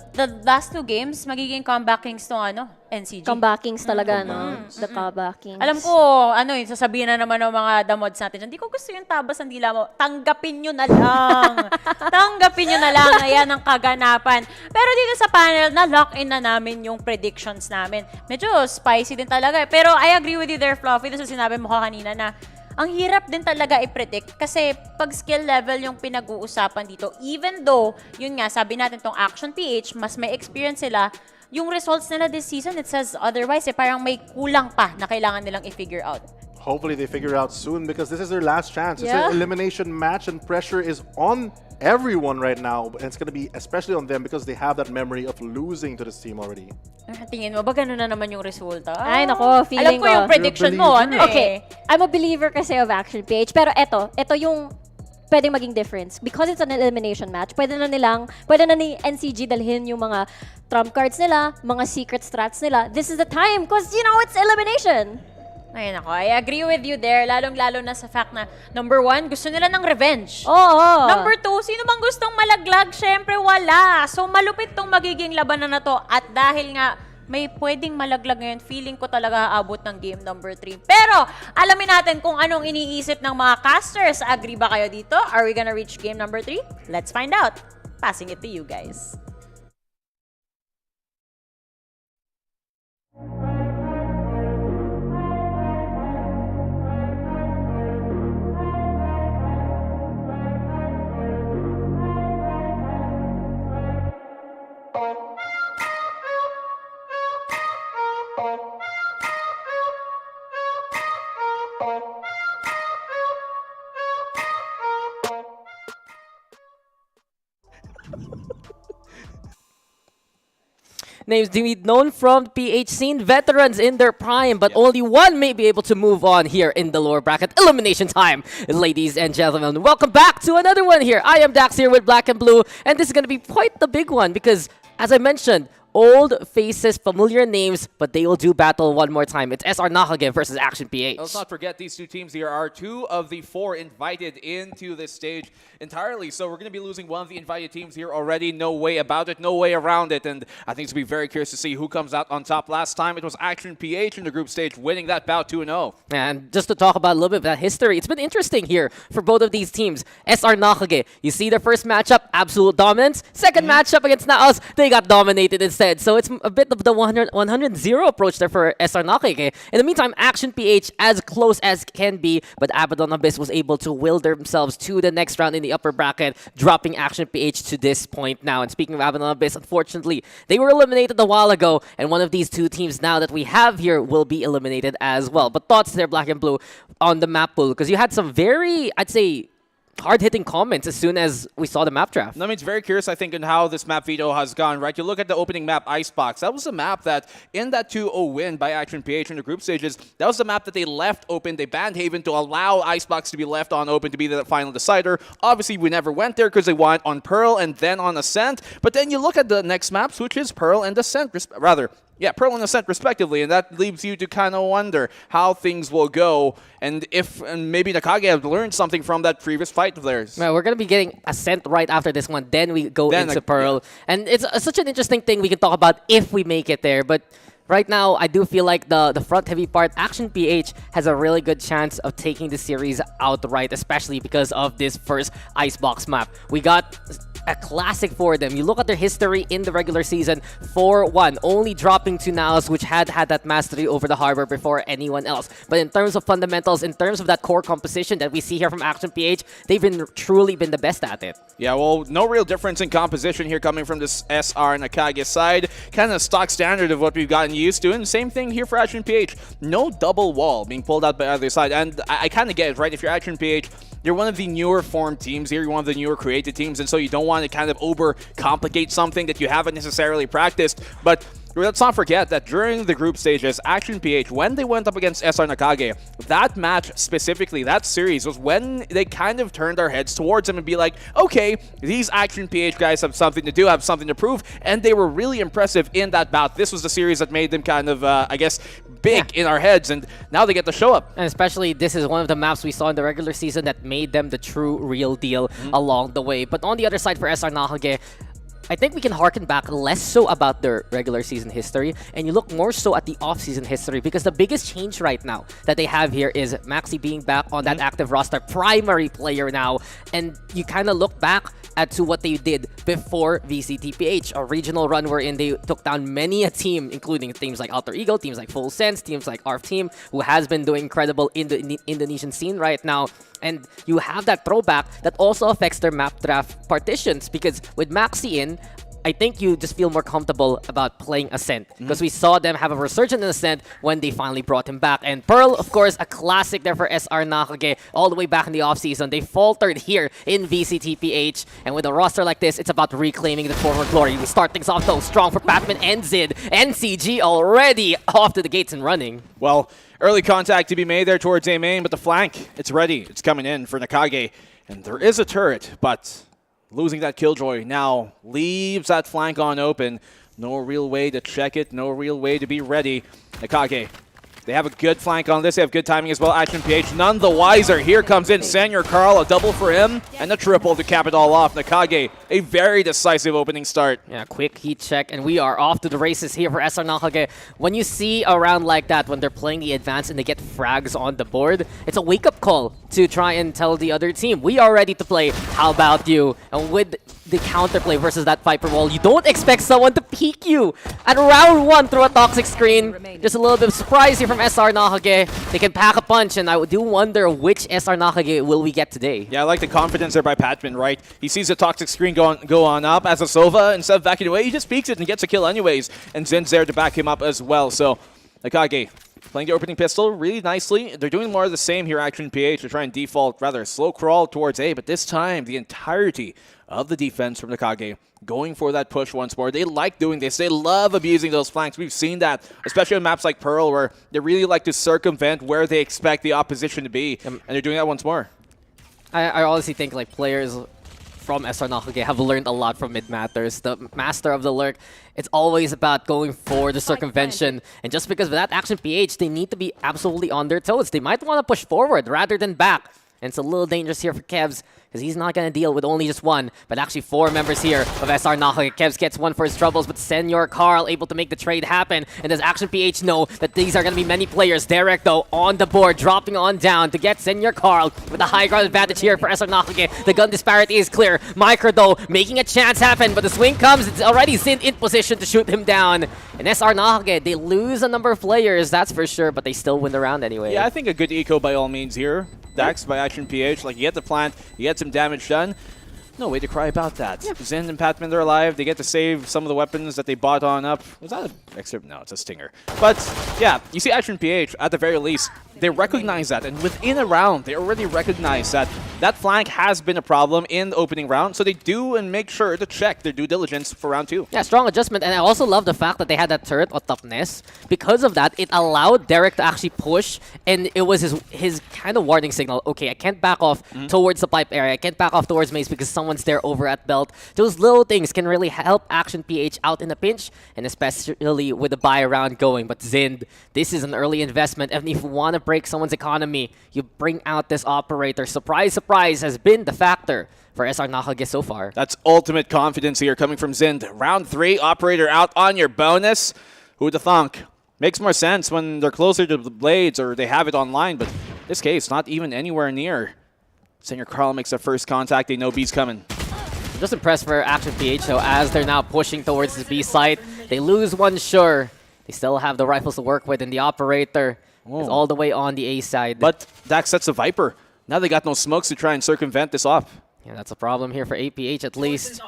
last 2 games, magiging comeback kings to NCG. Comeback kings talaga, no? The comeback kings. Alam ko, sasabihin na naman ng mga The Mods natin, hindi ko gusto yung tabas ng dila mo. Tanggapin nyo na lang. Tanggapin nyo na lang na yan ang kaganapan. Pero dito sa panel, na-lock in na namin yung predictions namin. Medyo spicy din talaga. Pero I agree with you there, Fluffy. Dito sa sinabi mo kanina na ang hirap din talaga i-predict kasi pag skill level yung pinag-uusapan dito, even though, yun nga, sabi natin tong Action PH, mas may experience sila, yung results nila this season, it says otherwise, parang may kulang pa na kailangan nilang i-figure out. Hopefully they figure out soon because this is their last chance. It's Yeah. an elimination match and pressure is on everyone right now. And it's going to be especially on them because they have that memory of losing to this team already. Tingin mo ba ganun na naman yung resulta? Ay, nako, feeling Alam ko yung prediction mo, ano Okay, I'm a believer kasi of Action PH. Pero ito yung pwedeng maging difference. Because it's an elimination match, pwede na ni NCG dalhin yung mga trump cards nila, mga secret strats nila. This is the time because, you know, it's elimination. Ayun ako, I agree with you there, lalong-lalo na sa fact na number 1, gusto nila ng revenge. Oo. Number 2, sino bang gustong malaglag? Syempre wala. So malupit tong magiging labanan na to at dahil nga may pwedeng malaglag ngayon, feeling ko talaga aabot ng game number 3. Pero alamin natin kung anong iniisip ng mga casters. Agree ba kayo dito? Are we gonna reach game number 3? Let's find out. Passing it to you guys. Names to be known from the PH scene, veterans in their prime, but only one may be able to move on here in the lower bracket. Elimination time, ladies and gentlemen. Welcome back to another one here. I am Dax here with Black and Blue, and this is going to be quite the big one because, as I mentioned, old faces, familiar names, but they will do battle one more time. It's SR Nacague versus Action PH. Let's not forget these two teams here are 2 of the 4 invited into this stage entirely. So we're going to be losing one of the invited teams here already. No way about it, no way around it. And I think it's going to be very curious to see who comes out on top. Last time it was Action PH in the group stage winning that bout 2-0. And just to talk about a little bit of that history, it's been interesting here for both of these teams. SR Nacague, you see their first matchup, absolute dominance. Second matchup against Naos, they got dominated instead. So it's a bit of the 100-0 approach there for SR Nacague. In the meantime, Action PH as close as can be, but Abaddon Abyss was able to will themselves to the next round in the upper bracket, dropping Action PH to this point now. And speaking of Abaddon Abyss, unfortunately, they were eliminated a while ago, and one of these 2 teams now that we have here will be eliminated as well. But thoughts there, Black and Blue, on the map pool, because you had some very, I'd say, hard-hitting comments as soon as we saw the map draft. I mean, it's very curious, I think, in how this map veto has gone, right? You look at the opening map, Icebox. That was a map that, in that 2-0 win by Action PH in the group stages, that was the map that they left open. They banned Haven to allow Icebox to be left on open to be the final decider. Obviously, we never went there because they went on Pearl and then on Ascent. But then you look at the next maps, which is Pearl and Ascent, Pearl and Ascent respectively, and that leaves you to kind of wonder how things will go and if maybe Nacague have learned something from that previous fight of theirs. Man, we're going to be getting Ascent right after this one, then we go into Pearl. Yeah. And it's such an interesting thing we can talk about if we make it there, but right now, I do feel like the front-heavy part, Action PH, has a really good chance of taking the series outright, especially because of this first Icebox map. We got a classic for them. You look at their history in the regular season, 4-1, only dropping to Naos, which had that mastery over the Harbor before anyone else. But in terms of fundamentals, in terms of that core composition that we see here from Action PH, they've truly been the best at it. Yeah, well, no real difference in composition here coming from this SR Nacague side. Kind of stock standard of what we've gotten used to. And same thing here for Action PH. No double wall being pulled out by either side. And I kind of get it, right? If you're Action PH, you're one of the newer formed teams here. You're one of the newer created teams. And so you don't want to kind of over-complicate something that you haven't necessarily practiced. But let's not forget that during the group stages, Action PH, when they went up against SR Nacague, that match specifically, that series, was when they kind of turned our heads towards them and be like, okay, these Action PH guys have something to do, have something to prove, and they were really impressive in that bout. This was the series that made them kind of, I guess, big in our heads, and now they get to show up. And especially, this is one of the maps we saw in the regular season that made them the true, real deal along the way. But on the other side for SR Nacague, I think we can harken back less so about their regular season history, and you look more so at the off-season history, because the biggest change right now that they have here is Maxi being back on that active roster, primary player now, and you kind of look back to what they did before VCTPH, a regional run wherein they took down many a team, including teams like Alter Ego, teams like Full Sense, teams like ARF Team, who has been doing incredible in the Indonesian scene right now. And you have that throwback that also affects their map draft partitions, because with Maxi in, I think you just feel more comfortable about playing Ascent, because we saw them have a resurgence in Ascent when they finally brought him back. And Pearl, of course, a classic there for SR Nacague all the way back in the offseason. They faltered here in VCTPH, and with a roster like this, it's about reclaiming the former glory. We start things off though strong for Batman and Zid. NCG already off to the gates and running. Well, early contact to be made there towards A main, but the flank, it's ready. It's coming in for Nacague. And there is a turret, but losing that Killjoy now leaves that flank on open. No real way to check it, no real way to be ready. Nacague, they have a good flank on this. They have good timing as well. Action PH none the wiser. Here comes in Senior Carl, a double for him, and a triple to cap it all off. Nacague, a very decisive opening start. Yeah, quick heat check, and we are off to the races here for SR Nacague. When you see a round like that, when they're playing the advance and they get frags on the board, it's a wake-up call to try and tell the other team, we are ready to play. How about you? And with the counterplay versus that Viper wall, you don't expect someone to peek you at round 1 through a toxic screen. Just a little bit of surprise here from SR Nacague. They can pack a punch, and I do wonder which SR Nacague will we get today. Yeah, I like the confidence there by Patman, right? He sees the toxic screen go on up as a Sova. Instead of backing away, he just peeks it and gets a kill anyways. And Zin's there to back him up as well. So, Nacague playing the opening pistol really nicely. They're doing more of the same here, Action PH. They're trying to default, rather slow crawl towards A, but this time the entirety of the defense from Nacague going for that push once more. They like doing this. They love abusing those flanks. We've seen that, especially on maps like Pearl, where they really like to circumvent where they expect the opposition to be, and they're doing that once more. I honestly think like players from SR Nacague have learned a lot from Mid Matters. The master of the lurk, it's always about going for the circumvention. And just because of that, Action PH, they need to be absolutely on their toes. They might want to push forward rather than back. And it's a little dangerous here for Kevs, because he's not going to deal with only just one, but actually 4 members here of SR Nacague. Kevs gets one for his troubles, but Senor Carl able to make the trade happen. And does Action PH know that these are going to be many players? Derek, though, on the board, dropping on down to get Senor Carl with a high ground advantage here for SR Nacague. The gun disparity is clear. Micro, though, making a chance happen, but the swing comes. It's already Zin in position to shoot him down. And SR Nacague, they lose a number of players, that's for sure, but they still win the round anyway. Yeah, I think a good eco by all means here. Dax by Action PH, like you get the plant, you get some damage done. No way to cry about that. Yeah. Zen and Patman, they're alive. They get to save some of the weapons that they bought on up. Was that an excerpt? No, it's a stinger. But yeah, you see Action PH, at the very least, they recognize that. And within a round, they already recognize that that flank has been a problem in the opening round. So they do and make sure to check their due diligence for round 2. Yeah, strong adjustment. And I also love the fact that they had that turret on top Ness. Because of that, it allowed Derek to actually push. And it was his kind of warning signal. Okay, I can't back off towards the pipe area. I can't back off towards Maze because someone's there over at Belt. Those little things can really help Action PH out in a pinch. And especially with the buy round going. But Zind, this is an early investment. And if you want to break someone's economy, you bring out this operator. Surprise, surprise has been the factor for SR Nacague so far. That's ultimate confidence here coming from Zind. Round 3, operator out on your bonus. Who'da thunk? Makes more sense when they're closer to the blades or they have it online, but in this case, not even anywhere near. Senior Carl makes their first contact. They know B's coming. Just impressed for Action PH, so as they're now pushing towards the B site, they lose one sure. They still have the rifles to work with, and the operator is all the way on the A side. But Dax sets a Viper. Now they got no smokes to try and circumvent this off. Yeah, that's a problem here for APH at least.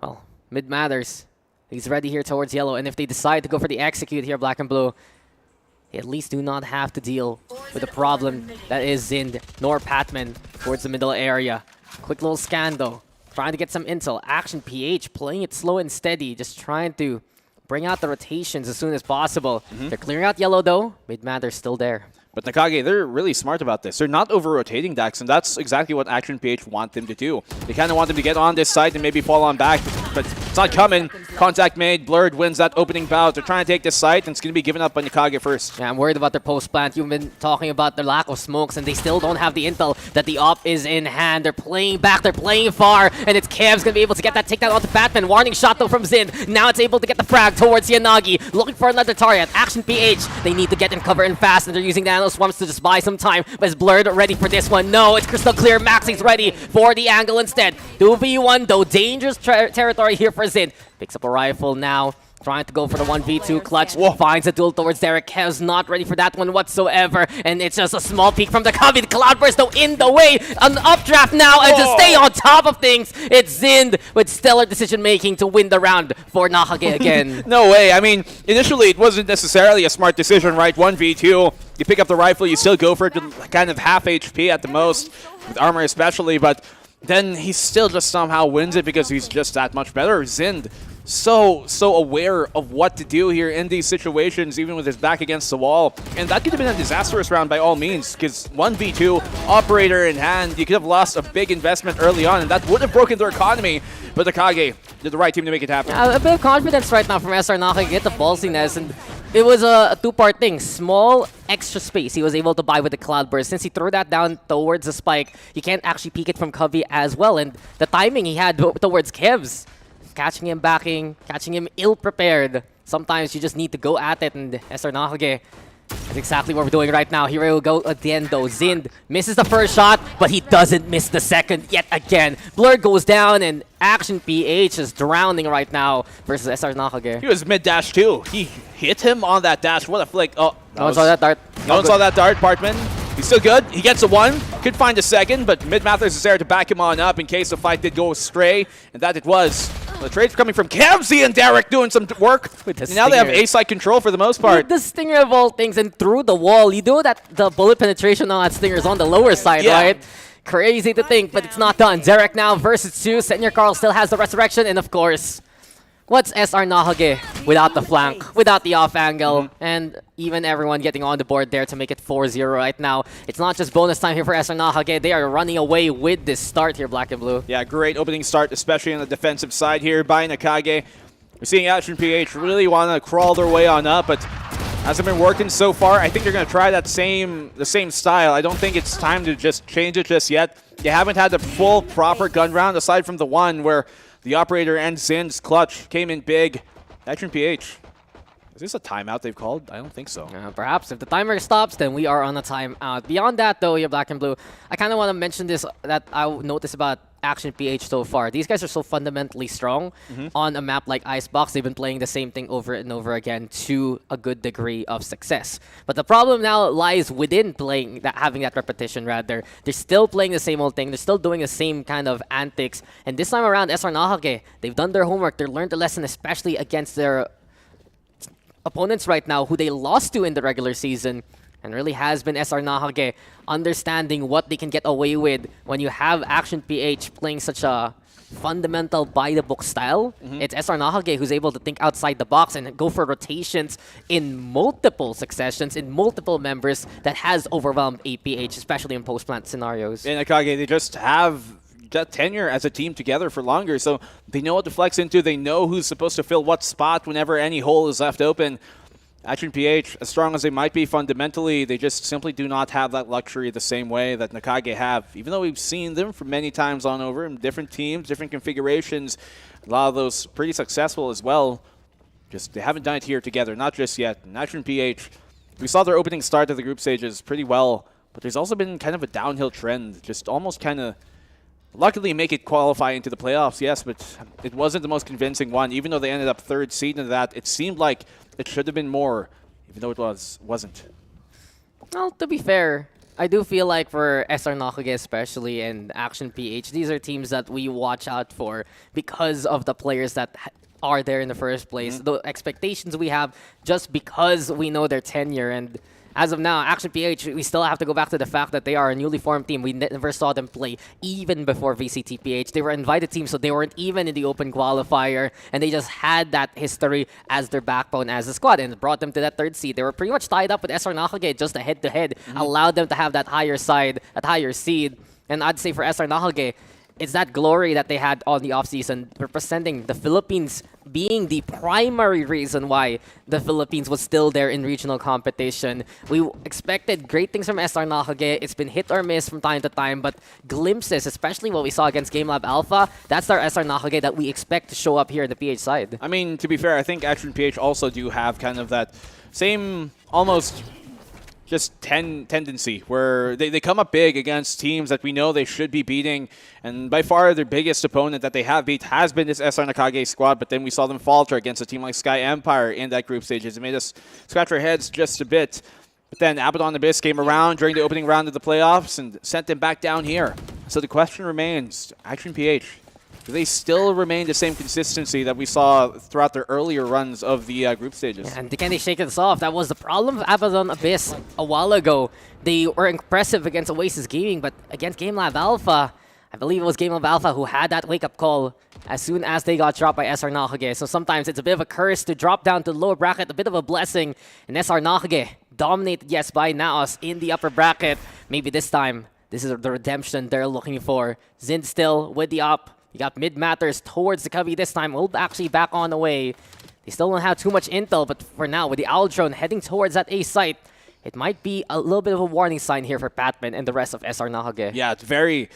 Well, Mid Matters. He's ready here towards yellow, and if they decide to go for the execute here, black and blue, they at least do not have to deal with the problem that is Zind nor Patman towards the middle area. Quick little scan though, trying to get some intel. Action PH playing it slow and steady, just trying to bring out the rotations as soon as possible. They're clearing out yellow though. Mid Matters still there. But Nacague, they're really smart about this. They're not over-rotating Dax, and that's exactly what Action PH want them to do. They kind of want them to get on this side and maybe fall on back, but it's not coming. Contact made, Blurred wins that opening bout. They're trying to take this site, and it's going to be given up by Nacague first. Yeah, I'm worried about their post-plant. You've been talking about the lack of smokes, and they still don't have the intel that the op is in hand. They're playing back, they're playing far, and it's Kev's going to be able to get that takedown onto Batman. Warning shot, though, from Zin. Now it's able to get the frag towards Yanagi. Looking for another target. Action PH, they need to get in cover and fast, and they're using the Thanos wants to just buy some time, but is Blurred ready for this one? No, it's crystal clear. Maxi's ready for the angle instead. 2v1 though, dangerous territory here for Zin. Picks up a rifle now. Trying to go for the 1v2 clutch. Finds a duel towards Derek. Kev's not ready for that one whatsoever. And it's just a small peek from the Nacague. The Cloudburst though in the way. An updraft now and to stay on top of things. It's Zind with stellar decision making to win the round for Nacague again. No way. I mean, initially it wasn't necessarily a smart decision, right? 1v2. You pick up the rifle, you still go for it to kind of half HP at the most, with armor especially, but then he still just somehow wins it because he's just that much better. Zind, so aware of what to do here in these situations, even with his back against the wall. And that could have been a disastrous round by all means, because 1v2, operator in hand, you could have lost a big investment early on, and that would have broken their economy. But Nacague did the right team to make it happen. A bit of confidence right now from SR Nacague, get the ballsiness, and it was a two-part thing. Small extra space he was able to buy with the Cloudburst. Since he threw that down towards the spike, you can't actually peek it from Covey as well. And the timing he had towards Kevs, catching him backing, catching him ill-prepared. Sometimes you just need to go at it, and SR Nacague, that's exactly what we're doing right now. Here we go at the end though. Zind misses the first shot, but he doesn't miss the second yet again. Blur goes down, and Action PH is drowning right now versus SR Nacague. He was mid-dash too. He hit him on that dash. What a flick. Oh, no one saw that dart. No one saw that dart, Partman. He's still good. He gets a one. Could find a second, but Mid-Mathers is there to back him on up in case the fight did go astray, and that it was. The trade's coming from Kevzy and Derek doing some work. And now they have A-side control for the most part. With the stinger of all things and through the wall. You know that the bullet penetration on that stinger is on the lower side, right? Crazy to think, but it's not done. Derek now versus 2. Senior Carl still has the resurrection, and of course, what's SR Nacague without the flank, without the off angle, and even everyone getting on the board there to make it 4-0 right now. It's not just bonus time here for SR Nacague. They are running away with this start here, Black and Blue. Yeah, great opening start, especially on the defensive side here by Nacague. We're seeing Action PH really want to crawl their way on up, but hasn't been working so far. I think they're going to try that the same style. I don't think it's time to just change it just yet. You haven't had the full proper gun round aside from the one where the operator and Zin's clutch came in big. Action PH. Is this a timeout they've called? I don't think so. Perhaps. If the timer stops, then we are on a timeout. Beyond that, though, here, Black and Blue, I kind of want to mention this that I noticed about Action PH so far. These guys are so fundamentally strong on a map like Icebox. They've been playing the same thing over and over again to a good degree of success. But the problem now lies within playing that, having that repetition rather. They're still playing the same old thing. They're still doing the same kind of antics. And this time around, SR Nacague, they've done their homework. They learned the lesson, especially against their opponents right now who they lost to in the regular season. And really has been SR Nacague understanding what they can get away with when you have Action PH playing such a fundamental by-the-book style. It's SR Nacague who's able to think outside the box and go for rotations in multiple successions, in multiple members that has overwhelmed APH, especially in post-plant scenarios. In Nacague, they just have that tenure as a team together for longer, so they know what to flex into. They know who's supposed to fill what spot whenever any hole is left open. Action PH, as strong as they might be fundamentally, they just simply do not have that luxury the same way that Nacague have. Even though we've seen them for many times on over in different teams, different configurations, a lot of those pretty successful as well. Just they haven't done it here together, not just yet. And Action PH, we saw their opening start of the group stages pretty well, but there's also been kind of a downhill trend, just almost kind of luckily make it qualify into the playoffs, yes, but it wasn't the most convincing one. Even though they ended up third seed into that, it seemed like it should have been more, even though it wasn't. Well, to be fair, I do feel like for SR Nacague especially and Action PH, these are teams that we watch out for because of the players that are there in the first place. The expectations we have just because we know their tenure. And as of now, Action PH, we still have to go back to the fact that they are a newly formed team. We never saw them play even before VCTPH. They were an invited team, so they weren't even in the open qualifier, and they just had that history as their backbone as a squad, and it brought them to that third seed. They were pretty much tied up with SR Nacague, just a head-to-head, allowed them to have that higher side, that higher seed. And I'd say for SR Nacague, it's that glory that they had on the offseason, representing the Philippines, being the primary reason why the Philippines was still there in regional competition. We expected great things from SR Nacague. It's been hit or miss from time to time, but glimpses, especially what we saw against GameLab.Alpha, that's our SR Nacague that we expect to show up here at the PH side. I mean, to be fair, I think Action PH also do have kind of that same almost just tendency where they come up big against teams that we know they should be beating. And by far their biggest opponent that they have beat has been this SR Nacague squad, but then we saw them falter against a team like Sky Empire in that group stage. It made us scratch our heads just a bit. But then Abaddon Abyss came around during the opening round of the playoffs and sent them back down here. So the question remains, Action PH, do they still remain the same consistency that we saw throughout their earlier runs of the group stages? And can they shake this off? That was the problem of Abaddon Abyss a while ago. They were impressive against Oasis Gaming, but against GameLab.Alpha, I believe it was GameLab.Alpha who had that wake-up call as soon as they got dropped by SR Nacague. So sometimes it's a bit of a curse to drop down to the lower bracket, a bit of a blessing. And SR Nacague dominated, yes, by Naos in the upper bracket. Maybe this time, this is the redemption they're looking for. Zin still with the up. You got Mid Matters towards the Cubby this time. Will actually back on the way. They still don't have too much intel, but for now, with the Owl Drone heading towards that A site, it might be a little bit of a warning sign here for Patman and the rest of SR Nacague. Yeah, it's very,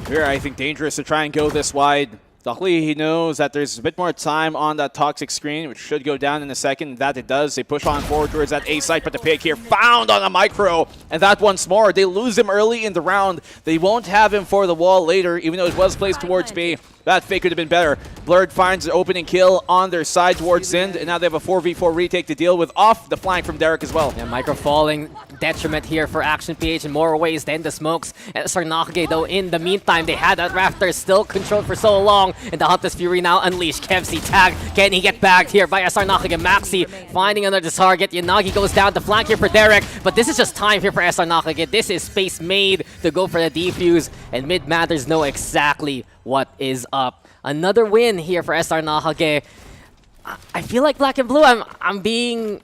I think, dangerous to try and go this wide. Luckily, he knows that there's a bit more time on that toxic screen, which should go down in a second. That it does. They push on forward towards that A site, but the pick here found on a micro. And that once more, they lose him early in the round. They won't have him for the wall later, even though it was placed towards B. That fake could have been better. Blurred finds an opening kill on their side towards Zind, and now they have a 4v4 retake to deal with off the flank from Derek as well. Yeah, micro falling detriment here for Action PH in more ways than the smokes. And SR Nacague, though, in the meantime, they had that Raptor still controlled for so long. And the Hunter's Fury now unleashed. Kevzi tag. Can he get bagged here by SR Nacague? Maxi finding another target. Yanagi goes down the flank here for Derek. But this is just time here for SR Nacague. This is space made to go for the defuse. And Mid Matters know exactly what is up. Another win here for SR Nacague. I feel like Black and Blue, I'm being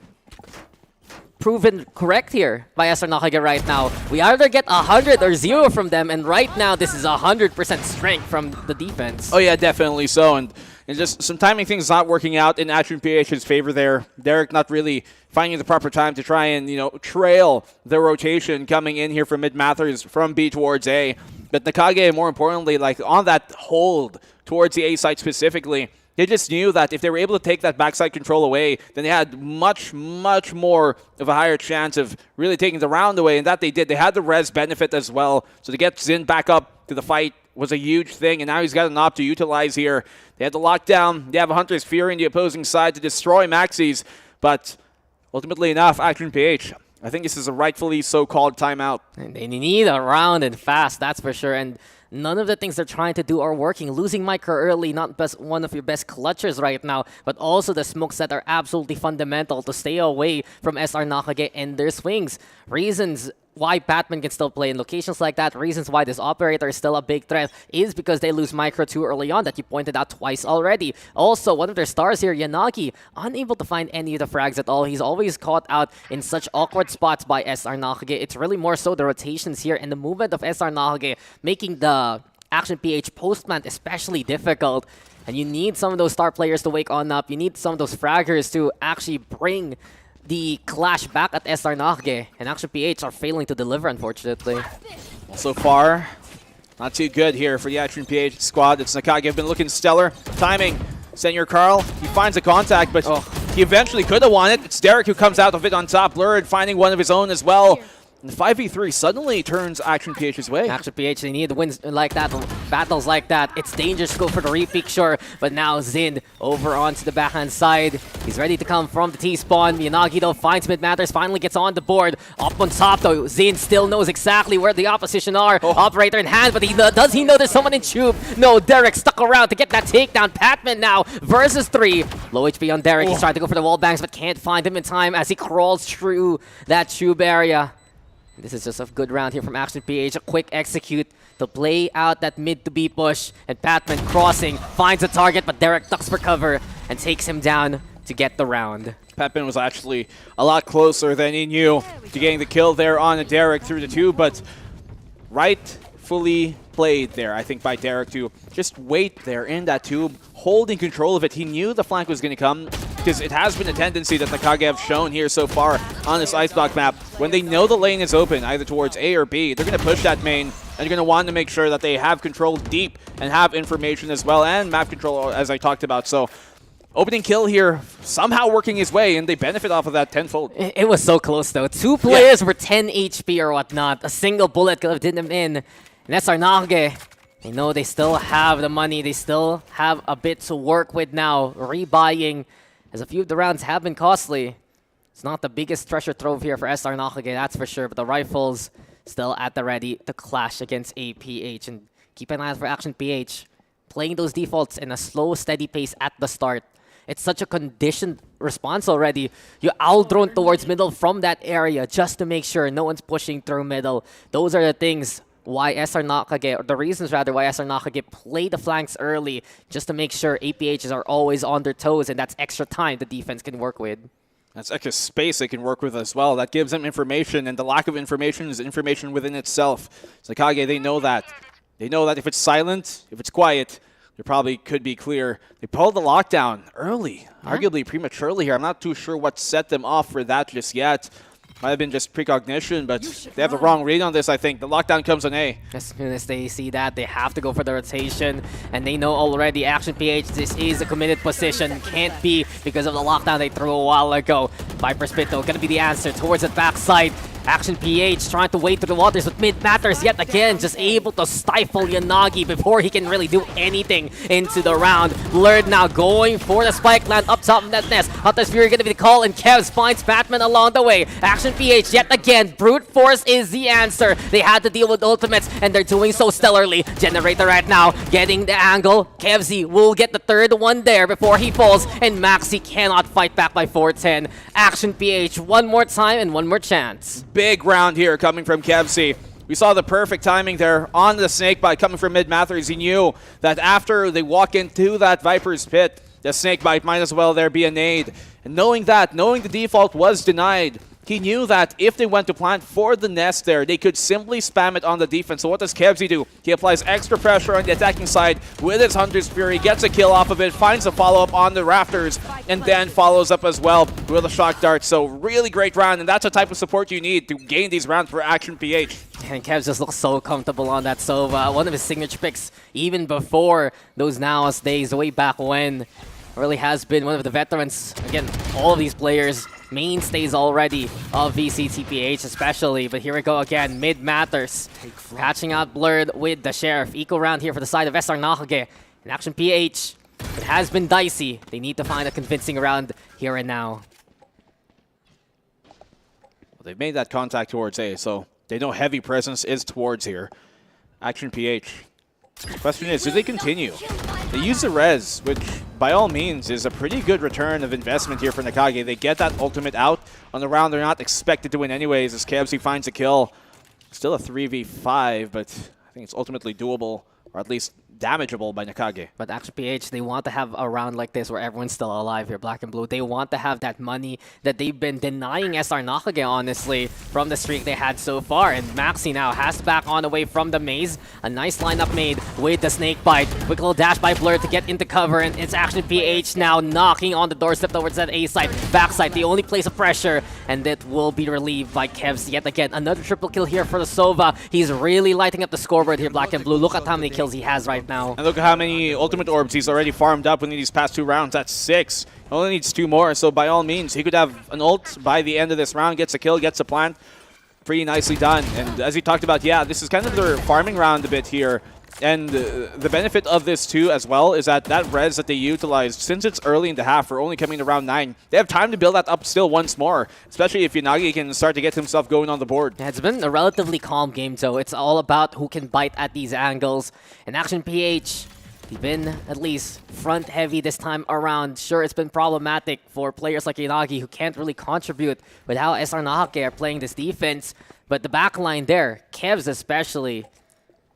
proven correct here by SR Nacague right now. We either get 100 or 0 from them, and right now this is 100% strength from the defense. Oh yeah, definitely so. And just some timing things not working out in Action PH's favor there. Derek not really finding the proper time to try and, trail the rotation coming in here from Mid Mathers from B towards A. But Nacague, more importantly, like on that hold towards the A site specifically, they just knew that if they were able to take that backside control away, then they had much, much more of a higher chance of really taking the round away, and that they did. They had the res benefit as well, so to get Zin back up to the fight was a huge thing, and now he's got an op to utilize here. They had the lockdown. They have a Hunter's Fury in the opposing side to destroy Maxis, but ultimately enough, Action PH, I think this is a rightfully so-called timeout. And they need a round and fast, that's for sure. And none of the things they're trying to do are working. Losing micro early, not one of your best clutchers right now, but also the smokes that are absolutely fundamental to stay away from SR Nacague and their swings. Reasons why Batman can still play in locations like that, reasons why this operator is still a big threat is because they lose micro too early on, that you pointed out twice already. Also, one of their stars here, Yanagi, unable to find any of the frags at all. He's always caught out in such awkward spots by SR Nacague. It's really more so the rotations here and the movement of SR Nacague making the Action PH post-plant especially difficult. And you need some of those star players to wake on up. You need some of those fraggers to actually bring the clash back at SR Nacague, and Action PH are failing to deliver, unfortunately. Well, so far, not too good here for the Action PH squad. It's Nacague have been looking stellar. Timing, Senor Carl, he finds a contact, but he eventually could have won it. It's Derek who comes out of it on top. Blurred finding one of his own as well. And the 5v3 suddenly turns Action PH's way. Action PH, they need wins like that, battles like that. It's dangerous to go for the repeat, sure, but now Zin over onto the backhand side. He's ready to come from the T-spawn. Yanagi, though, finds Mid Matters, finally gets on the board. Up on top, though, Zin still knows exactly where the opposition are. Operator in hand, but does he know there's someone in tube? No, Derek stuck around to get that takedown. Patman now versus 3. Low HP on Derek. He's trying to go for the wall bangs, but can't find him in time as he crawls through that tube area. This is just a good round here from Action PH. A quick execute to play out that mid to B push. And Patman crossing, finds a target, but Derek ducks for cover and takes him down to get the round. Patman was actually a lot closer than he knew to getting the kill there on Derek through the tube, but rightfully played there, I think, by Derek to just wait there in that tube, holding control of it. He knew the flank was going to come, because it has been a tendency that Nacague have shown here so far on this Ice Block map. When they know the lane is open, either towards A or B, they're going to push that main, and they're going to want to make sure that they have control deep and have information as well, and map control, as I talked about. So Opening kill here, somehow working his way, and they benefit off of that tenfold. It was so close, though. Two players were 10 HP or whatnot. A single bullet could have did them in. And that's Nacague. They know they still have the money. They still have a bit to work with now. Rebuying, as a few of the rounds have been costly. It's not the biggest treasure trove here for SR Nacague, that's for sure. But the rifles still at the ready to clash against APH. And keep an eye out for Action PH. Playing those defaults in a slow, steady pace at the start. It's such a conditioned response already. You owl drone towards middle from that area just to make sure no one's pushing through middle. Those are the things why SR Nacague, or the reasons rather why SR Nacague play the flanks early, just to make sure APHs are always on their toes, and that's extra time the defense can work with. That's extra space they can work with as well. That gives them information, and the lack of information is information within itself. So Nacague, they know that. They know that if it's silent, if it's quiet, they probably could be clear. They pulled the lockdown early, arguably prematurely here. I'm not too sure what set them off for that just yet. Might have been just precognition, but they have the wrong read on this, I think. The lockdown comes on A. As soon as they see that, they have to go for the rotation. And they know already, Action PH, this is a committed position. Can't be because of the lockdown they threw a while ago. Viper Spit, though, gonna be the answer towards the backside. Action PH trying to wade through the waters, but mid matters yet again, just able to stifle Yanagi before he can really do anything into the round. Blurred now going for the spike land up top of that nest. Hunter's Fury gonna be the call, and Kevs finds Batman along the way. Action PH yet again, brute force is the answer. They had to deal with ultimates, and they're doing so stellarly. Generator right now, getting the angle. Kevsy will get the third one there before he falls, and Maxi cannot fight back by 410. Action PH, one more time and one more chance. Big round here coming from Kevsy. We saw the perfect timing there on the snakebite coming from mid Mathers. He knew that after they walk into that Viper's pit, the snakebite might as well there be a nade. And knowing that, knowing the default was denied, he knew that if they went to plant for the nest there, they could simply spam it on the defense. So what does Kevsy do? He applies extra pressure on the attacking side with his Hunter's Fury, gets a kill off of it, finds a follow-up on the rafters, and then follows up as well with a shock dart. So really great round, and that's the type of support you need to gain these rounds for Action PH. And Kevs just looks so comfortable on that Sova. One of his signature picks, even before those Naos days, way back when. Really has been one of the veterans. Again, all of these players, mainstays already of VCTPH especially. But here we go again, mid matters. Catching out Blurred with the Sheriff. Eco round here for the side of SR Nacague. In Action PH, it has been dicey. They need to find a convincing round here and now. Well, they've made that contact towards A, so they know heavy presence is towards here. Action PH. The question is, do they continue? They use the res, which by all means is a pretty good return of investment here for Nacague. They get that ultimate out on the round. They're not expected to win anyways as Kevsy finds a kill. Still a 3v5, but I think it's ultimately doable, or at least damageable by Nacague. But Action PH, they want to have a round like this where everyone's still alive here, Black and Blue. They want to have that money that they've been denying SR Nacague, honestly, from the streak they had so far. And Maxi now has back on the way from the maze. A nice lineup made with the snake bite. Quick little dash by Blur to get into cover, and it's Action PH now knocking on the doorstep towards that A side. Backside, the only place of pressure, and it will be relieved by Kevs yet again. Another triple kill here for the Sova. He's really lighting up the scoreboard here, Black and Blue. Look at how many kills he has right now. And look at how many ultimate orbs he's already farmed up within these past 2 rounds. That's 6. He only needs 2 more, so by all means, he could have an ult by the end of this round, gets a kill, gets a plant. Pretty nicely done. And as we talked about, yeah, this is kind of their farming round a bit here. And the benefit of this too as well is that that res that they utilized, since it's early in the half, we're only coming to round 9, they have time to build that up still once more, especially if Yanagi can start to get himself going on the board. Yeah, it's been a relatively calm game, so it's all about who can bite at these angles. And Action PH, they've been at least front heavy this time around. Sure, it's been problematic for players like Yanagi who can't really contribute with how SR Nacague are playing this defense, but the backline there, Kevs especially,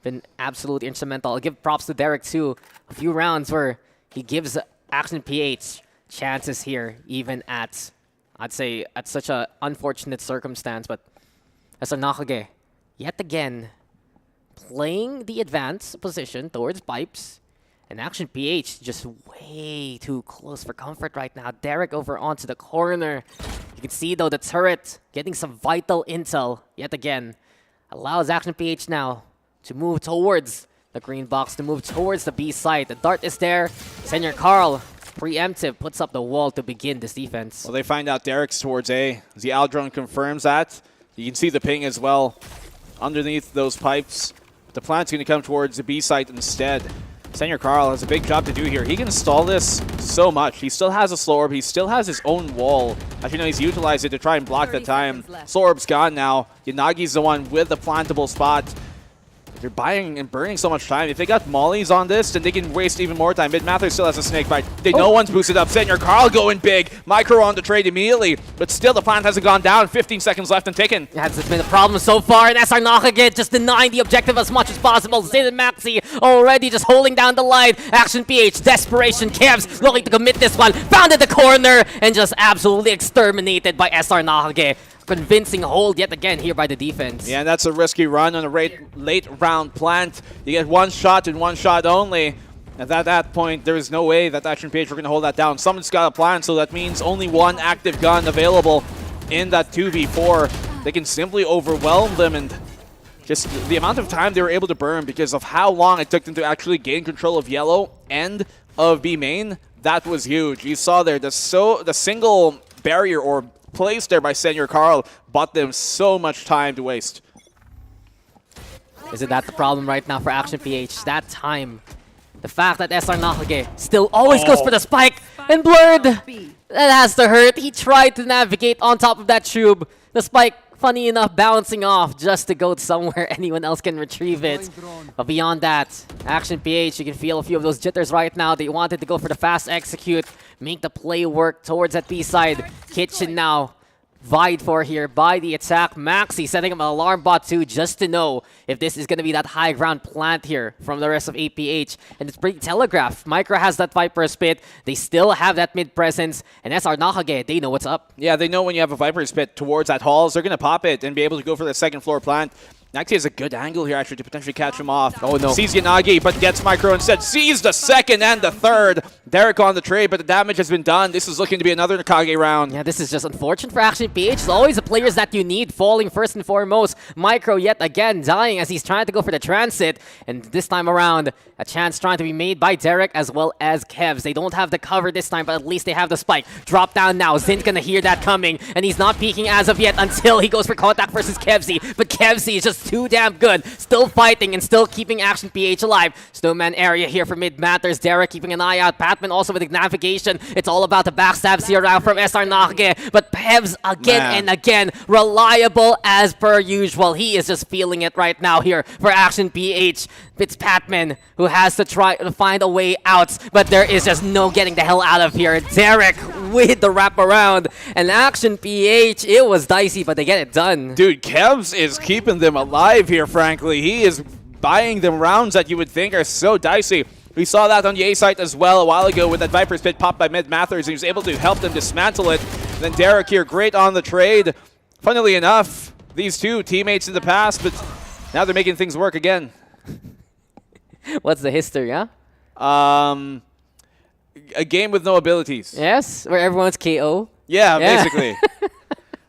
been absolutely instrumental. I'll give props to Derek too. A few rounds where he gives Action PH chances here, even at, I'd say, at such an unfortunate circumstance. But SR Nacague, yet again, playing the advanced position towards pipes. And Action PH just way too close for comfort right now. Derek over onto the corner. You can see though the turret getting some vital intel yet again. Allows Action PH now to move towards the green box, to move towards the B side. The dart is there. Senior Carl preemptive, puts up the wall to begin this defense. Well, they find out Derek's towards A. The Aldrone confirms that. You can see the ping as well underneath those pipes. The plant's going to come towards the B site instead. Senior Carl has a big job to do here. He can stall this so much. He still has a slow orb. He still has his own wall. Actually, no, he's utilized it to try and block the time. Slow orb's gone now. Yanagi's the one with the plantable spot. They're buying and burning so much time. If they got mollies on this, then they can waste even more time. Mid-Mather still has a snake bite. No one's boosted up. Senior Carl going big. Micro on the trade immediately. But still, the plant hasn't gone down. 15 seconds left and ticking. That's been a problem so far. And SR Nacague just denying the objective as much as possible. Zin and Maxi already just holding down the line. Action PH, Desperation, Kevs looking to commit this one. Found in the corner and just absolutely exterminated by SR Nacague. Convincing hold yet again here by the defense. Yeah, and that's a risky run on a late round plant. You get one shot and one shot only. And at that point, there is no way that Action PH are going to hold that down. Someone's got a plan, so that means only one active gun available in that 2v4. They can simply overwhelm them, and just the amount of time they were able to burn because of how long it took them to actually gain control of yellow and of B main, that was huge. You saw there the single barrier or placed there by Senior Carl bought them so much time to waste. Isn't that the problem right now for Action PH? That time. The fact that SR Nacague still always goes for the spike, and Blurred, that has to hurt. He tried to navigate on top of that tube. The spike, funny enough, bouncing off just to go somewhere anyone else can retrieve it. But beyond that, Action PH, you can feel a few of those jitters right now. They wanted to go for the fast execute, make the play work towards that B side. Kitchen now vied for here by the attack. Maxi setting up an alarm bot too, just to know if this is going to be that high ground plant here from the rest of APH. And it's pretty telegraphed. Micro has that Viper Spit. They still have that mid presence. And SR Nacague, they know what's up. Yeah, they know when you have a Viper Spit towards that halls, they're going to pop it and be able to go for the second floor plant. Actually has a good angle here actually to potentially catch him off. Oh no. Sees Yanagi, but gets Micro instead. Sees the second and the third. Derek on the trade, but the damage has been done. This is looking to be another Nacague round. Yeah, this is just unfortunate for Action PH. It's always the players that you need falling first and foremost. Micro yet again dying as he's trying to go for the transit. And this time around, a chance trying to be made by Derek as well as Kevs. They don't have the cover this time, but at least they have the spike. Drop down now. Zin's gonna hear that coming, and he's not peeking as of yet until he goes for contact versus Kevsy. But Kevsy is just too damn good. Still fighting and still keeping Action PH alive. Snowman area here for mid matters. Derek keeping an eye out. Patman also with the navigation. It's all about the backstabs here now from SR Nacague. But Pevs again and again, reliable as per usual. He is just feeling it right now here for Action PH. It's Patman who has to try to find a way out, but there is just no getting the hell out of here. Derek with the wraparound, and Action PH, it was dicey, but they get it done. Dude, Kevs is keeping them alive here, frankly. He is buying them rounds that you would think are so dicey. We saw that on the A site as well a while ago with that Viper Spit popped by Mid Mathers, and he was able to help them dismantle it. And then Derek here, great on the trade. Funnily enough, these two teammates in the past, but now they're making things work again. What's the history, huh? A game with no abilities. Yes, where everyone's KO. Yeah. Basically.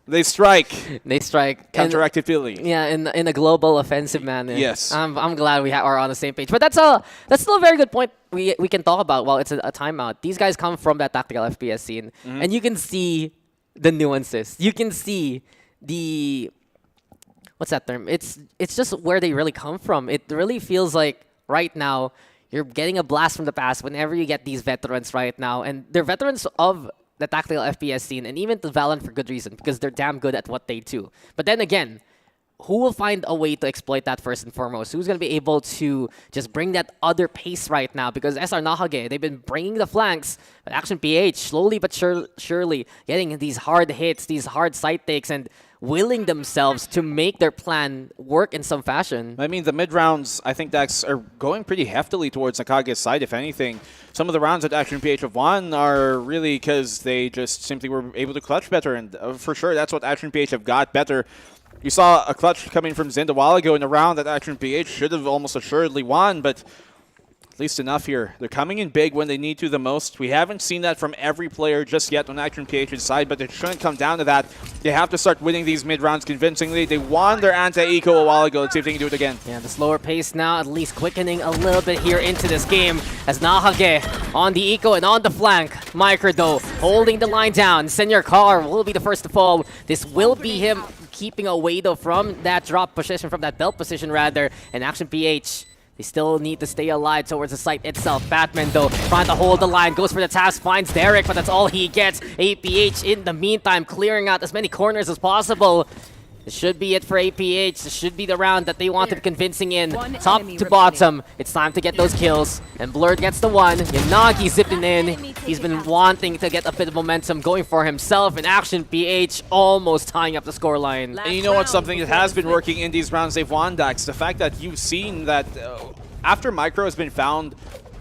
They strike. They strike. Counteractive feeling. Yeah, in a global offensive manner. Yes. I'm glad we are on the same page. But that's still a very good point we can talk about while it's a timeout. These guys come from that tactical FPS scene, and you can see the nuances. You can see the what's that term? It's just where they really come from. It really feels like right now you're getting a blast from the past whenever you get these veterans right now, and they're veterans of the tactical FPS scene, and even to Valorant for good reason, because they're damn good at what they do. But then again, who will find a way to exploit that first and foremost? Who's going to be able to just bring that other pace right now? Because SR Nacague, they've been bringing the flanks, but Action PH, slowly but surely, getting these hard hits, these hard side takes, and willing themselves to make their plan work in some fashion. I mean, the mid rounds, I think that's are going pretty heftily towards Nakage's side, if anything. Some of the rounds that Action PH have won are really because they just simply were able to clutch better, and for sure, that's what Action PH have got better. You saw a clutch coming from Zind a while ago in a round that Action PH should have almost assuredly won, but at least enough here. They're coming in big when they need to the most. We haven't seen that from every player just yet on Action PH's side, but it shouldn't come down to that. They have to start winning these mid-rounds convincingly. They won their anti-eco a while ago. Let's see if they can do it again. Yeah, the slower pace now at least quickening a little bit here into this game as Nacague on the eco and on the flank. Micro though holding the line down. Senior Car will be the first to fall. This will be him keeping away though from that drop position, from that belt position rather, and Action PH. They still need to stay alive towards the site itself. Batman, though, trying to hold the line. Goes for the task, finds Derek, but that's all he gets. APH, in the meantime, clearing out as many corners as possible. This should be it for APH. This should be the round that they wanted convincing in. Top to bottom. It's time to get those kills. And Blurred gets the one. Yanagi zipping in. He's been wanting to get a bit of momentum going for himself. And Action PH almost tying up the scoreline. And you know what? Something that has been working in these rounds they've won, Dax. The fact that you've seen that after Micro has been found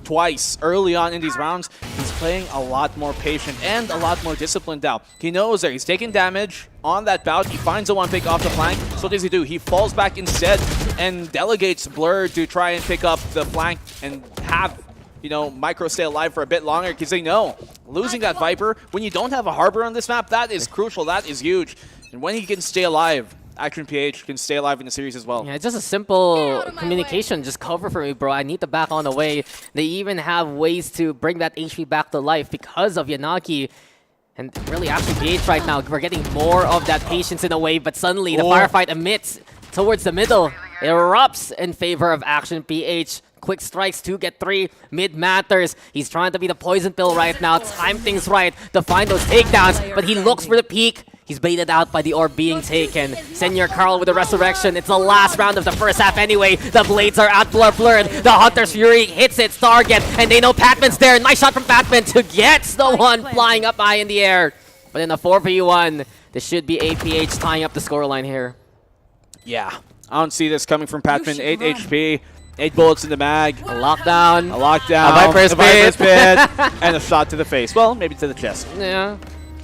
twice early on in these rounds, he's playing a lot more patient and a lot more disciplined now. He knows that he's taking damage on that bout. He finds a one pick off the flank. So what does he do? He falls back instead and delegates Blur to try and pick up the flank and have, you know, Micro stay alive for a bit longer, because they know losing that Viper, when you don't have a Harbor on this map, that is crucial. That is huge. And when he can stay alive, Action PH can stay alive in the series as well. Yeah, it's just a simple communication. Just cover for me, bro. I need to back on the way. They even have ways to bring that HP back to life because of Yanagi. And really, Action PH right now, we're getting more of that patience in a way, but suddenly the firefight emits towards the middle. It erupts in favor of Action PH. Quick strikes, 2 get 3. Mid matters. He's trying to be the poison pill right now. Time things right to find those takedowns, but he looks for the peak. He's baited out by the orb being taken. Senior Carl with the resurrection. It's the last round of the first half anyway. The blades are out, blurred. The Hunter's Fury hits its target, and they know Patman's there. Nice shot from Patman to get the one flying up high in the air. But in a 4v1, this should be APH tying up the scoreline here. Yeah, I don't see this coming from Patman. 8 HP. 8 bullets in the mag. A lockdown. A lockdown. A Viper's Pit. And a shot to the face. Well, maybe to the chest. Yeah.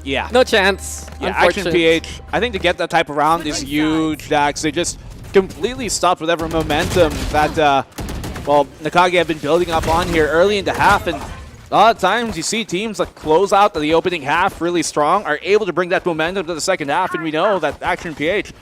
Yeah. No chance. Yeah, Action PH, I think to get that type of round is huge, Dax. They just completely stopped whatever momentum that, well, Nacague have been building up on here early in the half. And a lot of times you see teams that close out the opening half really strong are able to bring that momentum to the second half. And we know that Action PH,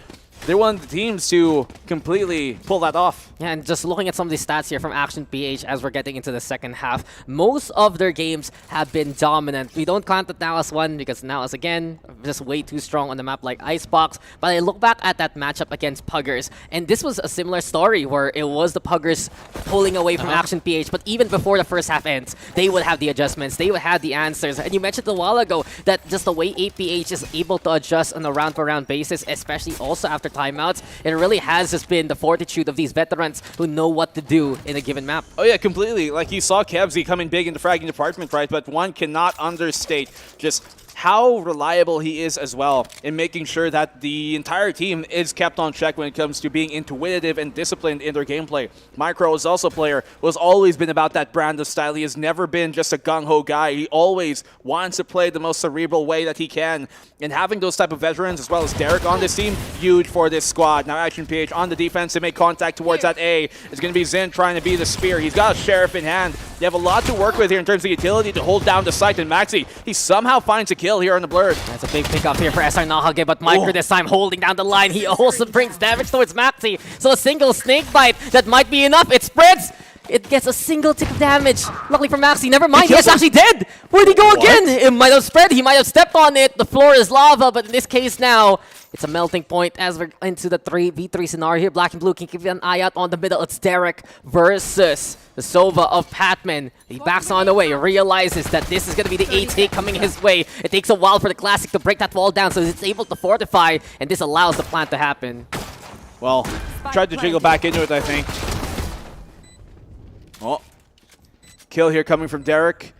they're one of the teams to completely pull that off. Yeah, and just looking at some of these stats here from Action PH as we're getting into the second half, most of their games have been dominant. We don't count the Dallas one because Dallas, again, just way too strong on the map like Icebox. But I look back at that matchup against Puggers, and this was a similar story where it was the Puggers pulling away from Action PH. But even before the first half ends, they would have the adjustments, they would have the answers. And you mentioned a while ago that just the way APH is able to adjust on a round-per-round basis, especially also after timeouts, it really has just been the fortitude of these veterans who know what to do in a given map. Oh yeah, completely. Like you saw Kebsy coming big in the fragging department, right? But one cannot understate just how reliable he is as well in making sure that the entire team is kept on check when it comes to being intuitive and disciplined in their gameplay. Micro is also a player who has always been about that brand of style. He has never been just a gung-ho guy. He always wants to play the most cerebral way that he can. And having those type of veterans as well as Derek on this team, huge for this squad. Now Action PH on the defense to make contact towards that A. It's going to be Zen trying to be the spear. He's got a Sheriff in hand. They have a lot to work with here in terms of the utility to hold down the site. And Maxi, he somehow finds a kill here on the Blurred. That's a big pickup here for SR Nacague, but Micro this time holding down the line. He also brings damage towards Maxi. So a single snake bite, that might be enough. It spreads. It gets a single tick of damage. Luckily for Maxi, never mind. He's actually dead. Where'd he go again? It might have spread. He might have stepped on it. The floor is lava, but in this case now, it's a melting point as we're into the 3v3 scenario here. Black and Blue can keep an eye out on the middle. It's Derek versus the Sova of Patman. He backs on the way, realizes that this is going to be the A-take coming his way. It takes a while for the Classic to break that wall down, so it's able to fortify, and this allows the plant to happen. Well, tried to jiggle back into it, I think. Oh, kill here coming from Derek.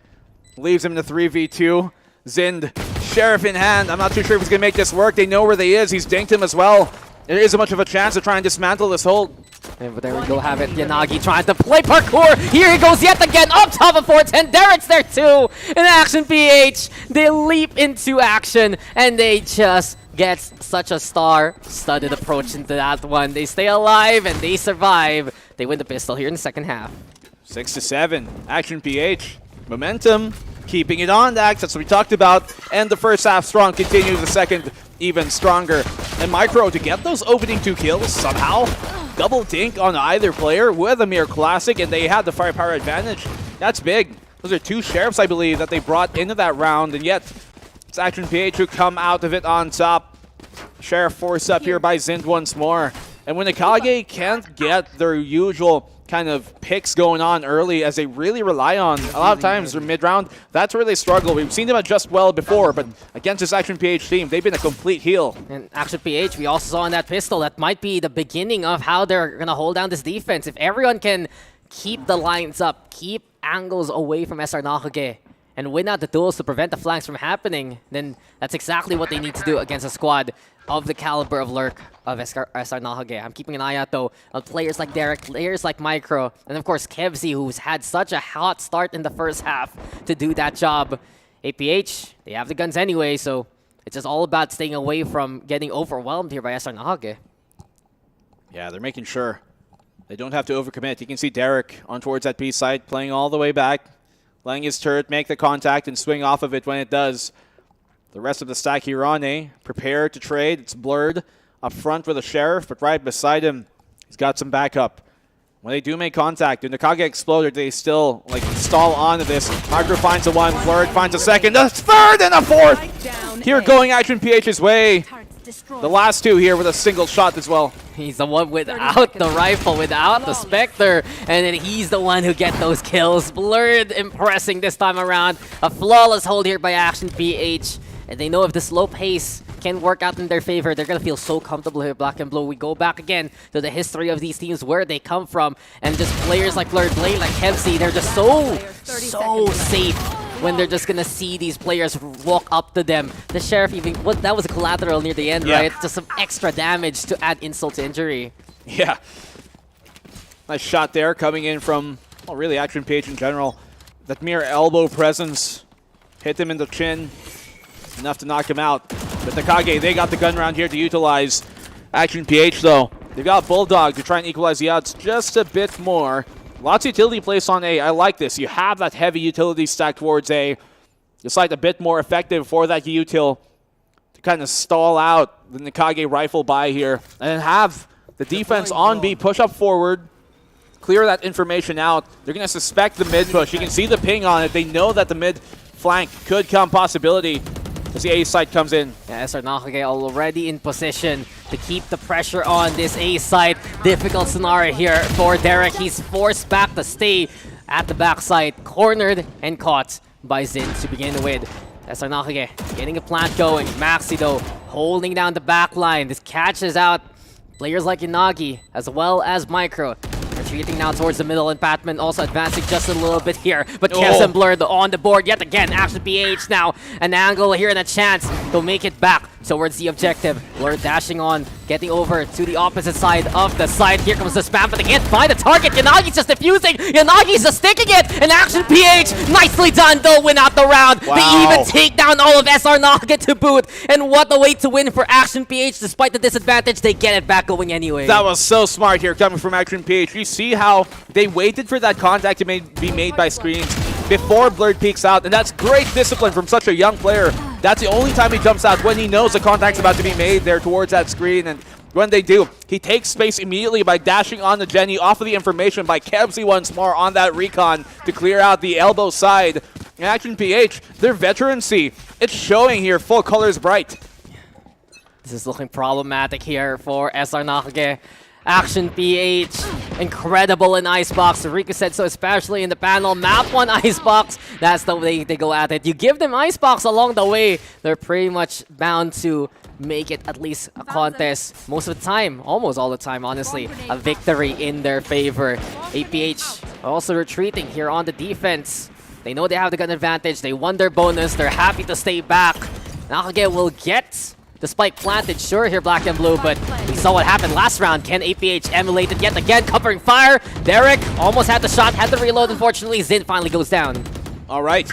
Leaves him in the 3v2. Zind, Sheriff in hand. I'm not too sure if he's going to make this work. They know where they is. He's dinked him as well. There isn't much of a chance to try and dismantle this hold. And there we go, have it. Yanagi trying to play parkour. Here he goes yet again, up top of 410. Derek's there too. In Action PH, they leap into action, and they just get such a star-studded approach into that one. They stay alive, and they survive. They win the pistol here in the second half. 6-7. Action PH. Momentum. Keeping it on, Dax. That's what we talked about. And the first half strong continues. The second even stronger. And Micro to get those opening 2 kills somehow. Double dink on either player with a mere classic, and they had the firepower advantage. That's big. Those are 2 sheriffs, I believe, that they brought into that round, and yet it's Action PH who come out of it on top. Sheriff forced up here by Zind once more. And when Nacague can't get their usual kind of picks going on early, as they really rely on a lot of times their mid-round, that's where they struggle. We've seen them adjust well before, but against this Action PH team, they've been a complete heel. And Action PH, we also saw in that pistol, that might be the beginning of how they're going to hold down this defense. If everyone can keep the lines up, keep angles away from SR Nacague, and win out the duels to prevent the flanks from happening, then that's exactly what they need to do against a squad of the caliber of Lurk of SR Nacague. I'm keeping an eye out, though, on players like Derek, players like Micro, and of course Kevzy, who's had such a hot start in the first half to do that job. APH, they have the guns anyway, so it's just all about staying away from getting overwhelmed here by SR Nacague. Yeah, they're making sure they don't have to overcommit. You can see Derek on towards that B side, playing all the way back, letting his turret make the contact and swing off of it when it does. The rest of the stack here on A, prepared to trade. It's blurred up front with a Sheriff, but right beside him, he's got some backup. When they do make contact, when Nacague exploded, they still like stall onto this. Micro finds a 1, blurred finds a 2nd, a 3rd, and a 4th. Here going Action PH's way. The last 2 here with a single shot as well. He's the one without the rifle, without the Spectre, and then he's the one who gets those kills. Blurred impressing this time around. A flawless hold here by Action PH. And they know if the slow pace can work out in their favor, they're going to feel so comfortable here, Black and Blue. We go back again to the history of these teams, where they come from, and just players like Blurred Blade, like Kevzy, they're just so safe when they're just going to see these players walk up to them. The Sheriff even, that was a collateral near the end, right? Just some extra damage to add insult to injury. Yeah. Nice shot there coming in from, well, really Action PH in general. That mere elbow presence hit him in the chin. Enough to knock him out. But Nacague, they got the gun round here to utilize. Action PH, though, they've got Bulldog to try and equalize the odds just a bit more. Lots of utility placed on A. I like this. You have that heavy utility stack towards A. It's like a bit more effective for that util to kind of stall out the Nacague rifle by here. And have the defense on B push up forward, clear that information out. They're going to suspect the mid push. You can see the ping on it. They know that the mid flank could come possibility as the A side comes in. Yeah, SR Nacague already in position to keep the pressure on this A side. Difficult scenario here for Derek. He's forced back to stay at the backside, cornered and caught by Zin to begin with. SR Nacague getting a plant going. Maxi, though, holding down the back line. This catches out players like Inagi as well as Micro. Retreating now towards the middle, and Batman also advancing just a little bit here. But Kevs and Blurred on the board yet again. Action PH now an angle here and a chance to make it back towards the objective. Blurred dashing on, getting over to the opposite side of the site. Here comes the spam, but they can't find the target. Yanagi's just defusing. Yanagi's just sticking it. And Action PH, nicely done though, win out the round. Wow. They even take down all of SR Nacague to boot. And what a way to win for Action PH. Despite the disadvantage, they get it back going anyway. That was so smart here coming from Action PH. You see how they waited for that contact to be made by screens before Blurred peeks out, and that's great discipline from such a young player. That's the only time he jumps out, when he knows the contact's about to be made there towards that screen, and when they do, he takes space immediately by dashing on the Jenny off of the information by Kevzy once more on that recon to clear out the elbow side. And Action PH, their veterancy, it's showing here, full colors bright. This is looking problematic here for SR Nacague. Action PH, incredible in Icebox. Riku said so, especially in the panel. Map 1 Icebox, that's the way they go at it. You give them Icebox along the way, they're pretty much bound to make it at least a contest. Most of the time, almost all the time, honestly, a victory in their favor. APH also retreating here on the defense. They know they have the gun advantage. They won their bonus. They're happy to stay back. Nacague will get the spike planted, sure, here, Black and Blue, but we saw what happened last round. Can APH emulate it yet again? Covering fire. Derek almost had the shot, had the reload, unfortunately. Zin finally goes down. All right.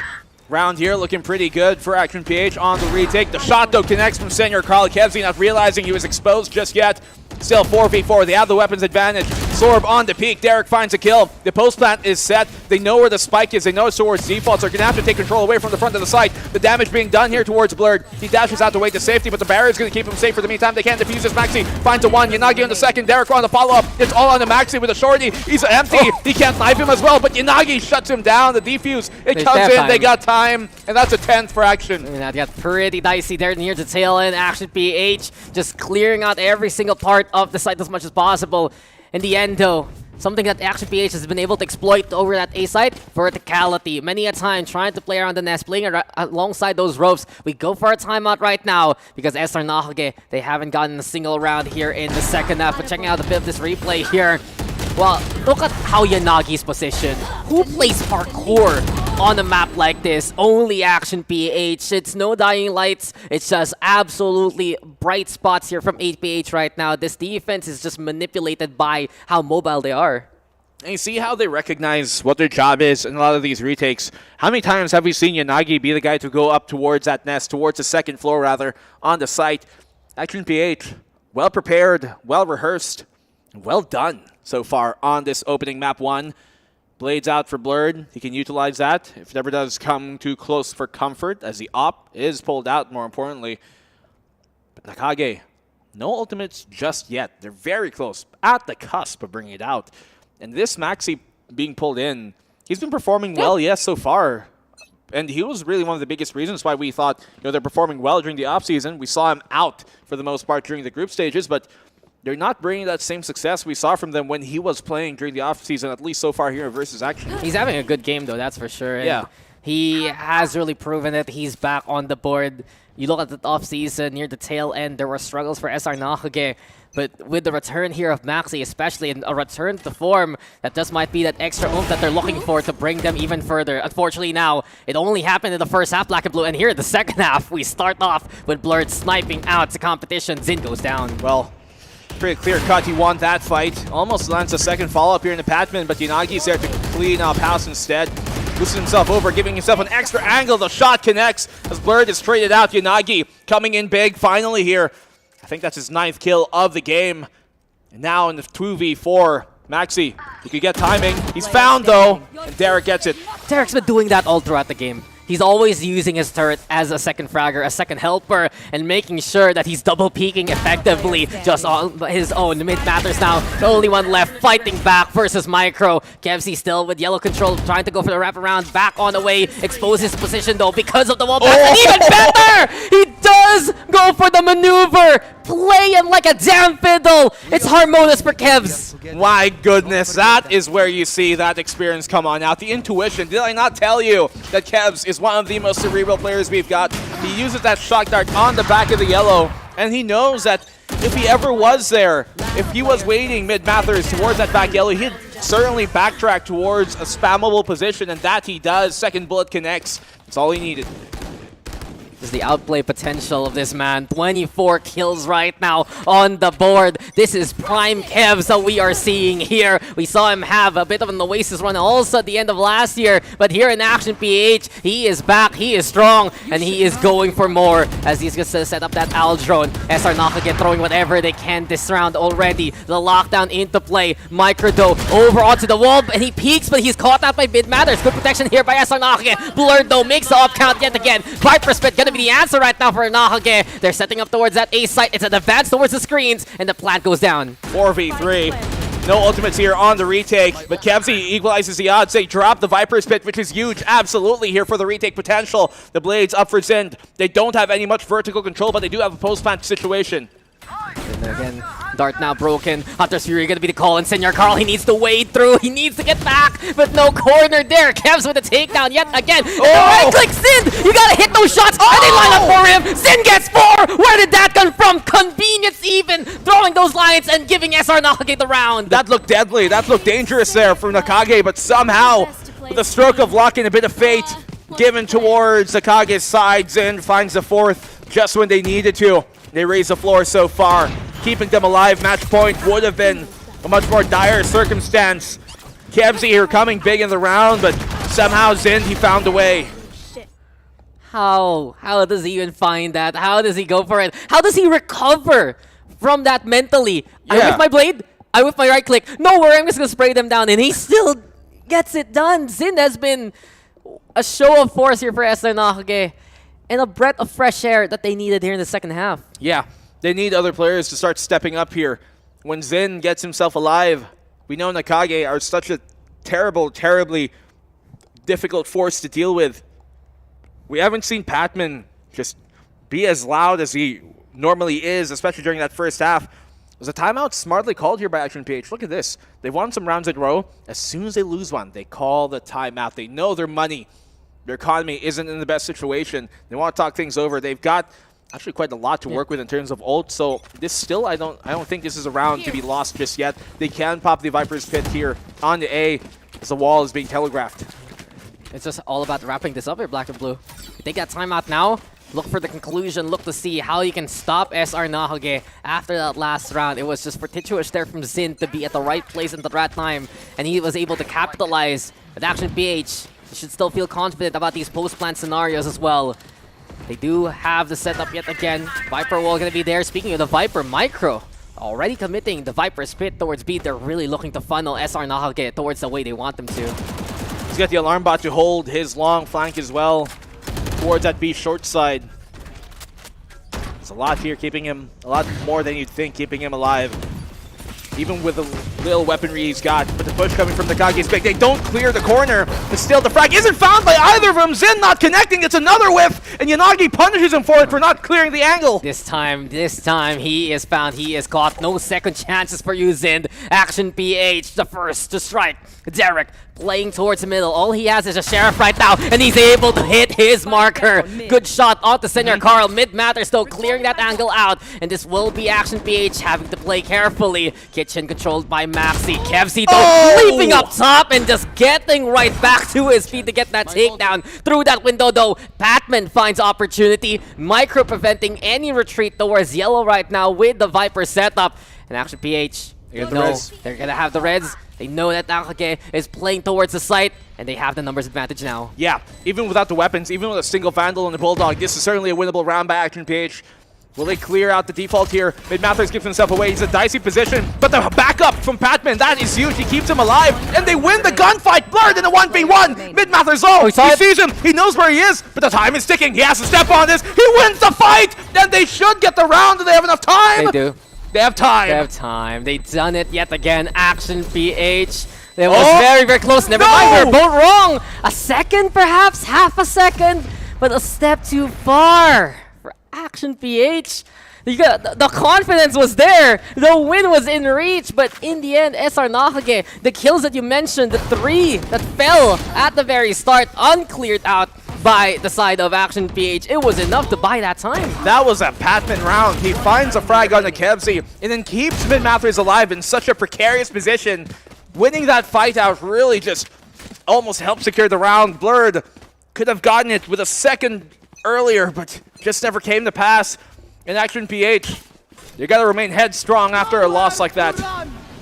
Round here looking pretty good for Action PH on the retake. The shot, though, connects from Senior Carl. Kevzy not realizing he was exposed just yet. Still 4v4. They have the weapons advantage. absorb on the peak. Derek finds a kill. The post plant is set. They know where the spike is. They know it's towards default, so they're going to have to take control away from the front of the site. The damage being done here towards Blurred. He dashes out the way to safety, but the barrier is going to keep him safe for the meantime. They can't defuse this. Maxi finds a one. Yanagi on the second. Derek on the follow-up. It's all on the Maxi with a shorty. He's empty. He can't knife him as well, but Yanagi shuts him down. The defuse, it comes in. They got time, and that's a 10th for Action. And that got pretty dicey there near the tail end. Action PH just clearing out every single part of the site as much as possible. In the end, though, something that Action PH has been able to exploit over that A site, verticality. Many a time trying to play around the nest, playing alongside those ropes. We go for a timeout right now because SR Nacague, they haven't gotten a single round here in the second half. But checking out a bit of this replay here. Well, look at how Yanagi's position. Who plays parkour on a map like this? Only Action PH. It's no dying lights. It's just absolutely bright spots here from 8PH right now. This defense is just manipulated by how mobile they are. And you see how they recognize what their job is in a lot of these retakes. How many times have we seen Yanagi be the guy to go up towards that nest, towards the second floor rather, on the site? Action PH, well prepared, well rehearsed, well done so far on this opening map 1. Blades out for Blurred. He can utilize that if it ever does come too close for comfort, as the op is pulled out, more importantly. But Nacague, no ultimates just yet. They're very close, at the cusp of bringing it out. And this Maxi being pulled in, he's been performing well, yes, so far. And he was really one of the biggest reasons why we thought, they're performing well during the offseason. We saw him out for the most part during the group stages, but they're not bringing that same success we saw from them when he was playing during the offseason, at least so far here versus Action. He's having a good game, though, that's for sure. Yeah. And he has really proven it. He's back on the board. You look at the offseason, near the tail end, there were struggles for SR Nacague. But with the return here of Maxi, especially, and a return to form, that just might be that extra oomph that they're looking for to bring them even further. Unfortunately now, it only happened in the first half, Black and Blue, and here in the second half, we start off with Blurred sniping out the competition. Zin goes down. Well, pretty clear cut. He won that fight. Almost lands a second follow-up here in the Patman, but Yanagi's there to clean up house instead. Boosting himself over, giving himself an extra angle. The shot connects as Blurred is traded out. Yanagi coming in big finally here. I think that's his 9th kill of the game. And now in the 2v4, Maxi, he could get timing. He's found though, and Derek gets it. Derek's been doing that all throughout the game. He's always using his turret as a second fragger, a second helper, and making sure that he's double peeking effectively just on his own. Mid matters now. The only one left fighting back versus Micro. Kevsey still with yellow control, trying to go for the wraparound. Back on the way. Exposes his position though because of the wall. And even better! He does go for the maneuver! Playing like a damn fiddle! It's harmonious for Kevs. My goodness, that is where you see that experience come on out. The intuition. Did I not tell you that Kevs is one of the most cerebral players we've got? He uses that shock dart on the back of the yellow, and he knows that if he ever was there, if he was waiting mid-Mathers towards that back yellow, he'd certainly backtrack towards a spammable position, and that he does. Second bullet connects. That's all he needed. This is the outplay potential of this man. 24 kills right now on the board. This is prime Kevs that we are seeing here. We saw him have a bit of an Oasis run also at the end of last year. But here in Action PH, he is back, he is strong, and he is going for more as he's going to set up that Owl drone. SR Nacague throwing whatever they can this round already. The lockdown into play. Microdo over onto the wall, and he peeks, but he's caught out by Mid Matters. Good protection here by SR Nacague. Blurred though makes the up count yet again. Viper Spit gonna be the answer right now for Nacague. They're setting up towards that A site. It's an advance towards the screens, and the plant goes down. 4v3. No ultimates here on the retake, but Kevsey equalizes the odds. They drop the Viper's Pit, which is huge, absolutely, here for the retake potential. The Blades up for Zind. They don't have any much vertical control, but they do have a post-plant situation. And again, Dart now broken. Hunter's Fury gonna be the call, and Senior Carl, he needs to wade through. He needs to get back, but no corner there. Kevs with a takedown yet again. And the right-click Zin! You gotta hit those shots, and they line up for him. Zin gets 4! Where did that come from? Convenience even, throwing those lines and giving SR Nacague the round. That looked deadly. That looked dangerous there from Nacague, but somehow, with a stroke of luck and a bit of fate, given towards Nakage's side, Zin finds the 4th just when they needed to. They raise the floor so far. Keeping them alive, match point would have been a much more dire circumstance. Kevsey here coming big in the round, but somehow Zin, he found a way. How does he even find that? How does he go for it? How does he recover from that mentally? I Yeah. like my blade. I whip my right click. No worry, I'm just gonna spray them down, and he still gets it done. Zin has been a show of force here for SR Nacague, and a breath of fresh air that they needed here in the second half. Yeah, they need other players to start stepping up here. When Zin gets himself alive, we know Nacague are such a terribly difficult force to deal with. We haven't seen Patman just be as loud as he normally is, especially during that first half. There's a timeout smartly called here by Action PH. Look at this. They've won some rounds in a row. As soon as they lose one, they call the timeout. They know their money, their economy isn't in the best situation. They want to talk things over. They've got actually quite a lot to work with in terms of ult. So this still, I don't think this is a round to be lost just yet. They can pop the Viper's Pit here on the A as the wall is being telegraphed. It's just all about wrapping this up here, Black and Blue. You take that timeout now, look for the conclusion, look to see how you can stop SR Nacague after that last round. It was just fortuitous there from Zin to be at the right place at the right time, and he was able to capitalize. With Action PH, you should still feel confident about these post-plant scenarios as well. They do have the setup yet again. Viper wall gonna be there. Speaking of the Viper, Micro already committing the Viper's Pit towards B. They're really looking to funnel SR Nacague towards the way they want them to. He's got the alarm bot to hold his long flank as well towards that B short side. It's a lot here, keeping him, a lot more than you'd think, keeping him alive. Even with the little weaponry he's got, but the push coming from Nacague is big. They don't clear the corner, but still the frag isn't found by either of them. Zin not connecting, it's another whiff, and Yanagi punishes him for it for not clearing the angle. This time he is found, he is caught. No second chances for you, Zin. Action PH, the first to strike. Derek playing towards the middle. All he has is a Sheriff right now, and he's able to hit his marker. Good shot onto Senior Carl. Mid Matters though, clearing that angle out, and this will be Action PH having to play carefully. Kitchen controlled by Maxi. Kevzi though, leaping up top and just getting right back to his feet to get that takedown through that window though. Patman finds opportunity. Micro preventing any retreat towards yellow right now with the Viper setup. And Action PH, they're gonna have the Reds. They know that Nacague is playing towards the site, and they have the numbers advantage now. Yeah, even without the weapons, even with a single Vandal and the Bulldog, this is certainly a winnable round by Action PH. Will they clear out the default here? Mid Mathers gives himself away. He's in a dicey position, but the backup from Patman, that is huge. He keeps him alive, and they win the gunfight. Blurred in a 1v1. Mid Mathers, he sees him. He knows where he is, but the time is ticking. He has to step on this. He wins the fight, and they should get the round. Do they have enough time? They do. They have time. They have time. They've done it yet again. Action PH. It was very close. Never mind, we were both wrong. A second, perhaps? Half a second? But a step too far for Action PH. The confidence was there. The win was in reach. But in the end, SR Nacague, the kills that you mentioned, the 3 that fell at the very start, uncleared out by the side of Action PH. It was enough to buy that time. That was a Patman round. He finds a frag on the Kevzi and then keeps Mid Mathers alive in such a precarious position. Winning that fight out really just almost helped secure the round. Blurred could have gotten it with a second earlier, but just never came to pass. And Action PH, you gotta remain headstrong after a loss like that.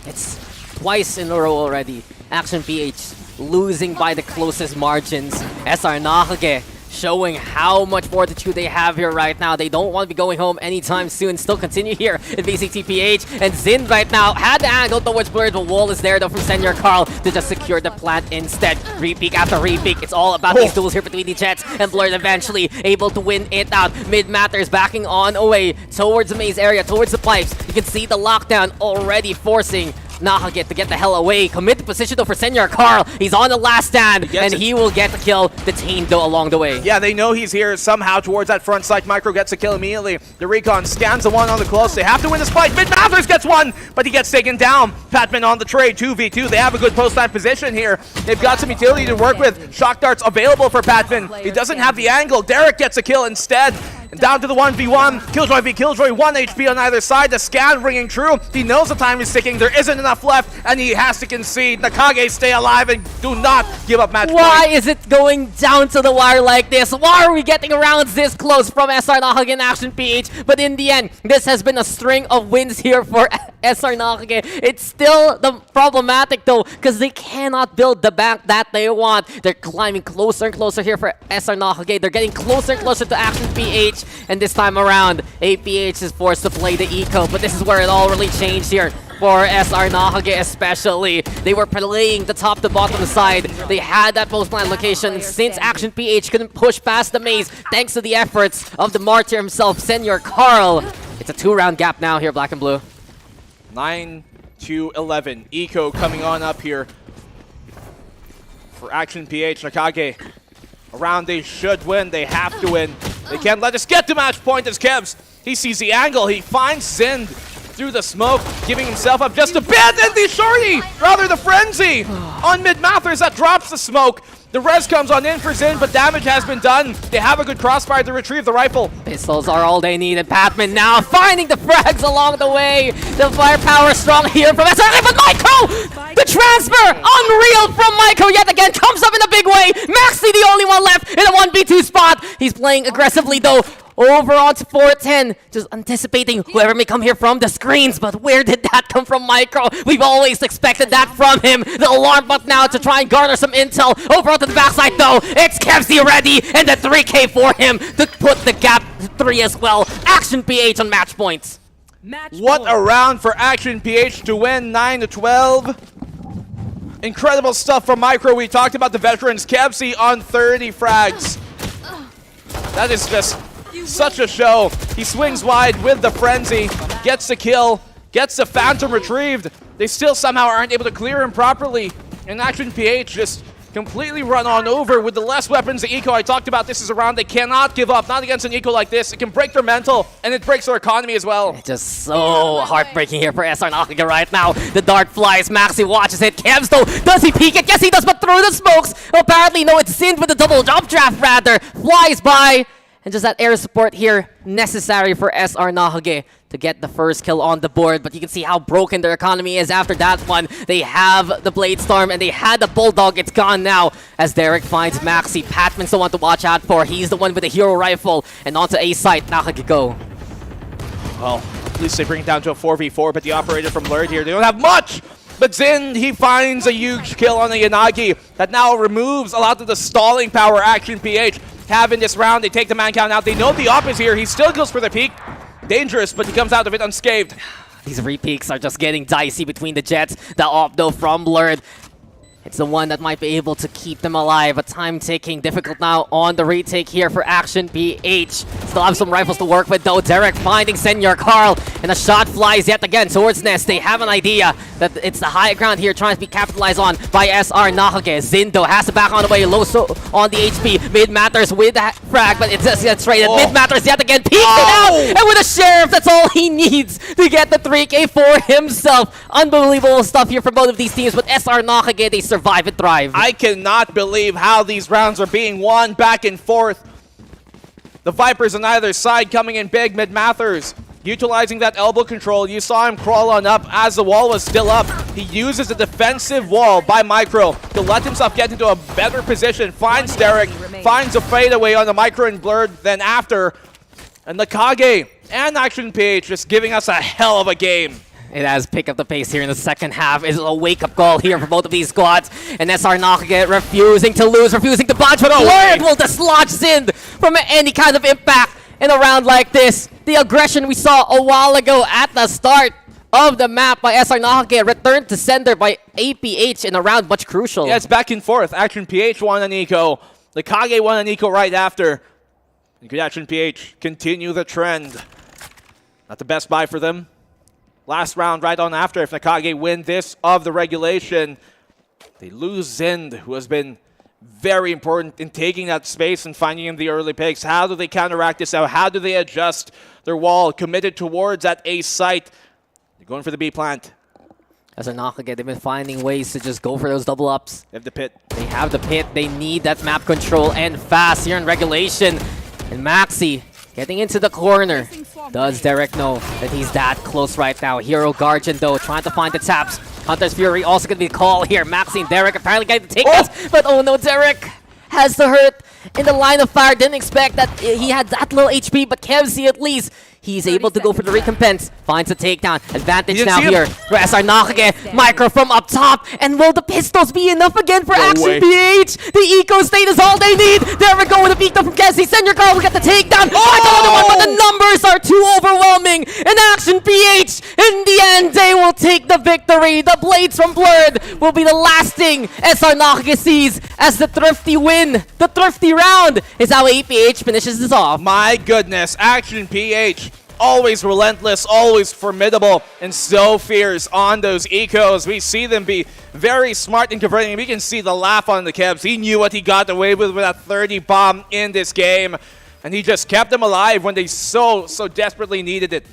It's twice in a row already. Action PH losing by the closest margins. SR Nacague showing how much fortitude they have here right now. They don't want to be going home anytime soon. Still continue here in VCTPH. And Zin right now had the angle towards Blurred. The wall is there though from Senior Carl to just secure the plant instead. Repeat after repeat. It's all about these duels here between the Jets. And Blurred eventually able to win it out. Mid Matters backing on away towards the maze area, towards the pipes. You can see the lockdown already forcing Nacague to get the hell away. Commit the position though for Senior Carl. He's on the last stand, and he will get the kill. Detained though along the way. Yeah, they know he's here somehow towards that front side. Micro gets a kill immediately. The Recon scans the one on the close. They have to win this fight. Mid Mathers gets one, but he gets taken down. Patman on the trade, 2v2. They have a good post-line position here. They've got some utility to work with. Shock darts available for Patman. He doesn't have the angle. Derek gets a kill instead. And down to the 1v1. Killjoy v Killjoy, 1 HP on either side. The scan ringing true. He knows the time is ticking. There isn't enough left, and he has to concede. Nacague, stay alive and do not give up match Why point. is it going down to the wire like this? Why are we getting rounds this close from SR Nacague and Action PH? But in the end, this has been a string of wins here for SR Nacague. It's still problematic though, because they cannot build the bank that they want. They're climbing closer and closer here for SR Nacague. They're getting closer and closer to Action PH. And this time around, APH is forced to play the eco, but this is where it all really changed here. for SR Nacague especially. They were playing the top to bottom side. They had that post-plant location since Action PH couldn't push past the maze thanks to the efforts of the martyr himself, Senor Carl. It's a 2-round gap now here, Black and Blue. 9-11. Eco coming on up here for Action PH. Nacague, a round they should win. They have to win. They can't let us get to match point as Kevs. He sees the angle. He finds Zind through the smoke, giving himself up just a bit. And the shorty, rather the frenzy on mid Mathers that drops the smoke. The res comes on in for Zind, but damage has been done. They have a good crossfire to retrieve the rifle. Pistols are all they need, and Patman now finding the frags along the way. The firepower strong here from SR, but Micro! The transfer! Unreal from Micro yet again, comes up in a big way. Maxi the only one left in a 1v2 spot. He's playing aggressively though. Over onto 410, just anticipating whoever may come here from the screens, but where did that come from, Micro? We've always expected that from him. The alarm button now to try and garner some intel. Over onto the backside though, it's Kevsy ready, and the 3K for him to put the gap 3 as well. Action PH on match points. What a round for Action PH to win 9-12. Incredible stuff from Micro. We talked about the veterans. Kevsy on 30 frags. That is just such a show. He swings wide with the frenzy, gets the kill, gets the Phantom retrieved. They still somehow aren't able to clear him properly. And Action PH just completely run on over with the less weapons. The Eco, I talked about this is a round they cannot give up. Not against an Eco like this. It can break their mental, and it breaks their economy as well. Just so heartbreaking here for SR Nacague right now. The dart flies, Maxi watches it. Kevs though, does he peek it? Yes he does, but through the smokes. Apparently no, it's Zind with the double jump draft rather. Flies by. And just that air support here necessary for SR Nacague to get the first kill on the board. But you can see how broken their economy is after that one. They have the Blade Storm and they had the Bulldog. It's gone now as Derek finds Maxi. Patman's the one to watch out for. He's the one with the hero rifle. And onto A site, Nacague go. Well, at least they bring it down to a 4v4, but the operator from Lurd here, they don't have much! But Zind, he finds a huge kill on the Yanagi that now removes a lot of the stalling power Action PH have in this round. They take the man count out. They know the op is here. He still goes for the peek. Dangerous, but he comes out of it unscathed. These repeaks are just getting dicey between the Jets. The op though from Blurred. It's the one that might be able to keep them alive. A time ticking, difficult now on the retake here for Action PH. Still have some rifles to work with though. Derek finding Senor Carl, and a shot flies yet again towards Nest. They have an idea that it's the high ground here trying to be capitalized on by SR Nacague. Zindo has to back on the way, low so on the HP. Mid Matters with the frag, but it just gets traded. Mid Matters yet again peeks it out, and with a Sheriff, that's all he needs to get the 3K for himself. Unbelievable stuff here from both of these teams, but SR Nacague, they survive and thrive. I cannot believe how these rounds are being won back and forth. The Vipers on either side coming in big. Mid Mathers utilizing that elbow control. You saw him crawl on up as the wall was still up. He uses a defensive wall by Micro to let himself get into a better position. Finds Derek, finds a fadeaway on the Micro and Blurred then after. And Nacague and Action PH just giving us a hell of a game. It has picked up the pace here in the second half. It's a wake-up call here for both of these squads. And SR Nacague refusing to lose, refusing to budge, but Blurred will dislodge Zind from any kind of impact in a round like this. The aggression we saw a while ago at the start of the map by SR Nacague returned to sender by APH in a round much crucial. Yeah, it's back and forth. Action PH won an eco. Nacague won an eco right after. And could Action PH continue the trend? Not the best buy for them. Last round right on after, if Nacague win this of the regulation, they lose Zind, who has been very important in taking that space and finding him the early picks. How do they counteract this out? How do they adjust their wall committed towards that A site? They're going for the B plant. As a Nacague, they've been finding ways to just go for those double ups. They have the pit. They have the pit. They need that map control and fast here in regulation. And Maxi getting into the corner. Does Derek know that he's that close right now? Hero Guardian though, trying to find the taps. Hunter's Fury also going to be called here. Maxi and Derek apparently getting the tickets. But oh no, Derek has the hurt in the line of fire. Didn't expect that he had that little HP, but Kevsy at least, He's able to go for the recompense. Finds a takedown. Advantage now see him. here for SR Nacague. Micro from up top. And will the pistols be enough again for No Action way. PH? The eco state is all they need. There we go with a peek from Kessie. Senior Carl will get the takedown. By the other one, but the numbers are too overwhelming. And Action PH, in the end, they will take the victory. The blades from Blurred will be the last thing SR Nacague sees as the thrifty win. The thrifty round is how APH finishes this off. My goodness, Action PH. Always relentless, always formidable, and so fierce on those ecos. We see them be very smart in converting. We can see the laugh on the Kebs. He knew what he got away with that 30 bomb in this game. And he just kept them alive when they so desperately needed it.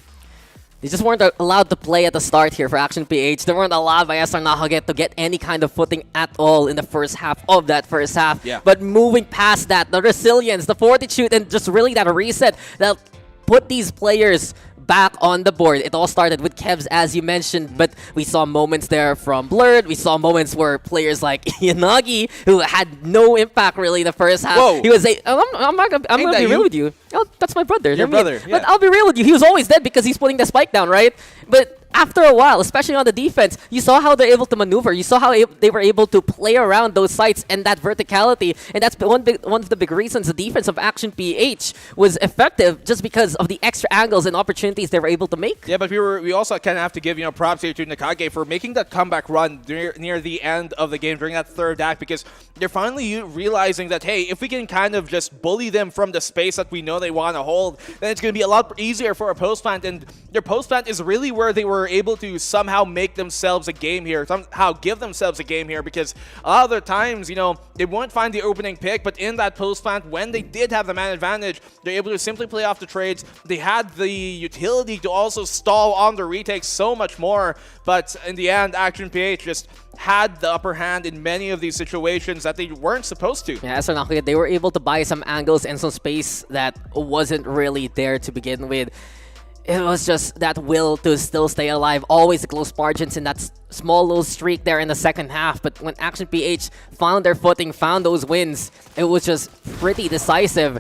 They just weren't allowed to play at the start here for Action PH. They weren't allowed by SR Nacague to get any kind of footing at all in the first half of that first half. Yeah. But moving past that, the resilience, the fortitude, and just really that reset that put these players back on the board. It all started with Kevs, as you mentioned, but we saw moments there from Blurred. We saw moments where players like Yanagi, who had no impact really the first half. Whoa. He was I'm gonna be real with you. Oh, that's my brother. Your brother, yeah. But I'll be real with you. He was always dead because he's putting the spike down, right? But after a while, especially on the defense, you saw how they're able to maneuver. You saw how they were able to play around those sites and that verticality. And that's one of the big reasons the defense of Action PH was effective, just because of the extra angles and opportunities they were able to make. Yeah, but we also kind of have to give props here to Nacague for making that comeback run near the end of the game during that third act, because they're finally realizing that, hey, if we can kind of just bully them from the space that we know they want to hold, then it's going to be a lot easier for a post plant. And their post plant is really where they were able to somehow make themselves a game here, somehow give themselves a game here, because a lot of the times, they won't find the opening pick, but in that post plant, when they did have the man advantage, they're able to simply play off the trades. They had the utility to also stall on the retakes so much more, but in the end, Action PH just had the upper hand in many of these situations that they weren't supposed to. Yeah, SR Nacague, they were able to buy some angles and some space that wasn't really there to begin with. It was just that will to still stay alive, always the close margins in that small little streak there in the second half. But when Action PH found their footing, found those wins, it was just pretty decisive.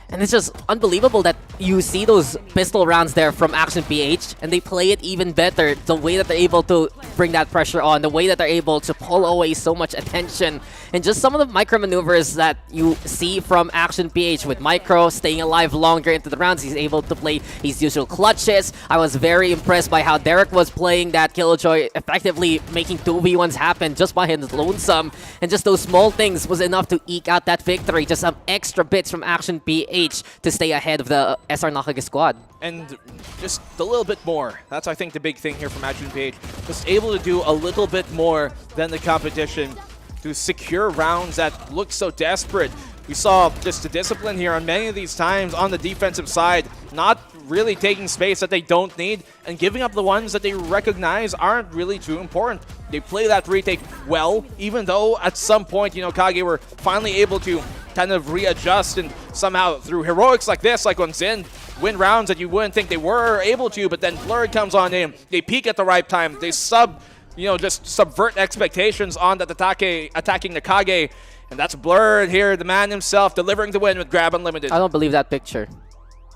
And it's just unbelievable that you see those pistol rounds there from Action PH, and they play it even better. The way that they're able to bring that pressure on, the way that they're able to pull away so much attention, and just some of the micro maneuvers that you see from Action PH with Micro staying alive longer into the rounds. He's able to play his usual clutches. I was very impressed by how Derek was playing that Killjoy, effectively making 2v1s happen just by his lonesome. And just those small things was enough to eke out that victory. Just some extra bits from Action PH to stay ahead of the SR Nacague squad. And just a little bit more. That's, I think, the big thing here from Action PH. Just able to do a little bit more than the competition to secure rounds that look so desperate. We saw just the discipline here on many of these times on the defensive side, not really taking space that they don't need and giving up the ones that they recognize aren't really too important. They play that retake well, even though at some point, Kage were finally able to kind of readjust and somehow through heroics like this, like on Zin, win rounds that you wouldn't think they were able to, but then Blurred comes on in, they peak at the right time, they just subvert expectations on that attacking Nacague, and that's Blurred here, the man himself, delivering the win with GLAB Unlimited. I don't believe that picture.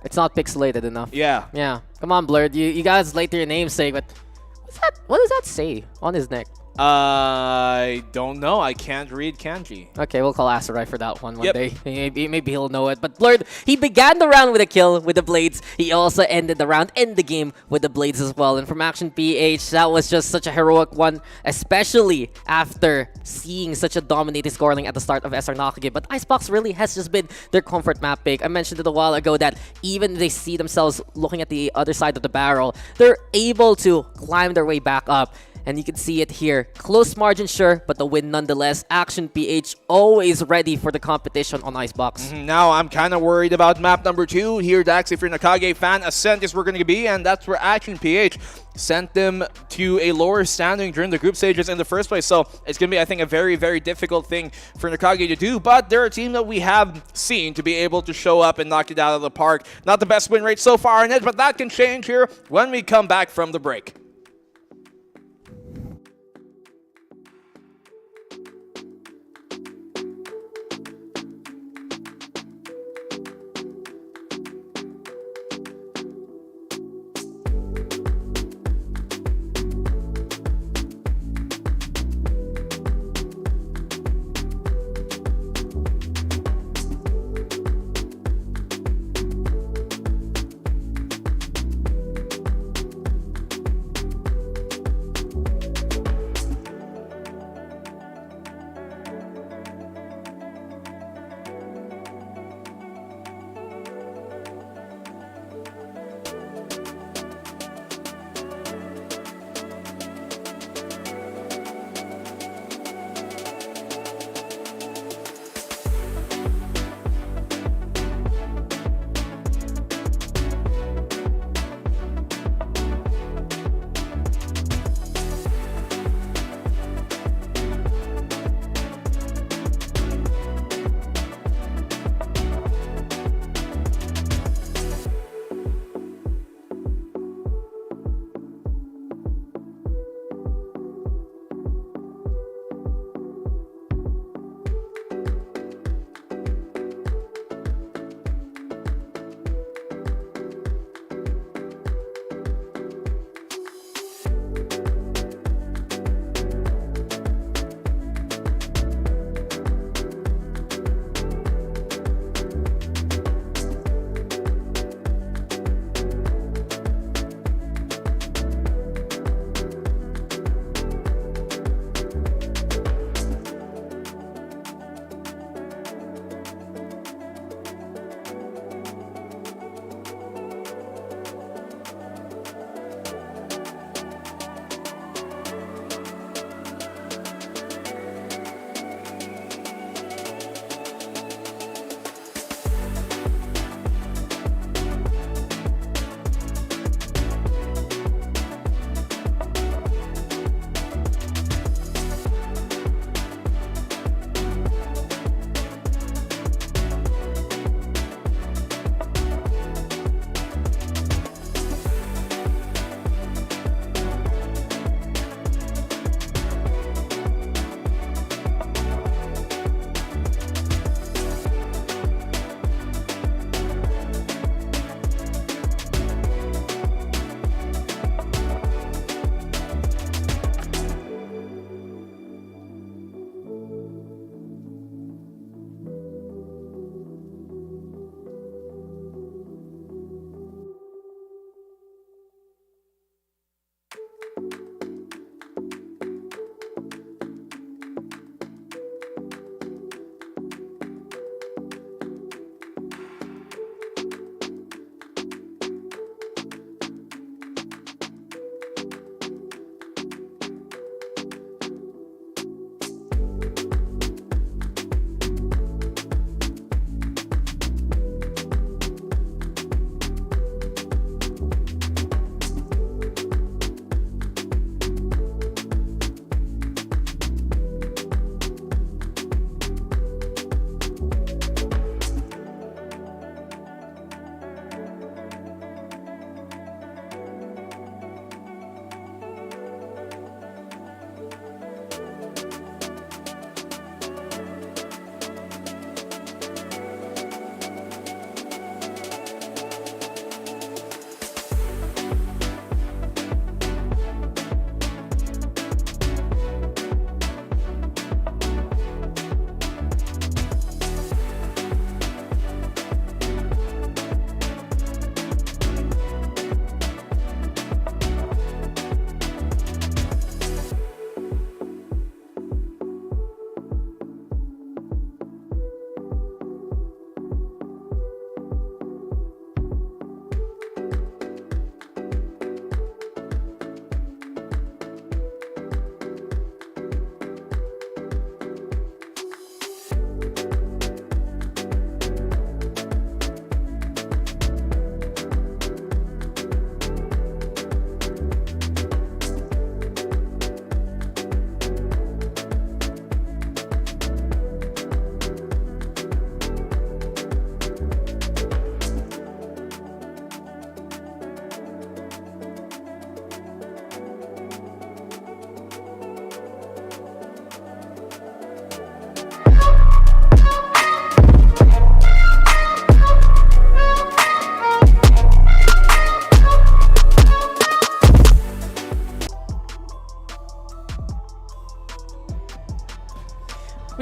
It's not pixelated enough. Yeah. Yeah. Come on, Blurred. You guys later your namesake, but what does that say on his neck? I don't know. I can't read kanji. Okay, we'll call Asarai for that one Yep. day. Maybe he'll know it. But Blurred, he began the round with a kill with the Blades. He also ended the round and the game with the Blades as well. And from Action PH, that was just such a heroic one, especially after seeing such a dominating scoring at the start of SR Nacague. But Icebox really has just been their comfort map pick. I mentioned it a while ago that even they see themselves looking at the other side of the barrel, they're able to climb their way back up. And you can see it here. Close margin, sure, but the win nonetheless. Action PH always ready for the competition on Icebox. Now I'm kind of worried about map number 2 here, Dax. If you're a Nacague fan, Ascent is where we're going to be, and that's where Action PH sent them to a lower standing during the group stages in the first place. So it's going to be, I think, a very, very difficult thing for Nacague to do. But they're a team that we have seen to be able to show up and knock it out of the park. Not the best win rate so far in it, but that can change here when we come back from the break.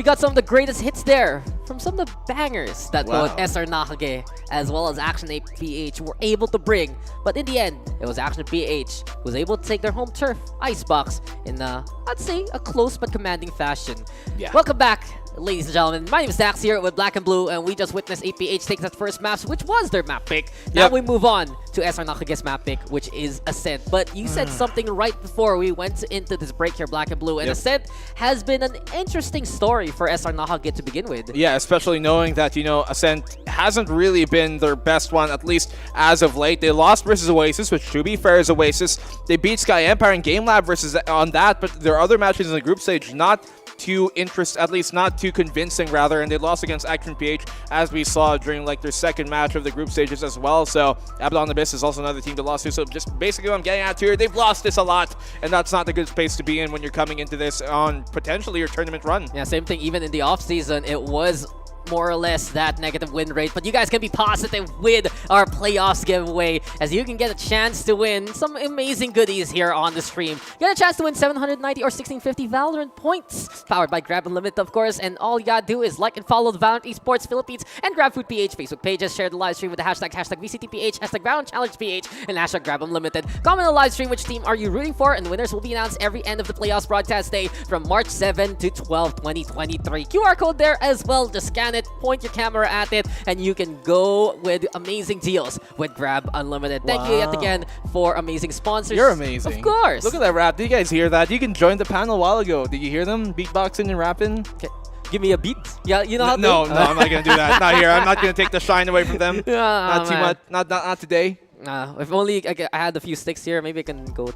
got some of the greatest hits there from some of the bangers that Wow. both SR Nacague as well as Action PH were able to bring. But in the end, it was Action PH who was able to take their home turf, Icebox, in I'd say a close but commanding fashion. Yeah. Welcome back, ladies and gentlemen. My name is Dax here with Black and Blue, and we just witnessed APH take that first map, which was their map pick. Now Yep. we move on to SR Nakage's map pick, which is Ascent. But you said something right before we went into this break here, Black and Blue, and Yep. Ascent has been an interesting story for SR Nakage to begin with. Yeah, especially knowing that, Ascent hasn't really been their best one, at least as of late. They lost versus Oasis, which to be fair is Oasis. They beat Sky Empire and GameLab versus on that, but their other matches in the group stage, not too at least not too convincing rather, and they lost against Action PH as we saw during like their second match of the group stages as well. So Abaddon Abyss is also another team that lost to. So just basically what I'm getting at here, they've lost this a lot, and that's not a good space to be in when you're coming into this on potentially your tournament run. Yeah, same thing. Even in the off season, it was more or less that negative win rate, but you guys can be positive with our playoffs giveaway, as you can get a chance to win some amazing goodies here on the stream. You get a chance to win 790 or 1650 Valorant points, powered by Grab Unlimited, of course, and all you gotta do is like and follow the Valorant Esports Philippines and GrabFoodPH Facebook pages, share the live stream with the hashtag VCTPH, hashtag VALORANT Challengers PH, and hashtag Grab Unlimited. Comment on the live stream which team are you rooting for, and the winners will be announced every end of the playoffs broadcast day from March 7 to 12, 2023. QR code there as well, just scan it, point your camera at it, and you can go with amazing deals with Grab Unlimited. Thank you yet again for amazing sponsors. You're amazing. Of course. Look at that rap. Did you guys hear that? You can join the panel a while ago. Did you hear them beatboxing and rapping? Okay. Give me a beat. Yeah, you know how No, I'm not gonna do that. Not here. I'm not gonna take the shine away from them. Not too man. much. Not today. If only I had a few sticks here, maybe I can go.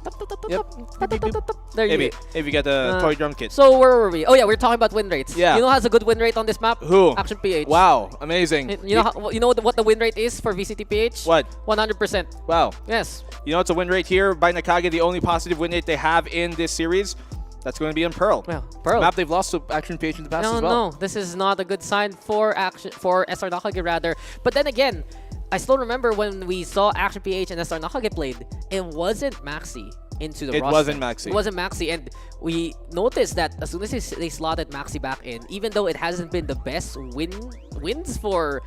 There you Maybe go. maybe get a toy drum kit. So where were we? Oh yeah, we're talking about win rates. Yeah. You know who has a good win rate on this map? Who? Action PH. Wow, amazing. You know you know what the win rate is for VCTPH? What? 100%. Wow. Yes. You know it's a win rate here by Nacague. The only positive win rate they have in this series. That's going to be in Pearl. Well, Pearl. Map they've lost to Action PH in the past No, as well. no, this is not a good sign for SR Nacague rather. But then again, I still remember when we saw Action PH and SR Nacague played, it wasn't Maxi into the It roster. wasn't Maxi. It wasn't Maxi, and we noticed that as soon as they slotted Maxi back in, even though it hasn't been the best wins for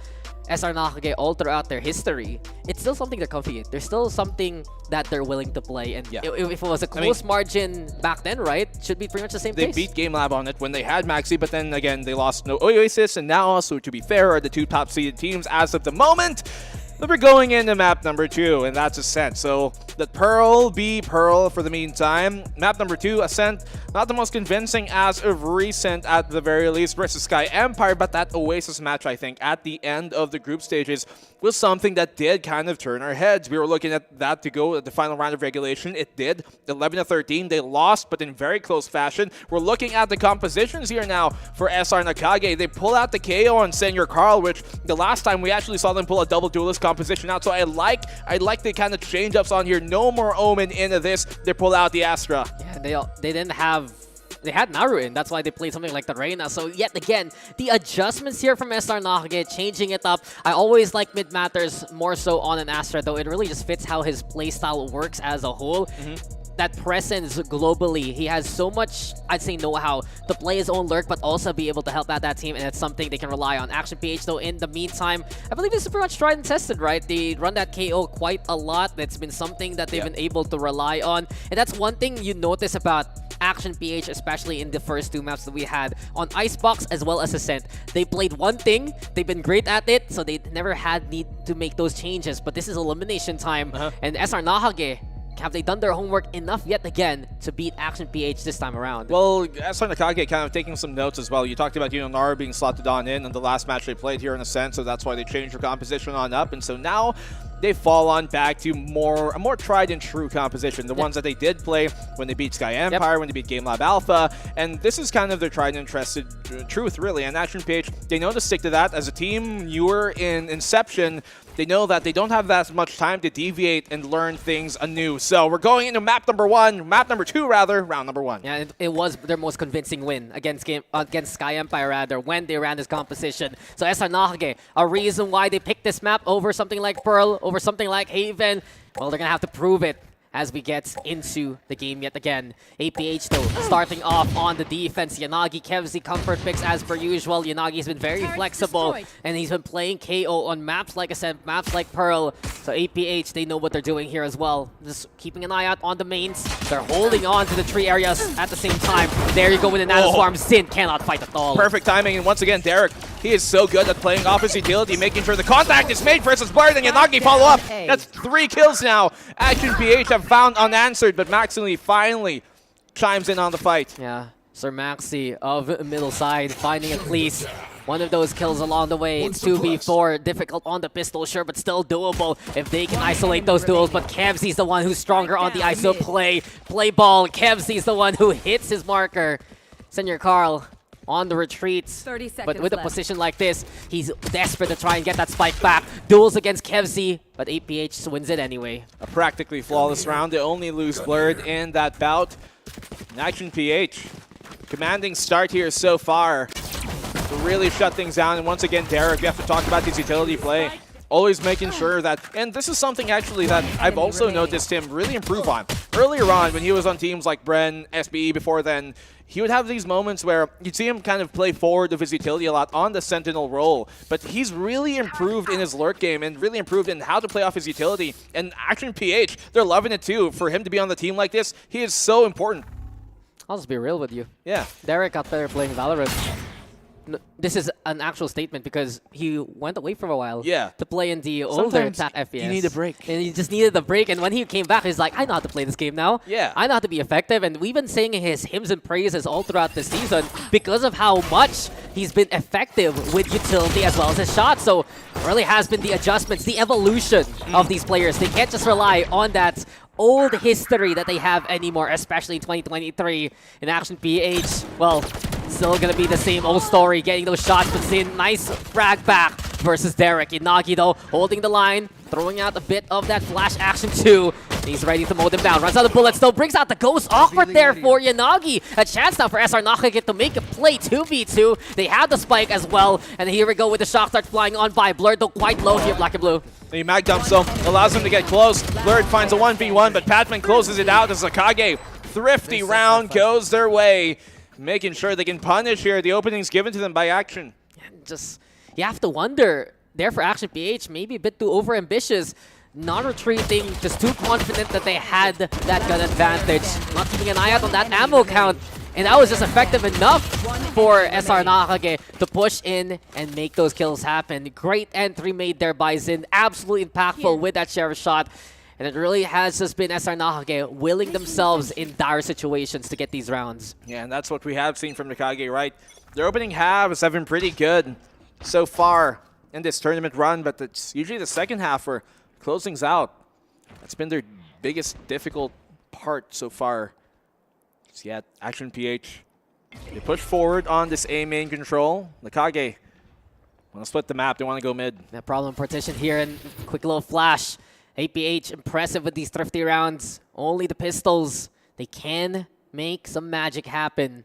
SR Nacague all throughout their history, it's still something they're comfy in. There's still something that they're willing to play, and if it was a close margin back then, right, it should be pretty much the same They pace. beat GameLab on it when they had Maxi, but then again, they lost no Oasis and now also, to be fair, are the two top seeded teams as of the moment. But we're going into map number 2, and that's Ascent. So let Pearl be Pearl for the meantime. Map number 2, Ascent, not the most convincing as of recent at the very least versus Sky Empire, but that Oasis match, I think, at the end of the group stages was something that did kind of turn our heads. We were looking at that to go at the final round of regulation. It did. 11-13. They lost, but in very close fashion. We're looking at the compositions here now for SR Nacague. They pull out the KO on Senor Carl, which the last time we actually saw them pull a double duelist composition out. So I like the kind of change-ups on here. No more Omen into this. They pull out the Astra. Yeah, they didn't have... They had Naru in, that's why they played something like the Reina. So yet again, the adjustments here from SR Nacague, changing it up. I always like mid matters more so on an Astra, though it really just fits how his playstyle works as a whole. That presence globally, he has so much, I'd say, know-how to play his own lurk, but also be able to help out that team, and it's something they can rely on. Action PH, though, in the meantime, I believe this is pretty much tried and tested, right? They run that KO quite a lot. That's been something that they've been able to rely on, and that's one thing you notice about Action PH, especially in the first two maps that we had on Icebox as well as Ascent. They played one thing, they've been great at it, so they never had need to make those changes, but this is elimination time, and SR Nacague, have they done their homework enough yet again to beat Action PH this time around? Well, SR Nacague kind of taking some notes as well. You talked about, Naru being slotted on in the last match they played here in Ascent, so that's why they changed their composition on up, and so now they fall on back to a more tried and true composition. The ones that they did play when they beat Sky Empire, when they beat GameLab.Alpha, and this is kind of their tried and trusted truth, really. And Action PH, they know to stick to that. As a team, newer in Inception, they know that they don't have that much time to deviate and learn things anew. So we're going into map number 2 rather, round number 1. Yeah, it was their most convincing win against Sky Empire rather when they ran this composition. So SR Nacague, a reason why they picked this map over something like Pearl, over something like Haven, well, they're gonna have to prove it as we get into the game yet again. APH though, starting off on the defense. Yanagi, Kevzi, comfort picks as per usual. Yanagi's been very flexible, and he's been playing KO on maps like Ascent, maps like Pearl. So APH, they know what they're doing here as well. Just keeping an eye out on the mains. They're holding on to the tree areas at the same time. There you go with the Nano Swarm. Zin cannot fight at all. Perfect timing, and once again, Derek, he is so good at playing off his utility, making sure the contact is made versus Blurred, and Yanagi follow up. That's 3 kills now. Action PH have found unanswered, but Maxi finally chimes in on the fight. Yeah, Sir Maxi of middle side finding at least one of those kills along the way. It's 2v4, difficult on the pistol, sure, but still doable if they can isolate those duels. But Kevzi's the one who's stronger on the ISO play ball. Kevzi's the one who hits his marker. Senior Carl on the retreats, but with a position like this, he's desperate to try and get that spike back. Duels against Kevzi, but APH wins it anyway. A practically flawless round. They only lose Blurred in that bout. And Action PH, commanding start here so far to really shut things down. And once again, Derek, we have to talk about his utility play. Always making sure that, and this is something actually that I've also noticed him really improve on. Earlier on, when he was on teams like Bren, SBE before then, he would have these moments where you'd see him kind of play forward of his utility a lot on the Sentinel role. But he's really improved in his lurk game and really improved in how to play off his utility. And Action PH, they're loving it too. For him to be on the team like this, he is so important. I'll just be real with you. Yeah. Derek got better playing Valorant. This is an actual statement because he went away for a while to play in the older Sometimes TAC FPS. you need a break. And he just needed the break. And when he came back, he's like, I know how to play this game now. Yeah. I know how to be effective. And we've been saying his hymns and praises all throughout the season because of how much he's been effective with utility as well as his shots. So really has been the adjustments, the evolution of these players. They can't just rely on that old history that they have anymore, especially in 2023. In Action PH, well, still gonna be the same old story, getting those shots, but Zin, nice frag back versus Derek. Inagi though, holding the line, throwing out a bit of that flash action too. He's ready to mow them down, runs out of bullets though, brings out the ghost. Awkward there for Yanagi. A chance now for SR Nacague to make a play 2v2. They have the spike as well, and here we go with the shock start flying on by. Blurred though quite low here, Black and Blue. The mag dumps though, allows him to get close. Blurred finds a 1v1, but Patman closes it out as Nacague. Thrifty round goes their way, making sure they can punish here the openings given to them by Action. Just, you have to wonder, there for Action PH, maybe a bit too overambitious, not retreating, just too confident that they had that gun advantage, not keeping an eye out on that ammo count, and that was just effective enough for SR Nacague to push in and make those kills happen. Great entry made there by Zin, absolutely impactful with that sheriff shot. And it really has just been SR Nacague willing themselves in dire situations to get these rounds. Yeah, and that's what we have seen from Nacague, right? Their opening halves have been pretty good so far in this tournament run, but it's usually the second half where closings out. That's been their biggest difficult part so far. So yeah, Action PH, they push forward on this A main control. Nacague want to split the map, they want to go mid. That problem partition here, and quick little flash. APH impressive with these thrifty rounds. Only the pistols. They can make some magic happen.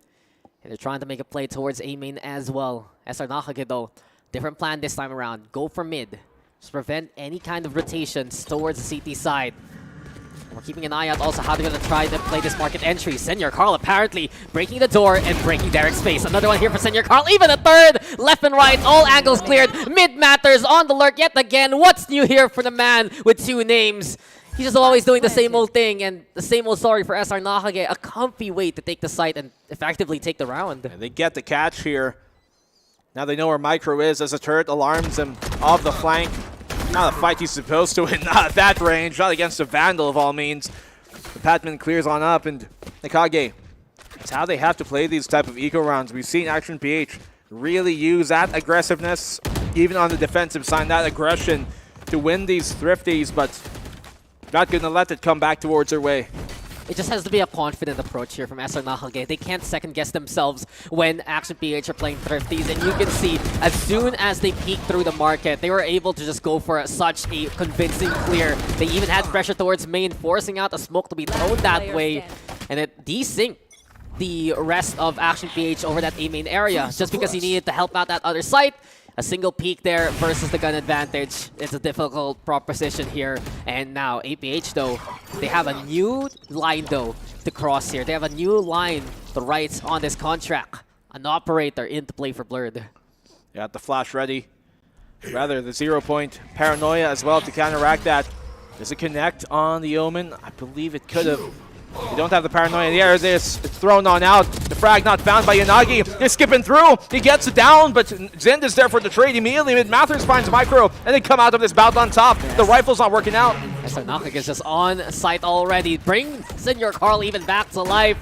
And they're trying to make a play towards A main as well. SR Nacague though, different plan this time around. Go for mid. Just prevent any kind of rotations towards the CT side. We're keeping an eye out also how they're going to try to play this market entry. Senior Carl apparently breaking the door and breaking Derek's space. Another one here for Senior Carl. Even a third. Left and right. All angles cleared. Mid matters on the lurk yet again. What's new here for the man with 2 names? He's just always doing the same old thing and the same old story for SR Nacague. A comfy way to take the site and effectively take the round. And they get the catch here. Now they know where Micro is as a turret alarms him off the flank. Not a fight he's supposed to win, not at that range, not against a Vandal of all means. The Patman clears on up, and Nacague, it's how they have to play these type of eco rounds. We've seen Action PH really use that aggressiveness, even on the defensive side, that aggression to win these thrifties, but not going to let it come back towards their way. It just has to be a confident approach here from SR Nacague. They can't second-guess themselves when Action PH are playing thrifties. And you can see, as soon as they peek through the market, they were able to just go for such a convincing clear. They even had pressure towards main, forcing out the smoke to be thrown that way. And it desynced the rest of Action PH over that A main area. Just because he needed to help out that other site, A single peek there versus the gun advantage. It's a difficult proposition here. And now APH though, they have a new line though to cross here. They have a new line to write on this contract. An operator into play for Blurred. Got the flash ready. Rather, the 0-point paranoia as well to counteract that. Does it connect on the Omen? I believe it could have. They don't have the paranoia in the air. It's thrown on out. The frag not found by Nacague. They're skipping through. He gets it down, but Zind is there for the trade immediately. Mathers finds Micro, and they come out of this bout on top. Yes. The rifle's not working out. Nacague is just on site already. Bring Senior Carl even back to life.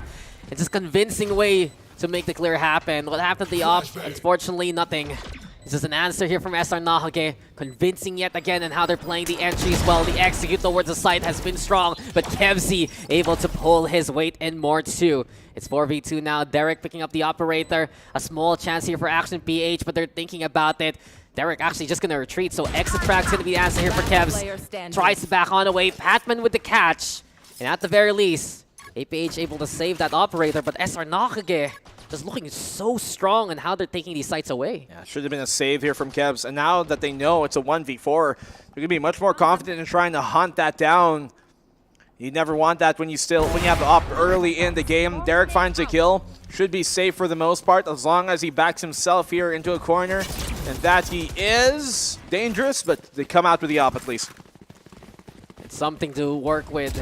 It's just convincing way to make the clear happen. What happened to the op? Unfortunately, nothing. This is an answer here from SR Nacague, convincing yet again in how they're playing the entries well. The execute towards the site has been strong, but Kevzi able to pull his weight and more too. It's 4v2 now. Derek picking up the operator. A small chance here for Action PH, but they're thinking about it. Derek actually just going to retreat, so exit frag's going to be the answer here for Kevz. Tries to back on away. Patman with the catch. And at the very least, APH able to save that operator, but SR Nacague just looking so strong in how they're taking these sites away. Yeah, should have been a save here from Kevz. And now that they know it's a 1v4, they're going to be much more confident in trying to hunt that down. You never want that when you have the op early in the game. Derek finds a kill. Should be safe for the most part as long as he backs himself here into a corner. And that he is dangerous, but they come out with the op at least. It's something to work with.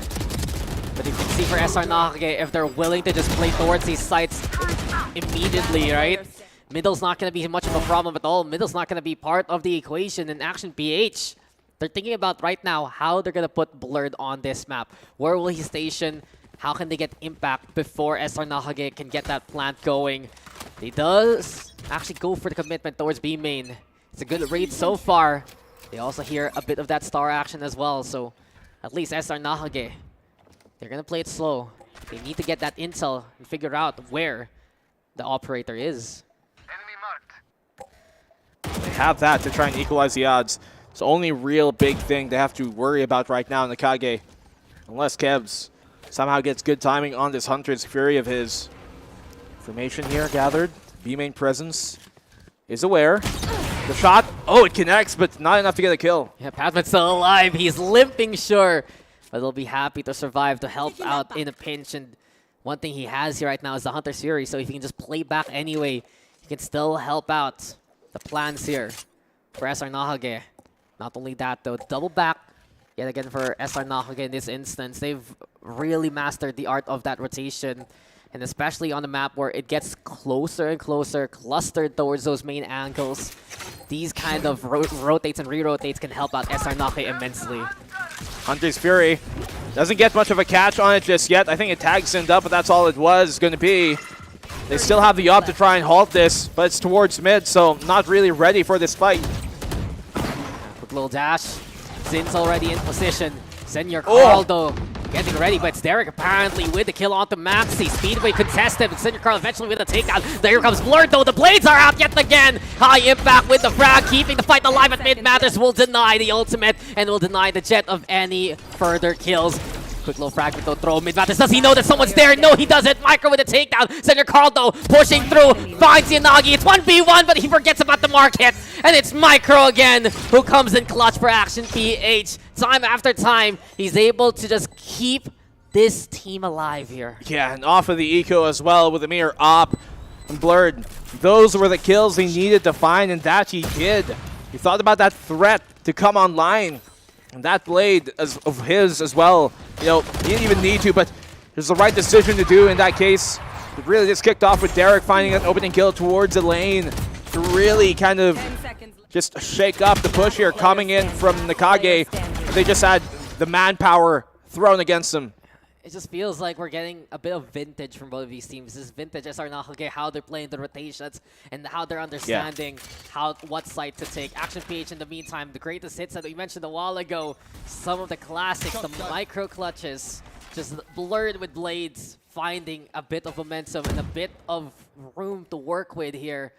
But you can see for SR Nacague, if they're willing to just play towards these sites immediately, right? Middle's not going to be much of a problem at all. Middle's not going to be part of the equation in Action PH. They're thinking about right now how they're going to put Blurred on this map. Where will he station? How can they get impact before SR Nacague can get that plant going? He does actually go for the commitment towards B main. It's a good raid so far. They also hear a bit of that star action as well. So at least SR Nacague, they're going to play it slow. They need to get that intel and figure out where the operator is. They have that to try and equalize the odds. It's the only real big thing they have to worry about right now in Nacague. Unless Kevz somehow gets good timing on this Hunter's Fury of his. Information here gathered. B-main presence is aware. The shot, oh, it connects, but not enough to get a kill. Yeah, Patman's still alive. He's limping, sure. But they'll be happy to survive to help out in a pinch. And one thing he has here right now is the Hunter's Fury. So if he can just play back anyway, he can still help out the plans here for SR Nacague. Not only that, though, double back yet again for SR Nacague in this instance. They've really mastered the art of that rotation. And especially on the map where it gets closer and closer, clustered towards those main angles. These kind of rotates and re-rotates can help out SR Nacague immensely. Hunter's Fury doesn't get much of a catch on it just yet. I think it tags Zind up, but that's all it was going to be. They still have the op to try and halt this, but it's towards mid, so not really ready for this fight. Quick little dash. Zind's already in position. Senior Carl, though, getting ready, but it's Derek apparently with the kill onto Maxi. Speedway contested, but Senior Carl eventually with a takedown. There comes Blurred, though. The blades are out yet again. High impact with the frag, keeping the fight alive at mid. Mathers will deny the ultimate and will deny the Jet of any further kills. Quick little fragment though, throw mid. Mathers, does he know that someone's there? No, he doesn't. Micro with a takedown. Senior Carl, though, pushing through, finds Nacague. It's 1v1, but he forgets about the mark hit. And it's Micro again who comes in clutch for Action PH. Time after time, he's able to just keep this team alive here. Yeah, and off of the eco as well with a mere op and Blurred. Those were the kills he needed to find, and that he did. He thought about that threat to come online. And that blade of his as well, you know, he didn't even need to, but it was the right decision to do in that case. It really just kicked off with Derek finding an opening kill towards the lane to really kind of just shake up the push here coming in from Nacague. They just had the manpower thrown against them. It just feels like we're getting a bit of vintage from both of these teams. This is vintage SR Nacague, how they're playing the rotations and how they're understanding what site to take. Action PH in the meantime, the greatest hits that we mentioned a while ago, some of the classics, the micro clutches, just Blurred with blades, finding a bit of momentum and a bit of room to work with here.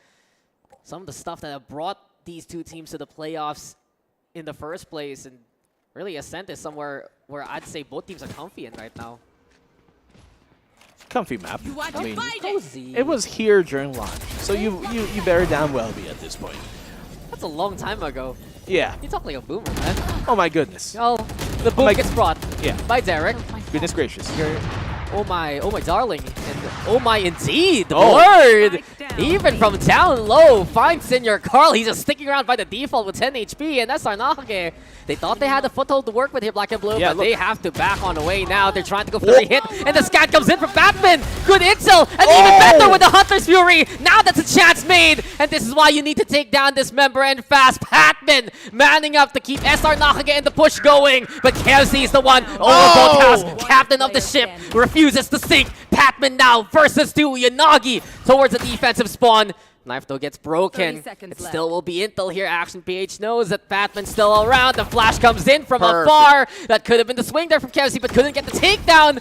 Some of the stuff that have brought these two teams to the playoffs in the first place, and really Ascent is somewhere where I'd say both teams are comfy in right now. Comfy map. I mean, cozy. It was here during launch, so you better damn well be at this point. That's a long time ago. Yeah. You talk like a boomer, man. Oh my goodness. Oh, the boom gets brought. Yeah. By Derek. Goodness gracious. Oh my darling. And oh my indeed. Oh. Word. Even from down low, finds Senior Carl. He's just sticking around by the default with 10 HP. And that's Nacague. They thought they had a foothold to work with here, Black and Blue, but they have to back on the way now. They're trying to go for the hit, and the scan comes in from Batman. Good intel, and even better with the Hunter's Fury. Now that's a chance made, and this is why you need to take down this member and fast. Patman manning up to keep SR Nacague and the push going, but Kelsey is the one over both house. Captain of the ship refuses to sink. Patman now versus 2 Yanagi towards the defensive spawn. Knife though gets broken. It still will be intel here. Action PH knows that Batman's still around. The flash comes in from afar. That could have been the swing there from Kelsey, but couldn't get the takedown.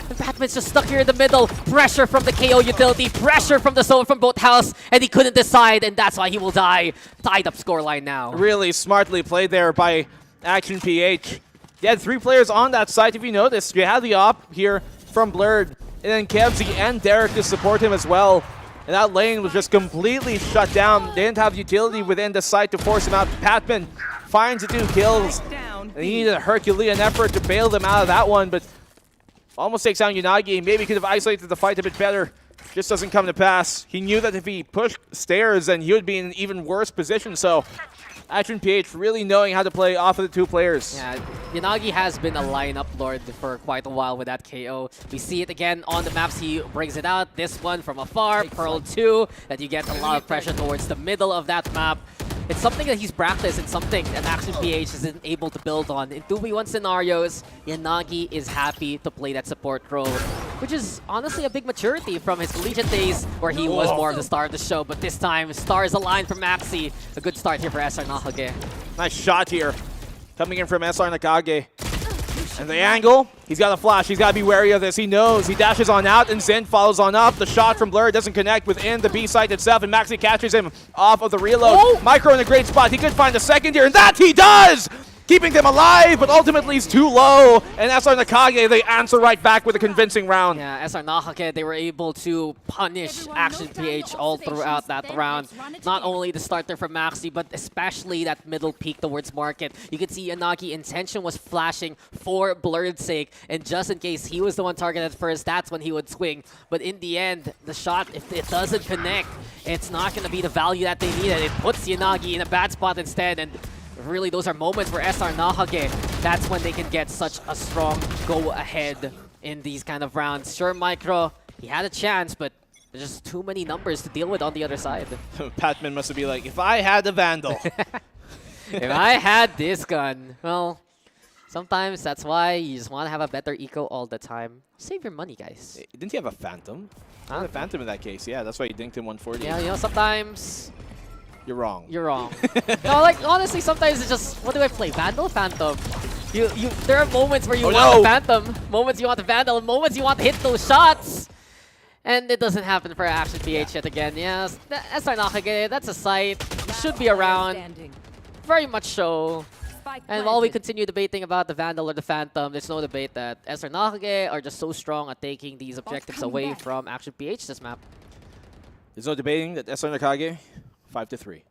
And Batman's just stuck here in the middle. Pressure from the KO utility. Pressure from the soul from both house. And he couldn't decide, and that's why he will die. Tied up scoreline now. Really smartly played there by Action PH. They had 3 players on that side, if you noticed. You had the op here from Blurred, and then Kevzy and Derek to support him as well. And that lane was just completely shut down. They didn't have utility within the site to force him out. Patman finds the 2 kills. And he needed a Herculean effort to bail them out of that one, but almost takes down Unagi. Maybe could have isolated the fight a bit better. Just doesn't come to pass. He knew that if he pushed stairs, then he would be in an even worse position. So Action PH really knowing how to play off of the 2 players. Yeah, Yanagi has been a lineup lord for quite a while with that KO. We see it again on the maps. He brings it out. This one from afar, Pearl 2, that you get a lot of pressure towards the middle of that map. It's something that he's practiced and something that Action PH isn't able to build on. In 2v1 scenarios, Yanagi is happy to play that support role, which is honestly a big maturity from his collegiate days where he was more of the star of the show. But this time, stars aligned for Maxi. A good start here for SR Nacague. Nice shot here. Coming in from SR Nacague. And the angle, he's got a flash. He's got to be wary of this. He knows. He dashes on out, and Zen follows on up. The shot from Blur doesn't connect within the B site itself, and Maxi catches him off of the reload. Micro in a great spot. He could find a second here, and that he does! Keeping them alive, but ultimately he's too low. And SR Nacague, they answer right back with a convincing round. Yeah, SR Nacague, they were able to punish Action PH all throughout that round. Not only the start there from Maxi, but especially that middle peak towards Market. You can see Yanagi intention was flashing for Blurred's sake, and just in case he was the one targeted first, that's when he would swing. But in the end, the shot, if it doesn't connect, it's not going to be the value that they needed. It puts Yanagi in a bad spot instead, and really, those are moments where SR Nacague, that's when they can get such a strong go-ahead in these kind of rounds. Sure, Micro, he had a chance, but there's just too many numbers to deal with on the other side. Patman must be like, if I had the Vandal. If I had this gun. Well, sometimes that's why you just want to have a better eco all the time. Save your money, guys. Didn't he have a Phantom? He had a Phantom in that case, yeah. That's why he dinked him 140. Yeah, you know, sometimes you're wrong. You're wrong. No, like, honestly, sometimes it's just, what do I play? Vandal, Phantom? There are moments where you want the Phantom, moments you want the Vandal, and moments you want to hit those shots. And it doesn't happen for Action PH yet again. Yes, SR Nacague, that's a sight. Should be around. Very much so. And while we continue debating about the Vandal or the Phantom, there's no debate that SR Nacague are just so strong at taking these objectives away from Action PH this map. There's no debating that SR Nacague 5-3,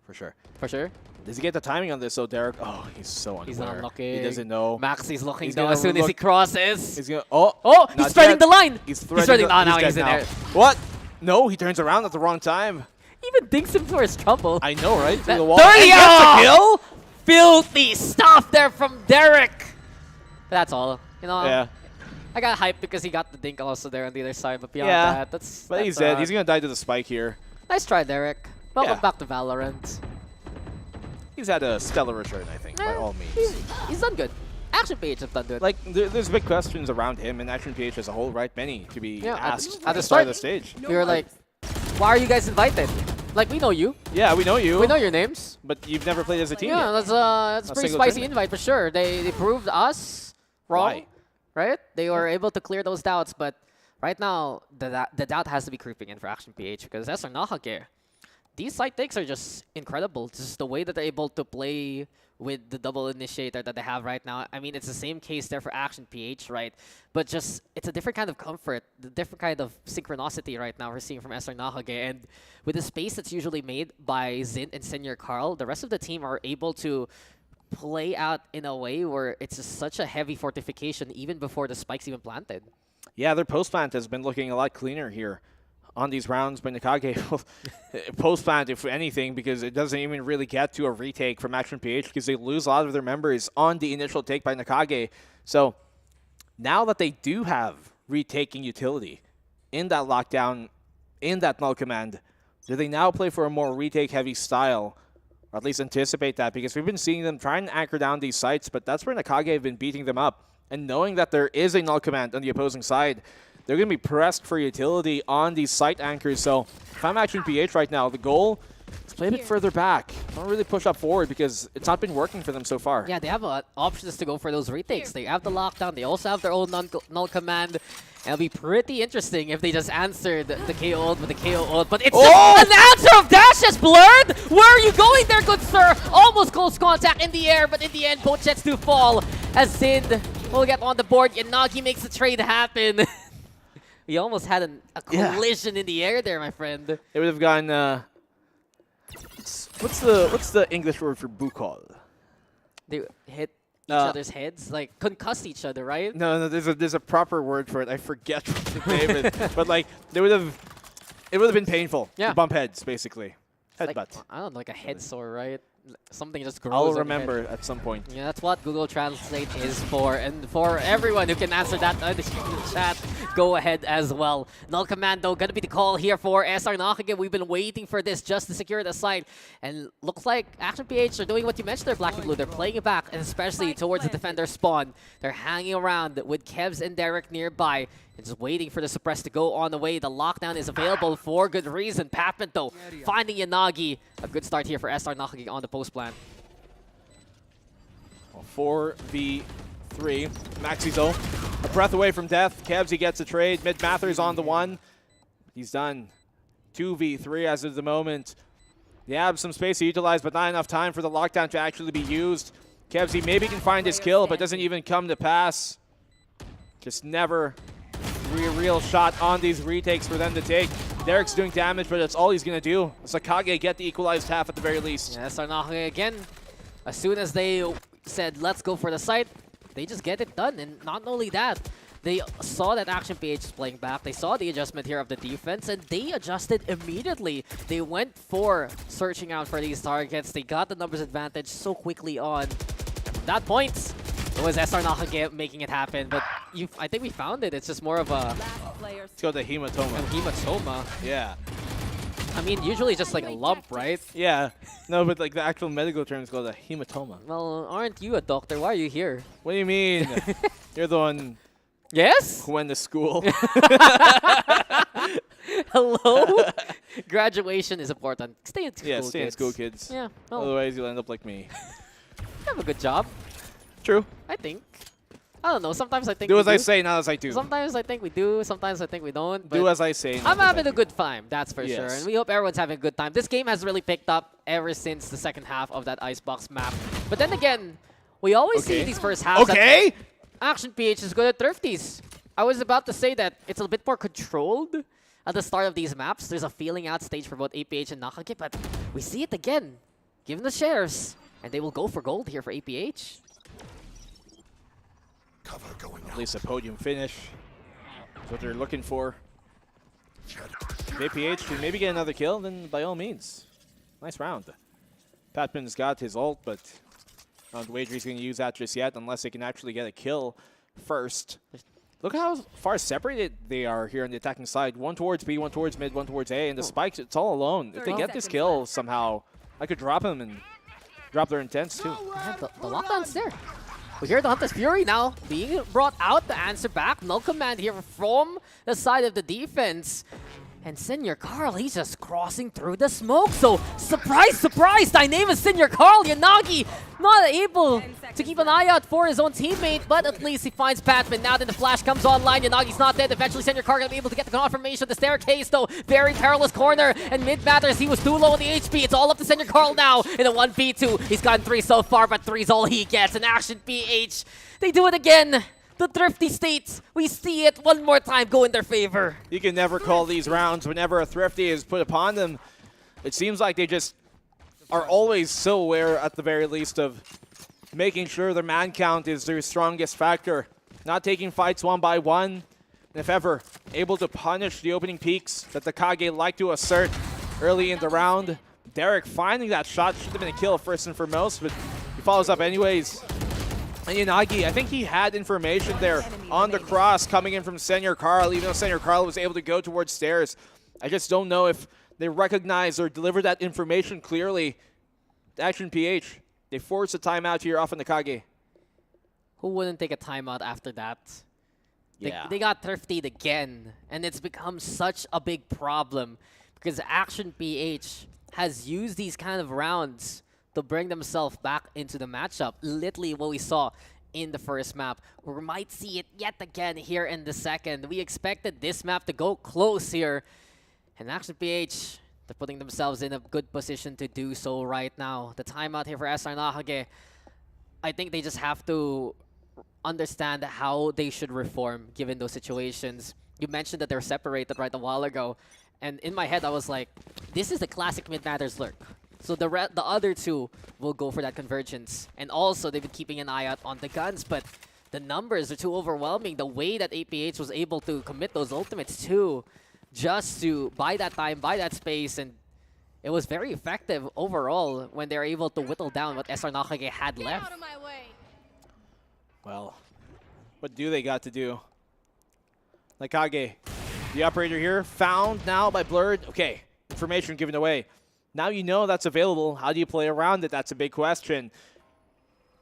for sure. For sure. Does he get the timing on this? So Derek, oh, he's so unaware. He's not looking. He doesn't know. Maxi's looking though as soon as he crosses. He's gonna, he's threading the line. He's threading. Oh, now he's in there. What? No, he turns around at the wrong time. Even dinks him for his trouble. I know, right? Through the wall. 30 and gets a kill. Filthy stuff there from Derek. But that's all. You know. Yeah. I got hyped because he got the dink also there on the other side, but beyond that, that's. But he's dead. He's gonna die to the spike here. Nice try, Derek. Welcome back to Valorant. He's had a stellar return, I think, by all means. He's done good. Action PH have done good. Like, there's big questions around him and Action PH as a whole, right? Many to be asked at the start of the stage. We were like, why are you guys invited? Like, we know you. Yeah, we know you. We know your names. But you've never played as a team Yeah, yet. that's a pretty spicy invite for sure. They proved us wrong, right? They were able to clear those doubts, but right now, the doubt has to be creeping in for Action PH because SR Nacague, these side takes are just incredible. Just the way that they're able to play with the double initiator that they have right now. I mean, it's the same case there for Action PH, right? But just, it's a different kind of comfort, the different kind of synchronicity right now we're seeing from SR Nacague. And with the space that's usually made by Zint and Senior Carl, the rest of the team are able to play out in a way where it's just such a heavy fortification even before the spike's even planted. Yeah, their post plant has been looking a lot cleaner here on these rounds, but Nacague post plant, if anything, because it doesn't even really get to a retake from Action PH because they lose a lot of their members on the initial take by Nacague. So now that they do have retaking utility in that lockdown, in that null command, do they now play for a more retake heavy style? Or at least anticipate that, because we've been seeing them try and anchor down these sites, but that's where Nacague have been beating them up. And knowing that there is a null command on the opposing side, they're going to be pressed for utility on these site anchors. So if I'm Action PH right now, the goal is play a bit further back. Don't really push up forward because it's not been working for them so far. Yeah, they have options to go for those retakes. They have the lockdown. They also have their own null command. And it'll be pretty interesting if they just answered the KO ult with the KO ult. But it's just an answer of dash as blurred. Where are you going there, good sir? Almost close contact in the air, but in the end, both jets do fall as Sind will get on the board. Yanagi makes the trade happen. We almost had a collision in the air there, my friend. They would have gone. What's the English word for bukol? They hit each other's heads, like concuss each other, right? No, there's a proper word for it. I forget the name of it. But like it would have been painful. Yeah. To bump heads, basically. Headbutt. Like, I don't know, like a head sore, right? Something just grows. I'll on your remember head. at some point. Yeah, that's what Google Translate is for. And for everyone who can answer that in the chat, go ahead as well. Null command, though, gonna be the call here for SR Nacague. We've been waiting for this just to secure the site. And looks like Action PH are doing what you mentioned there, Black and Blue. They're playing it back, and especially towards the defender spawn. They're hanging around with Kevs and Derek nearby. And just waiting for the suppress to go on the way. The lockdown is available for good reason. Papman, though, finding Yanagi. A good start here for SR Nacague on the post plan. 4v3. Maxi, though, a breath away from death. Kevs, he gets a trade. Mid Mathers on the one. He's done. 2v3 as of the moment. They have some space to utilize, but not enough time for the lockdown to actually be used. Kevs, he maybe can find his kill, but doesn't even come to pass. Just never real shot on these retakes for them to take. Derek's doing damage, but that's all he's going to do. Nacague get the equalized half at the very least. Yeah, SR Nacague again. As soon as they said, let's go for the site, they just get it done. And not only that, they saw that Action PH is playing back. They saw the adjustment here of the defense, and they adjusted immediately. They went for searching out for these targets. They got the numbers advantage so quickly on. And from that point, it was SR Nacague making it happen, but I think we found it. It's just more of a... Let's go to hematoma. A hematoma. Yeah. I mean, usually just like a lump, right? Yeah. No, but like the actual medical term is called a hematoma. Well, aren't you a doctor? Why are you here? What do you mean? You're the one... Yes? Who went to school. Hello? Graduation is important. Stay in school, Yeah, stay in school, kids. Yeah. Well, otherwise, you'll end up like me. you have a good job. True. I think. I don't know. Sometimes I think Do we as I say, not as I do. Sometimes I think we do. Sometimes I think we don't. But Do as I say. I'm having a good time, that's for Yes. sure. And we hope everyone's having a good time. This game has really picked up ever since the second half of that Icebox map. But then again, we always see these first halves. Okay. Action PH is good at Thrifties. I was about to say that it's a bit more controlled at the start of these maps. There's a feeling out stage for both APH and Nacague, but we see it again. Given the shares, and they will go for gold here for APH. At least a podium finish. That's what they're looking for. If APH can maybe get another kill, then by all means. Nice round. Patman's got his ult, but I don't wager he's going to use that just yet unless they can actually get a kill first. Look how far separated they are here on the attacking side. One towards B, one towards mid, one towards A, and the spikes, it's all alone. If they get this kill somehow, I could drop them and drop their intents too. Yeah, the lockdown's there. We hear the Hunter's Fury now being brought out to answer back. No command here from the side of the defense. And Senior Carl, he's just crossing through the smoke. So, surprise, surprise, Dynamic Senior Carl, Yanagi not able to keep an eye out for his own teammate, but at least he finds Batman. Now that the flash comes online, Yanagi's not dead. Eventually, Senior Carl gonna be able to get the confirmation of the staircase, though. Very perilous corner, and mid matters. He was too low on the HP. It's all up to Senior Carl now in a 1v2. He's gotten 3 so far, but 3's all he gets. And Action PH, they do it again. The thrifty states, we see it one more time go in their favor. You can never call these rounds whenever a thrifty is put upon them. It seems like they just are always so aware, at the very least, of making sure their man count is their strongest factor. Not taking fights one by one. And if ever, able to punish the opening peaks that the Kage like to assert early in the round. Derek finding that shot, should have been a kill first and foremost, but he follows up anyways. And Yanagi, I think he had information there on the cross coming in from Senior Carl, even though Senior Carl was able to go towards stairs. I just don't know if they recognize or deliver that information clearly. Action PH, they force a timeout here off on the Kage. Who wouldn't take a timeout after that? Yeah. They got thriftied again, and it's become such a big problem because Action PH has used these kind of rounds to bring themselves back into the matchup. Literally what we saw in the first map. We might see it yet again here in the second. We expected this map to go close here. And Action PH, they're putting themselves in a good position to do so right now. The timeout here for SR Nacague, I think they just have to understand how they should reform given those situations. You mentioned that they're separated right a while ago. And in my head, I was like, this is the classic mid-matters lurk. So the other two will go for that convergence. And also, they've been keeping an eye out on the guns, but the numbers are too overwhelming. The way that APH was able to commit those ultimates too, just to buy that time, buy that space, and it was very effective overall when they're able to whittle down what SR Nacague had left. Well, what do they got to do? Nacague, the operator here, found now by Blurred. Okay, information given away. Now you know that's available. How do you play around it? That's a big question.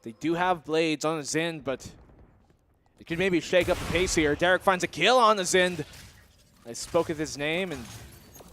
They do have blades on the Zind, but it could maybe shake up the pace here. Derek finds a kill on the Zind. I spoke of his name, and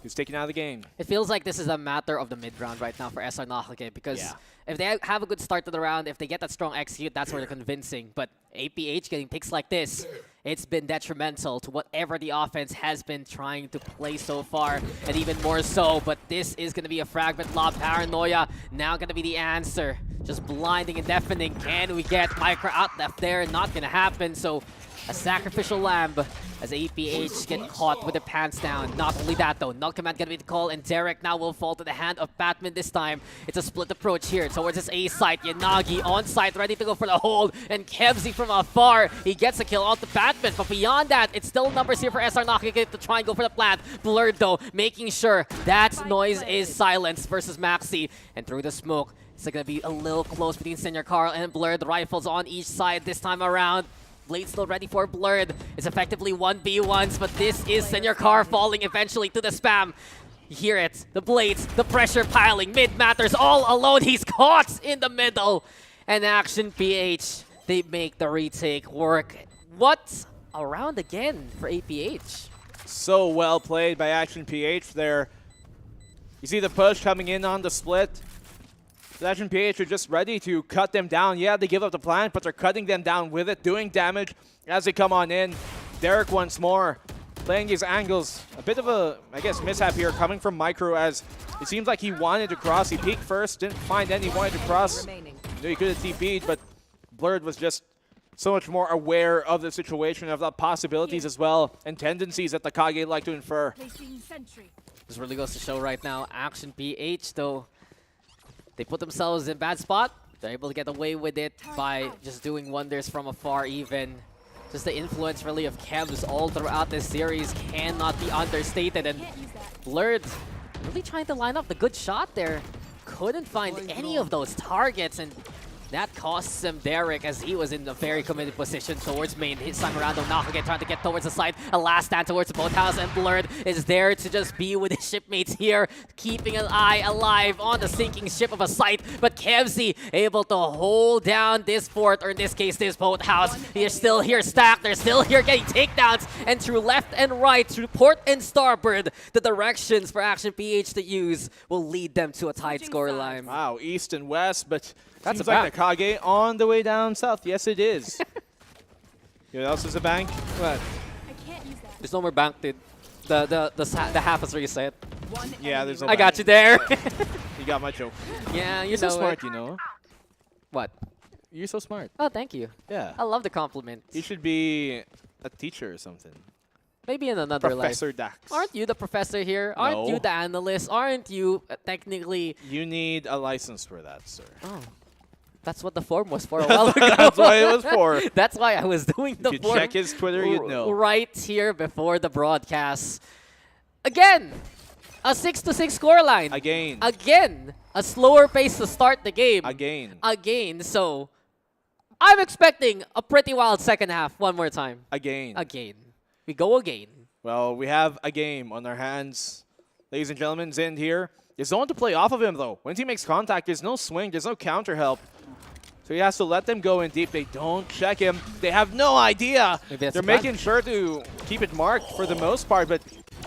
he's taken out of the game. It feels like this is a matter of the mid-round right now for SR Nacague because if they have a good start to the round, if they get that strong execute, that's where they're convincing. But APH getting picks like this, it's been detrimental to whatever the offense has been trying to play so far, and even more so. But this is going to be a fragment lob. Paranoia now going to be the answer. Just blinding and deafening. Can we get Micro out left there? Not going to happen. So a sacrificial lamb as APH get caught with their pants down. Not only that though, null command gonna be the call, and Derek now will fall to the hand of Batman this time. It's a split approach here towards his A site. Yanagi on site, ready to go for the hold, and Kevzi from afar, he gets a kill on the Batman, but beyond that, it's still numbers here for SR Nacague to try and go for the plant. Blurred though, making sure that noise is silenced versus Maxi, and through the smoke, it's gonna be a little close between Senior Carl and Blurred. The rifles on each side this time around. Blade still ready for Blurred. It's effectively 1v1s, but this is Senior Carl falling eventually to the spam. You hear it. The blades, the pressure piling. Mid matters all alone. He's caught in the middle. And Action PH, they make the retake work. What a round again for APH. So well played by Action PH there. You see the push coming in on the split. Action PH are just ready to cut them down. Yeah, they give up the plant, but they're cutting them down with it, doing damage as they come on in. Derek once more playing these angles. A bit of a, I guess, mishap here coming from Micro, as it seems like he wanted to cross. He peeked first, didn't find any, wanted to cross. Knew he could have TP'd, but Blurred was just so much more aware of the situation, of the possibilities as well, and tendencies that the Kage like to infer. This really goes to show right now. Action PH, though, they put themselves in a bad spot. They're able to get away with it by just doing wonders from afar even. Just the influence really of Kevs all throughout this series cannot be understated. And Blurred really trying to line up the good shot there. Couldn't find any of those targets, and That costs him Derek as he was in a very committed position towards main. His time around Nacague trying to get towards the side. A last stand towards the boathouse, and Blurred is there to just be with his shipmates here, keeping an eye alive on the sinking ship of a sight. But Kevzi able to hold down this fort, or in this case, this boathouse. They're still here stacked. They're still here getting takedowns. And through left and right, through port and starboard, the directions for Action PH to use will lead them to a tight scoreline. Wow, east and west, but That's seems a like Nacague on the way down south. Yes, it is. You know what else is a bank? What? There's no more bank, dude. The half is reset. Yeah, there's no I got you there. You got my joke. Yeah, you You're know so smart, it. you know. What? You're so smart. Oh, thank you. Yeah. I love the compliment. You should be a teacher or something. Maybe in another Professor life. Dax. Aren't you the professor here? Aren't No. you the analyst? Aren't you technically... You need a license for that, sir. Oh. That's what the form was for a while ago. That's what it was for. That's why I was doing the If you form. check his Twitter, you'd know. Right here before the broadcast. Again, a 6-6 scoreline. Again. Again, a slower pace to start the game. Again. Again, so I'm expecting a pretty wild second half one more time. Again. Again. We go again. Well, we have a game on our hands. Ladies and gentlemen, Zind here. There's no one to play off of him, though. Once he makes contact, there's no swing, there's no counter help. So he has to let them go in deep. They don't check him. They have no idea. They're making sure to keep it marked for the most part, but...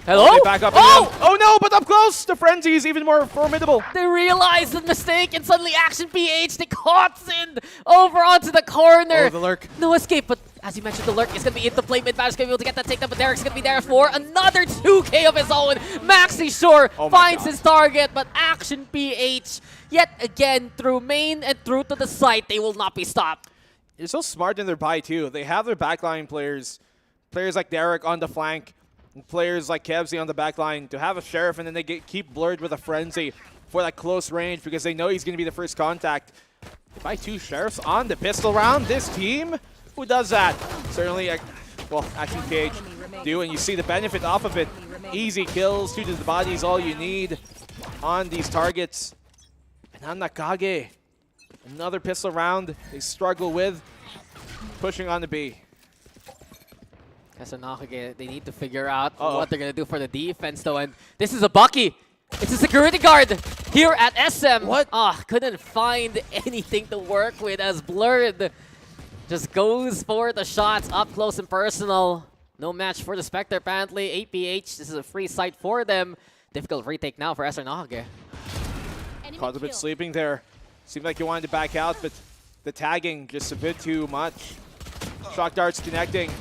Hello? They back up again. Oh no, but up close! The frenzy is even more formidable. They realize the mistake, and suddenly Action PH, they caught Zind over onto the corner. Oh, the lurk. No escape, but as you mentioned, the lurk is going to be into play. Mid-match going to be able to get that takedown, but Derek's going to be there for another 2K of his own. Maxi Shore finds his target, but Action PH, yet again, through main and through to the site, they will not be stopped. They're so smart in their buy, too. They have their backline players like Derek on the flank, and players like Kevzi on the back line to have a Sheriff, and then they keep Blurred with a Frenzy for that close range because they know he's going to be the first contact. They buy 2 Sheriffs on the pistol round. This team, who does that? Certainly, well, Action PH do, and you see the benefit off of it. Easy kills, 2 to the body is all you need on these targets. And on Nacague, another pistol round they struggle with, pushing on the B. As a Nacague, they need to figure out what they're going to do for the defense, though. And this is a Bucky. It's a security guard here at SM. What? Couldn't find anything to work with as Blurred just goes for the shots up close and personal. No match for the Spectre, apparently. APH, this is a free site for them. Difficult retake now for SR Nacague. Caught a bit sleeping there. Seemed like he wanted to back out, but the tagging just a bit too much. Shock darts connecting.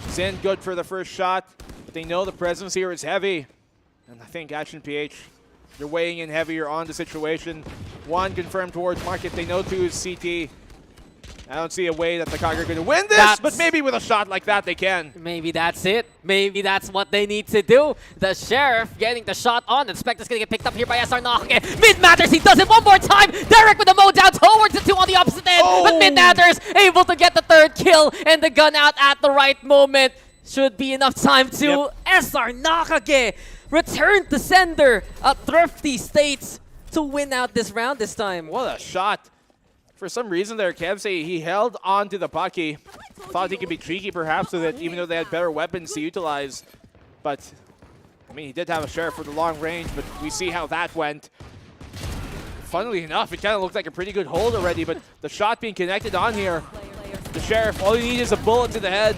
Zen good for the first shot, but they know the presence here is heavy. And I think Action PH, they're weighing in heavier on the situation. 1 confirmed towards Market. They know 2 is CT. I don't see a way that Nacague are going to win this, but maybe with a shot like that they can. Maybe that's it. Maybe that's what they need to do. The Sheriff getting the shot on. The Spectre's going to get picked up here by SR Nacague. Mid-Matters, he does it one more time. Derek with the mow down towards the 2 on the opposite end. But Mid-Matters able to get the 3rd kill and the gun out at the right moment. Should be enough time to SR Nacague return to sender a thrifty state to win out this round this time. What a shot. For some reason there, Kevzi, he held on to the Bucky. Thought he could be cheeky perhaps with it, even though they had better weapons to utilize. But, I mean, he did have a Sheriff for the long range, but we see how that went. Funnily enough, it kind of looked like a pretty good hold already, but the shot being connected on here. The Sheriff, all you need is a bullet to the head.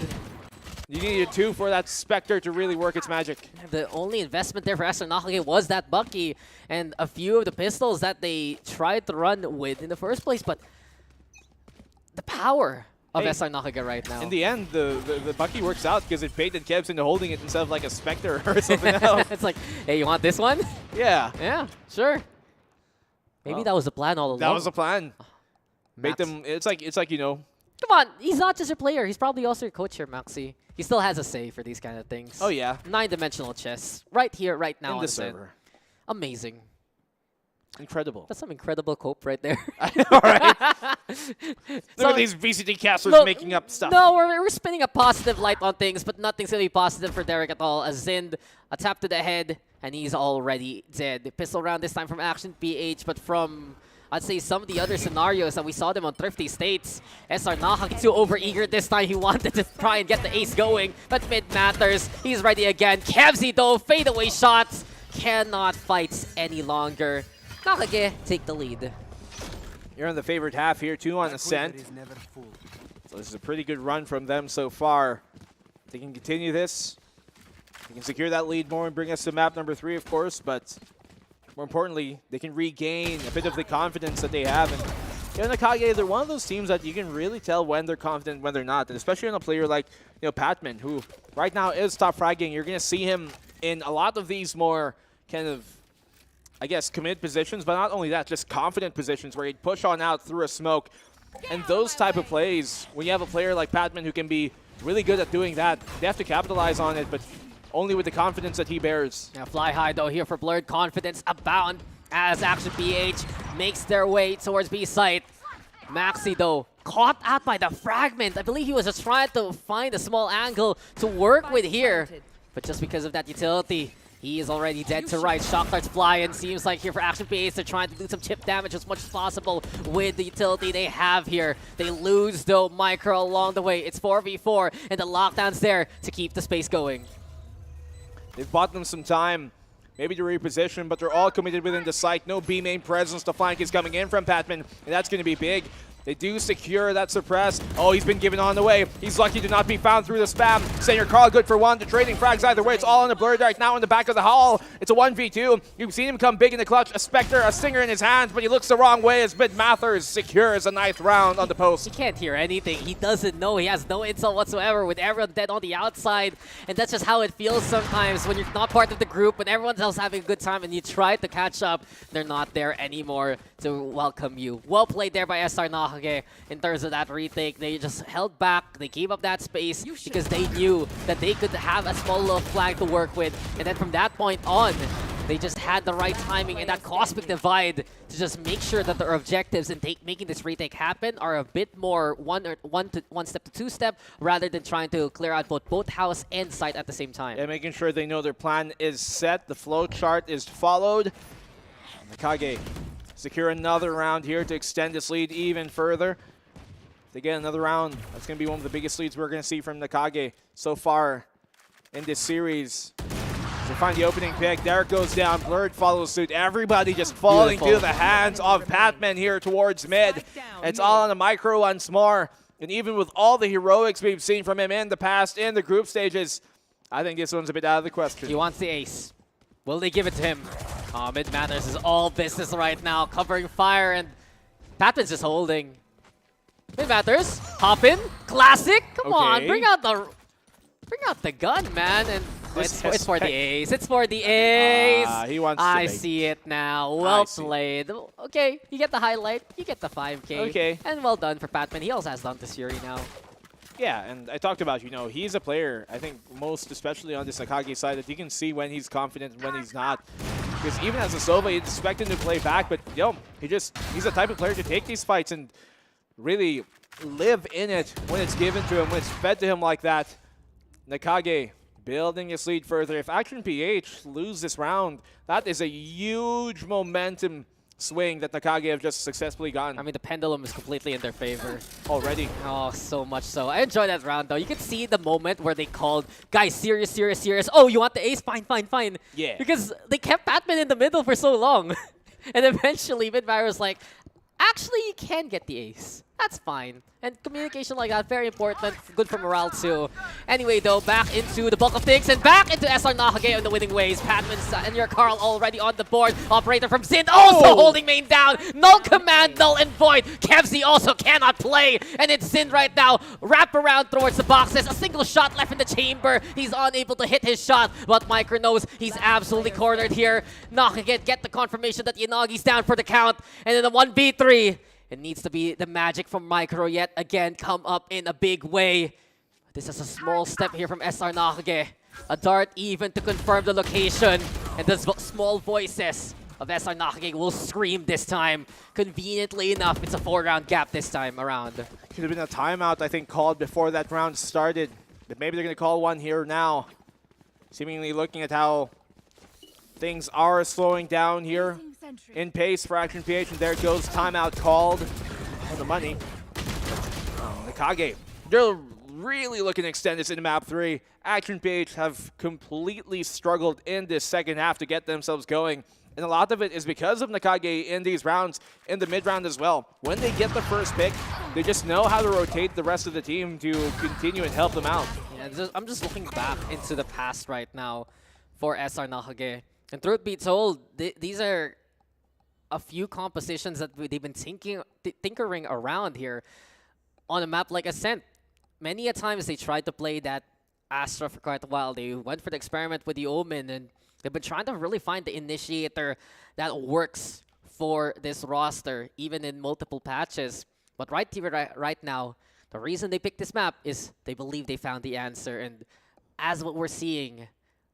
You needed 2 for that Spectre to really work its magic. The only investment there for SR Nacague was that Bucky and a few of the pistols that they tried to run with in the first place, but the power of SR Nacague right now. In the end, the Bucky works out because it baited Kevs into holding it instead of like a Spectre or something else. It's like, hey, you want this one? Yeah. Yeah, sure. Maybe that was the plan all along. That was the plan. Make them, it's like, you know. Come on, he's not just a player. He's probably also your coach here, Maxi. He still has a say for these kind of things. Oh, yeah. 9-dimensional chess. Right here, right now. In on the set. server. Amazing. Incredible. That's some incredible cope right there. I know, right? Look at these VCT casters making up stuff. No, we're spinning a positive light on things, but nothing's going to be positive for Derek at all. As Zind, a tap to the head, and he's already dead. Pistol round this time from Action PH, but from I'd say some of the other scenarios that we saw them on Thrifty States. SR Nacague too overeager this time. He wanted to try and get the ace going, but mid matters. He's ready again. Kevzi though, fadeaway shots. Cannot fight any longer. Nacague take the lead. You're in the favored half here too on Ascent. So this is a pretty good run from them so far. They can continue this. They can secure that lead more and bring us to map number 3, of course, but more importantly, they can regain a bit of the confidence that they have. And Nacague, they're one of those teams that you can really tell when they're confident, when they're not. And especially on a player like Patman, who right now is top fragging. You're going to see him in a lot of these more kind of, I guess, commit positions, but not only that, just confident positions where he'd push on out through a smoke. And those type of plays, when you have a player like Patman who can be really good at doing that, they have to capitalize on it, but only with the confidence that he bears. Yeah, fly high though here for Blurred. Confidence abound as Action PH makes their way towards B site. Maxi though, caught out by the fragment. I believe he was just trying to find a small angle to work with here. But just because of that utility, he is already dead to right. Shock darts fly, and seems like here for Action PH, they're trying to do some chip damage as much as possible with the utility they have here. They lose though Micro along the way. It's 4v4, and the lockdown's there to keep the space going. They've bought them some time, maybe to reposition, but they're all committed within the site. No B main presence. The flank is coming in from Patman, and that's going to be big. They do secure that suppress. Oh, he's been given on the way. He's lucky to not be found through the spam. Senior Carl good for one. The trading frags either way. It's all on the Blurred right now in the back of the hall. It's a 1v2. You've seen him come big in the clutch. A Spectre, a Stinger in his hands, but he looks the wrong way as Mid Mathers secures a 9th round on the post. He can't hear anything. He doesn't know. He has no intel whatsoever with everyone dead on the outside. And that's just how it feels sometimes when you're not part of the group, when everyone else having a good time and you try to catch up, they're not there anymore to welcome you. Well played there by SR Nacague. In terms of that retake, they just held back. They gave up that space because they knew that they could have a small little flag to work with. And then from that point on, they just had the right timing and that cosmic divide to just make sure that their objectives in making this retake happen are a bit more one step to 2 step rather than trying to clear out both house and site at the same time. Yeah, making sure they know their plan is set. The flow chart is followed. Nacague secure another round here to extend this lead even further. If they get another round, that's going to be one of the biggest leads we're going to see from Nacague so far in this series. They find the opening pick. Derek goes down. Blurred follows suit. Everybody just falling to the hands of Patman here towards mid. It's all on the Micro once more. And even with all the heroics we've seen from him in the past in the group stages, I think this one's a bit out of the question. He wants the ace. Will they give it to him? Oh, Mid Mathers is all business right now, covering fire, and Patman's just holding. Mid Mathers, hop in, classic. Come on, bring out the gun, man. And it's for the ace. It's for the ace. He wants to I see it now. Well played. Okay, you get the highlight. You get the 5K. Okay. And well done for Patman. He also has Dante's Fury now. Yeah, and I talked about, he's a player, I think most especially on this Nacague side, that you can see when he's confident and when he's not. Because even as a Sova, you'd expect him to play back, but he's the type of player to take these fights and really live in it when it's given to him, when it's fed to him like that. Nacague building his lead further. If Action PH lose this round, that is a huge momentum swing that Nacague have just successfully gotten. I mean, the pendulum is completely in their favor. Already. Oh, so much so. I enjoyed that round, though. You could see the moment where they called, guys, serious, serious, serious. Oh, you want the ace? Fine, fine, fine. Yeah. Because they kept Patman in the middle for so long. And eventually, Midbar was like, actually, you can get the ace. That's fine. And communication like that, very important. Good for morale, too. Anyway, though, back into the bulk of things and back into SR Nacague on the winning ways. Patman and your Carl already on the board. Operator from Zind also holding main down. Null command, null and void. Kevzi also cannot play. And it's Zind right now. Wrap around towards the boxes. A single shot left in the chamber. He's unable to hit his shot. But Micro knows he's absolutely cornered here. Nacague get the confirmation that Yanagi's down for the count. And then the 1v3. It needs to be the magic from Micro yet again come up in a big way. This is a small step here from SR Nacague. A dart even to confirm the location. And the small voices of SR Nacague will scream this time. Conveniently enough, it's a 4-round gap this time around. Could have been a timeout, I think, called before that round started. But maybe they're going to call one here now. Seemingly looking at how things are slowing down here in pace for Action PH, and there it goes. Timeout called for the money. Nacague, they're really looking to extend this into map 3. Action PH have completely struggled in this second half to get themselves going. And a lot of it is because of Nacague in these rounds, in the mid-round as well. When they get the first pick, they just know how to rotate the rest of the team to continue and help them out. Yeah, I'm just looking back into the past right now for SR Nacague. And truth be told, these are a few compositions that they've been tinkering around here on a map like Ascent. Many a times they tried to play that Astra for quite a while. They went for the experiment with the Omen, and they've been trying to really find the initiator that works for this roster, even in multiple patches. But right now, the reason they picked this map is they believe they found the answer. And as what we're seeing,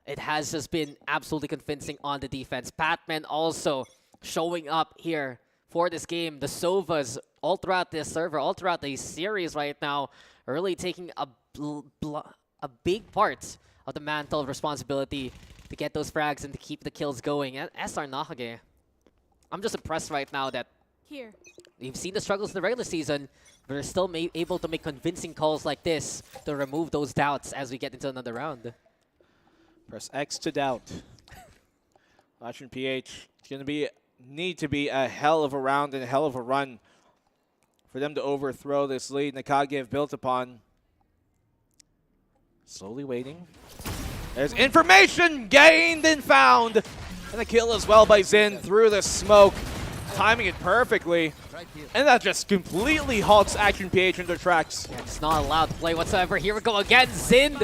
it has just been absolutely convincing on the defense. Patman also showing up here for this game. The Sovas all throughout this server, all throughout the series right now, are really taking a big part of the mantle of responsibility to get those frags and to keep the kills going. And SR Nacague, I'm just impressed right now that we've seen the struggles in the regular season, but they're still able to make convincing calls like this to remove those doubts as we get into another round. Press X to doubt. Action PH, it's going to need to be a hell of a round and a hell of a run for them to overthrow this lead Nacague have built upon. Slowly waiting. There's information gained and found. And a kill as well by Zin through the smoke. Timing it perfectly. And that just completely halts Action PH in their tracks. Yeah, it's not allowed to play whatsoever. Here we go again. Zin,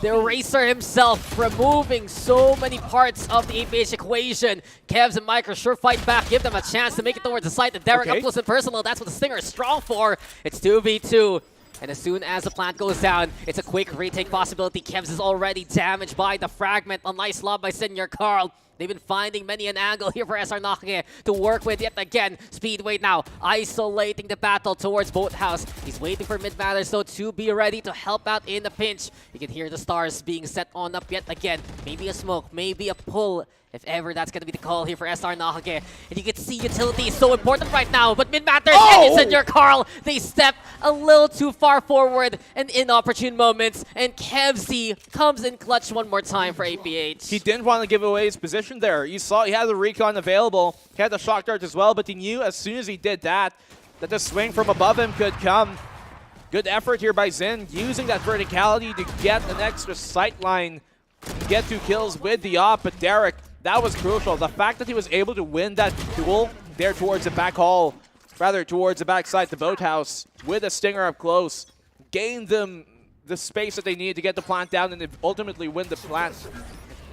the eraser himself, removing so many parts of the APH equation. Kevs and Micro sure fight back, give them a chance to make it towards the side. The Derek up close and personal, that's what the Stinger is strong for. It's 2v2. And as soon as the plant goes down, it's a quick retake possibility. Kevs is already damaged by the fragment. A nice lob by Senior Carl. They've been finding many an angle here for SR Nacague to work with yet again. Speedway now isolating the battle towards Boathouse. He's waiting for Mid Matters though to be ready to help out in the pinch. You can hear the stars being set on up yet again. Maybe a smoke, maybe a pull. If ever that's going to be the call here for SR Nacague. And you can see utility is so important right now. But Mid Matters and Senior Carl, they step a little too far forward and inopportune moments. And Kevsy comes in clutch one more time for APH. He didn't want to give away his position there. You saw he had the recon available. He had the shock dart as well, but he knew as soon as he did that, that the swing from above him could come. Good effort here by Zin, using that verticality to get an extra sight line, get 2 kills with the op, but Derek, that was crucial. The fact that he was able to win that duel there towards the back hall, rather towards the backside, the Boathouse, with a Stinger up close, gained them the space that they needed to get the plant down and ultimately win the plant.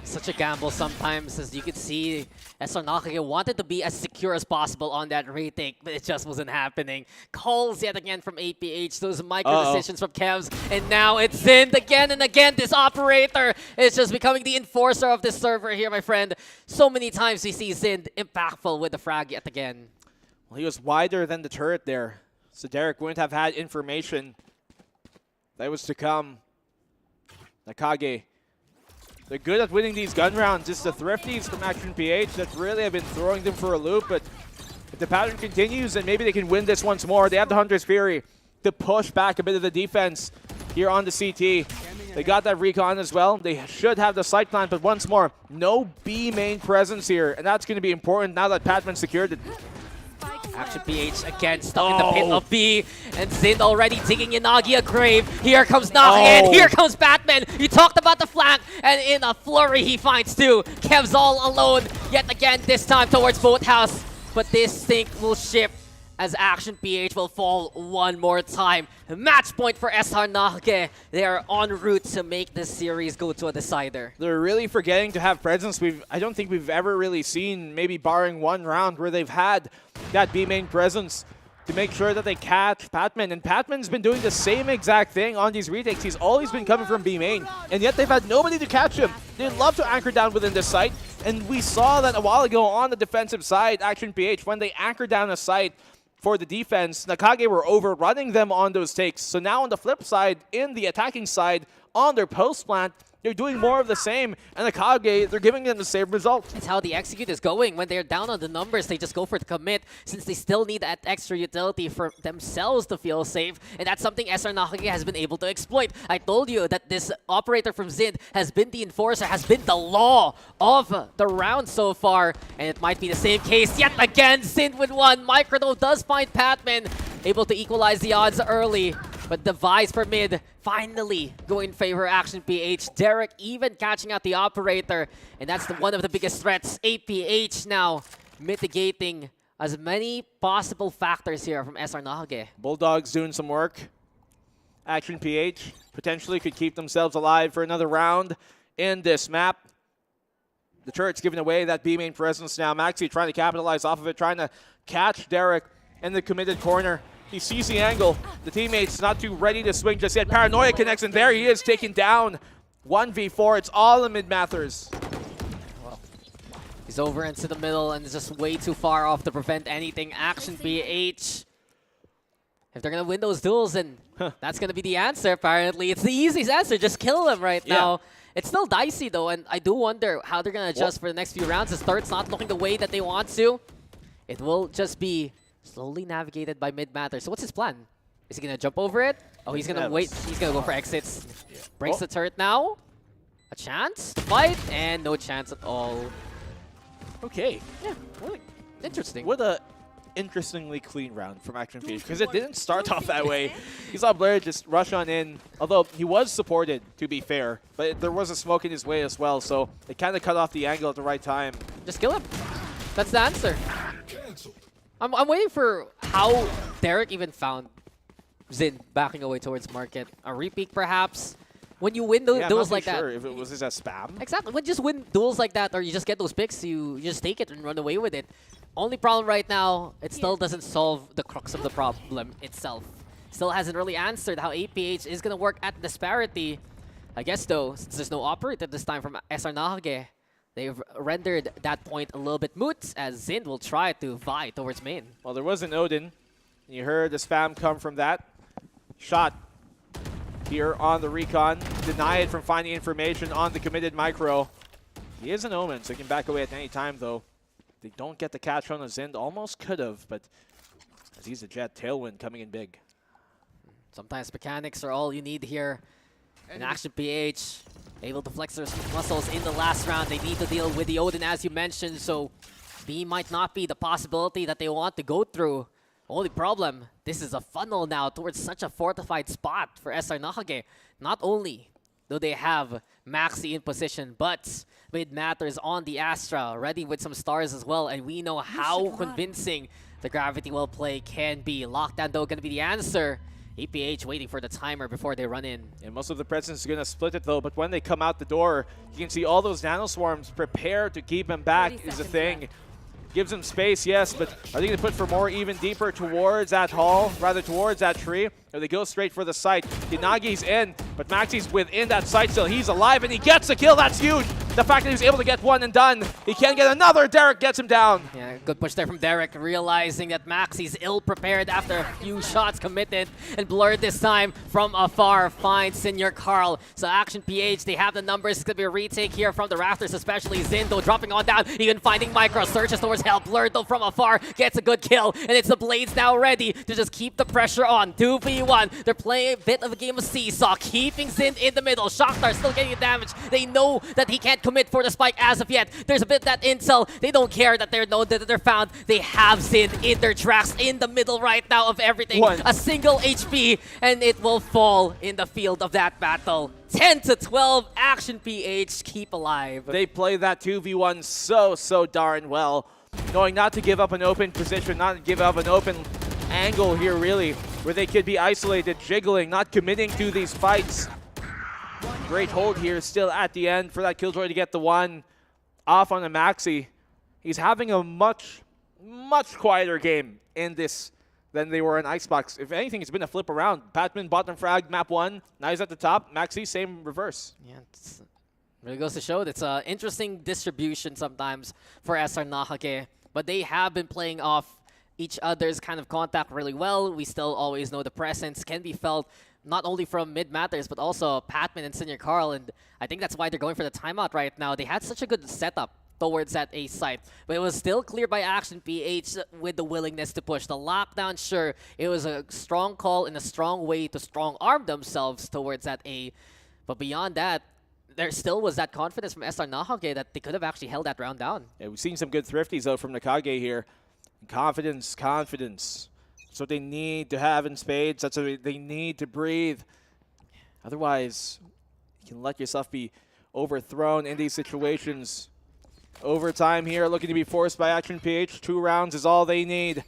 Such a gamble sometimes, as you can see. SR Nacague wanted to be as secure as possible on that retake, but it just wasn't happening. Calls yet again from APH, those micro decisions from Kevs, and now it's Zind again and again. This operator is just becoming the enforcer of this server here, my friend. So many times we see Zind impactful with the frag yet again. Well, he was wider than the turret there, so Derek wouldn't have had information that was to come. Nacague, they're good at winning these gun rounds. It's the thrifties from Action PH that really have been throwing them for a loop, but if the pattern continues, then maybe they can win this once more. They have the Hunter's Fury to push back a bit of the defense here on the CT. They got that recon as well. They should have the sight plan, but once more, no B main presence here, and that's going to be important now that Patman secured it. Action PH again stuck in the pit of B, and Zind already digging in Nagi a grave. Here comes Nagi, and here comes Batman. You talked about the flank, and in a flurry he finds 2. Kev's all alone yet again, this time towards Boathouse. But this sink will ship as Action PH will fall one more time. Match point for SR Nacague. They are en route to make this series go to a decider. They're really forgetting to have presence. I don't think we've ever really seen, maybe barring one round, where they've had that B main presence to make sure that they catch Patman. And Patman's been doing the same exact thing on these retakes. He's always been coming from B main, and yet they've had nobody to catch him. They'd love to anchor down within this site, and we saw that a while ago on the defensive side, Action PH, when they anchored down a site for the defense, Nacague were overrunning them on those takes. So now on the flip side, in the attacking side, on their post plant, they're doing more of the same. And Nacague, they're giving them the same result. It's how the execute is going. When they're down on the numbers, they just go for the commit since they still need that extra utility for themselves to feel safe. And that's something SR Nacague has been able to exploit. I told you that this operator from Zind has been the enforcer, has been the law of the round so far. And it might be the same case yet again. Zind with one. Microdome does find Patman, able to equalize the odds early. But Device for mid finally going in favor Action PH. Derek even catching out the operator. And that's one of the biggest threats. APH now mitigating as many possible factors here from SR Nacague. Bulldogs doing some work. Action PH potentially could keep themselves alive for another round in this map. The turret's giving away that B main presence now. Maxi trying to capitalize off of it, trying to catch Derek in the committed corner. He sees the angle. The teammate's not too ready to swing just yet. Paranoia connects, and there he is, taken down. 1v4. It's all in mid-Mathers. He's over into the middle and is just way too far off to prevent anything. Action PH. If they're going to win those duels, then that's going to be the answer, apparently. It's the easiest answer. Just kill him right now. It's still dicey, though, and I do wonder how they're going to adjust for the next few rounds. The start's not looking the way that they want to. It will just be slowly navigated by mid-Mathers. So what's his plan? Is he going to jump over it? Oh, he's going to wait. He's going to go for exits. Breaks the turret now. A chance to fight, and no chance at all. Okay. Yeah, really interesting. What a interestingly clean round from Action PH, because it didn't start off that way. You saw Blair just rush on in, although he was supported, to be fair, but there was a smoke in his way as well, so it kind of cut off the angle at the right time. Just kill him. That's the answer. I'm waiting for how Derek even found Zin backing away towards market. A repeat, perhaps. When you win duels like that. If it was just a spam. Exactly. When you just win duels like that, or you just get those picks, you just take it and run away with it. Only problem right now, it still doesn't solve the crux of the problem itself. Still hasn't really answered how APH is going to work at disparity. I guess, though, since there's no operator this time from SR Nacague, they've rendered that point a little bit moot, as Zind will try to vie towards main. Well, there was an Odin. You heard the spam come from that. Shot here on the recon. Deny it from finding information on the committed micro. He is an Omen, so he can back away at any time, though. They don't get the catch on the Zind. Almost could have, but as he's a Jet, Tailwind coming in big. Sometimes mechanics are all you need here. And Action PH able to flex their muscles in the last round. They need to deal with the Odin, as you mentioned, so B might not be the possibility that they want to go through. Only problem, this is a funnel now towards such a fortified spot for SR Nacague. Not only do they have Maxi in position, but mid-Mathers on the Astra, ready with some stars as well, and we know how convincing the Gravity Well play can be. Lockdown, though, going to be the answer. APH waiting for the timer before they run in. And most of the presence is going to split it, though, but when they come out the door, you can see all those nanoswarms prepare to keep him back is the thing. Gives him space, yes, but are they going to put for more even deeper towards that hall, rather towards that tree? Or they go straight for the site? Inagi's in, but Maxi's within that site still. He's alive, and he gets the kill. That's huge. The fact that he's able to get one and done. He can get another. Derek gets him down. Yeah, good push there from Derek, realizing that Maxi's ill-prepared after a few shots committed, and Blurred this time from afar finds Senior Carl. So Action PH, they have the numbers. It's going to be a retake here from the rafters, especially Zindo dropping on down, even finding Micro, searches towards help. Blurred, though, from afar, gets a good kill, and it's the Blades now ready to just keep the pressure on. 2v1. They're playing a bit of a game of seesaw, keeping Zind in the middle. Shocktar still getting the damage. They know that he can't commit for the spike as of yet. There's a bit that intel. They don't care that they're known, that they're found. They have Zind in their tracks in the middle right now of everything. A single HP, and it will fall in the field of that battle. 10-12, Action PH keep alive. They play that 2v1 so darn well. Knowing not to give up an open position, not to give up an open angle here, really, where they could be isolated, jiggling, not committing to these fights. Great hold here still at the end for that Killjoy to get the one off on the Maxi. He's having a much quieter game in this than they were in Icebox. If anything, it's been a flip around. Patman bottom frag, map 1. Now he's at the top. Maxi, same reverse. Yeah, it's really goes to show that's an interesting distribution sometimes for SR Nacague. But they have been playing off each other's kind of contact really well. We still always know the presence can be felt not only from Mid Matters, but also Patman and Senior Carl, and I think that's why they're going for the timeout right now. They had such a good setup towards that A site, but it was still cleared by Action PH with the willingness to push. The lockdown, sure, it was a strong call and a strong way to strong arm themselves towards that A, but beyond that, there still was that confidence from SR Nacague that they could have actually held that round down. Yeah, we've seen some good thrifties though from Nacague here. Confidence. That's what they need to have in spades. That's what they need to breathe. Otherwise, you can let yourself be overthrown in these situations. Overtime here, looking to be forced by Action PH. 2 rounds is all they need.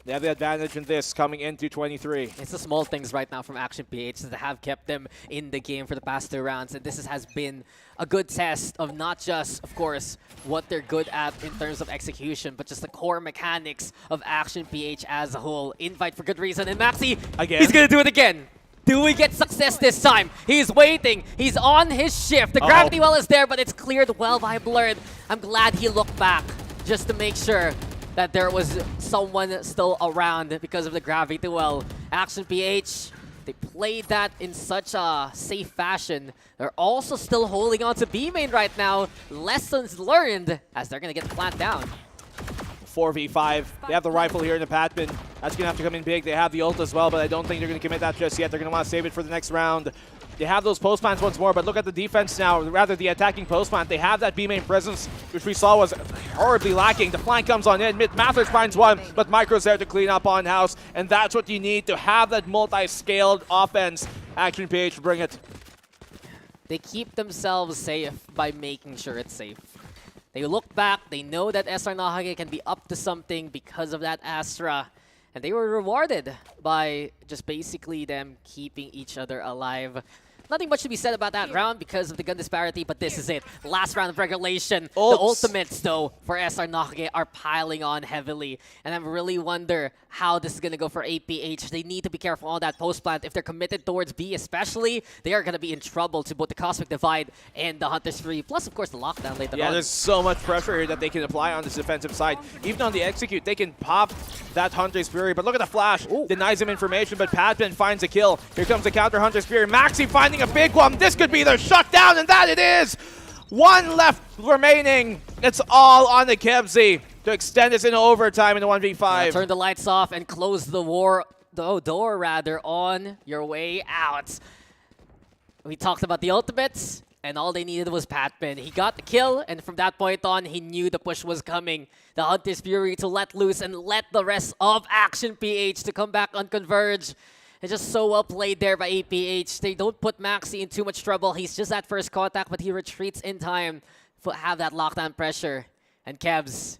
They have the advantage in this coming into 23. It's the small things right now from Action PH that have kept them in the game for the past 2 rounds. And this has been a good test of not just, of course, what they're good at in terms of execution, but just the core mechanics of Action PH as a whole. Invite for good reason. And Maxi, again, he's going to do it again. Do we get success this time? He's waiting. He's on his shift. The gravity well is there, but it's cleared well by Blurred. I'm glad he looked back just to make sure that there was someone still around because of the gravity well. Action PH, they played that in such a safe fashion. They're also still holding on to B main right now. Lessons learned as they're going to get the plant down. 4v5. They have the rifle here in the Patman. That's going to have to come in big. They have the ult as well, but I don't think they're going to commit that just yet. They're going to want to save it for the next round. They have those post plants once more, but look at the defense now, rather the attacking post plant. They have that B main presence, which we saw was horribly lacking. The flank comes on in. Mid Mathers finds one, but Micro's there to clean up on house, and that's what you need to have that multi-scaled offense. Action PH, bring it. They keep themselves safe by making sure it's safe. They look back, they know that SR Nacague can be up to something because of that Astra. And they were rewarded by just basically them keeping each other alive. Nothing much to be said about that round because of the gun disparity, but this is it. Last round of regulation. The ultimates, though, for SR Nacague are piling on heavily. And I really wonder how this is going to go for APH. They need to be careful on that post plant. If they're committed towards B especially, they are going to be in trouble to both the Cosmic Divide and the Hunter's Fury. Plus, of course, the lockdown later on. Yeah, there's so much pressure here that they can apply on this defensive side. Even on the execute, they can pop that Hunter's Fury. But look at the flash. Denies him information, but Patman finds a kill. Here comes the counter Hunter's Fury. Maxi finding a big one. This could be their shutdown, and that it is. 1 left remaining. It's all on the Kebsy to extend this into overtime in the 1v5. Yeah, turn the lights off and close the door rather on your way out. We talked about the ultimates, and all they needed was Patman. He got the kill, and from that point on, he knew the push was coming. The Hunter's Fury to let loose and let the rest of Action PH to come back on Converge. It's just so well played there by APH. They don't put Maxi in too much trouble. He's just at first contact, but he retreats in time to have that lockdown pressure. And Kebs,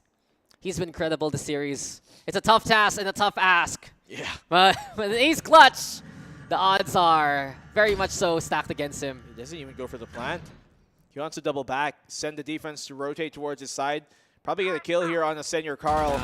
he's been incredible this series. It's a tough task and a tough ask. Yeah. But when he's clutch, the odds are very much so stacked against him. He doesn't even go for the plant. He wants to double back, send the defense to rotate towards his side. Probably get a kill here on the Senior Carl.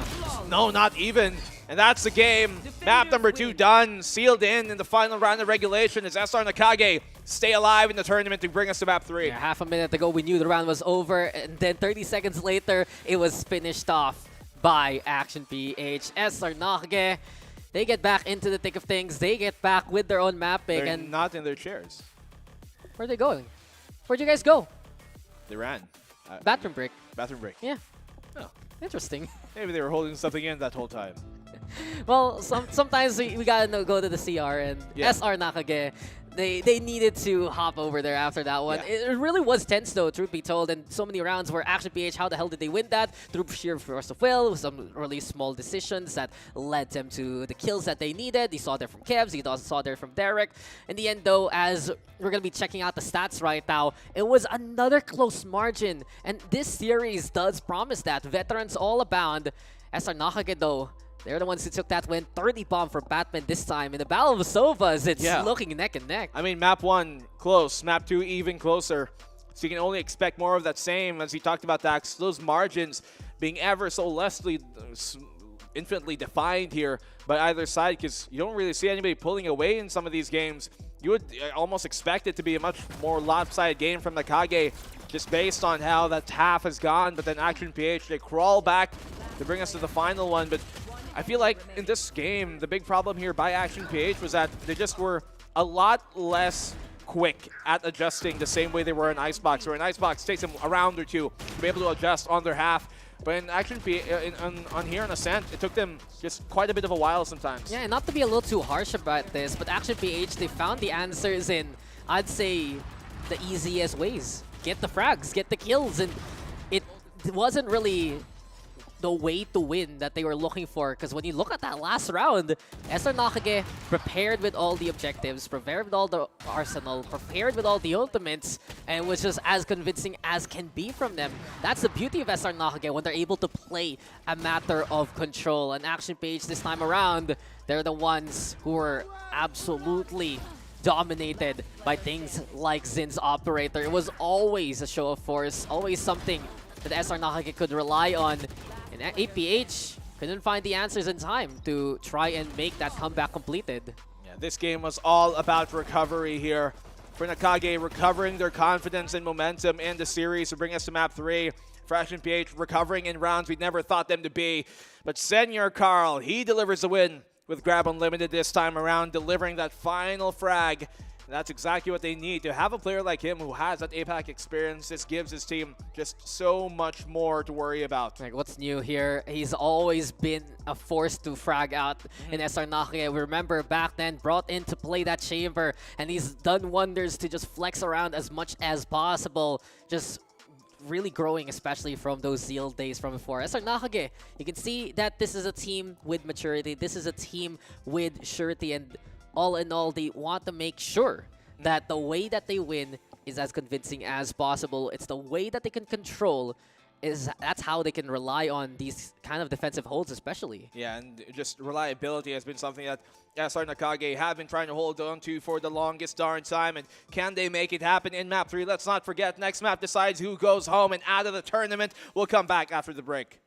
No, not even. And that's the game. Map number 2 done, sealed in the final round of regulation as SR Nacague stay alive in the tournament to bring us to map 3. Yeah, half a minute ago, we knew the round was over, and then 30 seconds later, it was finished off by Action PH. SR Nacague, they get back into the thick of things. They get back with their own mapping. They're and not in their chairs. Where are they going? Where'd you guys go? They ran. Bathroom break. Bathroom break. Yeah. Oh. Interesting. Maybe they were holding something in that whole time. Well, sometimes we gotta go to the CR, and SR Nacague, they needed to hop over there after that one. Yeah. It really was tense though, truth be told, and so many rounds where Action PH, how the hell did they win that? Through sheer force of will, some really small decisions that led them to the kills that they needed. You saw there from Kebs, you also saw there from Derek. In the end though, as we're gonna be checking out the stats right now, it was another close margin, and this series does promise that. Veterans all abound. SR Nacague though, they're the ones who took that win. 30 bomb for Batman this time. In the Battle of Sovas, it's looking neck and neck. I mean, map 1, close. Map 2, even closer. So you can only expect more of that same, as he talked about, Dax. Those margins being ever so infinitely defined here by either side, because you don't really see anybody pulling away in some of these games. You would almost expect it to be a much more lopsided game from Nacague, just based on how that half has gone. But then Action PH, they crawl back to bring us to the final one. But I feel like in this game, the big problem here by Action PH was that they just were a lot less quick at adjusting the same way they were in Icebox, where in Icebox takes them a round or two to be able to adjust on their half. But in Action on here in Ascent, it took them just quite a bit of a while sometimes. Yeah, and not to be a little too harsh about this, but Action PH, they found the answers in, I'd say, the easiest ways. Get the frags, get the kills, and it wasn't really the way to win that they were looking for, because when you look at that last round, SR Nacague prepared with all the objectives, prepared with all the arsenal, prepared with all the ultimates, and it was just as convincing as can be from them. That's the beauty of SR Nacague when they're able to play a matter of control. And Action PH this time around, they're the ones who were absolutely dominated by things like Zin's Operator. It was always a show of force, always something that SR Nacague could rely on. And APH couldn't find the answers in time to try and make that comeback completed. Yeah, this game was all about recovery here. For Nacague, recovering their confidence and momentum in the series to bring us to map 3. For Action PH, recovering in rounds we never thought them to be. But Senior Carl, he delivers the win with GLAB Unlimited this time around, delivering that final frag. And that's exactly what they need. To have a player like him who has that APAC experience, this gives his team just so much more to worry about. Like, what's new here? He's always been a force to frag out in SR Nacague. We remember back then, brought in to play that chamber, and he's done wonders to just flex around as much as possible. Just really growing, especially from those Zeal days from before. SR Nacague, you can see that this is a team with maturity. This is a team with surety, and all in all, they want to make sure that the way that they win is as convincing as possible. It's the way that they can control. That's how they can rely on these kind of defensive holds, especially. Yeah, and just reliability has been something that SR Nacague have been trying to hold on to for the longest darn time. And can they make it happen in map 3? Let's not forget, next map decides who goes home and out of the tournament. We'll come back after the break.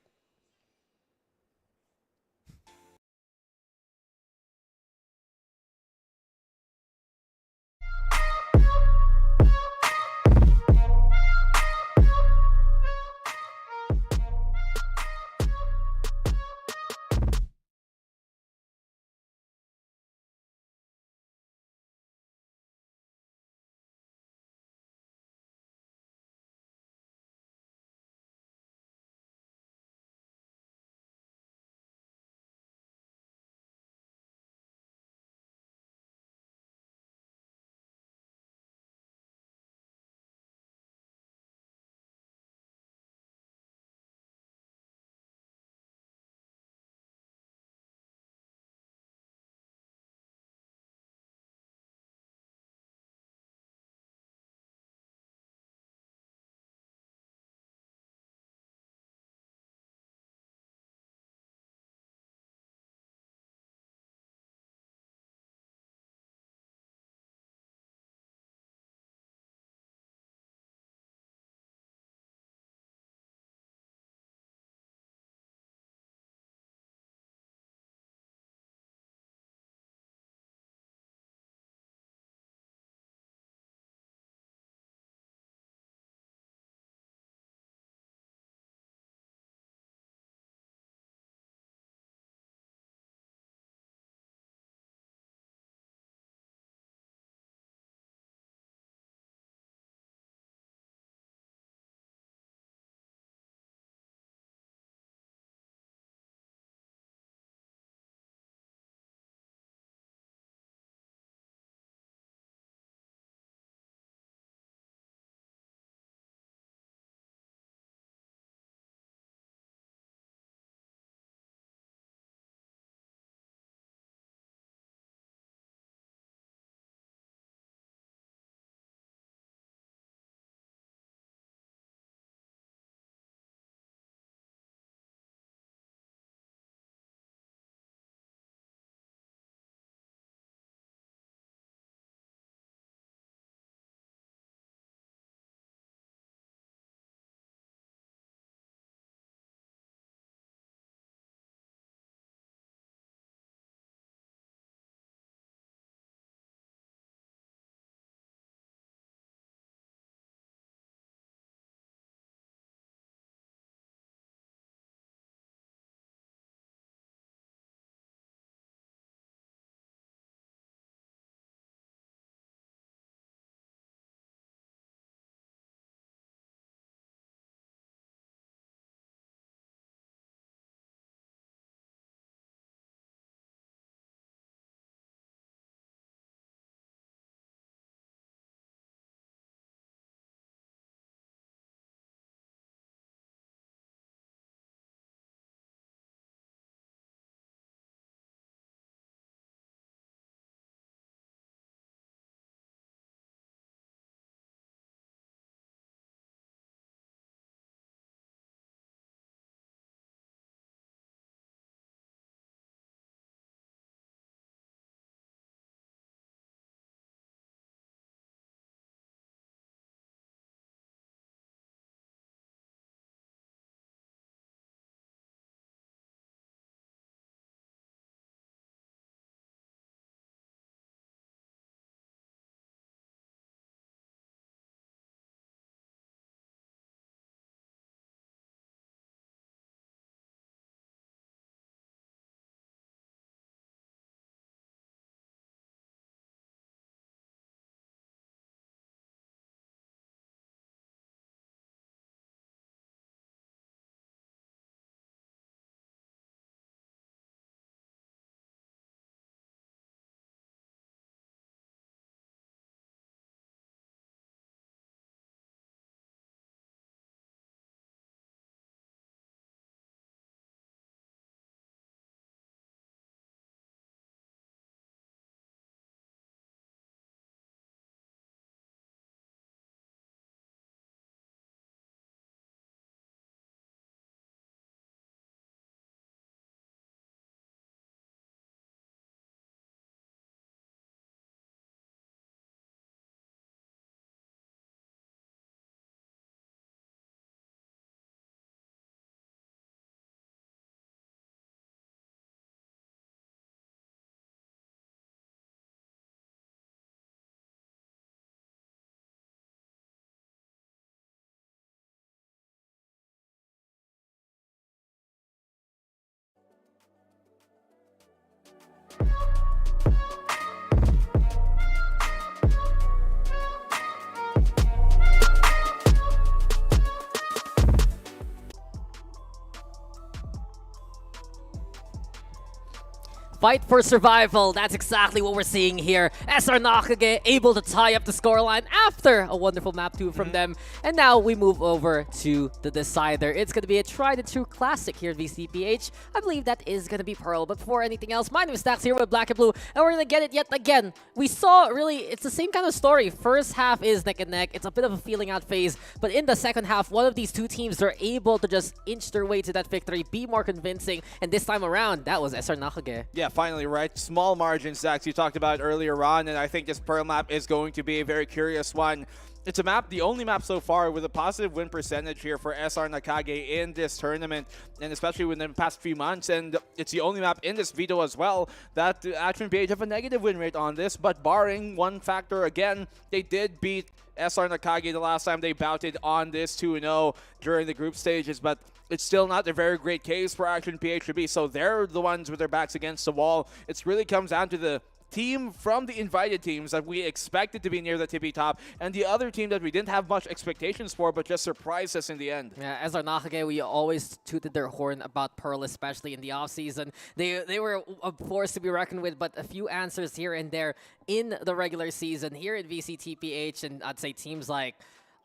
fight for survival. That's exactly what we're seeing here. SR Nacague able to tie up the scoreline after a wonderful map 2 from them. And now we move over to the decider. It's going to be a tried and true classic here at VCTPH. I believe that is going to be Pearl. But before anything else, my name is Stax here with Black and Blue, and we're going to get it yet again. We saw really, it's the same kind of story. First half is neck and neck. It's a bit of a feeling out phase. But in the second half, one of these two teams are able to just inch their way to that victory, be more convincing. And this time around, that was SR Nacague. Yeah, finally, right? Small margins, Dax, you talked about earlier on, and I think this Pearl map is going to be a very curious one. It's a map, the only map so far with a positive win percentage here for SR Nacague in this tournament, and especially within the past few months. And it's the only map in this veto as well that Action PH have a negative win rate on this. But barring one factor again, they did beat SR Nacague the last time they bouted on this 2-0 during the group stages. But it's still not a very great case for Action PH to be. So they're the ones with their backs against the wall. It really comes down to the team from the invited teams that we expected to be near the tippy top, and the other team that we didn't have much expectations for, but just surprised us in the end. Yeah, as our Nacague, we always tooted their horn about Pearl, especially in the offseason. They were a force to be reckoned with, but a few answers here and there in the regular season. Here at VCTPH, and I'd say teams like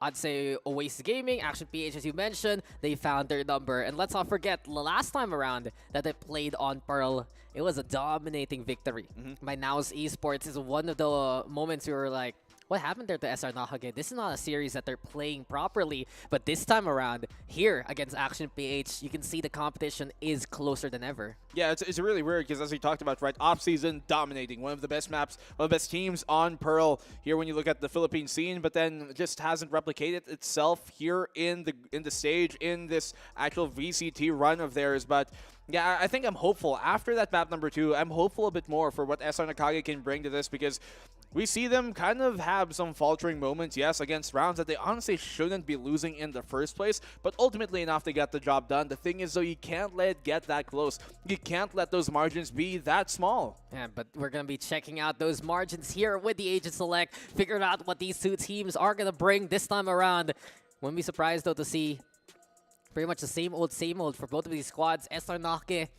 Oasis Gaming, Action PH, as you mentioned, they found their number. And let's not forget, the last time around that they played on Pearl, it was a dominating victory. By now's Esports is one of the moments we were like, what happened there to SR Nacague? This is not a series that they're playing properly, but this time around, here against Action PH, you can see the competition is closer than ever. Yeah, it's really weird because as we talked about, right, off-season dominating, one of the best maps, one of the best teams on Pearl here when you look at the Philippine scene, but then just hasn't replicated itself here in the stage, in this actual VCT run of theirs. But yeah, I think I'm hopeful. After that map number 2, I'm hopeful a bit more for what SR Nacague can bring to this, because we see them kind of have some faltering moments, yes, against rounds that they honestly shouldn't be losing in the first place, but ultimately enough to get the job done. The thing is, though, you can't let it get that close. You can't let those margins be that small. Yeah, but we're going to be checking out those margins here with the Agent Select, figuring out what these two teams are going to bring this time around. Wouldn't be surprised, though, to see pretty much the same old for both of these squads. SR Nacague,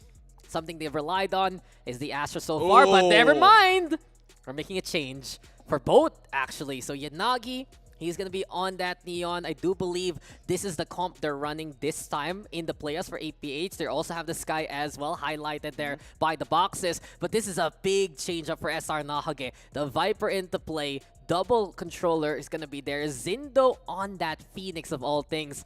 something they've relied on is the Astra so far, but never mind. We're making a change for both, actually. So Yanagi, he's going to be on that Neon. I do believe this is the comp they're running this time in the playoffs for APH. They also have the Sky as well, highlighted there by the boxes. But this is a big change up for SR Nacague. The Viper into play. Double controller is going to be there. Zindo on that Phoenix of all things.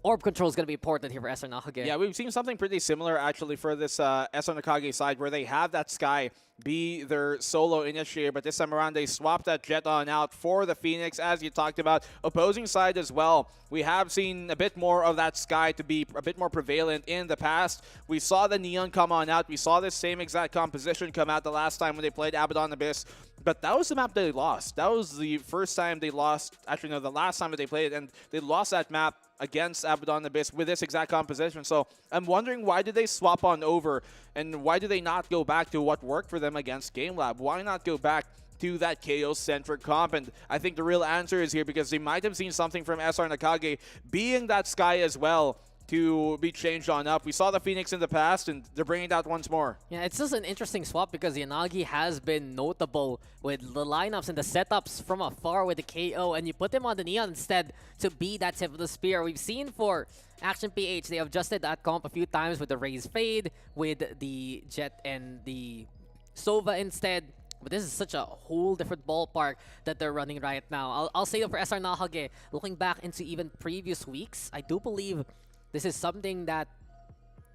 Orb control is going to be important here for SR Nacague. Yeah, we've seen something pretty similar actually for this SR Nacague side, where they have that Sky be their solo initiator, but this time around they swapped that Jet on out for the Phoenix, as you talked about. Opposing side as well, we have seen a bit more of that Sky to be a bit more prevalent in the past. We saw the Neon come on out. We saw this same exact composition come out the last time when they played Abaddon Abyss, but that was the map they lost. That was the first time they lost, actually no, the last time that they played it, and they lost that map against Abaddon Abyss with this exact composition. So I'm wondering, why did they swap on over, and why do they not go back to what worked for them against GameLab? Why not go back to that KO-centric comp? And I think the real answer is here, because they might have seen something from SR Nacague being that Sky as well to be changed on up. We saw the Phoenix in the past, and they're bringing that once more. Yeah, it's just an interesting swap because Yanagi has been notable with the lineups and the setups from afar with the KO, and you put him on the Neon instead to be that tip of the spear. We've seen for Action PH, they adjusted that comp a few times with the Raise Fade, with the Jet and the Sova instead. But this is such a whole different ballpark that they're running right now. I'll say that for SR Nacague, looking back into even previous weeks, I do believe this is something that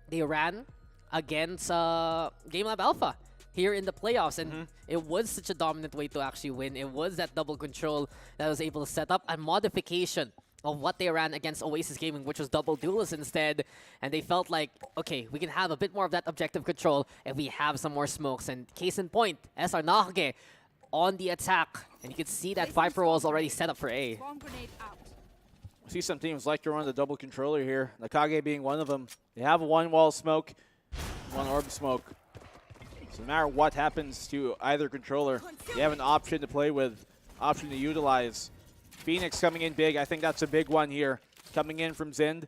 they ran against GameLab.Alpha here in the playoffs, and it was such a dominant way to actually win. It was that double control that was able to set up a modification of what they ran against Oasis Gaming, which was double duelist instead, and they felt like, okay, we can have a bit more of that objective control if we have some more smokes. And case in point, SR Nacague on the attack, and you can see that Viper wall is already set up for A. I see some teams like to run the double controller here, Nacague being one of them. They have a one wall smoke, one orb smoke. So no matter what happens to either controller, they have an option to play with, option to utilize. Phoenix coming in big. I think that's a big one here. Coming in from Zind.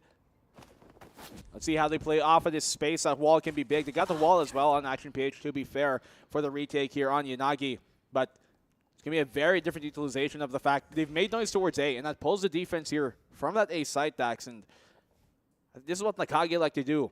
Let's see how they play off of this space. That wall can be big. They got the wall as well on Action PH, to be fair, for the retake here on Nacague. But it's going to be a very different utilization of the fact they've made noise towards A, and that pulls the defense here from that A site, Dax. And this is what Nacague like to do.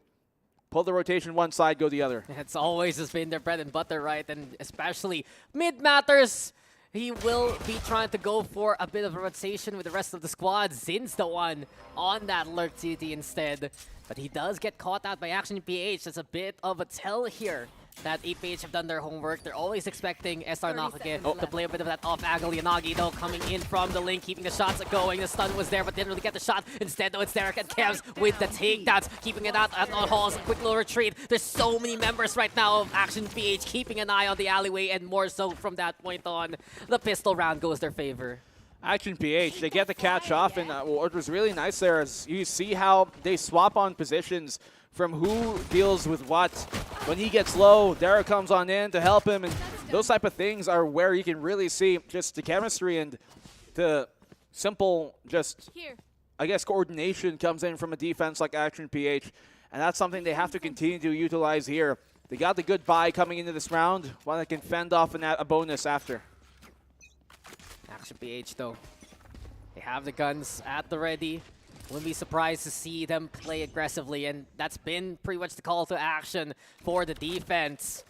Pull the rotation one side, go the other. It's always has been their bread and butter, right? And especially mid matters. He will be trying to go for a bit of a rotation with the rest of the squad. Zin's the one on that lurk TT instead. But he does get caught out by Action PH. That's a bit of a tell here that APH have done their homework. They're always expecting SR Nacague to play a bit of that off-angle. Yanagi, though, coming in from the link, keeping the shots going. The stun was there, but didn't really get the shot. Instead, though, it's Derek and Kevs with the takedowns, keeping it out at all halls. A quick little retreat. There's so many members right now of Action PH keeping an eye on the alleyway, and more so from that point on. The pistol round goes their favor. Action PH, they get the catch off, and what was really nice there is you see how they swap on positions from who deals with what. When he gets low, Derek comes on in to help him, and those type of things are where you can really see just the chemistry and the simple just, I guess, coordination comes in from a defense like Action PH, and that's something they have to continue to utilize here. They got the good buy coming into this round, while they can fend off a bonus after. Action PH, though, they have the guns at the ready. Wouldn't be surprised to see them play aggressively, and that's been pretty much the call to action for the defense.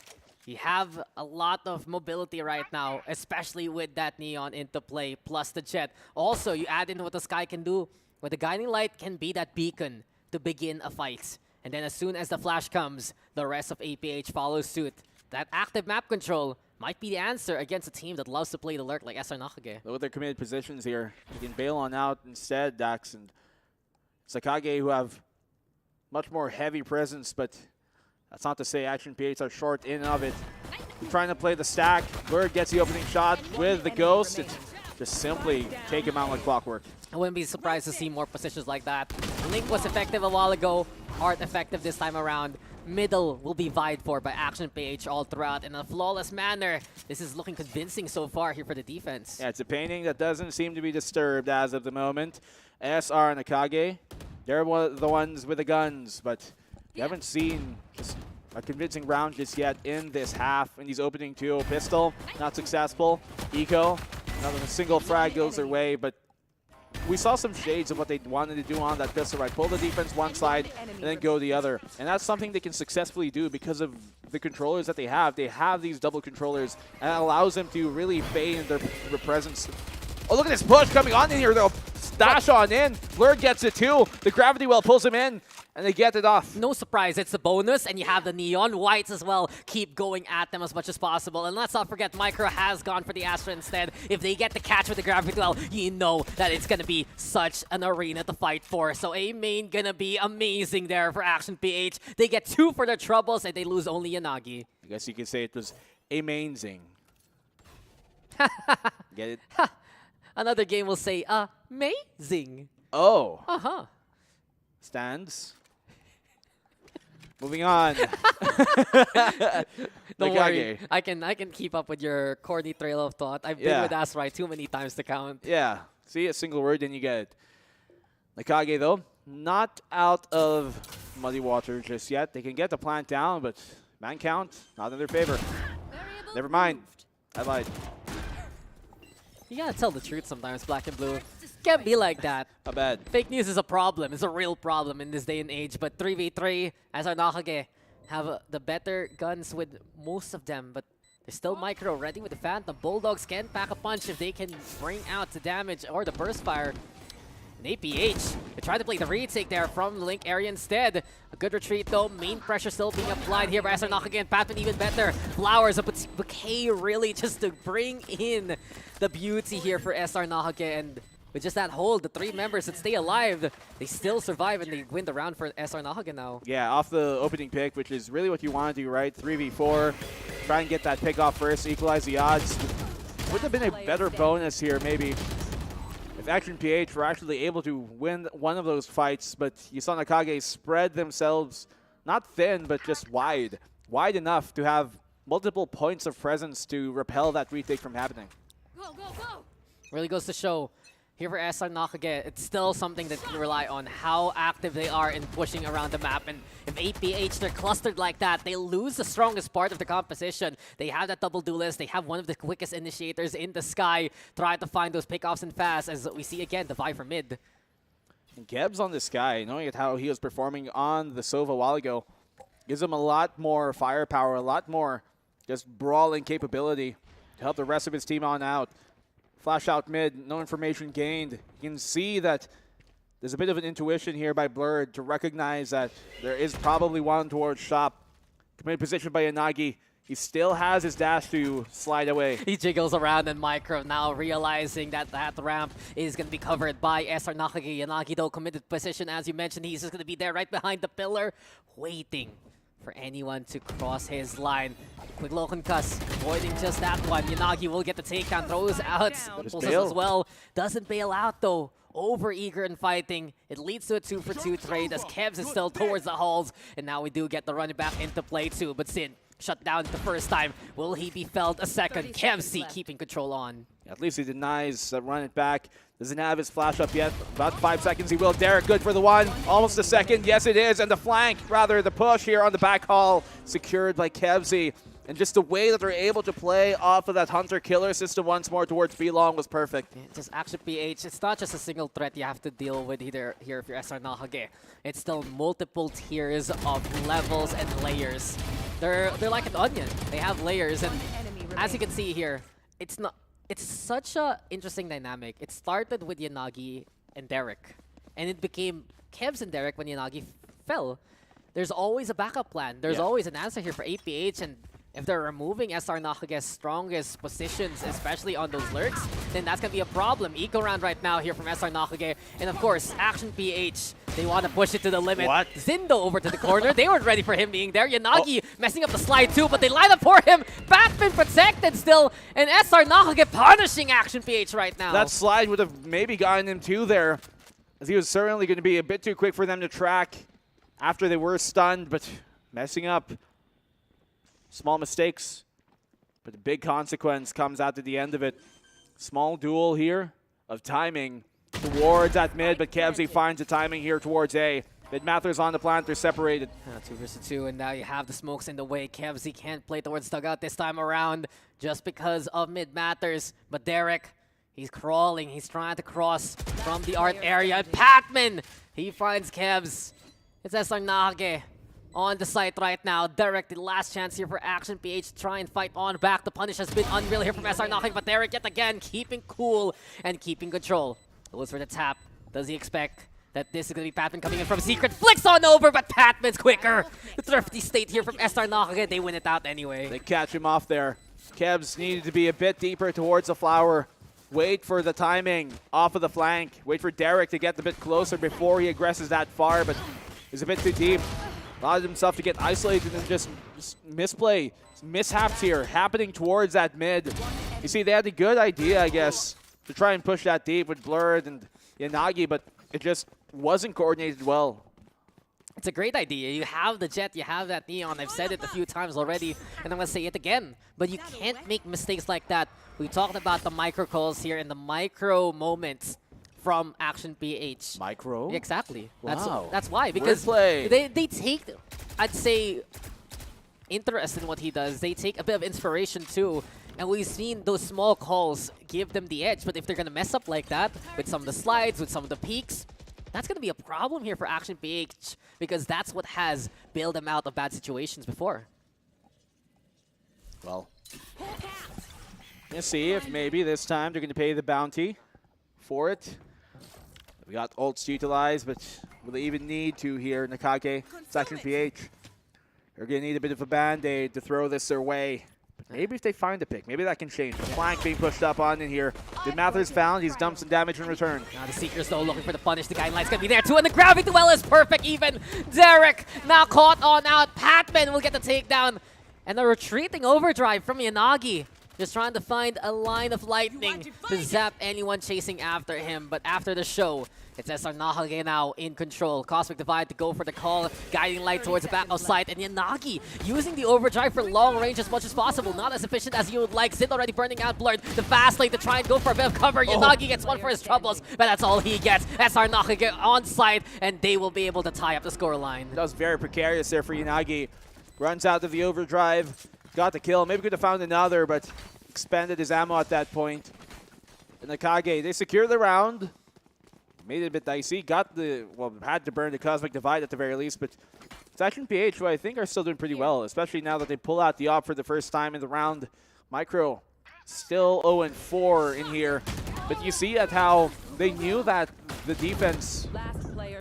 You have a lot of mobility right now, especially with that Neon into play, plus the Jet. Also, you add in what the Sky can do, where the Guiding Light can be that beacon to begin a fight. And then as soon as the flash comes, the rest of APH follows suit. That active map control might be the answer against a team that loves to play the lurk like SR Nacague. Look at their committed positions here. You can bail on out instead, Dax, and Nacague, who have much more heavy presence, but that's not to say Action PH are short in and of it. Trying to play the stack. Bird gets the opening shot with the Ghost. It's just simply take him out like clockwork. I wouldn't be surprised to see more positions like that. Link was effective a while ago. Art effective this time around. Middle will be vied for by Action PH all throughout in a flawless manner. This is looking convincing so far here for the defense. Yeah, it's a painting that doesn't seem to be disturbed as of the moment. SR and Nacague, they're the ones with the guns, but you haven't seen just a convincing round just yet in this half. In these opening two, pistol, not successful. Eco, not a single frag goes their way, but we saw some shades of what they wanted to do on that pistol, right? Pull the defense one side and then go the other. And that's something they can successfully do because of the controllers that they have. They have these double controllers, and it allows them to really fade their presence. Oh, look at this push coming on in here, though. Dash on in. Blurred gets it, too. The gravity well pulls him in, and they get it off. No surprise, it's a bonus, and you have the Neon Whites as well. Keep going at them as much as possible. And let's not forget, Micro has gone for the Astra instead. If they get the catch with the gravity well, you know that it's going to be such an arena to fight for. So A main going to be amazing there for Action PH. They get 2 for their troubles, and they lose only Yanagi. I guess you could say it was amazing. Get it? Another game will say, amazing. Oh. Uh-huh. Stands. Moving on. Don't worry, I can keep up with your corny trail of thought. I've been with Asrai too many times to count. Yeah. See a single word, then you get it. Nacague, though, not out of muddy water just yet. They can get the plant down, but man count, not in their favor. Never mind. I lied. You gotta tell the truth sometimes, Black and Blue. Can't be like that. Not bad. Fake news is a problem. It's a real problem in this day and age. But 3v3, as our Nacague have the better guns with most of them. But there's still Micro ready with the Phantom. Bulldogs can pack a punch if they can bring out the damage or the burst fire. And APH, they try to play the retake there from the Link area instead. A good retreat though, main pressure still being applied here by SR Nacague and Batman even better. Flowers, a bouquet really just to bring in the beauty here for SR Nacague. And with just that hold, the 3 members that stay alive, they still survive and they win the round for SR Nacague now. Yeah, off the opening pick, which is really what you want to do, right? 3v4, try and get that pick off first, equalize the odds. Would have been a better bonus here, maybe, if Action PH were actually able to win one of those fights, but you saw Nacague spread themselves, not thin, but just wide. Wide enough to have multiple points of presence to repel that retake from happening. Really goes to show, here for SR Nacague, it's still something that you rely on how active they are in pushing around the map. And if APH, they're clustered like that, they lose the strongest part of the composition. They have that double duelist, they have one of the quickest initiators in the sky, try to find those pickoffs and fast, as we see again, the Viper mid. And Gebs on this guy, knowing how he was performing on the Sova a while ago, gives him a lot more firepower, a lot more just brawling capability to help the rest of his team on out. Flash out mid, no information gained. You can see that there's a bit of an intuition here by Blurred to recognize that there is probably one towards shop. Committed position by Yanagi. He still has his dash to slide away. He jiggles around in micro now, realizing that that ramp is going to be covered by SR Nacague. Yanagi, though, committed position, as you mentioned. He's just going to be there right behind the pillar, waiting for anyone to cross his line. Quick low concuss, avoiding just that one. Yanagi will get the takedown, throws out pulses as well. Doesn't bail out, though. Over eager in fighting. It leads to a 2-for-2 trade as Kevs is still towards the halls. And now we do get the running back into play, too. But Sin shut down the first time. Will he be felled a second? Kevsy keeping control on. At least he denies run it back. Doesn't have his flash up yet. About 5 seconds he will. Derek good for the one. Almost a second. Yes, it is. And the flank, rather the push here on the back haul, secured by Kevsy. And just the way that they're able to play off of that hunter-killer system once more towards B-Long was perfect. Yeah, just Action PH, it's not just a single threat you have to deal with either here if you're SR Nacague. It's still multiple tiers of levels and layers. They're like an onion. They have layers, and as you can see here, it's such a interesting dynamic. It started with Yanagi and Derek, and it became Kevs and Derek when Yanagi fell. There's always a backup plan. There's always an answer here for APH, and if they're removing SR Nacague's strongest positions, especially on those lurks, then that's going to be a problem. Eco round right now here from SR Nacague. And of course, Action PH, they want to push it to the limit. What? Zindo over to the corner. They weren't ready for him being there. Yanagi messing up the slide too, but they line up for him. Batman protected still, and SR Nacague punishing Action PH right now. That slide would have maybe gotten him too there, as he was certainly going to be a bit too quick for them to track after they were stunned, but messing up. Small mistakes, but the big consequence comes out at the end of it. Small duel here of timing towards that mid, but Kevsy finds the timing here towards A. Mid Mathers on the plant, they're separated. 2 versus 2, and now you have the smokes in the way. Kevsy can't play towards dugout this time around just because of Mid Mathers. But Derek, he's crawling. He's trying to cross from the art area. And Patman, he finds Kevs. It's SR Nacague on the site right now. Derek, the last chance here for Action PH to try and fight on back. The punish has been unreal here from SR Nacague, but Derek yet again keeping cool and keeping control. Goes for the tap. Does he expect that this is going to be Patman coming in from Secret? Flicks on over, but Patman's quicker. The thrifty state here from SR Nacague. They win it out anyway. They catch him off there. Kevs needed to be a bit deeper towards the flower. Wait for the timing off of the flank. Wait for Derek to get a bit closer before he aggresses that far, but he's a bit too deep. Allowed himself to get isolated and just misplay. Mishaps here happening towards that mid. You see, they had a good idea, I guess, to try and push that deep with Blurred and Yanagi, but it just wasn't coordinated well. It's a great idea. You have the Jet, you have that Neon. I've said it a few times already, and I'm going to say it again. But you can't make mistakes like that. We talked about the micro calls here and the micro moments from Action PH. Micro? Exactly. Wow. That's why. Because they take, I'd say, interest in what he does. They take a bit of inspiration too. And we've seen those small calls give them the edge. But if they're going to mess up like that, with some of the slides, with some of the peaks, that's going to be a problem here for Action PH. Because that's what has bailed them out of bad situations before. Well, let's see if maybe this time they're going to pay the bounty for it. We got ults utilized, but will they even need to here? Nacague, Action PH. They're going to need a bit of a band-aid to throw this their way. But maybe if they find a pick, maybe that can change. The flank being pushed up on in here. Did Mathers found? He's dumped some damage in return. Now the Seekers though looking for the punish. The guidelight's going to be there too, and the gravity well is perfect even. Derek now caught on out. Patman will get the takedown. And a retreating overdrive from Yanagi. just trying to find a line of lightning to zap anyone chasing after him. But after the show, it's SR Nacague now in control. Cosmic Divide to go for the call, guiding light towards the back of sight, and Yanagi using the overdrive for long range as much as possible. Not as efficient as you would like. Zin already burning out Blurred. The fast lane to try and go for a bit of cover. Yanagi gets one for his troubles, but that's all he gets. SR Nacague on site, and they will be able to tie up the scoreline. That was very precarious there for Yanagi. Runs out of the overdrive, got the kill. Maybe could have found another, but expanded his ammo at that point. And Nacague, they secure the round. Made it a bit dicey. Got the, well, had to burn the Cosmic Divide at the very least, but it's Action PH, who I think are still doing pretty well, especially now that they pull out the op for the first time in the round. Micro still 0-4 in here, but you see at how they knew that the defense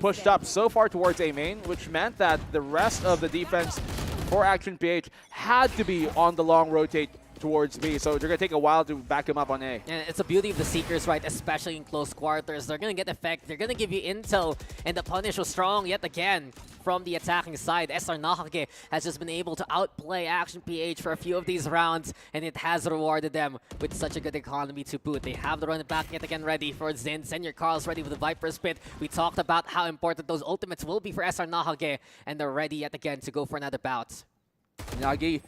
pushed up so far towards A main, which meant that the rest of the defense for Action PH had to be on the long rotate towards B, so they're going to take a while to back him up on A. And it's the beauty of the Seekers, right? Especially in close quarters. They're going to get effect. They're going to give you intel, and the punish was strong yet again from the attacking side. SR Nacague has just been able to outplay Action PH for a few of these rounds, and it has rewarded them with such a good economy to boot. They have the run back yet again ready for Zin. Senior Carl's ready with the Viper's Pit. We talked about how important those ultimates will be for SR Nacague, and they're ready yet again to go for another bout. Nagi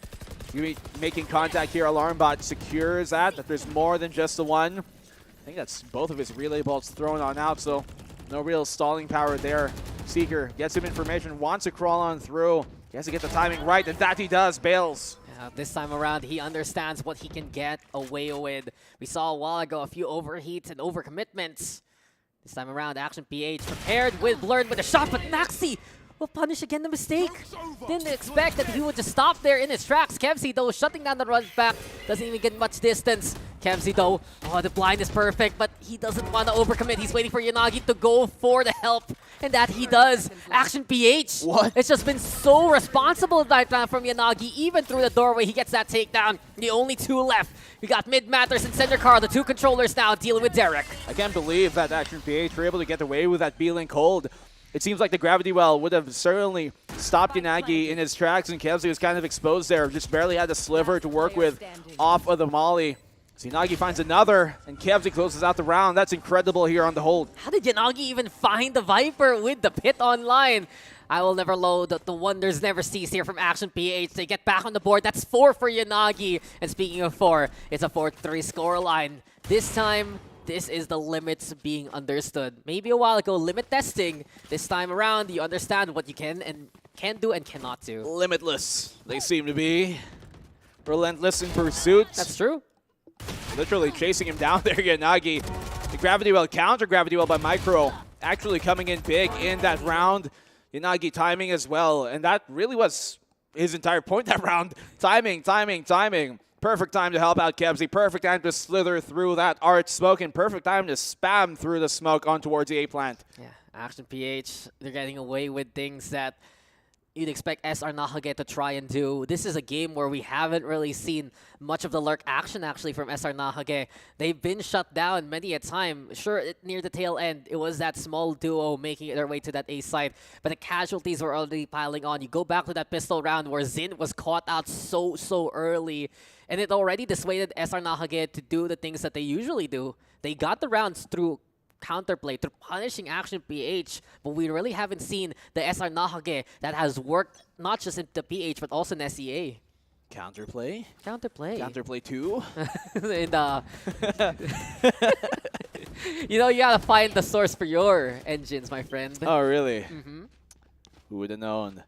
making contact here. Alarmbot secures that there's more than just the one. I think that's both of his relay bolts thrown on out, so no real stalling power there. Seeker gets some information, wants to crawl on through. He has to get the timing right, and that he does. Bails. This time around, he understands what he can get away with. We saw a while ago a few overheats and overcommitments. This time around, Action PH prepared with Blurred with a shot, but Naxi will punish again the mistake. Didn't expect that he would just stop there in his tracks. Kevzi, though, shutting down the run back. Doesn't even get much distance. Kevzi, though, oh, the blind is perfect, but he doesn't want to overcommit. He's waiting for Yanagi to go for the help, and that he does. Action PH. What? It's just been so responsible right now from Yanagi. Even through the doorway, he gets that takedown. The only two left. We got Mid Matters and Sender Carl, the two controllers now dealing with Derek. I can't believe that Action PH were able to get away with that B-Link hold. It seems like the Gravity Well would have certainly stopped Yanagi in his tracks, and Kevzi was kind of exposed there. Just barely had a sliver to work with off of the Molly. So Yanagi finds another, and Kevzi closes out the round. That's incredible here on the hold. How did Yanagi even find the Viper with the pit online? I will never load. The wonders never cease here from Action PH. They get back on the board. That's 4 for Yanagi. And speaking of 4, it's a 4-3 scoreline. This time, this is the limits being understood. Maybe a while ago, limit testing. This time around, you understand what you can do and cannot do. Limitless, they seem to be. Relentless in pursuit. That's true. Literally chasing him down there, Yanagi. The Gravity Well, counter Gravity Well by Micro. Actually coming in big in that round. Yanagi timing as well. And that really was his entire point that round. Timing, timing, timing. Perfect time to help out Kebsy. Perfect time to slither through that arch smoke, and perfect time to spam through the smoke on towards the A plant. Yeah, Action PH, they're getting away with things that you'd expect SR Nacague to try and do. This is a game where we haven't really seen much of the lurk action actually from SR Nacague. They've been shut down many a time. Sure, near the tail end, it was that small duo making their way to that A site, but the casualties were already piling on. You go back to that pistol round where Zin was caught out so early, and it already dissuaded SR Nacague to do the things that they usually do. They got the rounds through counterplay, through punishing Action PH, but we really haven't seen the SR Nacague that has worked not just in the PH but also in SEA. Counterplay? Counterplay. Counterplay 2? And, you know, you gotta find the source for your engines, my friend. Oh, really? Mm-hmm. Who would have known?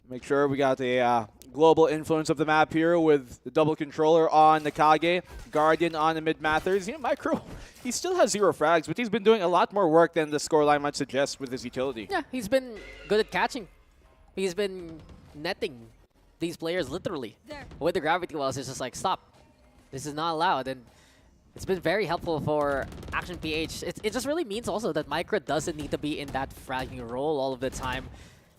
Make sure we got the global influence of the map here with the double controller on Nacague, Guardian on the mid-mathers. You know, Micro, he still has 0 frags, but he's been doing a lot more work than the scoreline might suggest with his utility. Yeah, he's been good at catching. He's been netting these players literally. With the Gravity Wells, it's just like, stop. This is not allowed. And it's been very helpful for Action PH. It just really means also that Micro doesn't need to be in that fragging role all of the time.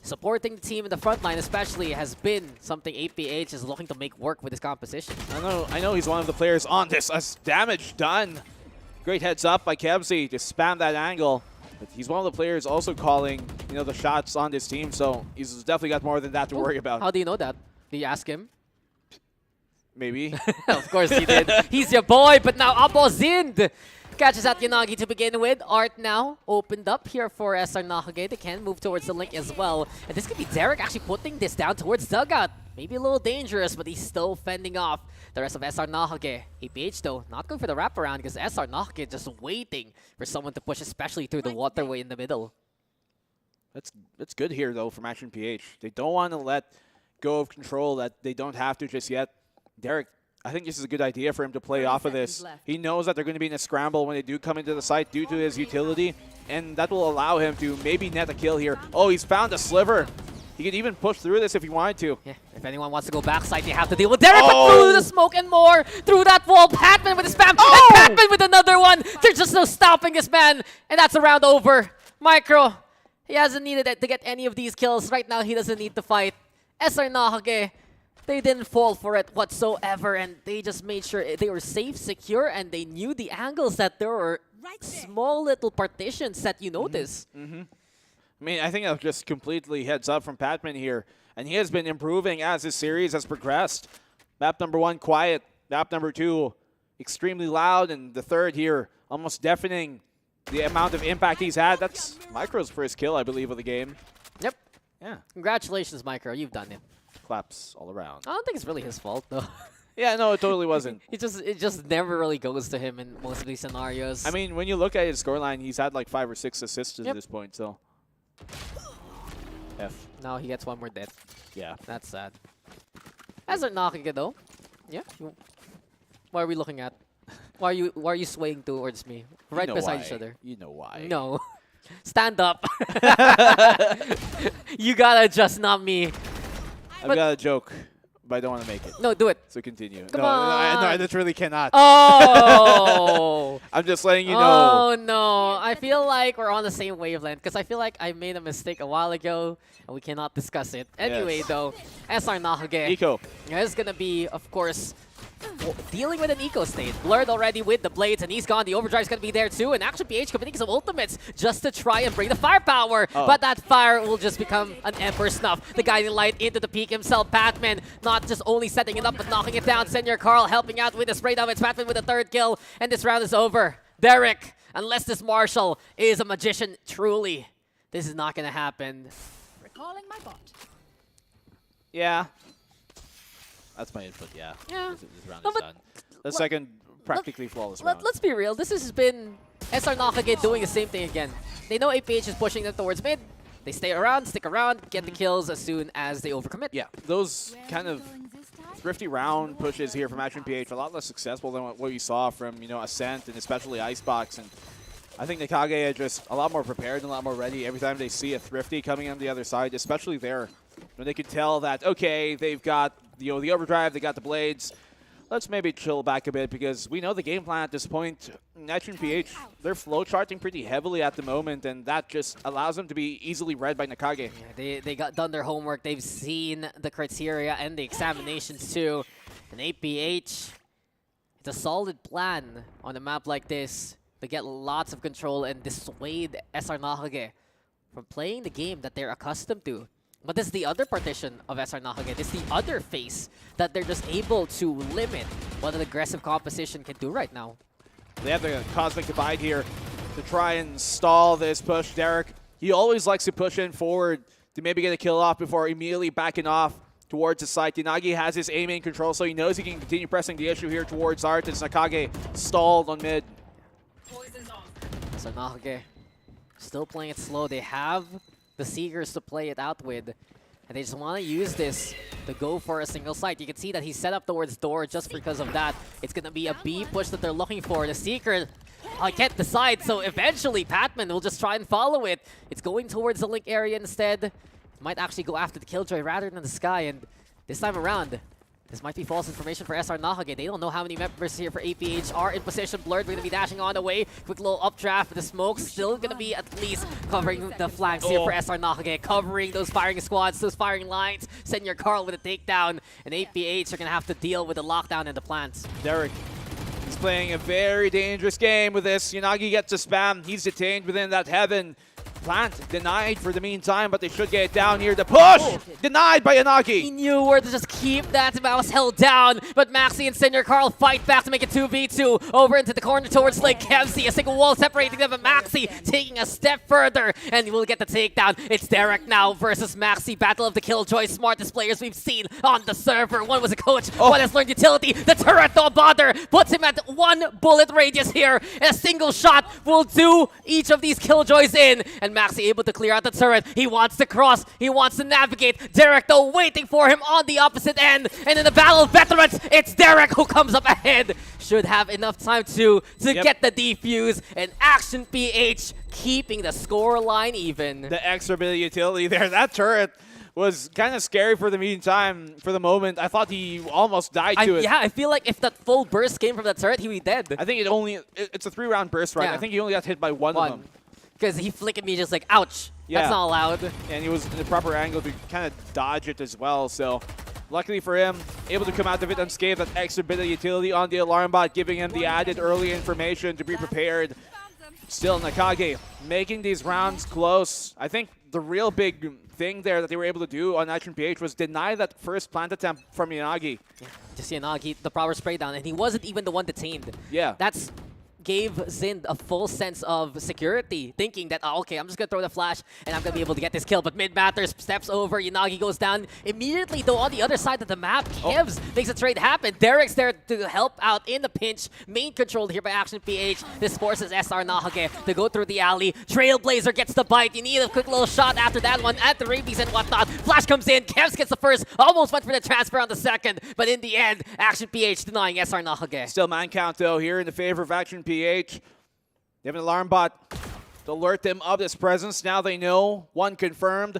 Supporting the team in the front line especially has been something APH is looking to make work with his composition. I know he's one of the players on this. Damage done. Great heads up by Kebsy to spam that angle. But he's one of the players also calling, you know, the shots on this team, so he's definitely got more than that to worry about. How do you know that? Did you ask him? Maybe. Of course he did. He's your boy, but now Abozind catches out Yanagi to begin with. Art now opened up here for SR Nacague. They can move towards the link as well. And this could be Derek actually putting this down towards Dugout. Maybe a little dangerous, but he's still fending off the rest of SR Nacague. APH though, not going for the wraparound because SR Nacague just waiting for someone to push, especially through the waterway in the middle. That's good here though from Action PH. They don't want to let go of control that they don't have to just yet. Derek, I think this is a good idea for him to play off of this. He knows that they're going to be in a scramble when they do come into the site due to his utility, and that will allow him to maybe net a kill here. Oh, he's found a sliver. He could even push through this if he wanted to. Yeah, if anyone wants to go backside, they have to deal with Derek, but through the smoke and more, through that wall, Patman with his spam, and Patman with another one. There's just no stopping this man, and that's a round over. Micro, he hasn't needed it to get any of these kills. Right now, he doesn't need to fight. SR Nacague, they didn't fall for it whatsoever, and they just made sure they were safe, secure, and they knew the angles that there were small little partitions that you notice. I mean, I think that just completely heads up from Patman here, and he has been improving as this series has progressed. Map number 1, quiet. Map number 2, extremely loud, and the third here, almost deafening the amount of impact he's had. That's Micro's first kill, I believe, of the game. Yep. Yeah. Congratulations, Micro. You've done it. Claps all around. I don't think it's really his fault, though. Yeah, no, it totally wasn't. It just never really goes to him in most of these scenarios. I mean, when you look at his scoreline, he's had like 5 or 6 assists at this point, so. F. Now he gets one more death. Yeah. That's sad. SR Nacague though. Yeah. What are we looking at? Why are you swaying towards me? Right beside each other. You know why. No. Stand up. You gotta adjust, not me. I've got a joke, but I don't want to make it. No, do it. So continue. Come no, on. No, I literally cannot. Oh. I'm just letting you know. Oh, no. I feel like we're on the same wavelength because I feel like I made a mistake a while ago and we cannot discuss it. Anyway, though, SR Nacague. Eco. Is going to be, of course, dealing with an eco state. Blurred already with the blades, and he's gone. The overdrive's going to be there too. And Action PH committing some ultimates just to try and bring the firepower. But that fire will just become an Ember Snuff. The guiding light into the peak himself. Patman not just only setting it up, but knocking it down. Senior Carl helping out with the spray down. It's Patman with the 3rd kill. And this round is over. Derek, unless this Marshall is a magician truly, this is not going to happen. Recalling my bot. Yeah. That's my input, yeah. Yeah. This round is done. The second practically flawless round. Let's be real. This has been SR Nacague doing the same thing again. They know APH is pushing them towards mid. They stay around, stick around, get the kills as soon as they overcommit. Yeah, those kind of thrifty round pushes here from Action PH are a lot less successful than what we saw from, you know, Ascent and especially Icebox. And I think Nacague are just a lot more prepared and a lot more ready every time they see a thrifty coming on the other side, especially there when they can tell that, okay, they've got the overdrive, they got the blades. Let's maybe chill back a bit because we know the game plan at this point. Action PH, they're flowcharting pretty heavily at the moment, and that just allows them to be easily read by Nacague. Yeah, they got done their homework. They've seen the criteria and the examinations too. And APH, it's a solid plan on a map like this to get lots of control and dissuade SR Nacague from playing the game that they're accustomed to. But this is the other partition of SR Nacague. This is the other face that they're just able to limit what an aggressive composition can do right now. They have the Cosmic Divide here to try and stall this push. Derek, he always likes to push in forward to maybe get a kill off before immediately backing off towards the site. Yanagi has his aim in control, so he knows he can continue pressing the issue here towards Art as Nacague stalled on mid. So Nacague still playing it slow. They have the Seekers to play it out with, and they just want to use this to go for a single site. You can see that he's set up towards door just because of that. It's going to be a B push that they're looking for. The Seeker, I can't decide, so eventually Patman will just try and follow it. It's going towards the link area instead. Might actually go after the Killjoy rather than the Sky, and this time around, this might be false information for SR Nacague. They don't know how many members here for APH are in position. Blurred, we're going to be dashing on the way. Quick little updraft. The smoke still going to be at least covering the flanks here for SR Nacague. Covering those firing squads, those firing lines. Senior Carl with a takedown. And APH are going to have to deal with the lockdown and the plants. Derek, he's playing a very dangerous game with this. Yanagi gets a spam. He's detained within that heaven. plant denied for the meantime, but they should get it down here. The push denied by Nacague. He knew where to just keep that mouse held down, but Maxi and Senior Carl fight back to make it 2v2 over into the corner towards Lake Kemsey. A single wall separating them, but Maxi taking a step further, and will get the takedown. It's Derek now versus Maxi. Battle of the Killjoy, smartest players we've seen on the server. One was a coach, one has learned utility. The turret, don't bother, puts him at 1 bullet radius here. A single shot will do each of these Killjoys in, and Maxi able to clear out the turret. He wants to cross, he wants to navigate. Derek though waiting for him on the opposite end, and in the battle of veterans, it's Derek who comes up ahead. Should have enough time to get the defuse, and Action PH keeping the score line even. The extra bit of utility there. That turret was kind of scary for the meantime, for the moment. I thought he almost died to it. Yeah, I feel like if that full burst came from that turret, he'd be dead. I think it's a 3-round burst, right? Yeah. I think he only got hit by one of them. Because he flicked me just like, ouch, that's not allowed. And he was in the proper angle to kind of dodge it as well, so luckily for him, able to come out of it unscathed. That extra bit of utility on the alarm bot, giving him the added early information to be prepared. Still, Nacague making these rounds close. I think the real big thing there that they were able to do on Action PH was deny that first plant attempt from Yanagi. Yeah, just Yanagi, the proper spray down, and he wasn't even the one detained. Yeah. That's gave Zind a full sense of security, thinking that, oh, okay, I'm just going to throw the flash and I'm going to be able to get this kill. But Mid Matters steps over, Yanagi goes down. Immediately, though, on the other side of the map, Kevs makes a trade happen. Derek's there to help out in the pinch. Main controlled here by Action PH. This forces SR Nacague to go through the alley. Trailblazer gets the bite. You need a quick little shot after that one at the rabies and whatnot. Flash comes in. Kevs gets the first. Almost went for the transfer on the second. But in the end, Action PH denying SR Nacague. Still man count, though, here in the favor of Action PH. They have an alarm bot to alert them of this presence. Now they know. One confirmed.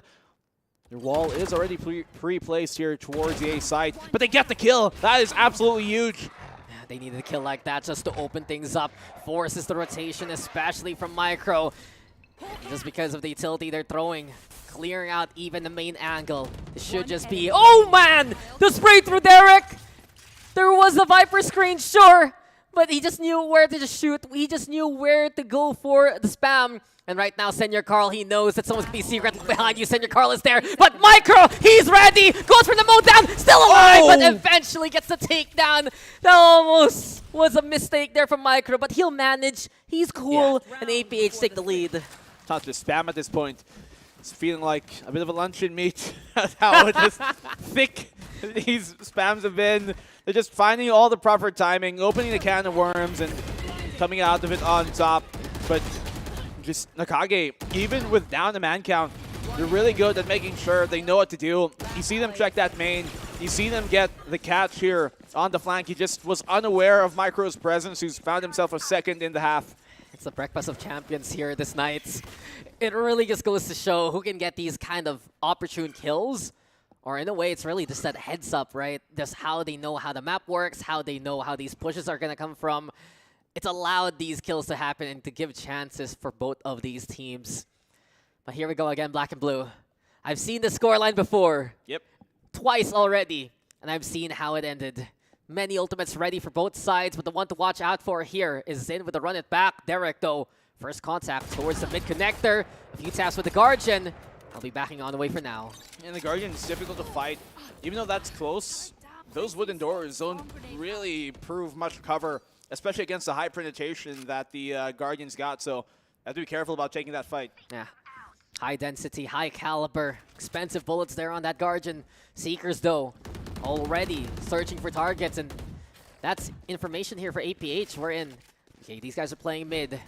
Their wall is already pre-placed here towards the A site, but they get the kill. That is absolutely huge. They needed a kill like that just to open things up. Forces the rotation, especially from Micro. Just because of the utility they're throwing. Clearing out even the main angle. It should just be... Oh, man! The spray through Derek! There was a Viper screen, sure. But he just knew where to just shoot. He just knew where to go for the spam. And right now, Senior Carl, he knows that someone's going to be secretly behind you. Senior Carl is there. But Micro, he's ready. Goes for the mode down. Still alive, but eventually gets the takedown. That almost was a mistake there from Micro, but he'll manage. He's cool. And APH take the lead. Tough to spam at this point. It's feeling like a bit of a luncheon meat. That's how just thick these spams have been. They're just finding all the proper timing, opening the can of worms, and coming out of it on top. But just Nacague, even with down the man count, they're really good at making sure they know what to do. You see them check that main. You see them get the catch here on the flank. He just was unaware of Micro's presence, who's found himself a second in the half. It's the breakfast of champions here this night. It really just goes to show who can get these kind of opportune kills. Or in a way, it's really just that heads up, right? Just how they know how the map works, how they know how these pushes are going to come from. It's allowed these kills to happen and to give chances for both of these teams. But here we go again, Black and Blue. I've seen the scoreline before. Yep. Twice already. And I've seen how it ended. Many ultimates ready for both sides, but the one to watch out for here is Zin with the run it back. Derek, though, first contact towards the mid connector. A few taps with the Guardian. I'll be backing on the way for now. And the Guardian is difficult to fight. Even though that's close, those wooden doors don't really prove much cover, especially against the high penetration that the Guardians got. So I have to be careful about taking that fight. Yeah. High density, high caliber, expensive bullets there on that Guardian. Seekers, though, already searching for targets. And that's information here for APH. We're in. Okay, these guys are playing mid.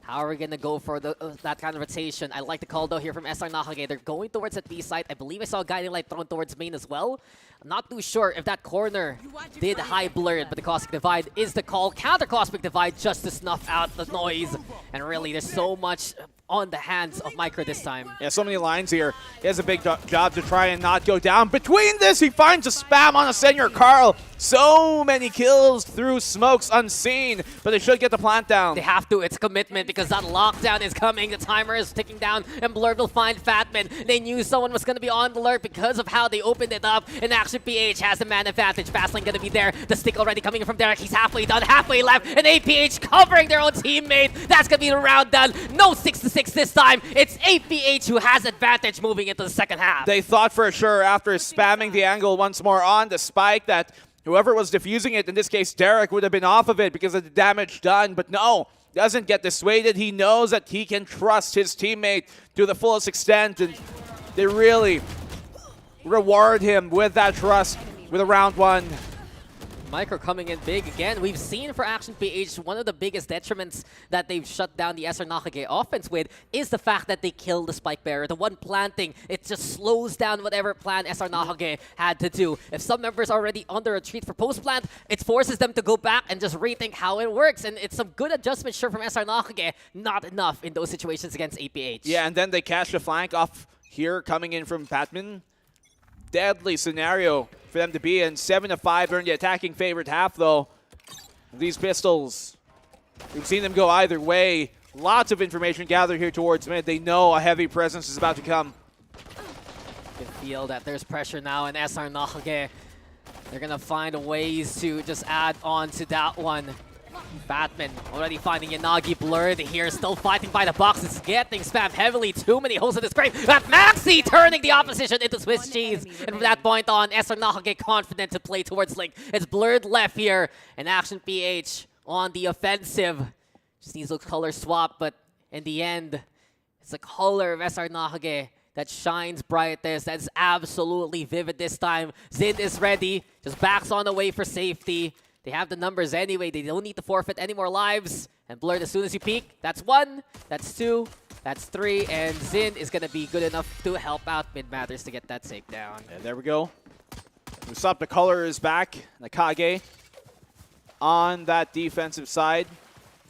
How are we going to go for that kind of rotation? I like the call, though, here from SR Nacague. They're going towards that B site. I believe I saw a guiding light thrown towards main as well. I'm not too sure if that corner did high blurred, but the Cosmic Divide is the call. Counter Cosmic Divide just to snuff out the noise. And really, there's so much on the hands of Micro this time. Yeah, so many lines here. He has a big job to try and not go down. Between this, he finds a spam on a Senior Carl. So many kills through smokes unseen, but they should get the plant down. They have to. It's commitment because that lockdown is coming. The timer is ticking down, and Blurred will find Fatman. They knew someone was going to be on the alert because of how they opened it up, and Action PH has the man advantage. Fastlane going to be there. The stick already coming from Derek. He's halfway done, halfway left, and APH covering their own teammate. That's going to be the round done. No 6-6 6 this time. It's APH who has advantage moving into the second half. They thought for sure after spamming the angle once more on the spike that whoever was defusing it, in this case Derek, would have been off of it because of the damage done, but no, doesn't get dissuaded. He knows that he can trust his teammate to the fullest extent, and they really reward him with that trust with a round 1. Micro coming in big again. We've seen for Action PH, one of the biggest detriments that they've shut down the SR Nacague offense with is the fact that they kill the spike bearer. The one planting, it just slows down whatever plan SR Nacague had to do. If some members are already under a retreat for post-plant, it forces them to go back and just rethink how it works. And it's some good adjustments sure from SR Nacague, not enough in those situations against APH. Yeah, and then they catch the flank off here coming in from Patman. Deadly scenario for them to be in. 7-5 during the attacking favorite half, though. These pistols, we've seen them go either way. Lots of information gathered here towards mid. They know a heavy presence is about to come. You can feel that there's pressure now in SR Nacague. They're going to find ways to just add on to that one. Batman already finding Yanagi blurred here, still fighting by the box. It's getting spammed heavily. Too many holes in this grave. That Maxi turning the opposition into Swiss cheese. And from that point on, SR Nacague confident to play towards Link. It's blurred left here, and Action PH on the offensive. Just needs a color swap, but in the end, it's the color of SR Nacague that shines brightest. That's absolutely vivid this time. Zin is ready, just backs on the way for safety. They have the numbers anyway. They don't need to forfeit any more lives. And blurred as soon as you peek. That's 1, that's 2, that's 3, and Zin is going to be good enough to help out Mid Matters to get that takedown. And there we go. Usop, the color is back. Nacague on that defensive side.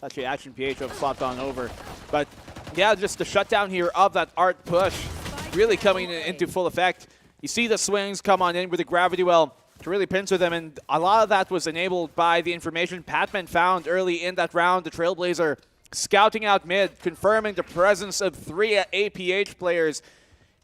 Actually, Action PH have swapped on over. But yeah, just the shutdown here of that art push really coming into full effect. You see the swings come on in with the gravity well to really pincer them, and a lot of that was enabled by the information Patman found early in that round. The Trailblazer scouting out mid, confirming the presence of 3 APH players.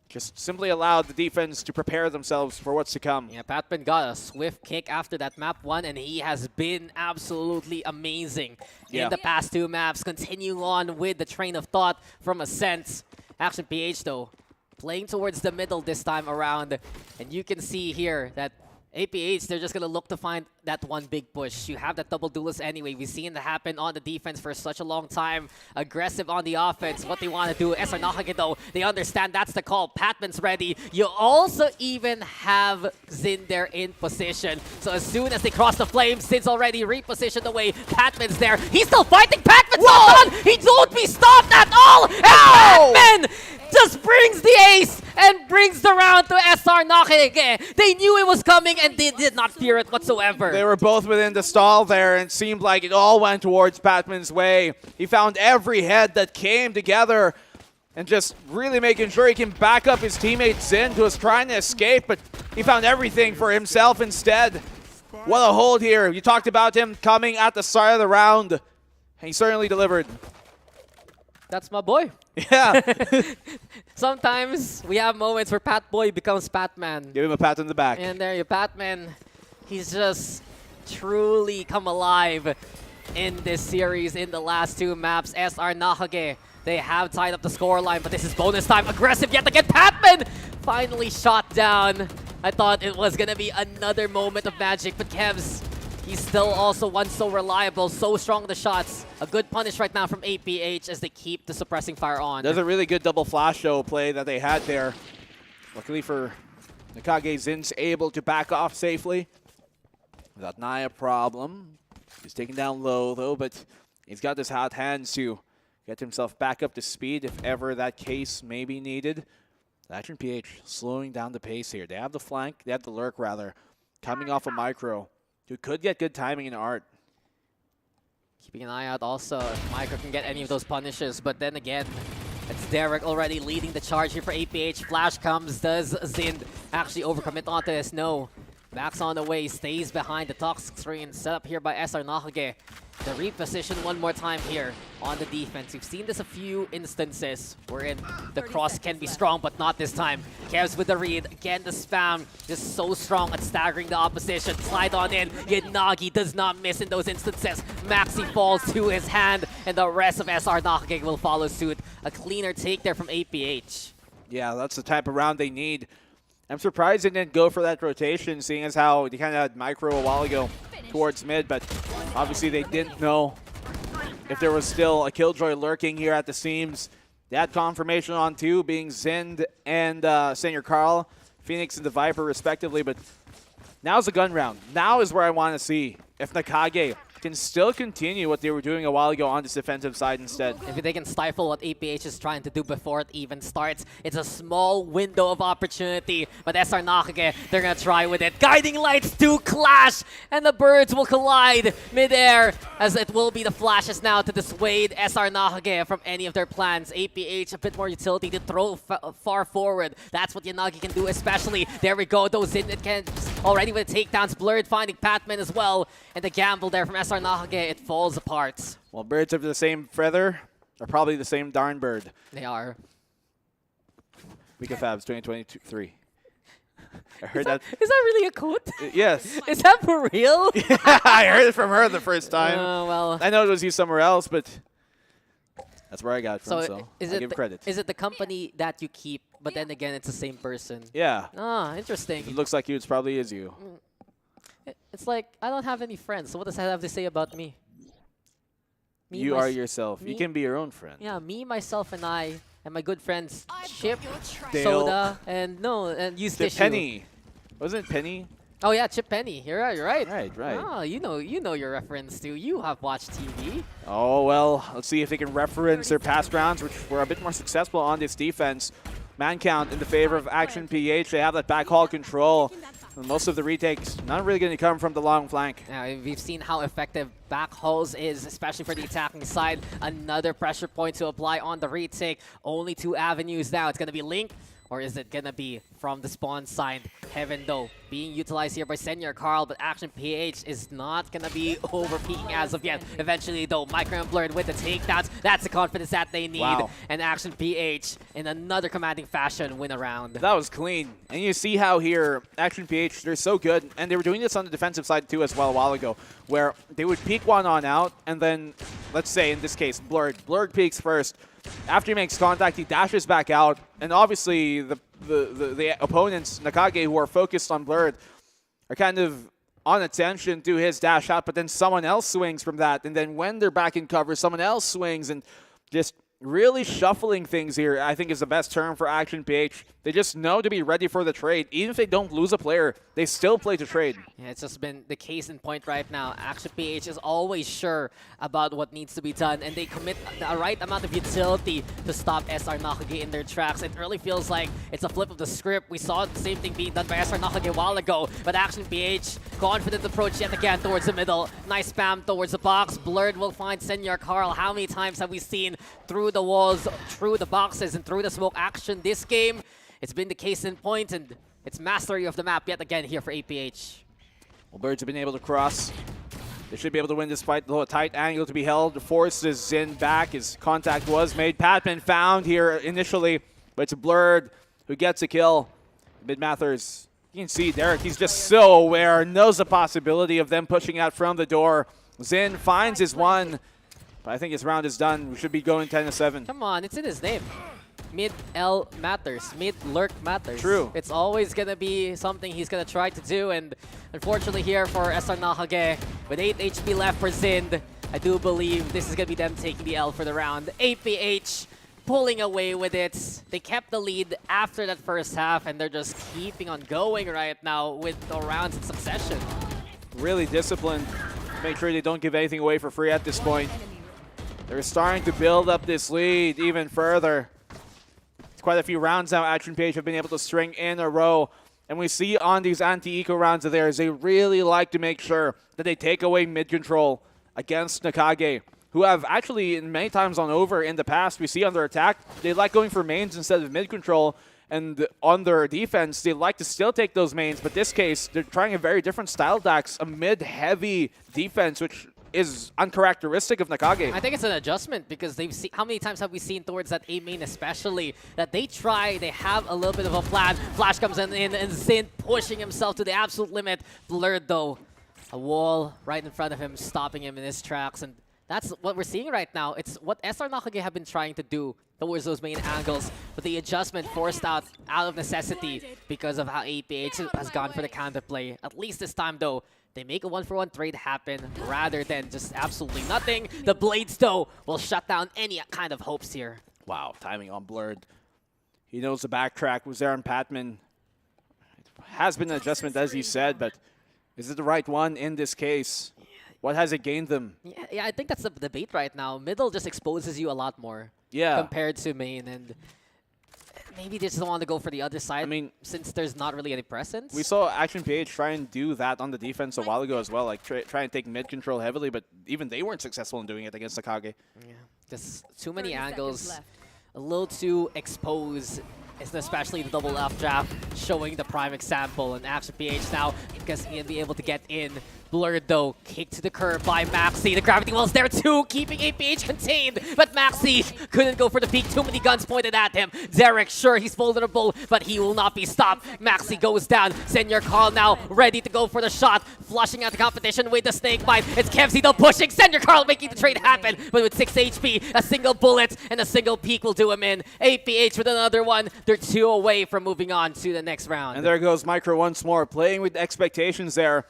Just simply allowed the defense to prepare themselves for what's to come. Yeah, Patman got a swift kick after that map 1, and he has been absolutely amazing in the past 2 maps. Continuing on with the train of thought from Ascent. Action PH, though, playing towards the middle this time around, and you can see here that APH, they're just going to look to find that one big push. You have that double duelist anyway. We've seen that happen on the defense for such a long time. Aggressive on the offense. What they want to do. SR Nacague, though, they understand that's the call. Patman's ready. You also even have Zin there in position. So as soon as they cross the flames, Zin's already repositioned away. Patman's there. He's still fighting. Patman's not done. He won't be stopped at all. And Patman just brings the ace and brings the round to SR Nacague. They knew it was coming and they did not fear it whatsoever. They were both within the stall there, and it seemed like it all went towards Patman's way. He found every head that came together and just really making sure he can back up his teammate Zin, who was trying to escape, but he found everything for himself instead. What a hold here. You talked about him coming at the start of the round, and he certainly delivered. That's my boy. Yeah. Sometimes we have moments where Pat Boy becomes Patman. Give him a pat on the back. And there you Patman. He's just truly come alive in this series in the last 2 maps. SR Nacague, they have tied up the scoreline, but this is bonus time. Aggressive yet again. Patman finally shot down. I thought it was going to be another moment of magic, but Kevs, he's still also one so reliable, so strong in the shots. A good punish right now from APH as they keep the suppressing fire on. There's a really good double flash show play that they had there. Luckily for Nacague, Zin's able to back off safely without nigh a problem. He's taken down low though, but he's got his hot hands to get himself back up to speed if ever that case may be needed. Action PH slowing down the pace here. They have the flank, they have the lurk rather, coming off a micro. Who could get good timing in art. Keeping an eye out also if Micro can get any of those punishes, but then again, it's Derek already leading the charge here for APH. Flash comes, does Zin actually overcommit onto this? No. Max on the way, stays behind the toxic screen set up here by SR Nacague. The reposition one more time here on the defense. We've seen this a few instances wherein the cross can be strong, but not this time. Kevs with the read. Again, the spam just so strong at staggering the opposition. Slide on in, yet Nagi does not miss in those instances. Maxi falls to his hand, and the rest of SR Nacague will follow suit. A cleaner take there from APH. Yeah, that's the type of round they need. I'm surprised they didn't go for that rotation, seeing as how they kind of had micro a while ago towards mid, but obviously they didn't know if there was still a Killjoy lurking here at the seams. They had confirmation on two, being Zind and Senior Carl, Phoenix and the Viper respectively, but now's the gun round. Now is where I want to see if Nacague can still continue what they were doing a while ago on this defensive side instead. If they can stifle what APH is trying to do before it even starts, it's a small window of opportunity. But SR Nacague, they're going to try with it. Guiding lights do clash, and the birds will collide midair, as it will be the flashes now to dissuade SR Nacague from any of their plans. APH, a bit more utility to throw far forward. That's what Yanagi can do especially. There we go, those in it can already with the takedowns. Blurred finding Patman as well. And the gamble there from SR Nacague, it falls apart. Well, birds of the same feather are probably the same darn bird. They are. Week of Fabs 2023. I heard that. Is that really a quote? Yes. Is that for real? I heard it from her the first time. Oh, well. I know it was used somewhere else, but that's where I got it from, so is I it give credit. Is it the company that you keep, but then again, it's the same person? Yeah. Ah, interesting. If it looks like you, it probably is you. It's like, I don't have any friends, so what does that have to say about me? You are yourself. You can be your own friend. Yeah, me, myself, and I, and my good friends, Chip, Dale. Soda, and Use The Tissue. Penny. Wasn't it Penny? Oh yeah, Chip Penny. You're right. You're right. Right. Oh, you know your reference too. You have watched TV. Oh, well, let's see if they can reference their past rounds, which were a bit more successful on this defense. Man count in the favor of Action PH. They have that backhaul control. And most of the retakes not really going to come from the long flank. Yeah, we've seen how effective backhauls is, especially for the attacking side. Another pressure point to apply on the retake. Only two avenues now. It's going to be Link, or is it going to be from the spawn side? Heaven, though, being utilized here by Senior Carl, but Action PH is not going to be overpeaking as of yet. Eventually, though, Micro and Blurred with the takedowns. That's the confidence that they need. Wow. And Action PH, in another commanding fashion, win a round. That was clean. And you see how here, Action PH, they're so good. And they were doing this on the defensive side, too, as well, a while ago, where they would peek one on out, and then, let's say, in this case, Blurred. Blurred peeks first. After he makes contact, he dashes back out, and obviously the opponents, Nacague, who are focused on Blurred, are kind of on attention to his dash out, but then someone else swings from that, and then when they're back in cover, someone else swings, and just really shuffling things here, I think, is the best term for Action PH. They just know to be ready for the trade. Even if they don't lose a player, they still play to trade. Yeah, it's just been the case in point right now. Action PH is always sure about what needs to be done, and they commit the right amount of utility to stop SR Nacague in their tracks. It really feels like it's a flip of the script. We saw the same thing being done by SR Nacague a while ago, but Action PH, confident approach yet again towards the middle. Nice spam towards the box. Blurred will find Senior Carl. How many times have we seen through the walls, through the boxes, and through the smoke action this game? It's been the case in point, and it's mastery of the map yet again here for APH. Well, Birds have been able to cross. They should be able to win despite the tight angle to be held. Forces Zin back. His contact was made. Patman found here initially, but it's Blurred who gets a kill. Mid-Mathers, you can see Derek, he's just so aware, knows the possibility of them pushing out from the door. Zin finds his one, but I think his round is done. We should be going 10-7. Come on, it's in his name. Mid-L matters. Mid-lurk matters. True. It's always going to be something he's going to try to do, and unfortunately here for SR Nacague, with 8 HP left for Zind, I do believe this is going to be them taking the L for the round. APH pulling away with it. They kept the lead after that first half, and they're just keeping on going right now with the rounds in succession. Really disciplined. Make sure they don't give anything away for free at this point. They're starting to build up this lead even further. It's quite a few rounds now Action PH have been able to string in a row. And we see on these anti-eco rounds of theirs, they really like to make sure that they take away mid-control against Nacague, who have actually many times on over in the past. We see on their attack, they like going for mains instead of mid-control. And on their defense, they like to still take those mains, but this case, they're trying a very different style Dax, a mid-heavy defense, which is uncharacteristic of Nacague. I think it's an adjustment because they've seen, how many times have we seen towards that A main especially, that they have a little bit of a plan. Flash comes in and Zin pushing himself to the absolute limit. Blurred though, a wall right in front of him, stopping him in his tracks, and that's what we're seeing right now. It's what SR Nacague have been trying to do towards those main angles, but the adjustment forced out of necessity because of how APH has gone for the counterplay. At least this time though, they make a 1-for-1 trade happen rather than just absolutely nothing. The Blades though will shut down any kind of hopes here. Wow, timing on Blurred. He knows the backtrack was there on Patman. It has been an adjustment as you said, but is it the right one in this case? What has it gained them? Yeah, I think that's the debate right now. Middle just exposes you a lot more compared to main, and maybe they just don't want to go for the other side. I mean, since there's not really any presence. We saw Action PH try and do that on the defense a while ago as well, like try and take mid control heavily, but even they weren't successful in doing it against Nacague. Yeah, just too many angles, a little too exposed. Especially the double up draft showing the prime example, and Action PH now because he'll be able to get in. Blurred though, kicked to the curb by Maxi. The gravity well's there too, keeping APH contained, but Maxi couldn't go for the peak. Too many guns pointed at him. Derek, sure, he's vulnerable, but he will not be stopped. Maxi goes down. Senior Carl now ready to go for the shot, flushing out the competition with the snake bite. It's Kevzy though pushing. Senior Carl making the trade happen, but with 6 HP, a single bullet and a single peek will do him in. APH with another one. They're 2 away from moving on to the next round. And there goes Micro once more, playing with expectations there.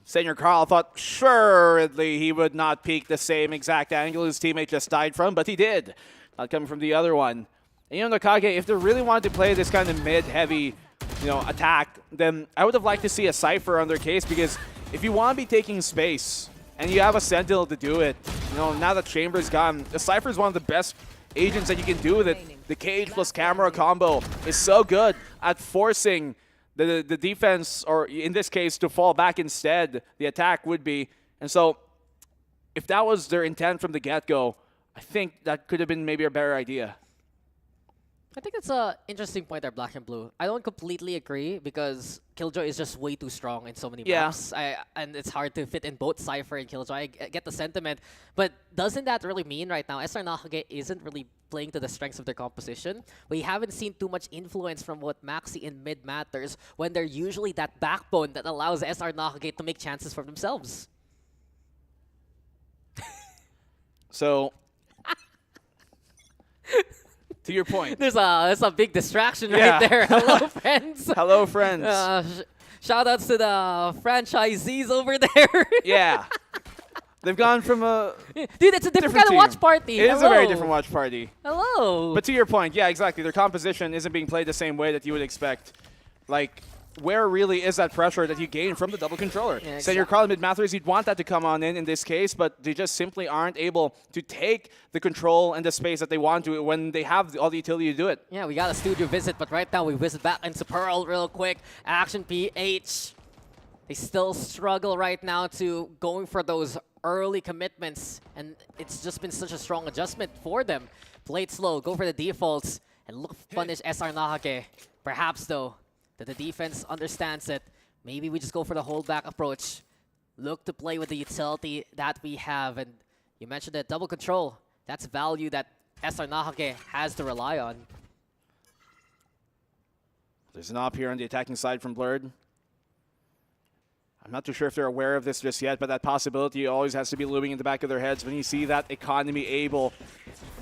Senior Carl thought surely he would not peek the same exact angle his teammate just died from, but he did. Not coming from the other one. And you know, Nacague, if they really wanted to play this kind of mid-heavy, attack, then I would have liked to see a Cypher on their case, because if you want to be taking space and you have a Sentinel to do it, now that Chamber's gone, the Cypher is one of the best agents that you can do with it. The cage plus camera combo is so good at forcing the defense, or in this case, to fall back instead. The attack would be. And so if that was their intent from the get-go, I think that could have been maybe a better idea. I think it's an interesting point there, Black and Blue. I don't completely agree because Killjoy is just way too strong in so many maps. And it's hard to fit in both Cypher and Killjoy. I get the sentiment. But doesn't that really mean right now SR Nacague isn't really playing to the strengths of their composition? We haven't seen too much influence from what Maxi in mid matters when they're usually that backbone that allows SR Nacague to make chances for themselves. So, to your point. There's a big distraction right there. Hello, friends. Hello, friends. Shout outs to the franchisees over there. Yeah. They've gone from a... Dude, it's a different kind of watch party. It is a very different watch party. Hello. But to your point, yeah, exactly. Their composition isn't being played the same way that you would expect. Like, where really is that pressure that you gain from the double controller? Yeah, So you're calling mid-mathers, you'd want that to come on in this case, but they just simply aren't able to take the control and the space that they want to when they have all the utility to do it. Yeah, we got a studio visit, but right now we visit back into Pearl real quick. Action PH. They still struggle right now to going for those early commitments, and it's just been such a strong adjustment for them. Play it slow, go for the defaults, and look to punish SR Nacague. Perhaps, though, that the defense understands it. Maybe we just go for the holdback approach. Look to play with the utility that we have. And you mentioned that double control. That's value that SR Nacague has to rely on. There's an op here on the attacking side from Blurred. I'm not too sure if they're aware of this just yet, but that possibility always has to be looming in the back of their heads when you see that economy able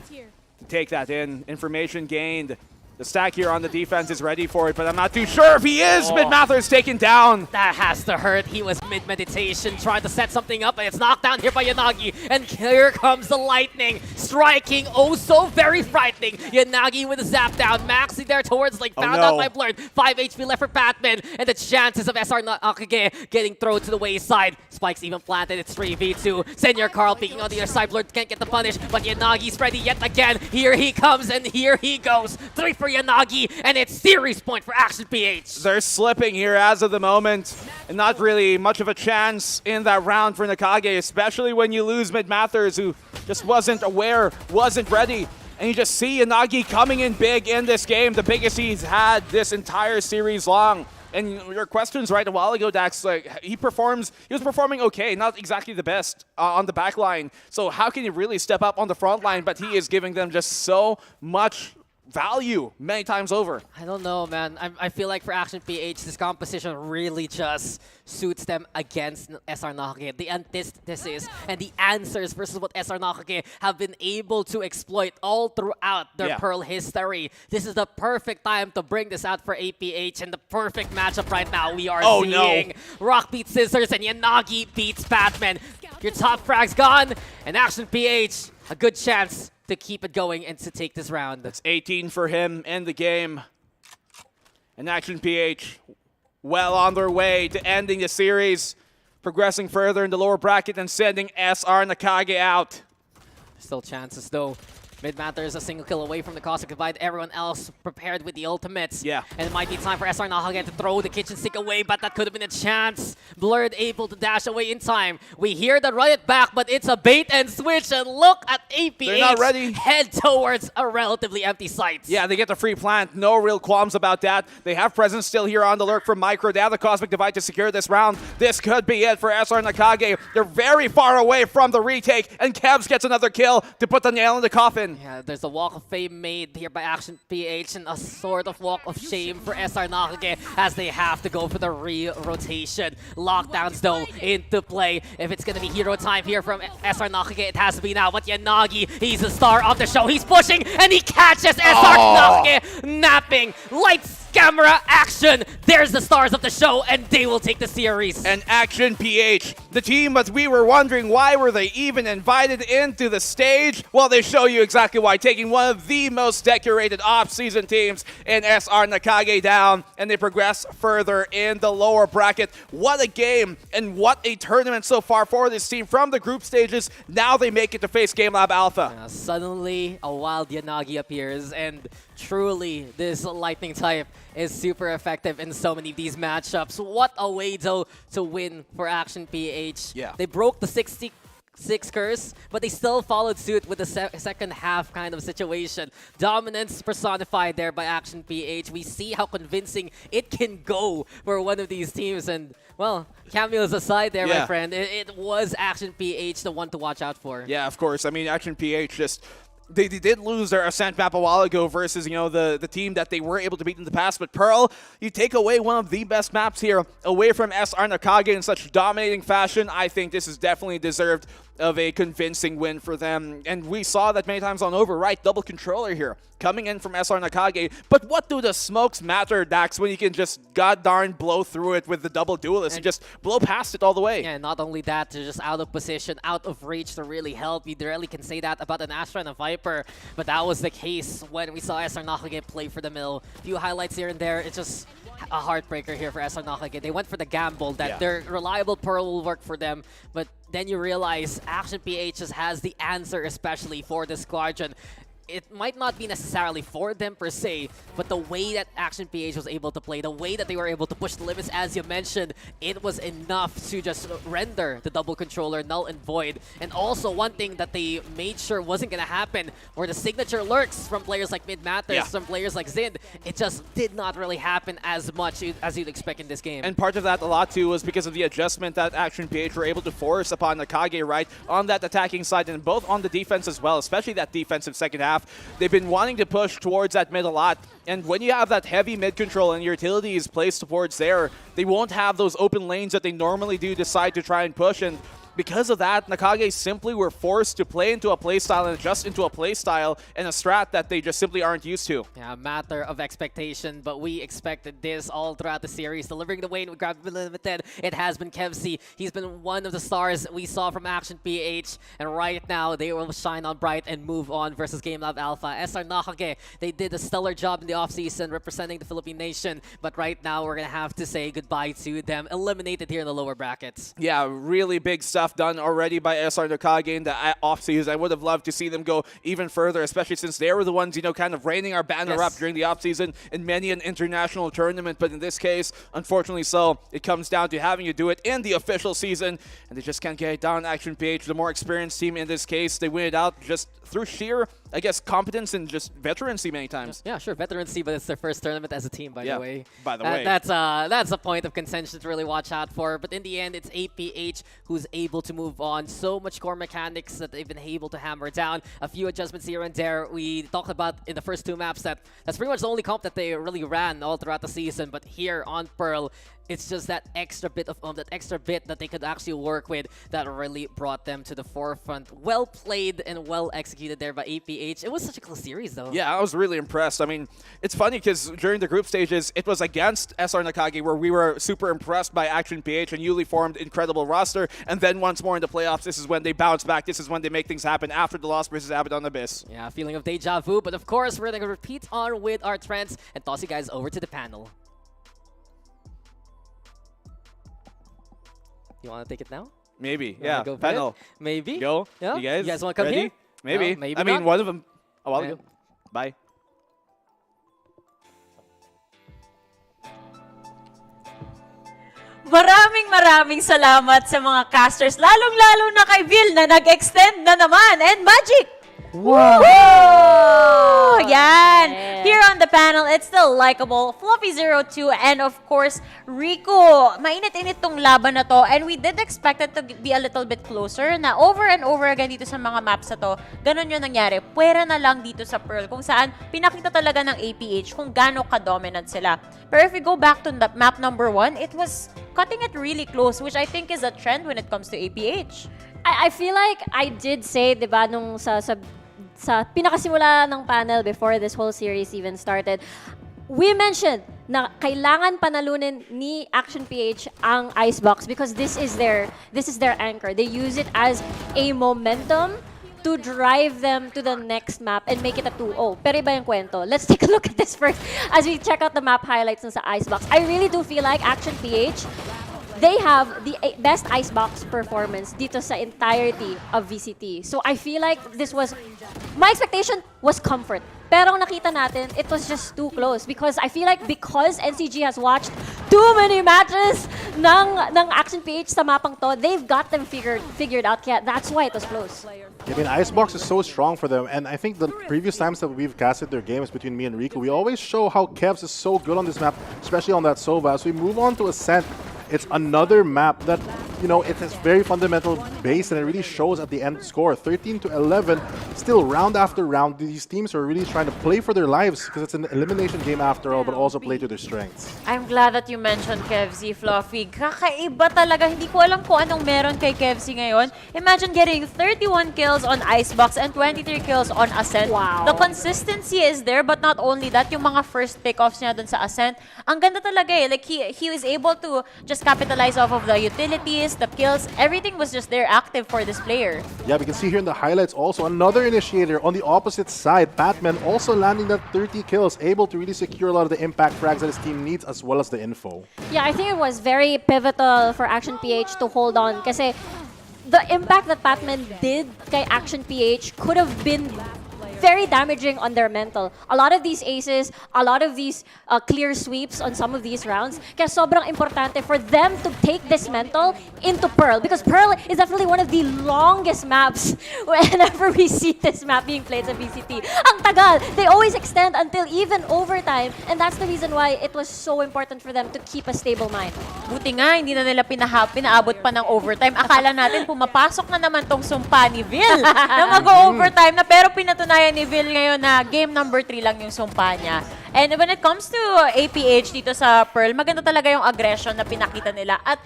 to take that in. Information gained. The stack here on the defense is ready for it, but I'm not too sure if he is. Mid-Mathers taken down. That has to hurt. He was mid-meditation, trying to set something up, and it's knocked down here by Yanagi. And here comes the lightning, striking oh so very frightening. Yanagi with a zap down. Maxi there towards like found out by Blurred. 5 HP left for Batman, and the chances of SR Nacague getting thrown to the wayside. Spikes even planted. It's 3v2. Senior Carl peeking on the other side. Blurred can't get the punish, but Yanagi's ready yet again. Here he comes, and here he goes. 3 for Yanagi, and it's series point for Action PH. They're slipping here as of the moment, and not really much of a chance in that round for Nacague, especially when you lose Mid-Mathers, who just wasn't aware, wasn't ready. And you just see Nacague coming in big in this game, the biggest he's had this entire series long. And your questions right a while ago, Dax, like he was performing okay, not exactly the best on the back line. So how can he really step up on the front line? But he is giving them just so much value many times over. I don't know, man. I feel like for Action PH, this composition really just suits them against SR Nacague. The antithesis and the answers versus what SR Nacague have been able to exploit all throughout their Pearl history. This is the perfect time to bring this out for APH, and the perfect matchup right now we are seeing. Rock beats Scissors and Yanagi beats Batman. Your top frag's gone, and Action PH, a good chance to keep it going and to take this round. That's 18 for him in the game. And Action PH well on their way to ending the series, progressing further in the lower bracket and sending SR Nacague out. Still chances though. Mid Matter is a single kill away from the Cosmic Divide. Everyone else prepared with the ultimates. Yeah. And it might be time for SR Nacague to throw the kitchen sink away, but that could have been a chance. Blurred able to dash away in time. We hear the riot back, but it's a bait and switch. And look at APH. They're not ready. Head towards a relatively empty site. Yeah, they get the free plant. No real qualms about that. They have presence still here on the lurk from Micro. They have the Cosmic Divide to secure this round. This could be it for SR Nacague. They're very far away from the retake, and Kevs gets another kill to put the nail in the coffin. Yeah, there's a walk of fame made here by Action PH and a sort of walk of shame for SR Nacague as they have to go for the re-rotation. Lockdowns though into play. If it's gonna be hero time here from SR Nacague, it has to be now. But Yanagi, he's the star of the show. He's pushing and he catches SR Nacague napping. Lights, camera, action. There's the stars of the show, and they will take the series. And Action PH, the team that we were wondering why were they even invited into the stage? Well, they show you exactly why, taking one of the most decorated off-season teams in SR Nacague down, and they progress further in the lower bracket. What a game and what a tournament so far for this team from the group stages. Now they make it to face GameLab.Alpha. Suddenly, a wild Yanagi appears, and truly, this lightning type is super effective in so many of these matchups. What a way, though, to win for Action PH. Yeah. They broke the 66 curse, but they still followed suit with the second half kind of situation. Dominance personified there by Action PH. We see how convincing it can go for one of these teams. And, well, cameos aside there, my friend, it was Action PH the one to watch out for. Yeah, of course. I mean, Action PH just... They did lose their Ascent map a while ago versus, you know, the team that they were able to beat in the past. But Pearl, you take away one of the best maps here away from SR Nacague in such dominating fashion. I think this is definitely deserved of a convincing win for them. And we saw that many times on over, right? Double controller here coming in from SR Nacague. But what do the smokes matter, Dax, when you can just goddarn blow through it with the double duelist and just blow past it all the way? Yeah, not only that, they're just out of position, out of reach to really help. You rarely can say that about an Astra and a Viper, but that was the case when we saw SR Nacague play for the mill. A few highlights here and there. It's just a heartbreaker here for SR Nacague. They went for the gamble that their reliable Pearl will work for them, but then you realize Action PH just has the answer, especially for the squadron. It might not be necessarily for them per se, but the way that Action PH was able to play, the way that they were able to push the limits, as you mentioned, it was enough to just render the double controller null and void. And also one thing that they made sure wasn't going to happen were the signature lurks from players like Mid Matters, from players like Zind. It just did not really happen as much as you'd expect in this game. And part of that a lot too was because of the adjustment that Action PH were able to force upon Nacague, right, on that attacking side and both on the defense as well, especially that defensive second half. They've been wanting to push towards that mid a lot, and when you have that heavy mid control and your utility is placed towards there, they won't have those open lanes that they normally do decide to try and push. And because of that, Nacague simply were forced to play into a playstyle and adjust into a playstyle and a strat that they just simply aren't used to. Yeah, a matter of expectation, but we expected this all throughout the series. Delivering the win with GLAB Limited, it has been Kevsey. He's been one of the stars we saw from Action PH, and right now they will shine on bright and move on versus GameLab.Alpha. SR Nacague, they did a stellar job in the offseason representing the Philippine nation, but right now we're going to have to say goodbye to them. Eliminated here in the lower brackets. Yeah, really big stuff done already by SR Nacague in the offseason. I would have loved to see them go even further, especially since they were the ones, you know, kind of reigning our banner up during the offseason in many an international tournament. But in this case, unfortunately so, it comes down to having to do it in the official season, and they just can't get it down. Action PH, the more experienced team in this case, they win it out just through sheer I guess, competence and just veterancy many times. Yeah, sure, veterancy, but it's their first tournament as a team, by the way. By the way. That's a point of contention to really watch out for. But in the end, it's APH who's able to move on. So much core mechanics that they've been able to hammer down. A few adjustments here and there. We talked about in the first 2 maps that's pretty much the only comp that they really ran all throughout the season. But here on Pearl, it's just that extra bit that they could actually work with that really brought them to the forefront. Well played and well executed there by APH. It was such a close series, though. Yeah, I was really impressed. I mean, it's funny because during the group stages, it was against SR Nacague where we were super impressed by Action PH and newly formed incredible roster. And then once more in the playoffs, this is when they bounce back. This is when they make things happen after the loss versus Abaddon Abyss. Yeah, feeling of deja vu. But of course, we're going to repeat on with our trends and toss you guys over to the panel. You want to take it now? Maybe, yeah. Go Panel. Maybe. Go. Yeah? You guys want to come ready? here? Maybe. No, maybe I mean, not. one of them a while ago. Bye. Maraming salamat sa mga casters, lalong-lalo na kay Vil na nag-extend na naman. And Magic! Wow! Woo! Yan! Here on the panel, it's still likable, Fluffy02, and of course, Rico. Mainit-init tong laban na to, and we did expect it to be a little bit closer, na over and over again dito sa mga maps na to, ganun yung nangyari. Pwera na lang dito sa Pearl, kung saan pinakita talaga ng APH kung gaano ka-dominant sila. Pero if we go back to map number 1, it was cutting it really close, which I think is a trend when it comes to APH. I feel like I did say, di ba, nung sa pinakasimula ng panel before this whole series even started, we mentioned na kailangan panalunin ni Action PH ang Icebox because this is their anchor. They use it as a momentum to drive them to the next map and make it a 2-0. Pero iba yung kwento. Let's take a look at this first as we check out the map highlights ng sa Icebox. I really do feel like Action PH, they have the best Icebox performance dito sa entirety of VCT. So I feel like my expectation was comfort. Pero ang nakita natin, it was just too close because I feel like because NCG has watched too many matches ng Action PH sa mapang to, they've got them figured out. Kaya that's why it was close. I mean, Icebox is so strong for them, and I think the previous times that we've casted their games between me and Rico, we always show how Kevs is so good on this map, especially on that Sova. As we move on to Ascent, it's another map that, you know, it has very fundamental base, and it really shows at the end score. 13-11, still round after round, these teams are really trying to play for their lives because it's an elimination game after all, but also play to their strengths. I'm glad that you mentioned Kevzi, Fluffy. Kakaiba talaga. Hindi ko alam kung anong meron kay Kevzi ngayon. Imagine getting 31 kills on Icebox and 23 kills on Ascent. Wow. The consistency is there, but not only that, yung mga first pickoffs niya dun sa Ascent, ang ganda talaga eh. Like, he was able to just capitalize off of the utilities, the kills, everything was just there active for this player. Yeah, we can see here in the highlights also another initiator on the opposite side. Batman also landing that 30 kills, able to really secure a lot of the impact frags that his team needs as well as the info. Yeah, I think it was very pivotal for Action PH to hold on kasi the impact that Batman did kay Action PH could have been very damaging on their mental. A lot of these aces, a lot of these clear sweeps on some of these rounds, kaya sobrang importante for them to take this mental into Pearl because Pearl is definitely one of the longest maps whenever we see this map being played sa VCT. Ang tagal! They always extend until even overtime and that's the reason why it was so important for them to keep a stable mind. Buti nga, hindi na nila pinaabot pa ng overtime. Akala natin pumapasok na naman tong sumpa ni Vil na mag-overtime na pero pinatunayan ni Vil ngayon na game number 3 lang yung sumpa niya. And when it comes to APH dito sa Pearl, maganda talaga yung aggression na pinakita nila. At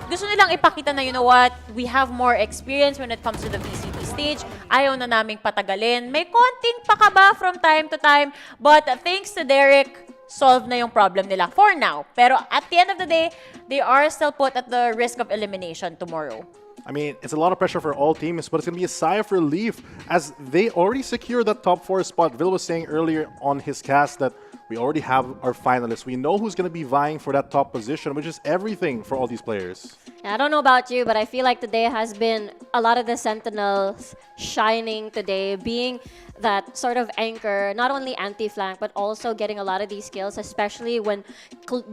gusto nilang ipakita na, you know what, we have more experience when it comes to the VCT stage. Ayaw na naming patagalin. May konting pakaba from time to time. But thanks to Derek, solve na yung problem nila for now. Pero at the end of the day, they are still put at the risk of elimination tomorrow. I mean, it's a lot of pressure for all teams, but it's going to be a sigh of relief as they already secured that top 4 spot. Vil was saying earlier on his cast that we already have our finalists. We know who's going to be vying for that top position, which is everything for all these players. I don't know about you, but I feel like today has been a lot of the Sentinels shining today, being that sort of anchor, not only anti-flank, but also getting a lot of these kills, especially when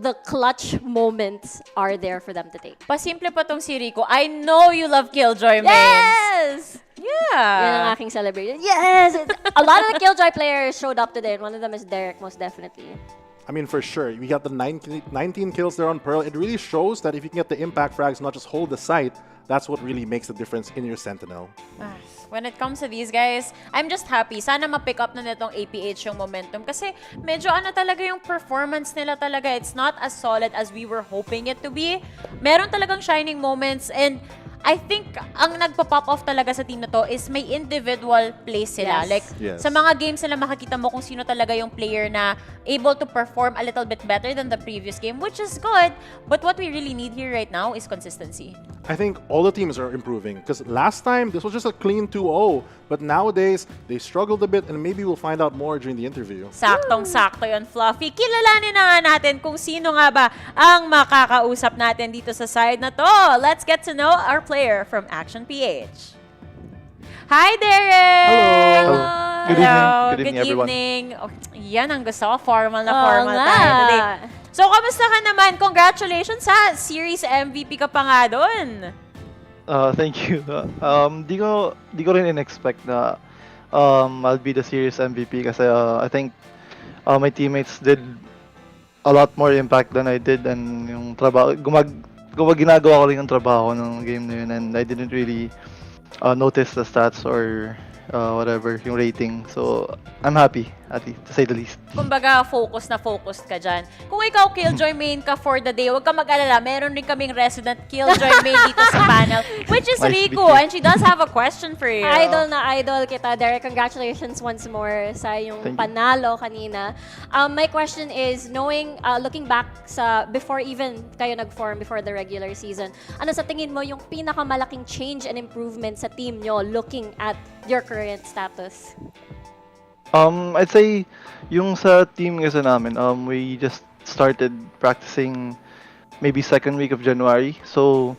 the clutch moments are there for them to take. Pasimple pa tong si Rico. I know you love Killjoy, man. Yes! Yeah. Yan ang laughing celebration. Yes! A lot of the Killjoy players showed up today, and one of them is Derek, most definitely. I mean, for sure. We got the 19 kills there on Pearl. It really shows that if you can get the impact frags, not just hold the site, that's what really makes the difference in your Sentinel. When it comes to these guys, I'm just happy. Sana ma-pick up na nitong APH yung momentum kasi medyo talaga yung performance nila talaga. It's not as solid as we were hoping it to be. Meron talagang shining moments and I think ang nagpa-pop off talaga sa team na to is may individual plays sila. Yes. Like, Yes. sa mga games nila makikita mo kung sino talaga yung player na able to perform a little bit better than the previous game, which is good. But what we really need here right now is consistency. I think all the teams are improving because last time this was just a clean 2-0, but nowadays they struggled a bit and maybe we'll find out more during the interview. Saktong-sakto yun, Fluffy. Kilalanin na nga natin kung sino nga ba ang makakausap natin dito sa side na to. Let's get to know our player from Action PH. Hi, Derek! Hello. Good evening. Hello. Good evening, everyone. Oh, yan ang gusto ko. Formal na Oo formal nga. tayo today. So, kamusta ka naman? Congratulations sa Series MVP ka pa nga doon. Thank you. Di ko rin in-expect na I'll be the series MVP kasi I think my teammates did a lot more impact than I did and yung trabaho, ginagawa ko rin yung trabaho ng game na yun and I didn't really notice the stats or whatever, yung rating. So, I'm happy, at least, to say the least. Kumbaga, focused ka dyan. Kung ikaw Killjoy main ka for the day, huwag ka mag-alala. Meron rin kaming resident Killjoy main dito sa panel, which is Nice Rico, and she does have a question for you. Idol na idol kita, Derek. Congratulations once more sa yung Thank you. panalo kanina. My question is, looking back sa before even kayo nag-form before the regular season, ano sa tingin mo yung pinakamalaking change and improvement sa team nyo looking at your current status? I'd say yung sa team kasi namin, we just started practicing maybe second week of January. So,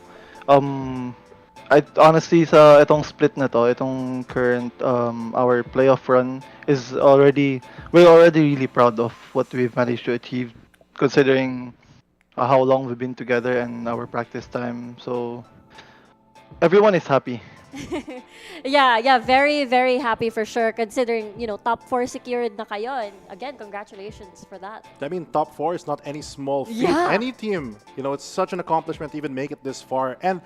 I honestly sa itong split na to, itong current our playoff run is we're already really proud of what we've managed to achieve considering how long we've been together and our practice time. So, everyone is happy. Yeah, very, very happy for sure considering, top 4 secured na kayo. And again, congratulations for that. I mean, top 4 is not any small feat. Yeah. Any team, it's such an accomplishment to even make it this far. And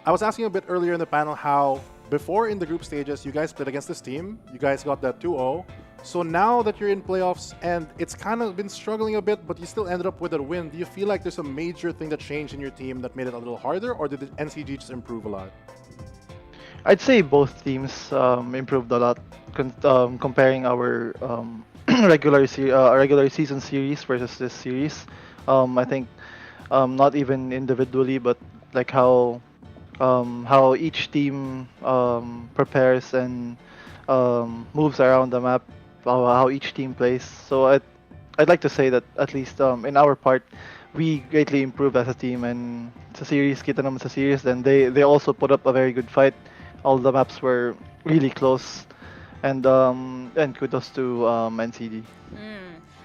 I was asking a bit earlier in the panel how before in the group stages, you guys played against this team. You guys got that 2-0. So now that you're in playoffs and it's kind of been struggling a bit, but you still ended up with a win, do you feel like there's a major thing that changed in your team that made it a little harder, or did the NCG just improve a lot? I'd say both teams improved a lot comparing our regular season series versus this series. I think not even individually, but like how each team prepares and moves around the map, how each team plays. So I'd like to say that at least in our part, we greatly improved as a team. And sa series, kita naman sa series, then they also put up a very good fight. All the maps were really close, and kudos to NCD.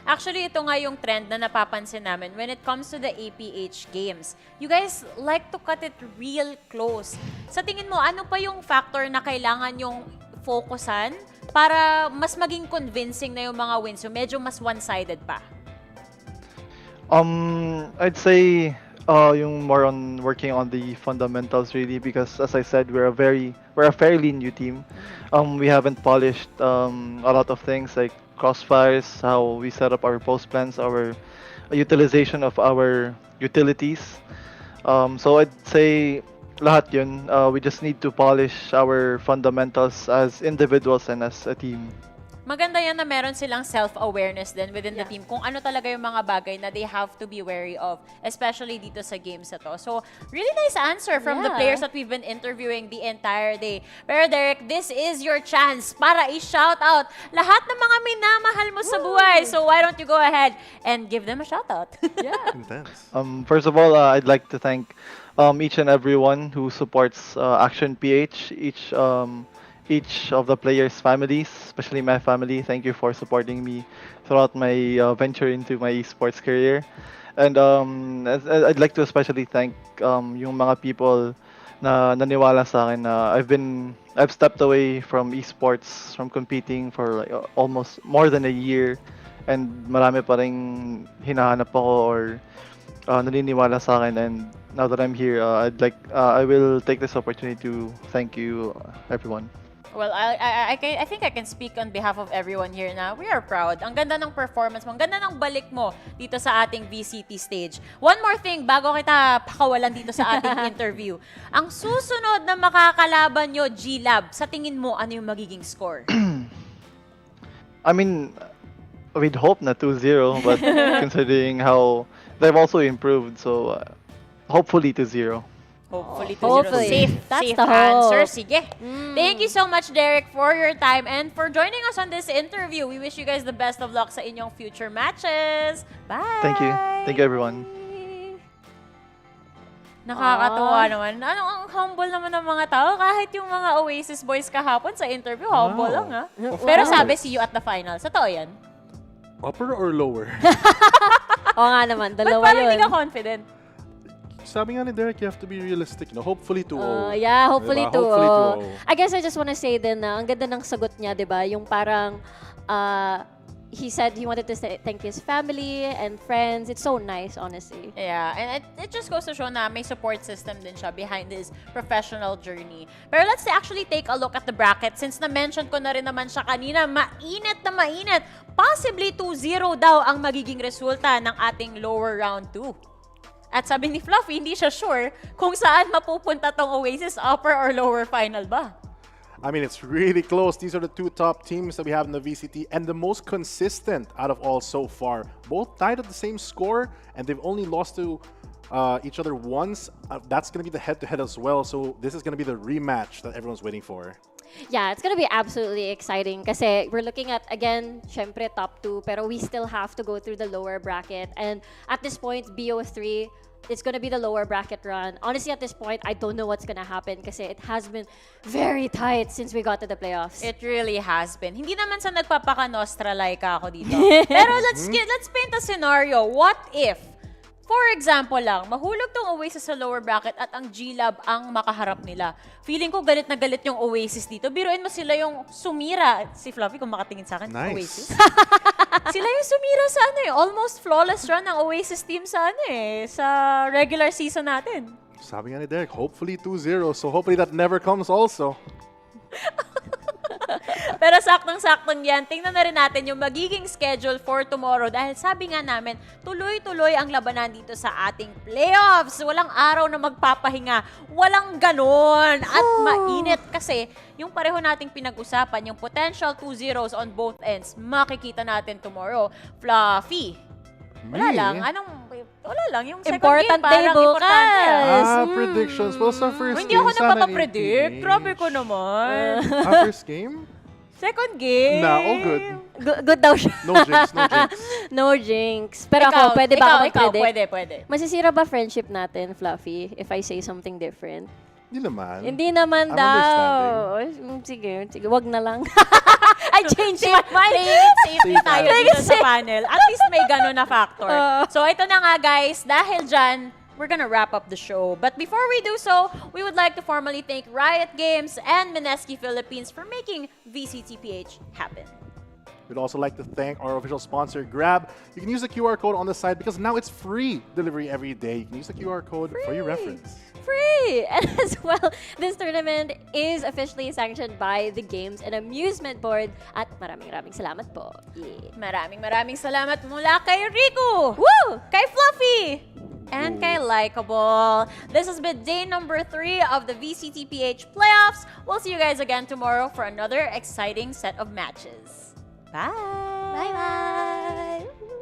Actually, ito nga yung trend na napapansin namin when it comes to the APH games. You guys like to cut it real close. Sa tingin mo, ano pa yung factor na kailangan yung focusan para mas maging convincing na yung mga wins? So medyo mas one-sided pa. I'd say yung more on working on the fundamentals really, because as I said, we're a fairly new team. We haven't polished a lot of things like crossfires, how we set up our post plans, our utilization of our utilities. So I'd say lahat yun. We just need to polish our fundamentals as individuals and as a team. Maganda yan na meron silang self-awareness din within the team kung ano talaga yung mga bagay na they have to be wary of, especially dito sa games na to. So, really nice answer from the players that we've been interviewing the entire day. Pero Derek, this is your chance para i-shout out lahat ng mga minamahal mo sa buhay. So, why don't you go ahead and give them a shout out? Intense. First of all, I'd like to thank each and everyone who supports Action PH, each of the players' families, especially my family. Thank you for supporting me throughout my venture into my esports career. And I'd like to especially thank yung mga people na naniwala sa akin na I've stepped away from esports, from competing for like almost more than a year, and marami pa ring hinahanap ako or naniniwala sa akin, and now that I'm here, I will take this opportunity to thank you everyone. Well, I think I can speak on behalf of everyone here na we are proud. Ang ganda ng performance mo, ang ganda ng balik mo dito sa ating VCT stage. One more thing, bago kita pakawalan dito sa ating interview. Ang susunod na makakalaban nyo, GLAB, sa tingin mo, ano yung magiging score? I mean, we'd hope na 2-0, but considering how they've also improved, so hopefully 2-0. Hopefully, Hopefully. Safe, That's safe the hope. answer. Sige. Thank you so much, Derek, for your time and for joining us on this interview. We wish you guys the best of luck sa inyong future matches. Bye! Thank you. Thank you, everyone. Nakakatuwa naman. Ang humble naman ng mga tao. Kahit yung mga Oasis boys kahapon sa interview, humble lang ha. Pero sabi, see you at the finals. Totoo yan. Upper or lower? Oo nga naman, Ba't dalawa parang yun. hindi ka confident? Sabi nga ni Derek, you have to be realistic. Hopefully 2-0. Yeah, hopefully Diba? 2-0. Hopefully 2-0. I guess I just wanna say din na ang ganda ng sagot niya, di ba? Yung parang, he said he wanted to thank his family and friends. It's so nice, honestly. Yeah, and it just goes to show na may support system din siya behind his professional journey. Pero let's actually take a look at the bracket. Since na-mention ko na rin naman siya kanina, mainit na mainit. Possibly 2-0 daw ang magiging resulta ng ating lower round 2. At sabi ni Fluffy, hindi siya sure kung saan mapupunta tong Oasis, upper or lower final ba. I mean, it's really close. These are the two top teams that we have in the VCT and the most consistent out of all so far. Both tied at the same score, and they've only lost to each other once. That's going to be the head-to-head as well, so this is going to be the rematch that everyone's waiting for. Yeah, it's gonna be absolutely exciting kasi we're looking at, again, syempre top 2, pero we still have to go through the lower bracket. And at this point, BO3, it's gonna be the lower bracket run. Honestly, at this point, I don't know what's gonna happen kasi it has been very tight since we got to the playoffs. It really has been. Hindi naman sa nagpapaka-nostra like ako dito. Pero let's paint a scenario. What if, for example lang, mahulog tong Oasis sa lower bracket at ang GLAB ang makaharap nila. Feeling ko galit na galit yung Oasis dito. Biruin mo sila yung sumira. Si Fluffy, kung makatingin sa akin, Nice. Oasis. Sila yung sumira sa almost flawless run ng Oasis team sa sa regular season natin. Sabi nga ni Derek, hopefully 2-0, so hopefully that never comes also. Pero saktong-saktong yan, tingnan na rin natin yung magiging schedule for tomorrow dahil sabi nga namin, tuloy-tuloy ang labanan dito sa ating playoffs. Walang araw na magpapahinga. Walang ganon. At mainit kasi yung pareho nating pinag-usapan, yung potential 2-0s on both ends, makikita natin tomorrow. Fluffy. Wala lang. Yung second Important game, parang day importante. Predictions. Well, sa first Hindi game, ako sana nagpapapredict. Grabe ko naman. First game? Second game. Nah, all good. Good daw siya. No jinx, no jinx. No jinx. Pero ako, pwede ba ako mag-predict? Pwede. Masisira ba friendship natin, Fluffy, if I say something different? Hindi naman. Hindi naman I'm daw. Sige, wag na lang. I changed my mind. Safe tayo dito sa panel. At least may gano'n na factor. So ito na nga guys, dahil dyan, we're gonna wrap up the show. But before we do so, we would like to formally thank Riot Games and Mineski Philippines for making VCTPH happen. We'd also like to thank our official sponsor, GLAB. You can use the QR code on the side because now it's free delivery every day. You can use the QR code for your reference. Free! And as well, this tournament is officially sanctioned by the Games and Amusement Board. At maraming salamat po. Yeah. Maraming salamat mula kay Rico! Woo! Kay Fluffy! And kay Likeable. This has been day number 3 of the VCTPH playoffs. We'll see you guys again tomorrow for another exciting set of matches. Bye! Bye-bye!